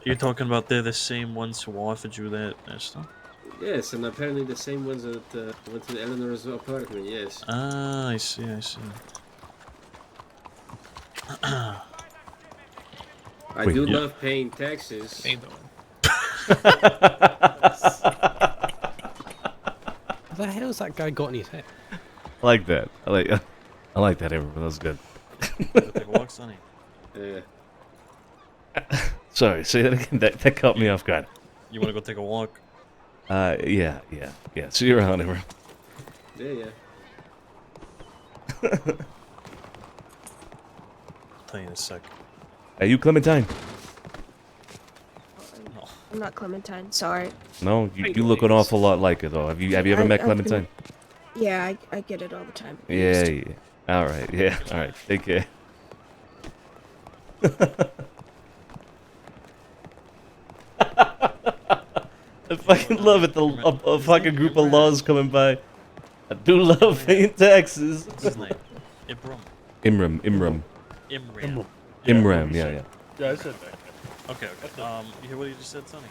You're talking about they're the same ones who offered you that stuff? Yes, and apparently the same ones that went to Eleanor's apartment, yes. Ah, I see, I see. I Wait, do yeah. love paying taxes. Ain't doing. What the hell has that guy got in his head? I like that. I like that, everyone. That was good. Take a walk, Sonny. Sorry, say that again. That caught me off guard. You want to go take a walk? Yeah. See you around, everyone. Yeah. I'll tell you in a sec. Are you Clementine? I'm not Clementine. Sorry. No, you look an awful lot like her, though. Have you ever met I've been- Clementine? Yeah, I get it all the time. Yeah. All right. Yeah. All right. Take care. I fucking love it. A fucking group of laws coming by. I do love paying taxes. What's his name? Imram. Imram. Yeah. Yeah, I said that. Okay. You hear what you just said, Sonny?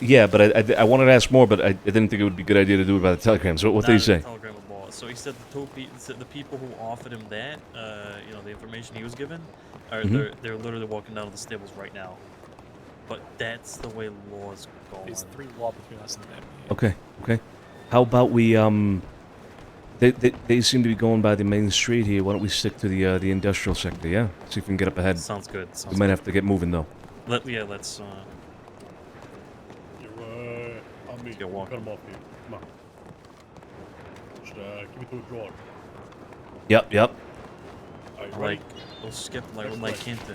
Yeah, but I wanted to ask more, but I didn't think it would be a good idea to do it by the telegram. So what did he say? Telegram of law. So he said the people who offered him that, the information he was given, are Mhm. they're literally walking down to the stables right now. But that's the way laws go. There's 3 law between us and them. Okay. How about we They seem to be going by the main street here. Why don't we stick to the industrial sector? Yeah. See if we can get up ahead. Sounds good. We might have to get moving though. Let's. You're, on me. Get walking. Cut him off here. Come on. Just, give it to a drawer. Yep. Alright, Like, ready? we'll skip like Next what I slide. can't do.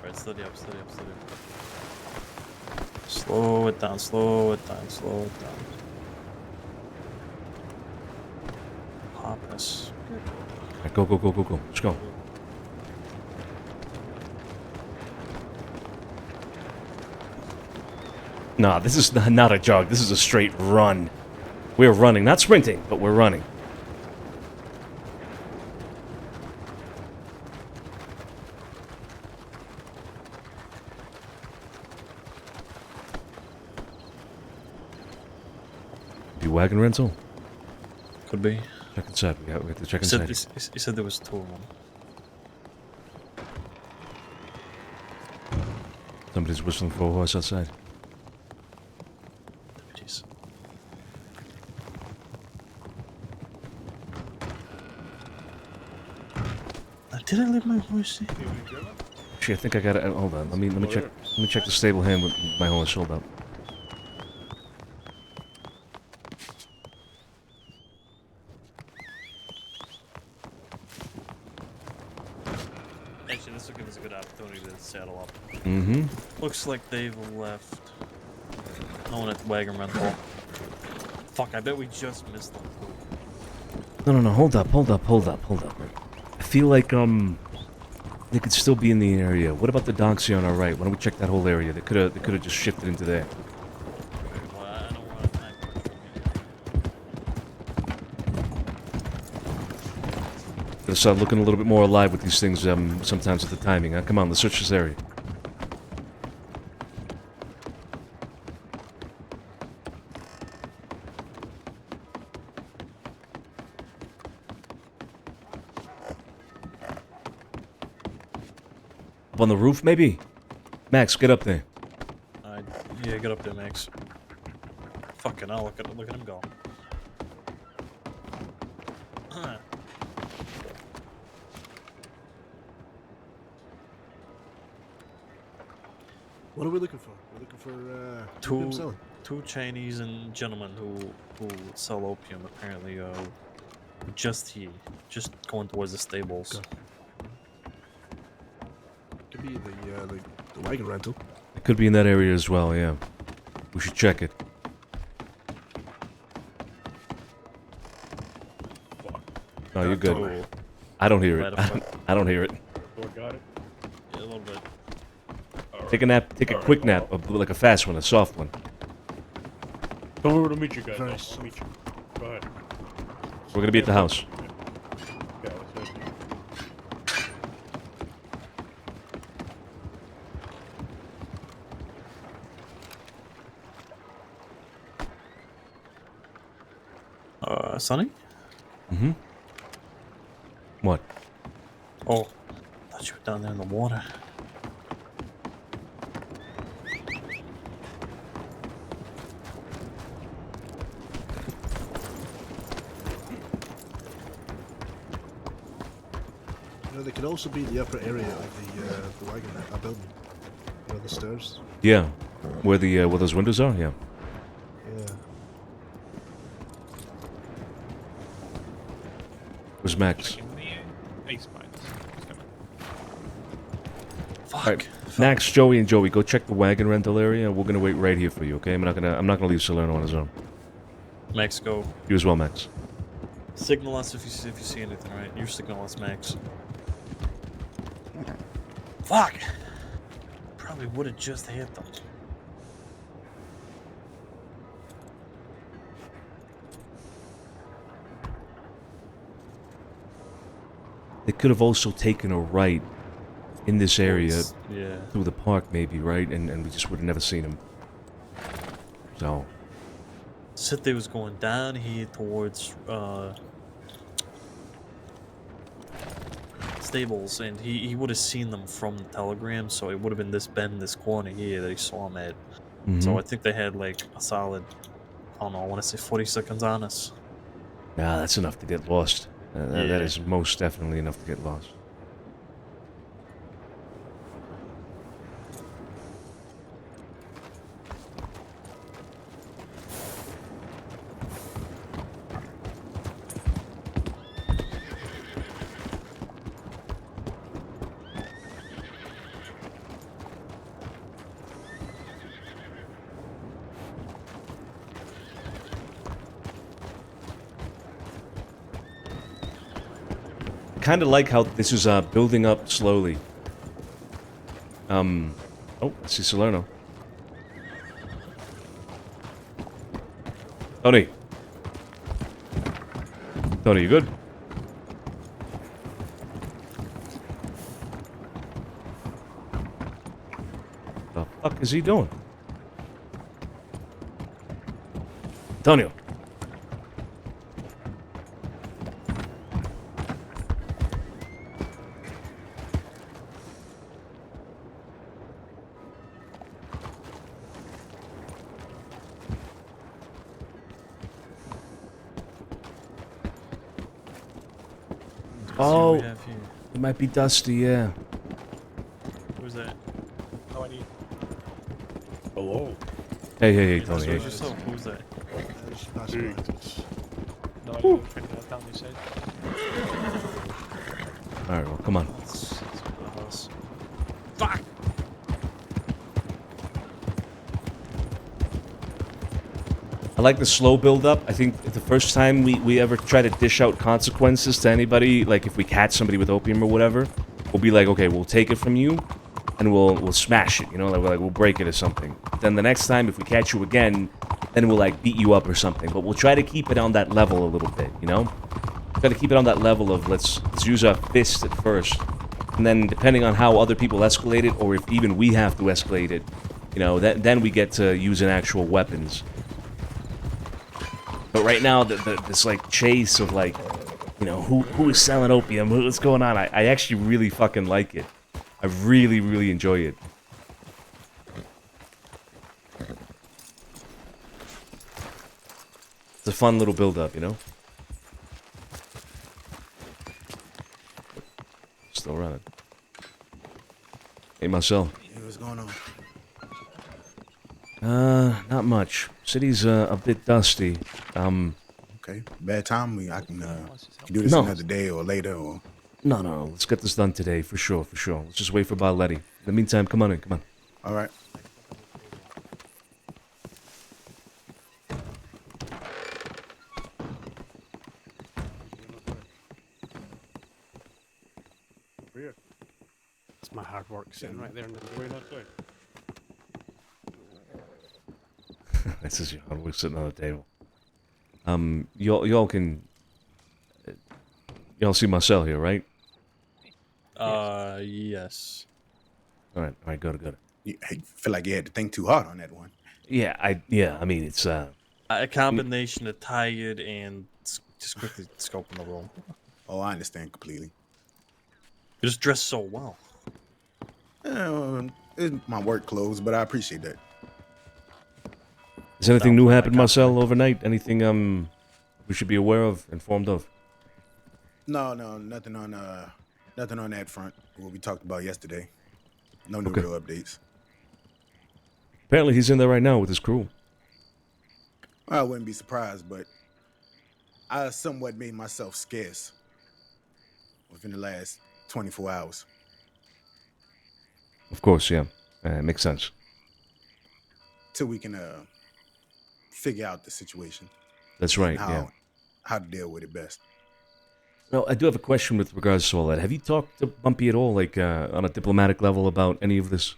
Right, steady up. Slow it down. Pop this. Right, go. Let's go. Nah, this is not a jog. This is a straight run. We're running, not sprinting, but we're running. Be wagon rental? Could be. Check inside. We have to check He said, inside. he said there was 2 of them. Somebody's whistling for a horse outside. Jeez. Did I leave my horse here? Actually, I think I got it. Hold on. Let me check. Let me check the stable hand with my horse. Hold up. Actually, this will give us a good opportunity to saddle up. Mm-hmm. Looks like they've left. No one at the wagon rental. Fuck, I bet we just missed them. No. Hold up. I feel like they could still be in the area. What about the docks here on our right? Why don't we check that whole area? They could have just shifted into there. Gotta start looking a little bit more alive with these things. Sometimes with the timing. Huh? Come on, let's search this area. Up on the roof, maybe? Max, get up there. Yeah, get up there, Max. Fucking hell, look at him go. What are we looking for? We're looking for opium selling. Two Chinese and gentlemen who sell opium apparently just going towards the stables. Okay. Could be the wagon rental. It could be in that area as well, yeah. We should check it. No, you're good. I don't hear it. I don't hear it. Got it. Yeah, a little bit. Take a nap. Take a quick nap. Like a fast one, a soft one. Come over to meet you guys. I'll meet you. Go ahead. We're gonna be at the house. Yeah, let's head. Sonny? Mm-hmm. What? Oh, I thought you were down there in the water. You know, they could also be the upper area of the wagon building. You know, the stairs. Yeah. Where those windows are? Yeah. Yeah. Where's Max? Fuck. Alright, Max, Joey, and Joey, go check the wagon rental area. We're gonna wait right here for you, okay? I'm not gonna leave Salerno on his own. Max, go. You as well, Max. Signal us if you see anything, right? You signal us, Max. Fuck! Probably would have just hit them. They could have also taken a right in this area Yeah. through the park, maybe, right? And we just would have never seen him. So. Sithe was going down here towards stables, and he would have seen them from the telegram, so it would have been this bend, this corner here that he saw him at. So I think they had like a solid, I don't know, I want to say 40 seconds on us. Nah, that's enough to get lost. That is most definitely enough to get lost. Kind of like how this is building up slowly. Oh, I see Salerno. Tony. Tony, you good? The fuck is he doing? Antonio. Oh, it might be Dusty, yeah. Who's that? Oh, I need. Hello. Hey, Tony. Hey. Who's that? No, I didn't figure that down, they said. Alright, well, come on. Fuck! I like the slow build-up. I think the first time we ever try to dish out consequences to anybody, like if we catch somebody with opium or whatever, we'll be like, okay, we'll take it from you, and we'll smash it, you know, like we'll break it or something. Then the next time, if we catch you again, then we'll like beat you up or something. But we'll try to keep it on that level a little bit, you know? Try to keep it on that level of let's use our fist at first, and then depending on how other people escalate it, or if even we have to escalate it, you know, then we get to using actual weapons. But right now, this like chase of like, you know, who is selling opium? What's going on? I actually really fucking like it. I really, really enjoy it. It's a fun little build-up, you know? Still running. Hey, Marcel. Hey, what's going on? Not much. City's a bit dusty. Okay, bad time. I can do this No. another day or later or. No. Let's get this done today, for sure. Let's just wait for Barletti. In the meantime, come on in, come on. All right. It's my hard work sitting right there in the door. This is your hard work sitting on the table. Y'all can... Y'all see Marcel here, right? Yes. Alright, go to. You feel like you had to think too hard on that one. Yeah, I mean, it's, A combination of tired and just quickly scoping the room. Oh, I understand completely. You just dressed so well. It's my work clothes, but I appreciate that. Has anything new happened, Marcel, overnight? Anything, we should be aware of, informed of? No, nothing on that front. What we talked about yesterday. No new Okay. real updates. Apparently he's in there right now with his crew. I wouldn't be surprised, but I somewhat made myself scarce within the last 24 hours. Of course, yeah. Makes sense. Till we can figure out the situation. That's and right, yeah. How to deal with it best. No, I do have a question with regards to all that. Have you talked to Bumpy at all, like, on a diplomatic level about any of this?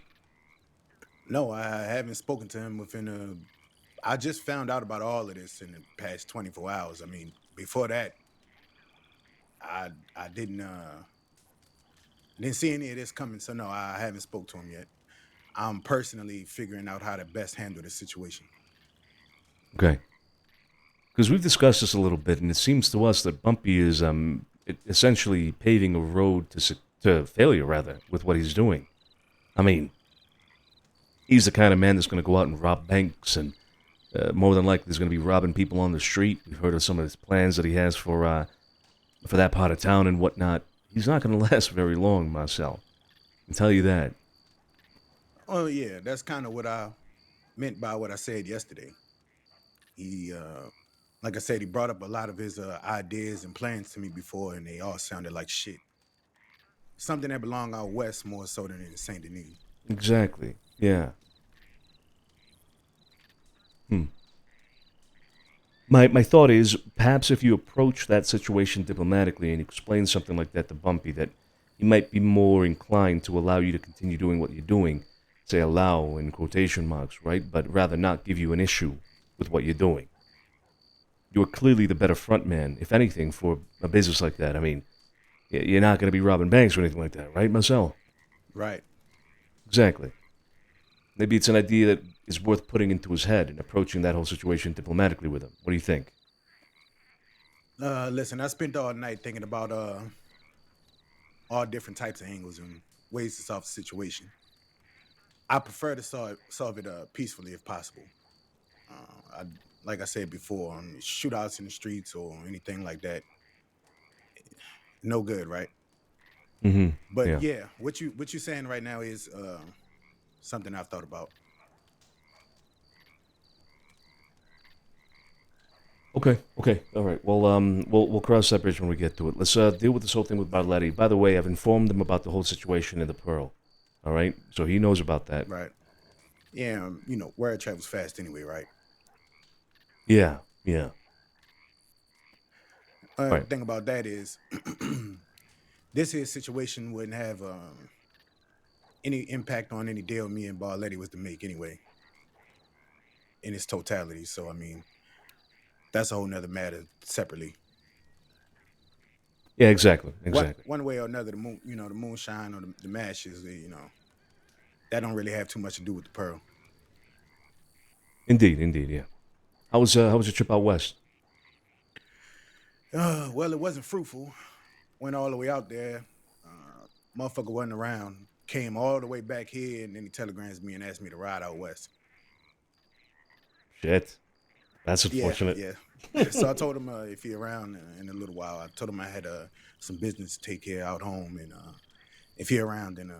No, I haven't spoken to him within I just found out about all of this in the past 24 hours. I mean, before that, I didn't see any of this coming. So no, I haven't spoke to him yet. I'm personally figuring out how to best handle the situation. Okay. Because we've discussed this a little bit, and it seems to us that Bumpy is essentially paving a road to failure, rather, with what he's doing. I mean, he's the kind of man that's going to go out and rob banks, and more than likely he's going to be robbing people on the street. We've heard of some of his plans that he has for that part of town and whatnot. He's not going to last very long, Marcel. I can tell you that. Oh yeah, that's kind of what I meant by what I said yesterday. He, like I said, he brought up a lot of his ideas and plans to me before, and they all sounded like shit. Something that belonged out west more so than in Saint Denis. Exactly. Yeah. My thought is, perhaps if you approach that situation diplomatically and explain something like that to Bumpy, that he might be more inclined to allow you to continue doing what you're doing. Say allow in quotation marks, right? But rather not give you an issue with what you're doing. You're clearly the better front man, if anything, for a business like that. I mean, you're not going to be robbing banks or anything like that, right, Marcel? Right. Exactly. Maybe it's an idea that is worth putting into his head and approaching that whole situation diplomatically with him. What do you think? Listen, I spent all night thinking about all different types of angles and ways to solve the situation. I prefer to solve it peacefully if possible. Like I said before, shootouts in the streets or anything like that, no good, right? Mm-hmm. But yeah, what you're saying right now is something I've thought about. Okay. All right. Well, we'll cross that bridge when we get to it. Let's deal with this whole thing with Barletti. By the way, I've informed him about the whole situation in the Pearl. All right, so he knows about that. Right. Yeah, word travels fast anyway, right? Yeah. The thing about that is, this here situation wouldn't have any impact on any deal me and Barletti was to make anyway, in its totality. So, I mean, that's a whole nother matter separately. Yeah, exactly. One way or another, the moon, the moonshine or the mashes, that don't really have too much to do with the Pearl. Indeed, yeah. How was your trip out west? Well, it wasn't fruitful. Went all the way out there. Motherfucker wasn't around. came all the way back here, and then he telegrams me and asked me to ride out west. Shit. That's unfortunate. Yeah. So I told him if he around in a little while, I told him I had some business to take care of out home, and if he around, then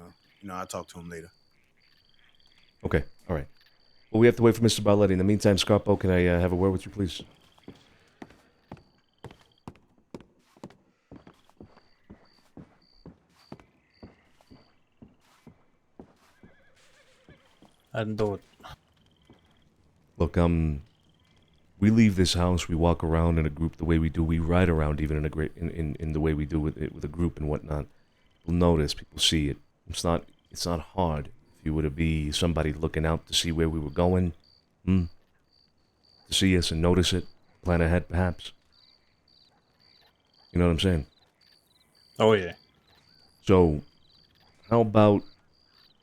I'll talk to him later. Okay, all right. Well, we have to wait for Mr. Barletti. In the meantime, Scarpo, can I have a word with you, please? I didn't do it. Look, we leave this house, we walk around in a group the way we do, we ride around even in the way we do with a group and whatnot. We'll notice, people see it. It's not hard if you were to be somebody looking out to see where we were going, to see us and notice it, plan ahead perhaps. You know what I'm saying? Oh yeah. So, how about,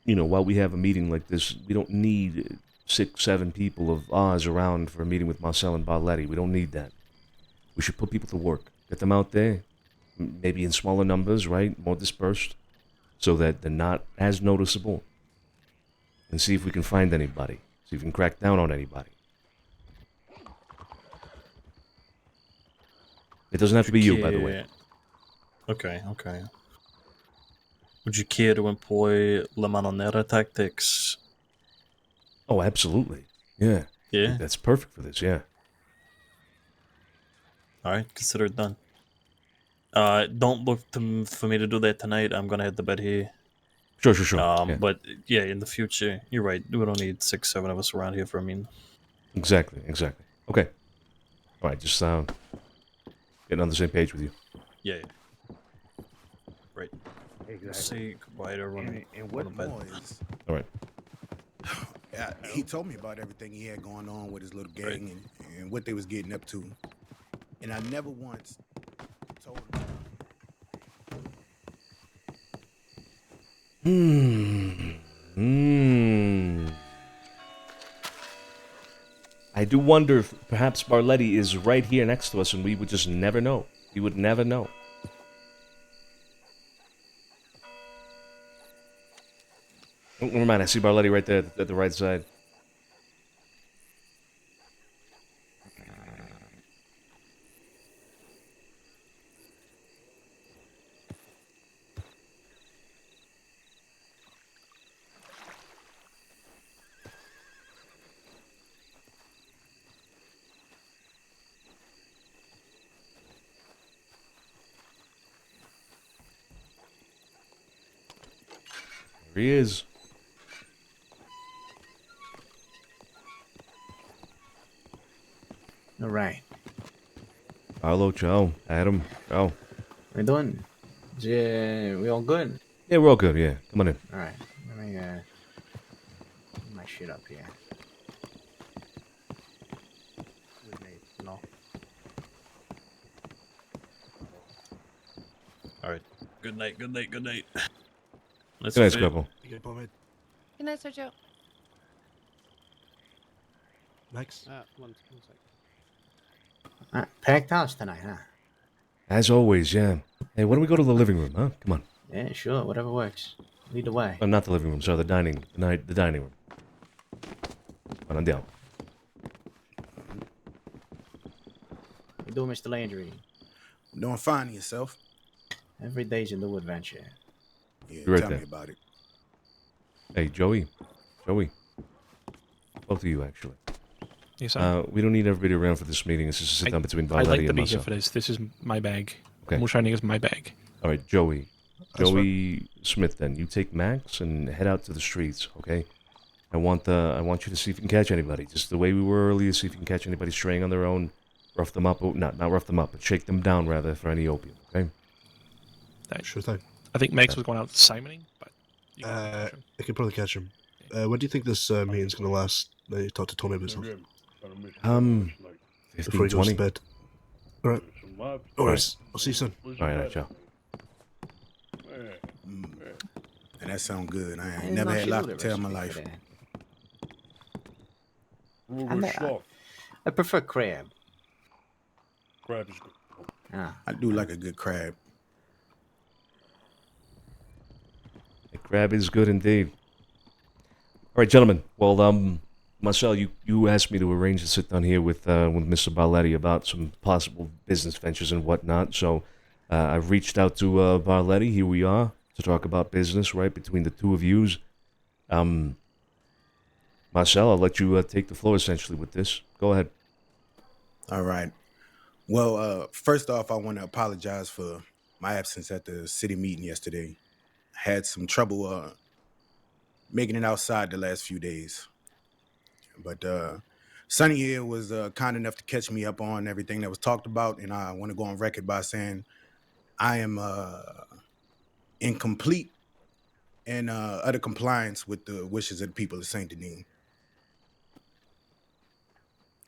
while we have a meeting like this, we don't need 6, 7 people of ours around for a meeting with Marcel and Barletti. We don't need that. We should put people to work. Get them out there, maybe in smaller numbers, right? More dispersed, so that they're not as noticeable. And see if we can find anybody. See if we can crack down on anybody. It doesn't have to be you, by the way. Okay. Would you care to employ La Manonera tactics? Oh, absolutely. Yeah. Yeah? That's perfect for this, yeah. Alright, consider it done. Don't look for me to do that tonight. I'm gonna head to bed here. Sure. Yeah. But yeah, in the future, you're right. We don't need 6, 7 of us around here for a meeting. Exactly. Okay. All right, just getting on the same page with you. Yeah. Right. Exactly. Say goodbye to everyone. And what more is... All right. He told me about everything he had going on with his little gang and what they was getting up to. And I never once told him. I do wonder if perhaps Barletti is right here next to us and we would just never know. We would never know. Oh, never mind, I see Barletti right there at the right side. There he is. All right. Hello, ciao. Adam, ciao. We're doing. Yeah, we all good? Yeah, we're all good, yeah. Come on in. All right. Let me put my shit up here. With me, no. Alright. Good night. Good night, Scrabble. Good night. Good night, Sergio. Max? One sec. Packed house tonight, huh? As always, yeah. Hey, why don't we go to the living room, huh? Come on. Yeah, sure. Whatever works. Lead the way. Not the living room, sorry, the dining room. Come on, andiamo. You doing, Mr. Landry? I'm doing fine in yourself. Every day's a new adventure. Yeah, You're right tell there. me about it. Hey, Joey. Both of you, actually. Yes, sir. We don't need everybody around for this meeting. This is a sit-down between Barletti I'd like to and be here myself. for this. This is my bag. Okay. Moonshining is my bag. All right, Joey. That's Joey Smith, then. You take Max and head out to the streets, okay? I want you to see if you can catch anybody. Just the way we were earlier, see if you can catch anybody straying on their own. Rough them up. Not rough them up, but shake them down, rather, for any opium, okay? Sure thing. I think Max was going out simoning, but you can catch him. I could probably catch him. When do you think this meeting's going to last? You talk to Tony about something. 15, Before he goes 20. to bed. All right. No worries. I'll see you soon. All right, ciao. And that sound good. I ain't didn't never know had she knew the lobster tail in my recipe life. for that. I prefer crab. Crab is good. Ah. I do like a good crab. Crab is good indeed. All right, gentlemen. Well, Marcel, you asked me to arrange a sit down here with Mr. Barletti about some possible business ventures and whatnot. So I've reached out to Barletti. Here we are to talk about business, right, between the two of yous. Marcel, I'll let you take the floor essentially with this. Go ahead. All right. Well, first off, I want to apologize for my absence at the city meeting yesterday. I had some trouble making it outside the last few days. But Sonny here was kind enough to catch me up on everything that was talked about, and I want to go on record by saying I am in complete and utter compliance with the wishes of the people of Saint Denis.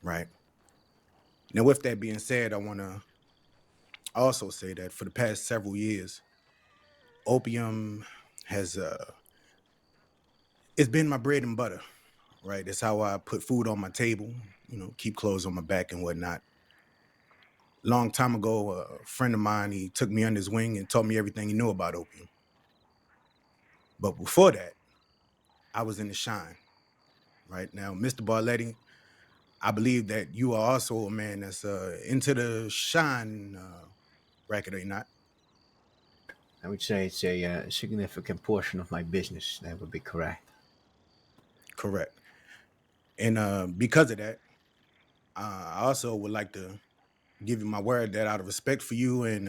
Right. Now, with that being said, I want to also say that for the past several years, opium has it's been my bread and butter, right? It's how I put food on my table, keep clothes on my back and whatnot. Long time ago, a friend of mine, he took me under his wing and taught me everything he knew about opium. But before that, I was in the shine, right? Now, Mr. Barletti, I believe that you are also a man that's into the shine racket, are you not? I would say it's a significant portion of my business. That would be correct. Correct. And because of that, I also would like to give you my word that out of respect for you and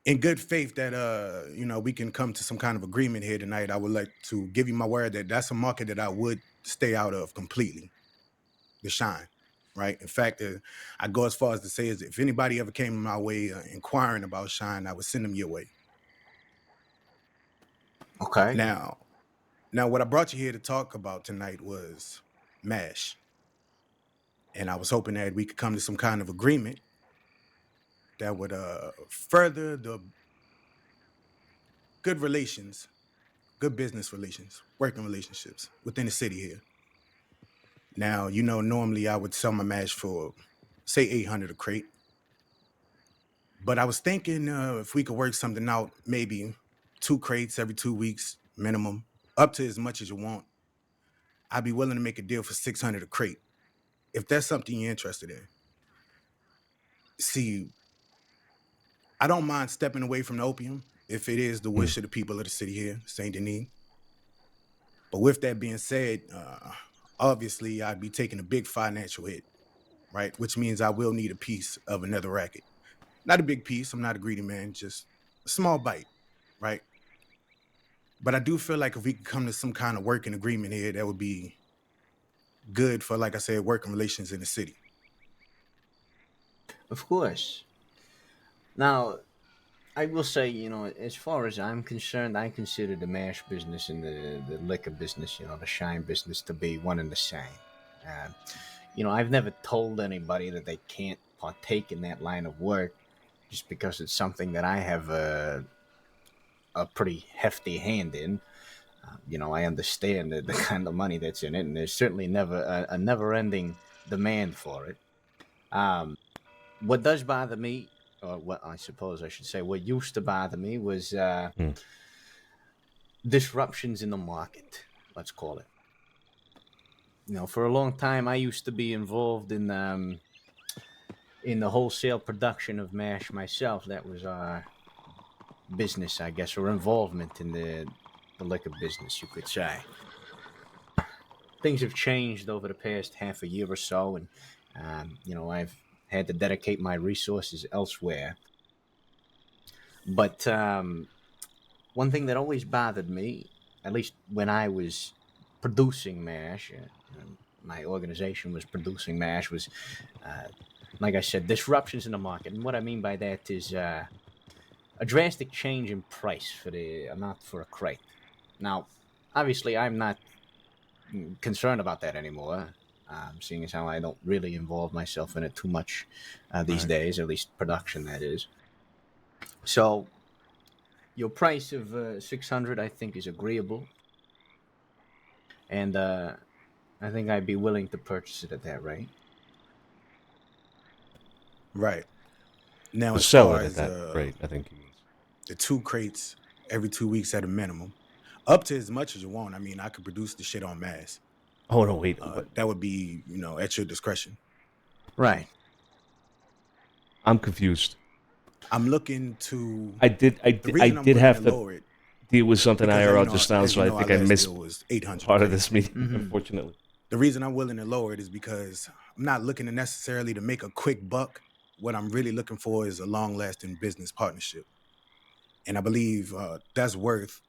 in good faith that we can come to some kind of agreement here tonight, I would like to give you my word that that's a market that I would stay out of completely, the shine, right? In fact, I go as far as to say is if anybody ever came my way inquiring about shine, I would send them your way. Okay. Now, what I brought you here to talk about tonight was MASH. And I was hoping that we could come to some kind of agreement that would further the good relations, good business relations, working relationships within the city here. Now, normally I would sell my mash for, say, $800 a crate. But I was thinking if we could work something out, maybe 2 crates every 2 weeks minimum, up to as much as you want. I'd be willing to make a deal for $600 a crate, if that's something you're interested in. See, I don't mind stepping away from the opium if it is the wish of the people of the city here, Saint Denis. But with that being said, obviously I'd be taking a big financial hit, right? Which means I will need a piece of another racket. Not a big piece, I'm not a greedy man, just a small bite, right? But I do feel like if we could come to some kind of working agreement here, that would be good for, like I said, working relations in the city. Of course. Now, I will say, as far as I'm concerned, I consider the mash business and the liquor business, the shine business to be one and the same. I've never told anybody that they can't partake in that line of work just because it's something that I have a pretty hefty hand in. I understand the kind of money that's in it, and there's certainly never a never-ending demand for it. What does bother me, or what I suppose I should say, what used to bother me was disruptions in the market, let's call it. For a long time, I used to be involved in the wholesale production of mash myself. That was our business, I guess, or involvement in the liquor business, you could say. Things have changed over the past half a year or so, and I've had to dedicate my resources elsewhere. But one thing that always bothered me, at least when I was producing MASH, my organization was producing MASH, was, like I said, disruptions in the market. And what I mean by that is a drastic change in price for the amount for a crate. Now, obviously, I'm not concerned about that anymore, seeing as how I don't really involve myself in it too much these days, at least production, that is. So, your price of $600, I think, is agreeable. And I think I'd be willing to purchase it at that rate. Right. Now, To as sell far it at as that rate, I think he means. the 2 crates every 2 weeks at a minimum, up to as much as you want. I mean, I could produce the shit en masse. Oh no, wait. That would be, at your discretion. Right. I'm confused. I'm looking to. I did have to lower it deal with something because, IRL just now, so I think I missed was 800 part of this meeting, Mm-hmm. unfortunately. The reason I'm willing to lower it is because I'm not looking to necessarily to make a quick buck. What I'm really looking for is a long-lasting business partnership. And I believe that's worth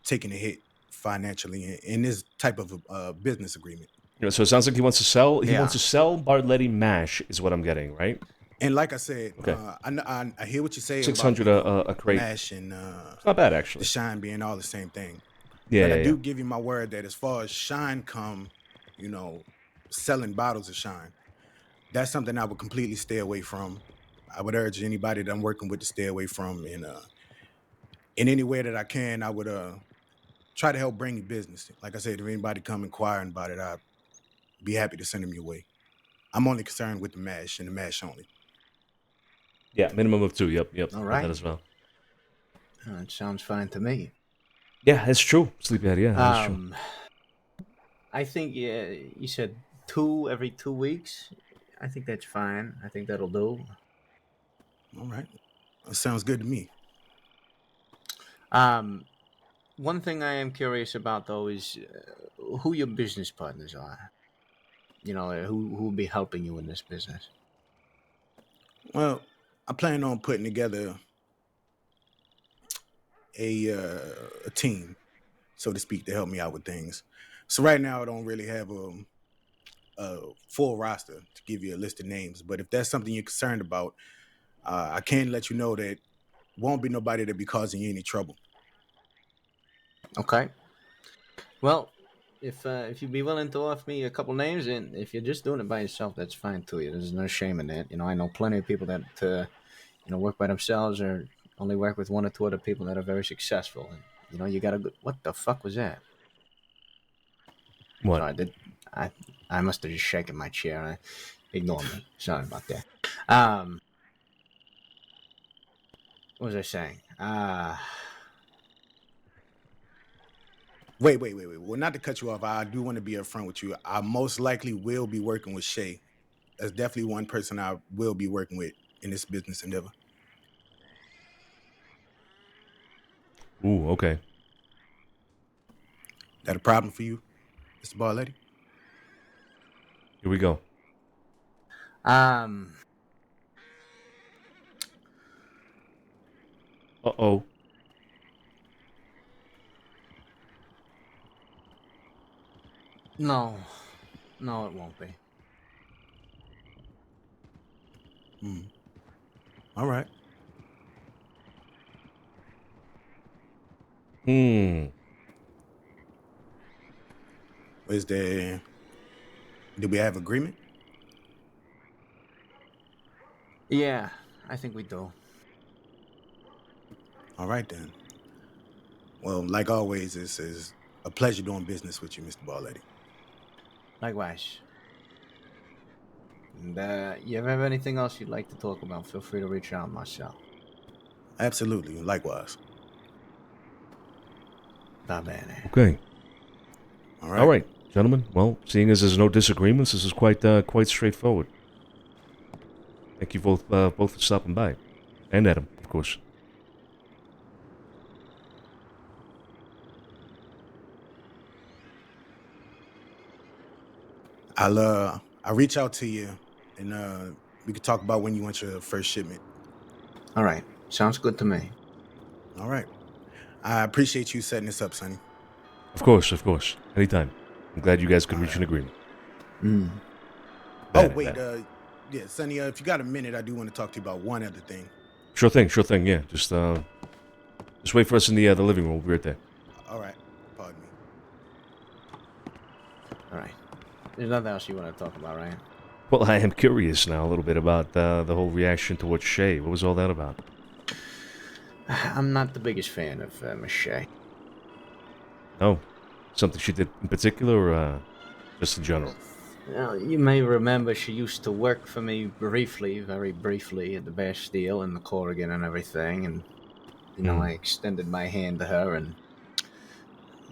taking a hit financially in this type of business agreement. So it sounds like he wants to sell. He wants to sell Bartletti Mash, is what I'm getting, right? And like I said, Okay. I hear what you say 600 about a crate. Mash and it's not bad actually. The Shine being all the same thing. Yeah, but I yeah, do yeah. give you my word that as far as Shine come, selling bottles of Shine, that's something I would completely stay away from. I would urge anybody that I'm working with to stay away from, and in any way that I can, I would try to help bring you business. Like I said, if anybody come inquiring about it, I'd be happy to send them your way. I'm only concerned with the Mash and the Mash only. Yeah, minimum of 2. Yep. All Got right. that as well. That sounds fine to me. Yeah, that's true. Sleepyhead, yeah, that's true. I think you said 2 every 2 weeks. I think that's fine. I think that'll do. All right. That sounds good to me. One thing I am curious about, though, is who your business partners are. Who will be helping you in this business. Well, I plan on putting together a team, so to speak, to help me out with things. So right now, I don't really have a full roster to give you a list of names. But if that's something you're concerned about, I can let you know that won't be nobody that be causing you any trouble. Okay. Well, if you'd be willing to offer me a couple names, and if you're just doing it by yourself, that's fine too. There's no shame in that. I know plenty of people that work by themselves or only work with 1 or 2 other people that are very successful. And you got a good. What the fuck was that? What? Sorry, I must have just shaken my chair. Ignore me. Sorry about that. What was I saying? Wait. Well, not to cut you off, I do want to be upfront with you. I most likely will be working with Shay. That's definitely one person I will be working with in this business endeavor. Ooh, okay. That a problem for you, Mr. Bartletti? Here we go. Uh-oh. No, it won't be. All right. Did we have agreement? Yeah, I think we do. All right, then. Well, like always, it's a pleasure doing business with you, Mr. Bartletti. Likewise. And you ever have anything else you'd like to talk about, feel free to reach out, Marcel. Absolutely. Likewise. Va bene. Okay. All right, gentlemen. Well, seeing as there's no disagreements, this is quite straightforward. Thank you both for stopping by, and Adam, of course. I'll reach out to you, and we could talk about when you want your first shipment. All right. Sounds good to me. All right. I appreciate you setting this up, Sonny. Of course. Anytime. I'm glad you guys could reach an agreement. Oh, wait. Yeah, Sonny, if you got a minute, I do want to talk to you about one other thing. Sure thing, yeah. Just wait for us in the living room. We'll be right there. All right. Pardon me. All right. There's nothing else you want to talk about, right? Well, I am curious now a little bit about the whole reaction towards Shay. What was all that about? I'm not the biggest fan of Miss Shay. Oh, something she did in particular, or just in general? You may remember she used to work for me briefly, very briefly, at the Bastille and the Corrigan and everything, and You know, I extended my hand to her, and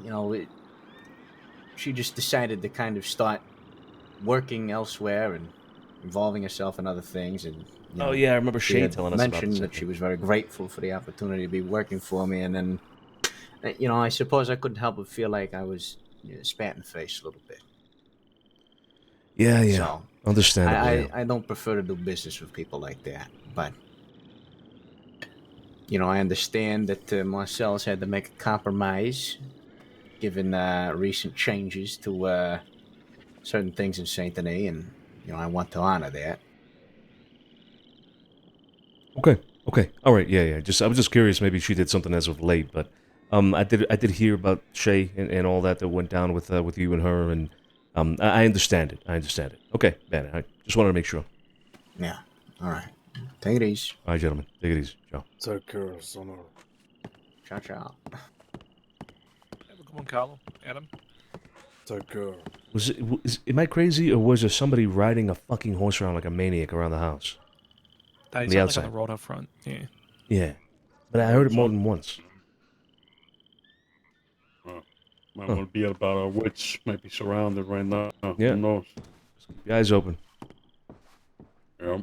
you know, she just decided to kind of start working elsewhere and involving herself in other things. And you know, yeah, I remember she Shay had telling us about mentioned this. that she was very grateful for the opportunity to be working for me, and then you know, I suppose I couldn't help but feel like I was spat in the face a little bit. Yeah, yeah. So, Understandable. Yeah. I don't prefer to do business with people like that, but you know, I understand that Marcel's had to make a compromise given recent changes to certain things in Saint Denis, and you know, I want to honor that. Okay. Okay. All right. Yeah. Yeah. I was just curious. Maybe she did something as of late, but I did hear about Shay and all that went down with you and her, and I understand it. I understand it. Okay, man. I just wanted to make sure. Yeah. All right. Take it easy. All right, gentlemen. Take it easy. Ciao. Take care, Sonny. Ciao, ciao. Have a good one, Carlo. Adam. Take care. Am I crazy, or was there somebody riding a fucking horse around like a maniac around the house? That On is the like outside. on the road up front. Yeah. Yeah, but I heard it more than once. Might want to be about our wits. Might be surrounded right now. Yeah. Who knows? Just keep your eyes open. Yep.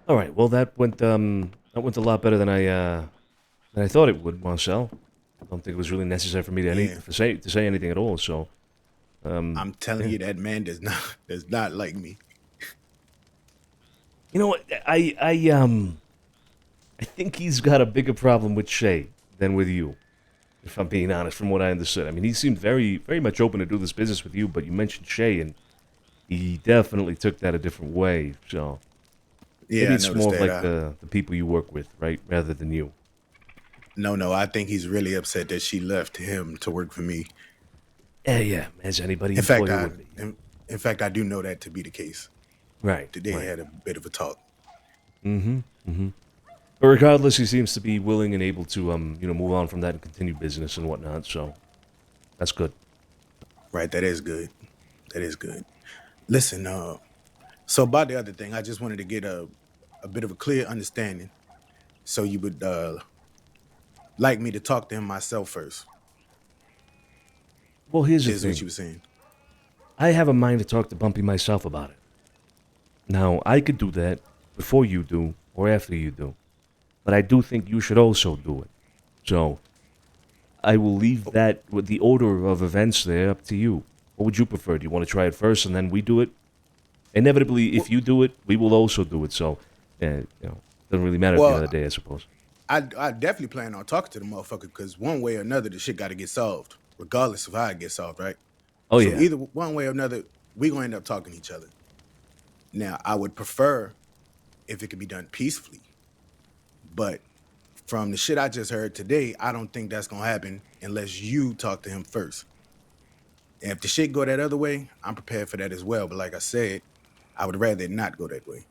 All right. Well, that went a lot better than I thought it would, Marcel. I don't think it was really necessary for me to say anything at all. So, I'm telling you, that man does not like me. You know what? I think he's got a bigger problem with Shay than with you, if I'm being honest, from what I understood. I mean, he seemed very, very much open to do this business with you, but you mentioned Shay, and he definitely took that a different way. So, Yeah, maybe I it's noticed more of that. like the people you work with, right, rather than you. No, I think he's really upset that she left him to work for me. Yeah, as anybody In fact, employer would be. in fact, I do know that to be the case. Right. Today right. had a bit of a talk. But regardless, he seems to be willing and able to, move on from that and continue business and whatnot. So that's good. Right, that is good. That is good. Listen, so about the other thing, I just wanted to get a bit of a clear understanding. So you would like me to talk to him myself first. Well, here's the Is thing. what you were saying. I have a mind to talk to Bumpy myself about it. Now, I could do that before you do or after you do. But I do think you should also do it. So, I will leave that with the order of events there up to you. What would you prefer? Do you want to try it first and then we do it? Inevitably, if you do it, we will also do it. So, doesn't really matter at the end of the day, I suppose. I definitely plan on talking to the motherfucker because one way or another, the shit got to get solved, regardless of how it gets solved, right? Oh, so yeah. Either one way or another, we gonna end up talking to each other. Now, I would prefer if it could be done peacefully, but from the shit I just heard today, I don't think that's gonna happen unless you talk to him first. And if the shit go that other way, I'm prepared for that as well. But like I said, I would rather it not go that way.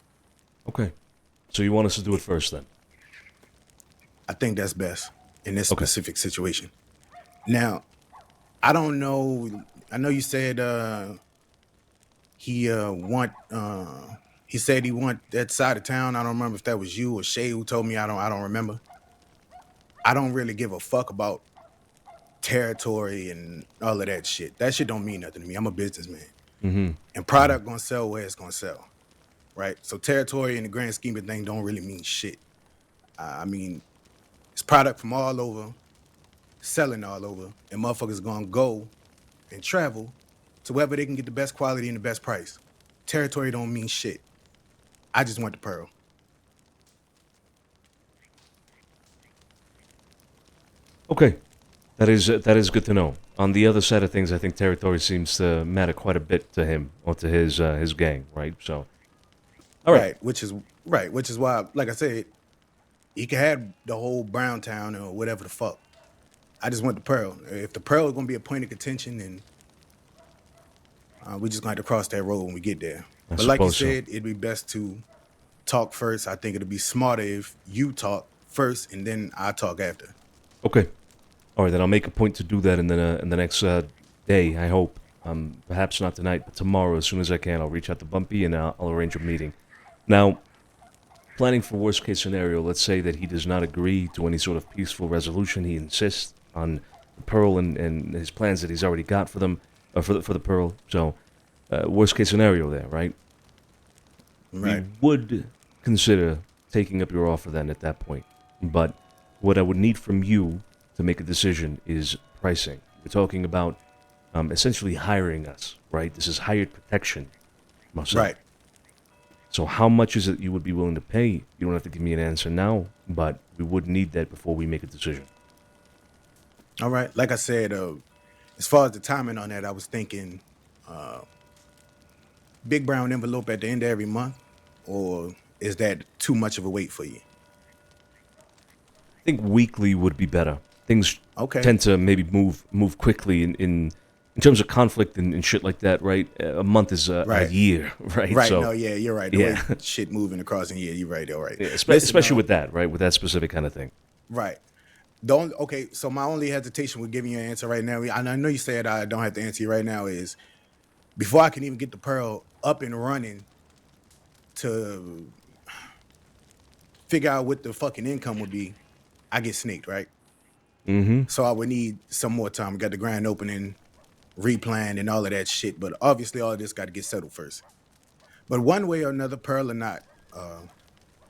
Okay. So you want us to do it first then? I think that's best in this specific situation. Now, I don't know. I know you said he said he want that side of town. I don't remember if that was you or Shay who told me. I don't remember. I don't really give a fuck about territory and all of that shit. That shit don't mean nothing to me. I'm a businessman. And product gonna sell where it's gonna sell, right? So territory in the grand scheme of things don't really mean shit. I mean, it's product from all over, selling all over, and motherfuckers gonna go and travel to wherever they can get the best quality and the best price. Territory don't mean shit. I just want the pearl. Okay. That is good to know. On the other side of things, I think territory seems to matter quite a bit to him or to his gang, right? So, all right. Which is why, like I said, he can have the whole Brown Town or whatever the fuck. I just want the pearl. If the pearl is gonna be a point of contention, then we just gonna have to cross that road when we get there. I But like you suppose so. said, it'd be best to talk first. I think it'd be smarter if you talk first and then I talk after. Okay. All right, then I'll make a point to do that in the next day, I hope. Perhaps not tonight, but tomorrow, as soon as I can, I'll reach out to Bumpy and I'll arrange a meeting. Now, planning for worst case scenario, let's say that he does not agree to any sort of peaceful resolution. He insists on the pearl and his plans that he's already got for them, for the pearl. So, worst case scenario there, right? Right. We would consider taking up your offer then at that point. But what I would need from you to make a decision is pricing. We're talking about essentially hiring us, right? This is hired protection, Marcel. Right. So how much is it you would be willing to pay? You don't have to give me an answer now, but we would need that before we make a decision. All right. Like I said, as far as the timing on that, I was thinking big brown envelope at the end of every month, or is that too much of a wait for you? I think weekly would be better. Things tend to maybe move quickly in terms of conflict and shit like that, right? A month is a year, right? Right. So, No, yeah, you're right. The way shit moving across the year, you're right. All right. Yeah, especially with that, right? With that specific kind of thing. Right. So my only hesitation with giving you an answer right now, and I know you said I don't have to answer you right now, is before I can even get the pearl up and running to figure out what the fucking income would be, I get snaked, right? Mm-hmm. So I would need some more time. Got the grand opening, replanned, and all of that shit. But obviously, all of this got to get settled first. But one way or another, pearl or not,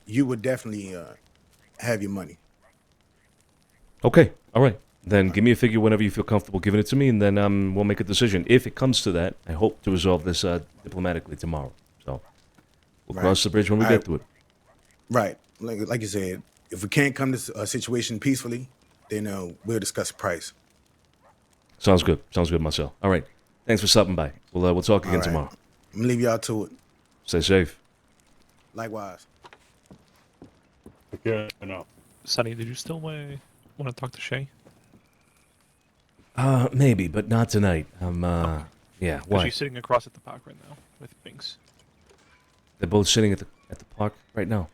you would definitely have your money. Okay, all right. Then give me a figure whenever you feel comfortable giving it to me, and then we'll make a decision. If it comes to that, I hope to resolve this diplomatically tomorrow. So we'll cross the bridge when we get to it. Right. Like you said, if we can't come to a situation peacefully, then we'll discuss price. Sounds good. Sounds good, Marcel. All right. Thanks for stopping by. We'll talk again tomorrow. I'm gonna leave y'all to it. Stay safe. Likewise. Okay, no. Sonny, did you still want to talk to Shay? Maybe, but not tonight. Yeah. Why? She's sitting across at the park right now with Binks. They're both sitting at the park right now.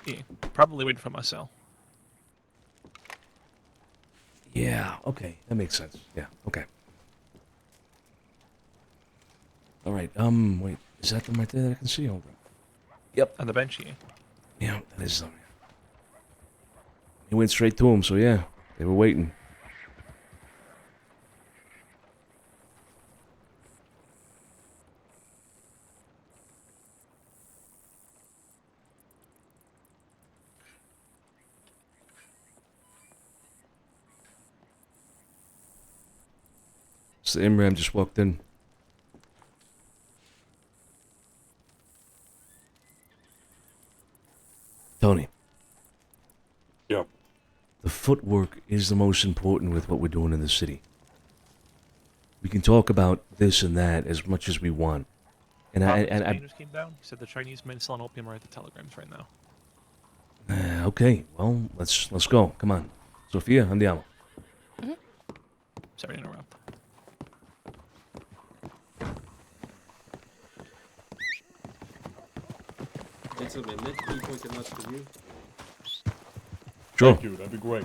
Yeah, probably waiting for Marcel. Yeah. Okay, that makes sense. Yeah. Okay. All right. Wait. Is that them right there that I can see? Hold on. Yep. On the bench here. Yeah, that is them. He went straight to him, so yeah, they were waiting. So Imram just walked in. Tony. Yep. The footwork is the most important with what we're doing in the city. We can talk about this and that as much as we want. And I just came down. He said the Chinese men selling opium are at the telegrams right now. okay, well, let's go. Come on. Sofia, andiamo. Sorry to interrupt. Gentlemen, let me point them out to you. Sure. Thank you, that'd be great.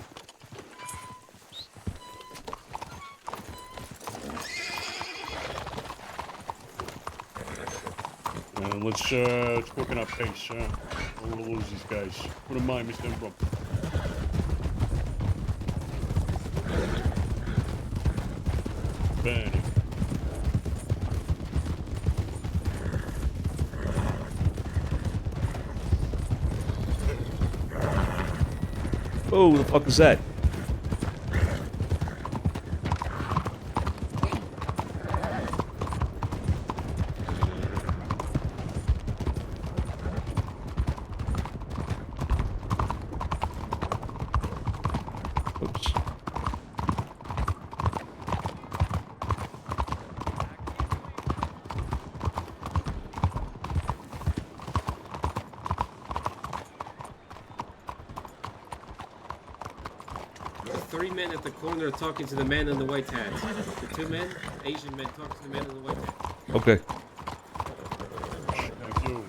Let's work on our pace, huh? I don't want to lose these guys. Put in mind, Mr. Ingram. Benny. Oh, the fuck is that? Oops. Three men at the corner talking to the man in the white hat. The two men, Asian men, talking to the man in the white hat. Okay. Thank you.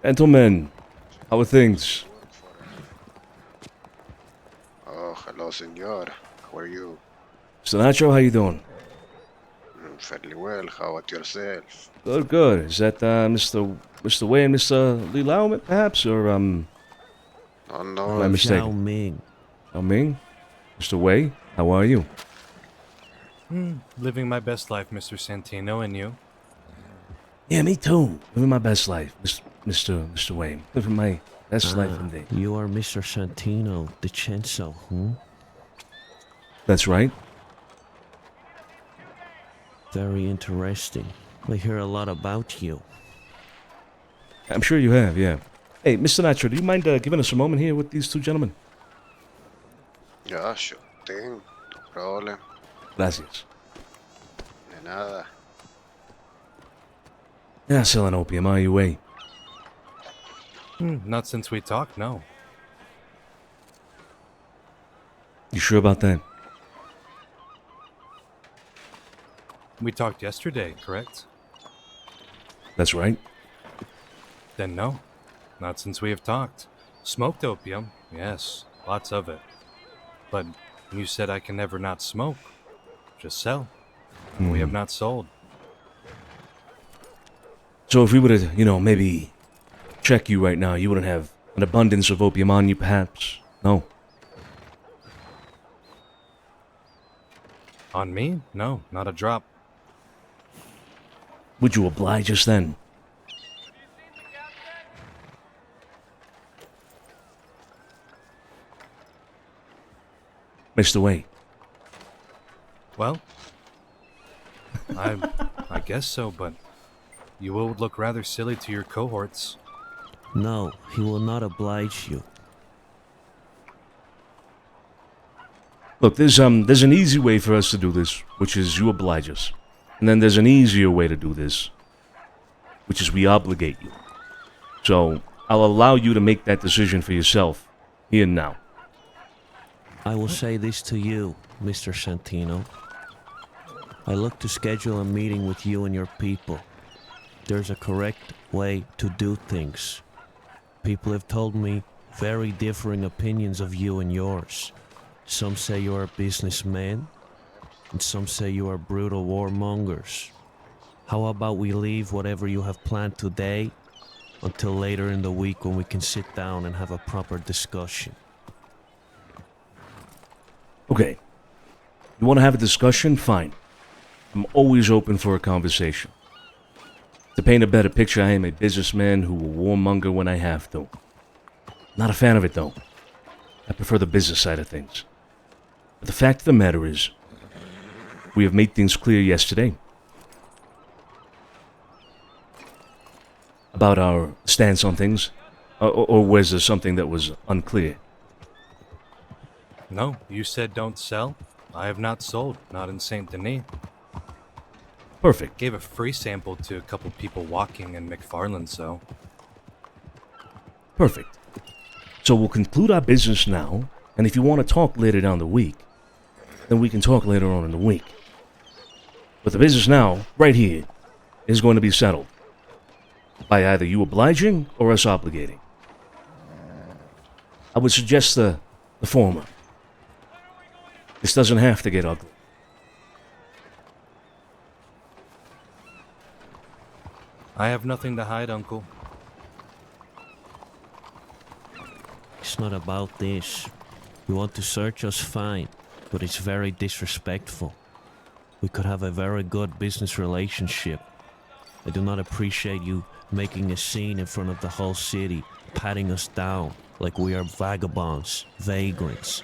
Gentlemen, how are things? Hello, senor. How are you? Mr. Nacho, how you doing? Fairly well. How about yourself? Good, good. Is that Mr. Wei and Mr. Li Lao, perhaps, or Oh, am no. I mistaken? Ming. Yao Ming? Mr. Wei, how are you? Living my best life, Mr. Santino, and you? Yeah, me too. Living my best life, Mr. Wei. Living my best life indeed. You are Mr. Santino DiCenzo, That's right. Very interesting. I hear a lot about you. I'm sure you have, yeah. Hey, Mr. Nacho, do you mind giving us a moment here with these two gentlemen? Yeah, sure thing. No problem. Gracias. De nada. You're not selling opium, are you, Wei? Not since we talked, no. You sure about that? We talked yesterday, correct? That's right. Then no. Not since we have talked. Smoked opium, yes, lots of it. But you said I can never not smoke. Just sell. And we have not sold. So if we were to, maybe check you right now, you wouldn't have an abundance of opium on you, perhaps? No? On me? No, not a drop. Would you oblige us then? Mr. Wei. Well, I guess so, but you will look rather silly to your cohorts. No, he will not oblige you. Look, there's an easy way for us to do this, which is you oblige us. And then there's an easier way to do this, which is we obligate you. So, I'll allow you to make that decision for yourself, here and now. I will say this to you, Mr. Santino. I look to schedule a meeting with you and your people. There's a correct way to do things. People have told me very differing opinions of you and yours. Some say you are a businessman, and some say you are brutal warmongers. How about we leave whatever you have planned today until later in the week when we can sit down and have a proper discussion? Okay. You want to have a discussion? Fine. I'm always open for a conversation. To paint a better picture, I am a businessman who will warmonger when I have to. Not a fan of it, though. I prefer the business side of things. But the fact of the matter is, we have made things clear yesterday about our stance on things, or was there something that was unclear? No, you said don't sell. I have not sold, not in Saint Denis. Perfect. Gave a free sample to a couple people walking in McFarland, so. Perfect. So we'll conclude our business now, and if you want to talk later down the week, then we can talk later on in the week. But the business now, right here, is going to be settled by either you obliging or us obligating. I would suggest the former. This doesn't have to get ugly. I have nothing to hide, Uncle. It's not about this. You want to search us, fine, but it's very disrespectful. We could have a very good business relationship. I do not appreciate you making a scene in front of the whole city, patting us down like we are vagabonds, vagrants.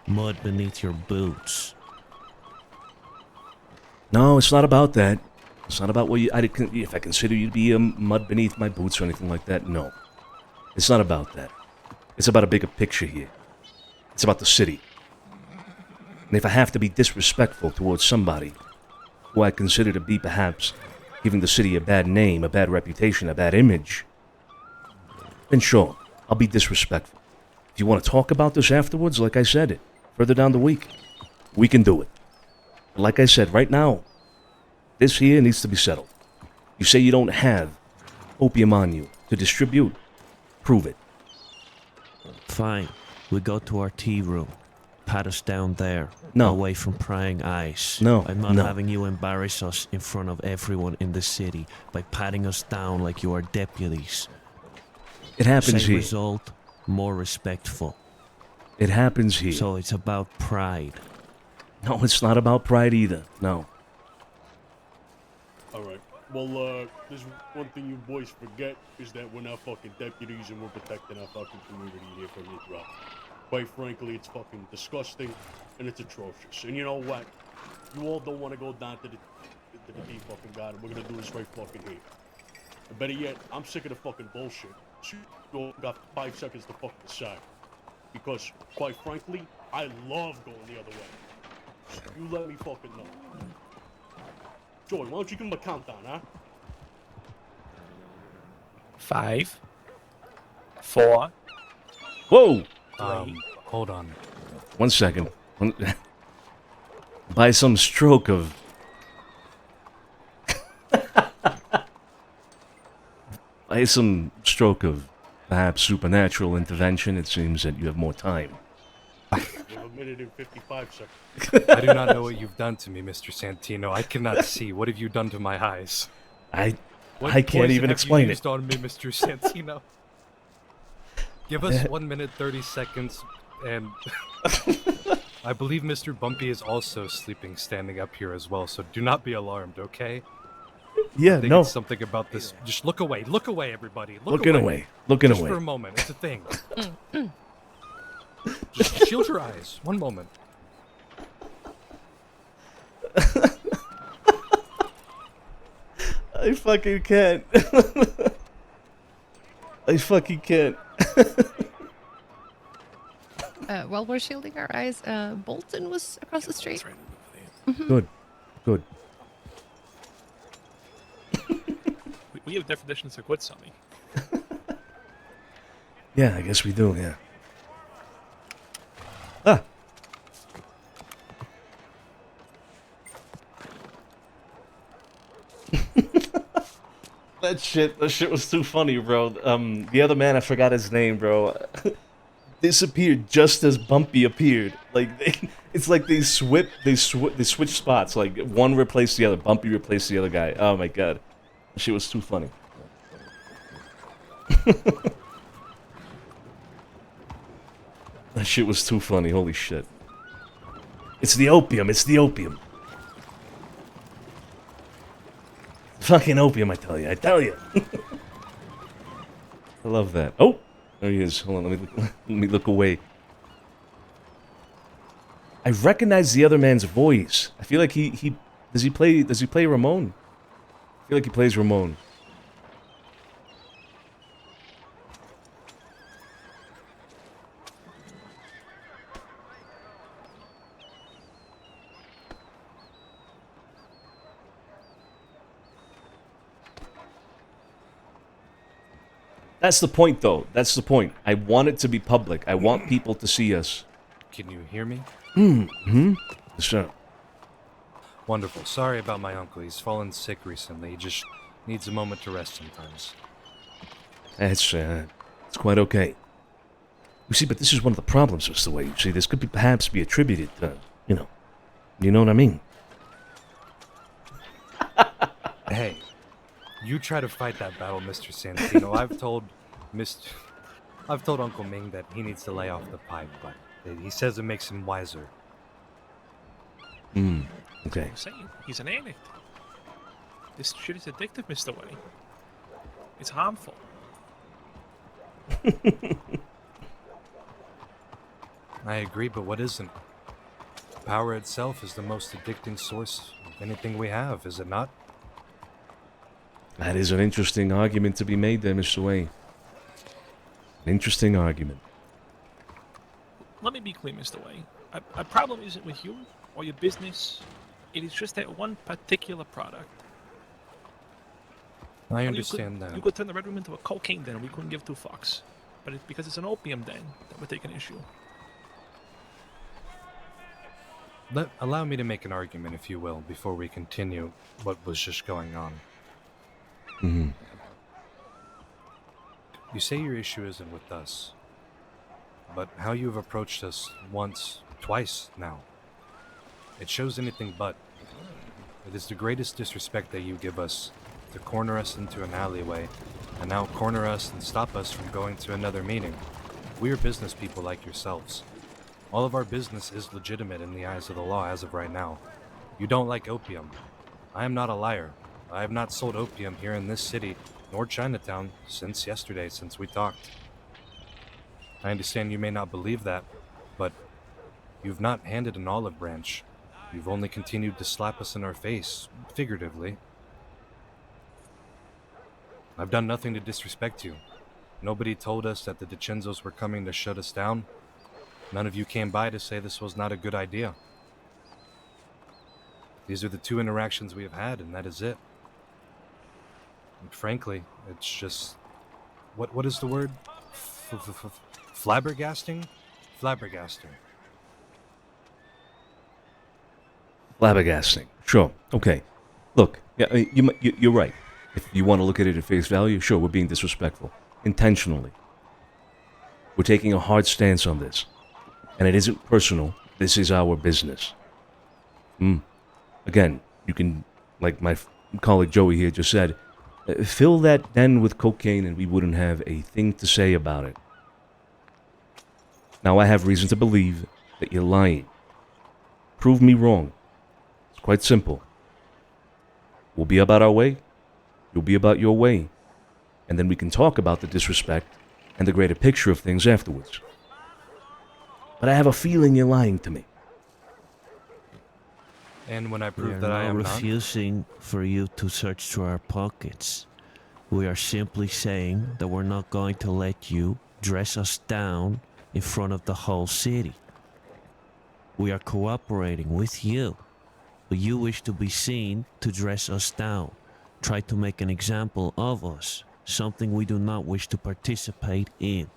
Mud beneath your boots. No, it's not about that. It's not about what if I consider you to be a mud beneath my boots or anything like that. No. It's not about that. It's about a bigger picture here. It's about the city. And if I have to be disrespectful towards somebody who I consider to be perhaps giving the city a bad name, a bad reputation, a bad image, then sure, I'll be disrespectful. If you want to talk about this afterwards, like I said, further down the week, we can do it. But like I said, right now, this here needs to be settled. You say you don't have opium on you to distribute. Prove it. Fine. We go to our tea room. pat us down there. No. Away from prying eyes. No, I'm not no. having you embarrass us in front of everyone in the city by patting us down like you are deputies. It happens Same here. result, more respectful. It happens here. So it's about pride. No, it's not about pride either. No. Alright. Well, there's one thing you boys forget is that we're not fucking deputies and we're protecting our fucking community here from the drop. Quite frankly, it's fucking disgusting and it's atrocious. And you know what? You all don't want to go down to the deep fucking garden. We're gonna do this right fucking here. And better yet, I'm sick of the fucking bullshit. So you all got 5 seconds to fucking decide. Because, quite frankly, I love going the other way. So you let me fucking know. Joey, why don't you give him a countdown, huh? 5, 4. Whoa! Hold on. 1 second. By some stroke of... By some stroke of perhaps supernatural intervention, it seems that you have more time. We have a minute and 55 seconds. I do not know what you've done to me, Mr. Santino. I cannot see. What have you done to my eyes? I What can't poison even have explain you it. used on me, Mr. Santino. Give us 1 minute 30 seconds, and I believe Mr. Bumpy is also sleeping standing up here as well. So do not be alarmed, okay? Yeah, I think no. it's something about this. Just look away. Look away, everybody. Looking away. Looking Just away. for a moment. It's a thing. Just shield your eyes. 1 moment. I fucking can't. I fucking can't. While we're shielding our eyes, Bolton was across the street. Good. Good. We have definitions of good, Sonny. Yeah, I guess we do, yeah. Ah! That shit was too funny, bro. The other man, I forgot his name, bro. Disappeared just as Bumpy appeared. Like, it's like they switch spots. Like, one replaced the other. Bumpy replaced the other guy. Oh my god. That shit was too funny. That shit was too funny, holy shit. It's the opium, it's the opium. Fucking opium, I tell you. I love that. Oh! There he is. Hold on, let me look away. I recognize the other man's voice. I feel like he does he play Ramon? I feel like he plays Ramon. That's the point, though. That's the point. I want it to be public. I want people to see us. Can you hear me? Mm-hmm. Sure. Wonderful. Sorry about my uncle. He's fallen sick recently. He just needs a moment to rest sometimes. It's quite okay. You see, but this is one of the problems, Mr. Way. You see, this could perhaps be attributed to, you know what I mean? Hey, you try to fight that battle, Mr. Santino. I've told Uncle Ming that he needs to lay off the pipe, but he says it makes him wiser. Okay. I'm saying, he's an addict. This shit is addictive, Mr. Way. It's harmful. I agree, but what isn't? Power itself is the most addicting source of anything we have, is it not? That is an interesting argument to be made there, Mr. Way. An interesting argument. Let me be clear, Mr. Way. Our problem isn't with you or your business. It is just that one particular product. I understand You that. could turn the Red Room into a cocaine den and we couldn't give 2 fucks. But it's because it's an opium den that we're taking issue. Allow me to make an argument, if you will, before we continue what was just going on. Mm-hmm. You say your issue isn't with us, but how you have approached us once, Twice now. It shows anything but. It is the greatest disrespect that you give us to corner us into an alleyway and now corner us and stop us from going to another meeting. We are business people like yourselves. All of our business is legitimate in the eyes of the law as of right now. You don't like opium. I am not a liar. I have not sold opium here in this city nor Chinatown since yesterday, since we talked. I understand you may not believe that, but you've not handed an olive branch. You've only continued to slap us in our face, figuratively. I've done nothing to disrespect you. Nobody told us that the DiCenzos were coming to shut us down. None of you came by to say this was not a good idea. These are the 2 interactions we have had, and that is it. And frankly, it's just... What is the word? Flabbergasting? Flabbergasting. Flabbergasting. Sure. Okay. Look, yeah, you're right. If you want to look at it at face value, sure, we're being disrespectful. Intentionally. We're taking a hard stance on this. And it isn't personal. This is our business. Again, you can, like my colleague Joey here just said, fill that den with cocaine and we wouldn't have a thing to say about it. Now I have reason to believe that you're lying. Prove me wrong. It's quite simple. We'll be about our way. You'll be about your way. And then we can talk about the disrespect and the greater picture of things afterwards. But I have a feeling you're lying to me. And when I We prove are that I not am not... refusing for you to search through our pockets. We are simply saying that we're not going to let you dress us down in front of the whole city. We are cooperating with you, but you wish to be seen to dress us down, try to make an example of us, something we do not wish to participate in.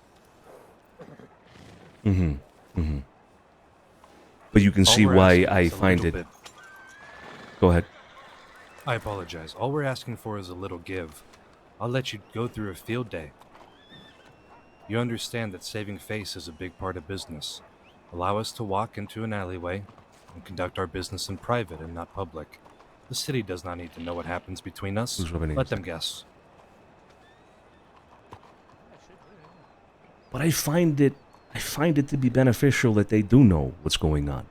But you can All see we're why asking I is a find little it... bit- Go ahead. I apologize. All we're asking for is a little give. I'll let you go through a field day. You understand that saving face is a big part of business. Allow us to walk into an alleyway and conduct our business in private and not public. The city does not need to know what happens between us. Who's rubbing Let his them head? guess. But I find it to be beneficial that they do know what's going on.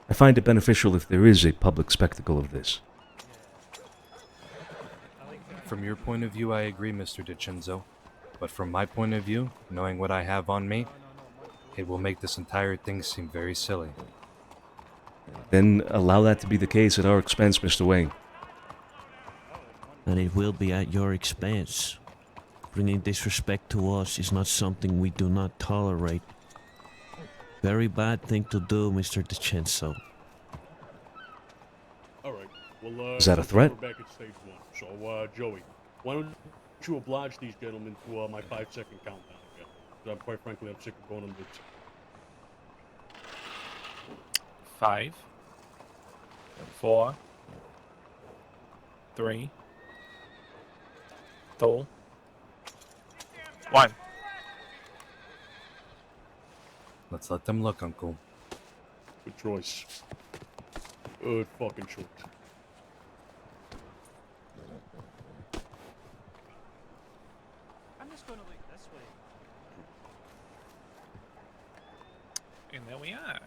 I find it beneficial if there is a public spectacle of this. From your point of view, I agree, Mr. DiCenzo. But from my point of view, knowing what I have on me, it will make this entire thing seem very silly. Then allow that to be the case at our expense, Mr. Wayne. And it will be at your expense. Bringing disrespect to us is not something we do not tolerate. Very bad thing to do, Mr. DiCenzo. All right. Well, Is that a since threat? We're back at stage 1. So, Joey, why don't you oblige these gentlemen to my 5-second countdown again? 'Cause I'm quite frankly, I'm sick of going on this. 5, 4, 3, 2, 1. Let's let them look, Uncle. Good choice. Good fucking choice. I'm just going to look this way. And there we are.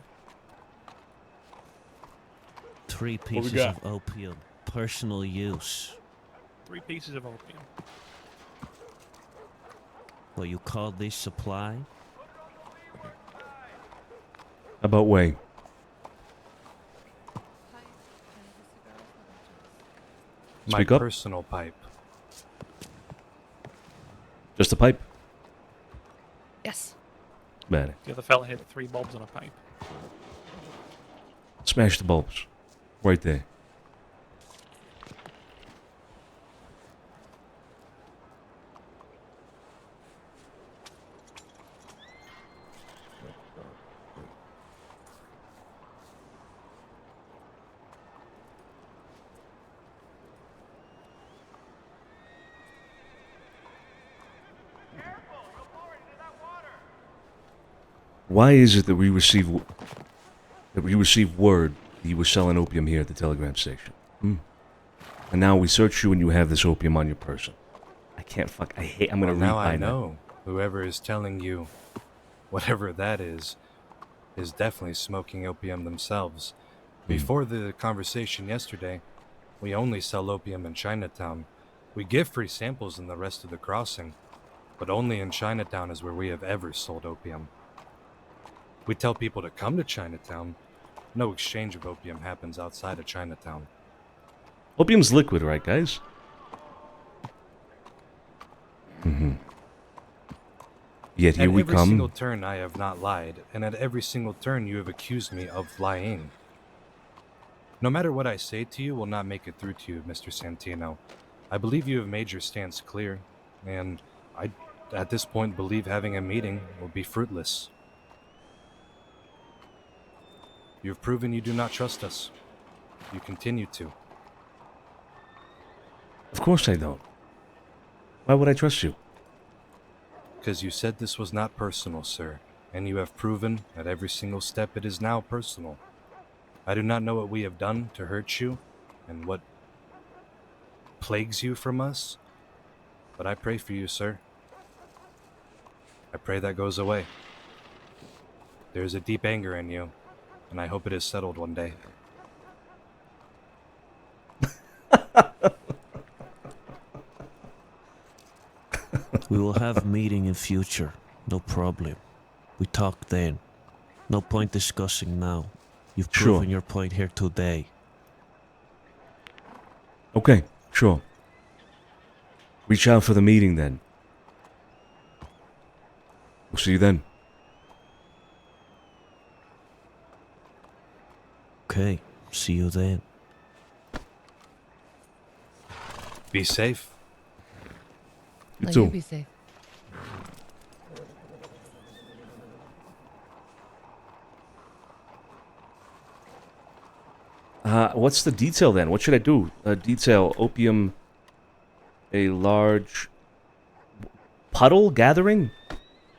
3 we pieces got? of opium, personal use. 3 pieces of opium. What you call this supply? About Wayne. My Speak up. personal pipe. Just a pipe? Yes. Bad. The other fella had 3 bulbs on a pipe. Smash the bulbs. Right there. Why is it that we receive word that you were selling opium here at the telegram station? And now we search you and you have this opium on your person. I can't I'm gonna read now I behind that. know whoever is telling you whatever that is definitely smoking opium themselves. Before the conversation yesterday, we only sell opium in Chinatown. We give free samples in the rest of the crossing, but only in Chinatown is where we have ever sold opium. We tell people to come to Chinatown. No exchange of opium happens outside of Chinatown. Opium's liquid, right, guys? Mm-hmm. Yet here we At every single come. turn I have not lied, and at every single turn you have accused me of lying. No matter what I say to you will not make it through to you, Mr. Santino. I believe you have made your stance clear, and I, at this point, believe having a meeting will be fruitless. You have proven you do not trust us. You continue to. Of course I don't. Why would I trust you? Because you said this was not personal, sir, and you have proven at every single step it is now personal. I do not know what we have done to hurt you, and what plagues you from us, but I pray for you, sir. I pray that goes away. There is a deep anger in you, and I hope it is settled one day. We will have a meeting in future. No problem. We talk then. No point discussing now. You've proven your point here today. Okay, sure. Reach out for the meeting then. We'll see you then. Okay, see you then. Be safe. You No, too. you be safe. What's the detail then? What should I do? Detail opium, a large puddle gathering?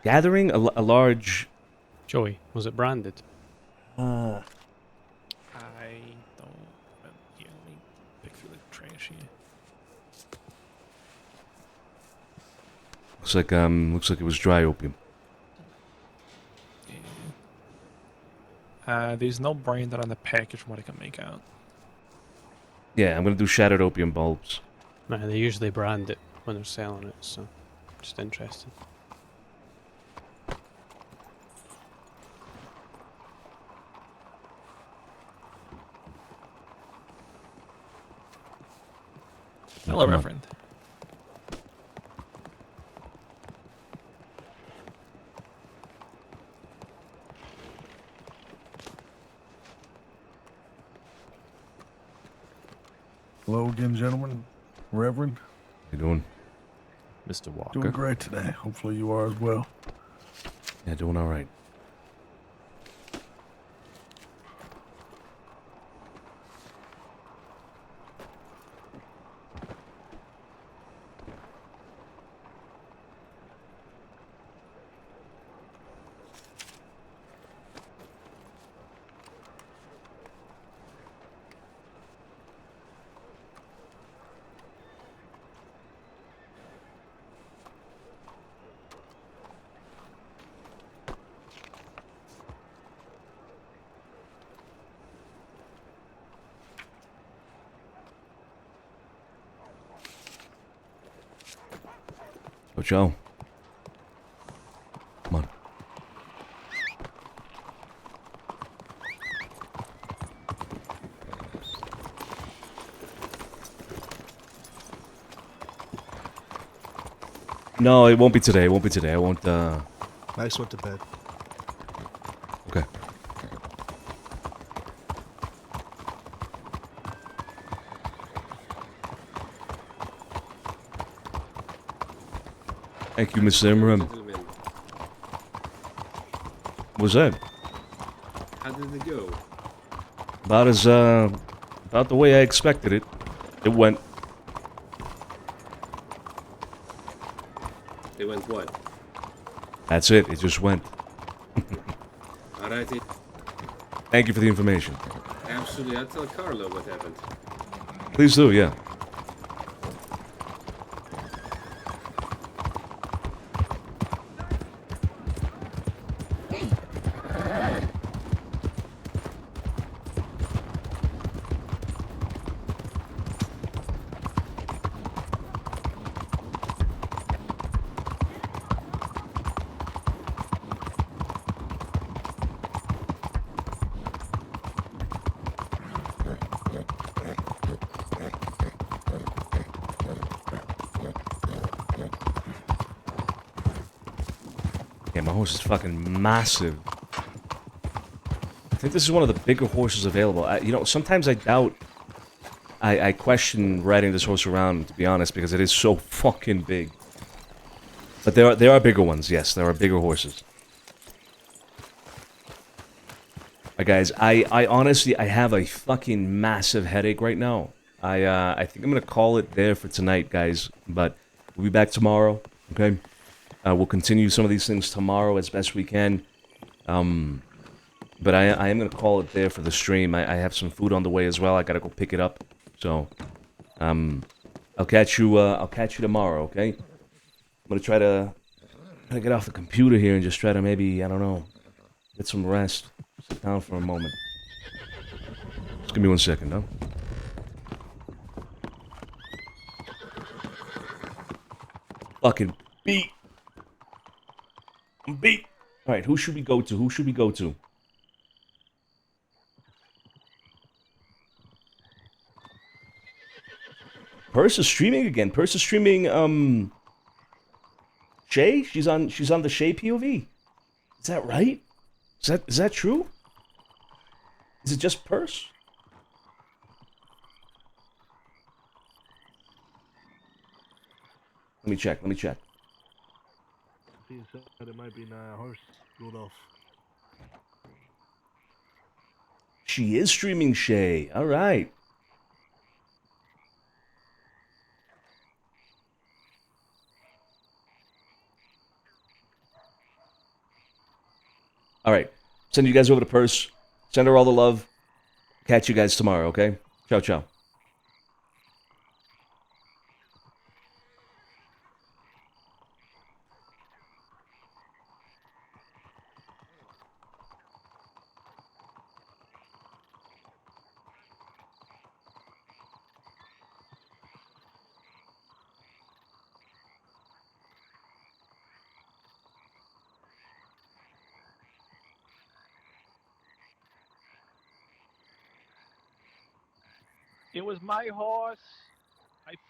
Gathering? A large... Joey, was it branded? I don't remember. Here, let me pick through the trash here. Looks like it was dry opium. There's no branded on the package from what I can make out. Yeah, I'm gonna do shattered opium bulbs. No, they usually brand it when they're selling it, so just interesting. Hello, Reverend. Hello again, gentlemen. Reverend. How you doing? Mr. Walker. Doing great today. Hopefully you are as well. Yeah, doing all right. Oh, Joe. Come on. No, it won't be today. It won't be today. I won't, Max went to bed. Okay. Thank you, Mr. Imram. Gentlemen, What's that? how did it go? About the way I expected it. It went. It went what? That's it. It just went. Alrighty. Thank you for the information. Absolutely. I'll tell Carlo what happened. Please do, yeah. Yeah, my horse is fucking massive. I think this is one of the bigger horses available. You know, sometimes I doubt... I question riding this horse around, to be honest, because it is so fucking big. But there are bigger ones, yes. There are bigger horses. Alright, guys, I honestly, I have a fucking massive headache right now. I think I'm gonna call it there for tonight, guys. But we'll be back tomorrow, okay? We'll continue some of these things tomorrow as best we can. But I am gonna call it there for the stream. I have some food on the way as well. I gotta go pick it up. So, I'll catch you tomorrow, okay? I'm gonna try to get off the computer here and just try to maybe, I don't know, get some rest. Sit down for a moment. Just give me 1 second, no? Fucking beat. I'm beat. Alright, who should we go to? Who should we go to? Purse is streaming again. Purse is streaming, Shay? She's on the Shay POV. Is that right? Is that true? Is it just Purse? Let me check. Being said, it might be a horse rolled off. She is streaming Shay. All right. All right. Send you guys over to Purse. Send her all the love. Catch you guys tomorrow, okay? Ciao, ciao. It was my horse. I fled.